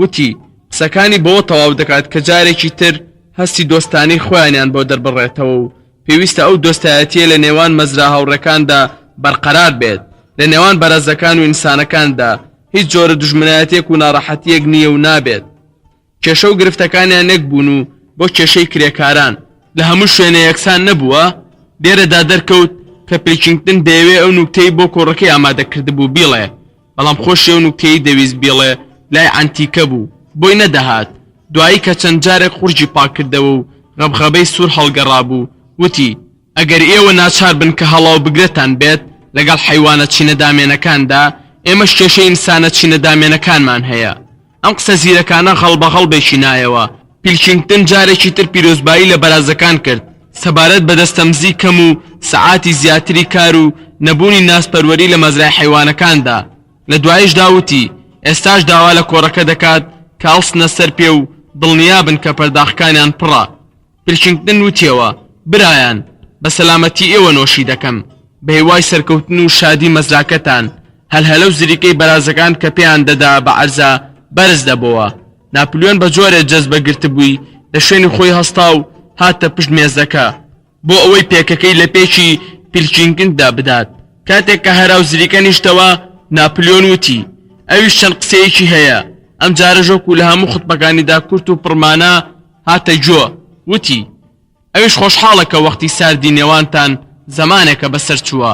وتی قسەکانی بەوە تەواو دەکات کە جارێکی تر هەستی دۆستانی خۆیانیان بۆ دەربڕێتەوە و پێویستە ئەو دۆستایەتیە لە نێوان مەزرا هاوڕەکاندا بەرقەرار بێت. لە نێوان بەرەزەکان و ئینسانەکاندا هیچ جۆرە دوژمنایەتێک و ناڕەحەتیەک نییە و نابێت. کێشە و گرفتەکانیان نەک بوون و بۆ کێشەی کرێکاران لە هەموو شوێنە یەکسان نەبووە. لێرەدا دەرکەوت کە پلکینگتن دەیەوێ ئەو نوکتەی بۆ کۆڕەکەی ئامادەکردبوو بیڵێ، بەڵام خۆشی ئەو نوکتەی دەویست بیڵێ لای ئەنتیکە بوو، بۆی نەدەهات. دوایی کە چەند جارێک قورجی پاک کردەوە و غەبغەبەی سوور هەڵگەڕا بوو، وتی ئەگەر ئێوە ناچار بن کە هەڵاو بگرێتان بێت لەگەڵ حیوانە چینەدامێنەکاندا، ئێمەش کێشەی ئینسانە چینەدامێنەکانمان هەیە. ئەم قسە زیرەکانە خەڵبەخەڵبێکی نایەوە. پیلکینگتن جارێکی تر پیرۆزبایی لە بەرازەکان کرد سەبارەت بە دەستەمزی کەم و سەعاتی زیاتری کار و نەبوونی ناسپەروەری لە مەزرای حیوانەکاندا. لە دوایشدا وتی ئێستاش داوا لە کۆڕەکە دەکات کە هەڵسنە سەر پێ و دڵنیابن کە پەرداخەکانیان پڕە. پیلکینگتن وتیەوە برایان بە سەلامەتی ئێوە نۆشی دەکەم بە هیوای سەرکەوتن و شادی مەزراکەتان. هەلهەلە و زریکەی بەرازەکان کە پێیان دەدا بە عەرزە بەرز دەبەوە. ناپلیۆن بە جۆرێ جەزبەگرت بووی لە شوێنی خۆی هەستا و هاتە پشت مێزەکە بۆ ئەوەی پێکەکەی لە پێشی پیلکینگتندا بدات. کاتێک کە هەرا و زریکە نیشتەوە ناپلیۆن وتی ئەویش چەند قسەیەکی هەیە. ئەم جارە ژۆک و لە هەموو خوتبەکانیدا کورت و پڕمانە هاتە جۆ. وتی ئەویش خۆشحاڵە کە وەختی ساردی نێوانتان زەمانێکە بەسەر چووە،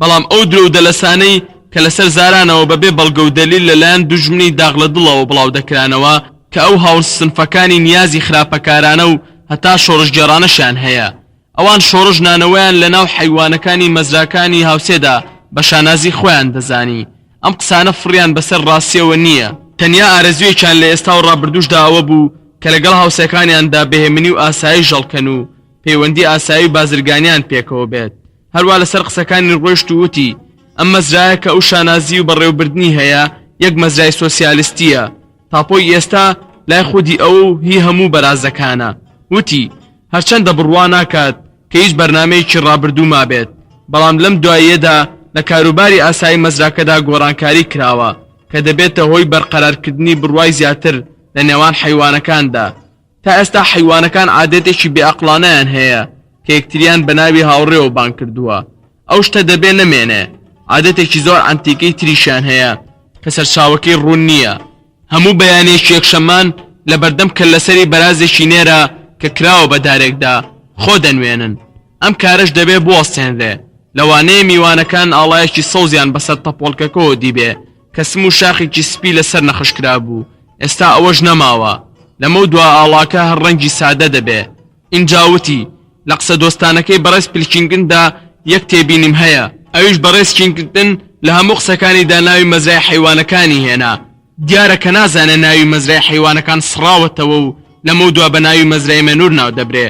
بەڵام ئەو درۆ و دەلەسانەی کە لەسەر زارانەوە بەبێ بەڵگە و دەلیل لەلایەن دوژمنی داغ لە دڵەوە بڵاو دەکرانەوە کە ئەو هاوڕ سنفەکانی نیازی خراپەکارانە و هەتا شۆڕژگێڕانەشیان هەیە. ئەوان شۆڕژنانەوەیان لە ناو حیوانەکانی مەزراکانی هاوسێدا بە شانازی خۆیان دەزانی. ئەم قسانە فڕیان بەسەر ڕاستیەوە نییە، تەنیا ئارەزوێکیان لە ئێستا و ڕابردووشدا ئەوە بوو کە لەگەڵ هاوسەکانیاندا بەهێمنی و ئاسایی ژەڵکەن و پەیوەندی ئاسایی و بازرگانیان پێکەوە بێت. هەروە لەسەر قسەکانی ڕۆیشت و وتی ئەم مەزرایە کە ئەو شانازی و بەڕێوەبردنی هەیە یەک مەزرای سۆسیالیستیە تاپۆی ئێستا لای خودی ئەو و هی هەموو بەرازەکانە. وتی هەرچەندە بڕوا ناکات کە هیچ بەرنامەیەکی ڕابردوو مابێت، بەڵام لەم دواییەدا لە کاروباری ئاسایی مەزراکەدا گۆڕانکاری کراوە کە دەبێتە هۆی بەرقەرارکردنی بڕوای زیاتر لە نێوان حیوانەکاندا. تا ئێستا حیوانەکان عادەتێکی بێعەقڵانەیان هەیە کە یەکتریان بە ناوی هاوڕێوە بان کردووە. ئەو شتە دەبێ نەمێنێ. عادەتێکی زۆر ئەنتیکەی تریشیان هەیە کە سەرچاوەکەی ڕوون نییە. هەموو بەیانێکی یەکشەمان لە بەردەم کە لەسەری بەرازێکی نێرە کە کراوە بە دارێکدا خۆ دەنوێنن. ئەم کارش دەبێ بوەستێنرێ. لەوانەیە میوانەکان ئاڵایەکی سەوزیان بەسەر تەپۆڵکەکەەوە دیبێ کە سم و شاخێکی سپی لەسەر نەخشکرا بوو. ئێستا ئەوەش نەماوە. لەمە دوا ئاڵاکە هەر ڕەنگی سادە دەبێ. ئینجاوتی لە قسە دۆستانەکەی بەڕێز پیلکینگتندا یەک تێبینیم هەیە. ئەویش بەڕێز کینگتن لە هەموو قسەکانیدا ناوی مەزرای حیوانەکانی هێنا. دیارە کە نازانە ناوی مەزرای حیوانەکان سڕاوەتەوە و لەمە دوا بە ناوی مەزرای مەنوور ناو دەبرێ.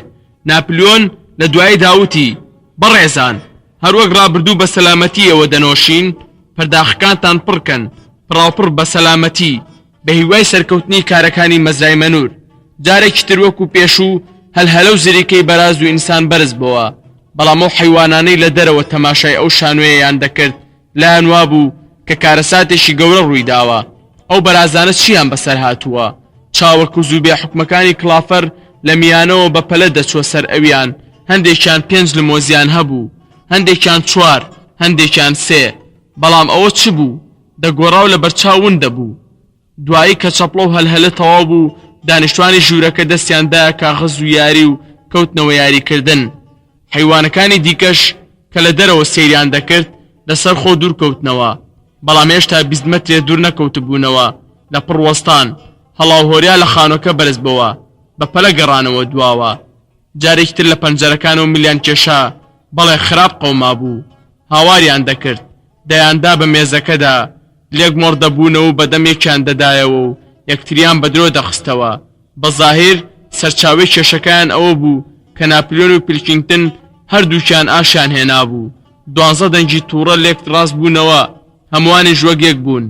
ناپلیۆن لە دوای داوتی بەڕێزان هەروەک ڕابردوو بە سەلامەتیەوە دەنۆشین پەرداخەکانتان پڕکەن پڕاوپڕ بە سەلامەتی بە هیوای سەرکەوتنی کارەکانی مەزرای مەنوور. جارێکی تر وەکو پێشوو هەلهەلە و زریکەی بەراز و ئینسان بەرز بووە، بەڵام ئەو حیوانانەی لە دەرەوە تەماشای ئەو شانوێیان دەکرد لایەن وابوو کە کارەساتێکی گەورە ڕووی داوە. ئەو بەرازانە چیان بەسەر هاتووە؟ چاوەک و زوو بێ حکومەکانی کلافەر لە میانەوە بە پەلە دەچوە سەر ئەویان. هەندێکیان 5 لمۆزیان هەبوو، هەندێکیان 4، هەندێکیان 3. بەڵام ئەوە چ بوو؟ دەگۆڕاو لە بەرچاون دەبوو. دوایی کە چەپڵە و هەلهەلە تەواو بوو دانیشتوانی ژوورەکە دەستیاندایە کاغەز و یاری و کەوتنەوە یاریکردن. حیوانەکانی دیکەش کە لە دەرەوە سەیریان دەکرد لەسەر خۆ دوور کەوتنەوە، بەڵام هێشتا 20 مەترێ دوور نەکەوتبوونەوە لە پڕوەستان. هەڵاوهۆریا لە خانۆکە بەرز بەوە بە پەلە گەڕانەوە دواوە. جارێکی تر لە پەنجەرەکان و ملیان کێشا بەڵێ خراپ قەوما بوو. هاواریان دەکرد دەیاندا بە مێزەکەدا لێک مۆڕ دەبوونەوە و بەدەمێکیان دەدایەوە و یەکتریان بە درۆ دەخستەوە. بە زاهیر سەرچاوی کێشەکەیان ئەوە بوو کە ناپلیۆن و پیلکینگتن هەردووکیان ئاشیان هێنابوو. 12 دەنگی تووڕە لێک ڕاست بوونەوە، هەمووانیش وەک یەک بوون.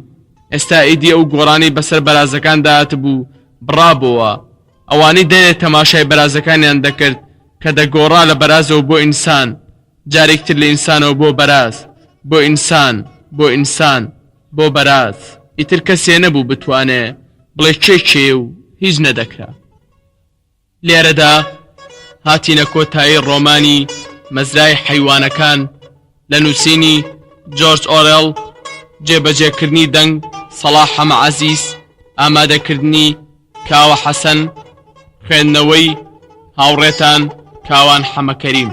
ئێستا ئیدی ئەو گۆڕانی بەسەر بەرازەکان داهات بوو بڕابەوە. ئەوانی دەیە تەماشای بەرازەکانیان دەکرد کە دەگۆڕا لە بەرازەوە بۆ ئینسان، جارێکتر لە ئینسانەوە بۆ بەراز، بۆ ئینسان، بۆ ئینسان، بۆ بەراز. ئیتر کەسێ نەبوو بتوانێ بڵێ کێ و هیچ نەدەکرا. لێرەدا هاتینە کۆتایی ڕۆمانی مەزرای حیوانەکان لە نووسینی جۆرج ئۆرێڵ، جێبەجێکردنی دەنگ سەڵاح حەمەعەزیز، ئامادەکردنی کاوە حەسەن، خوێندنەوەی هاوڕێتان کاوان حەمەکەریم.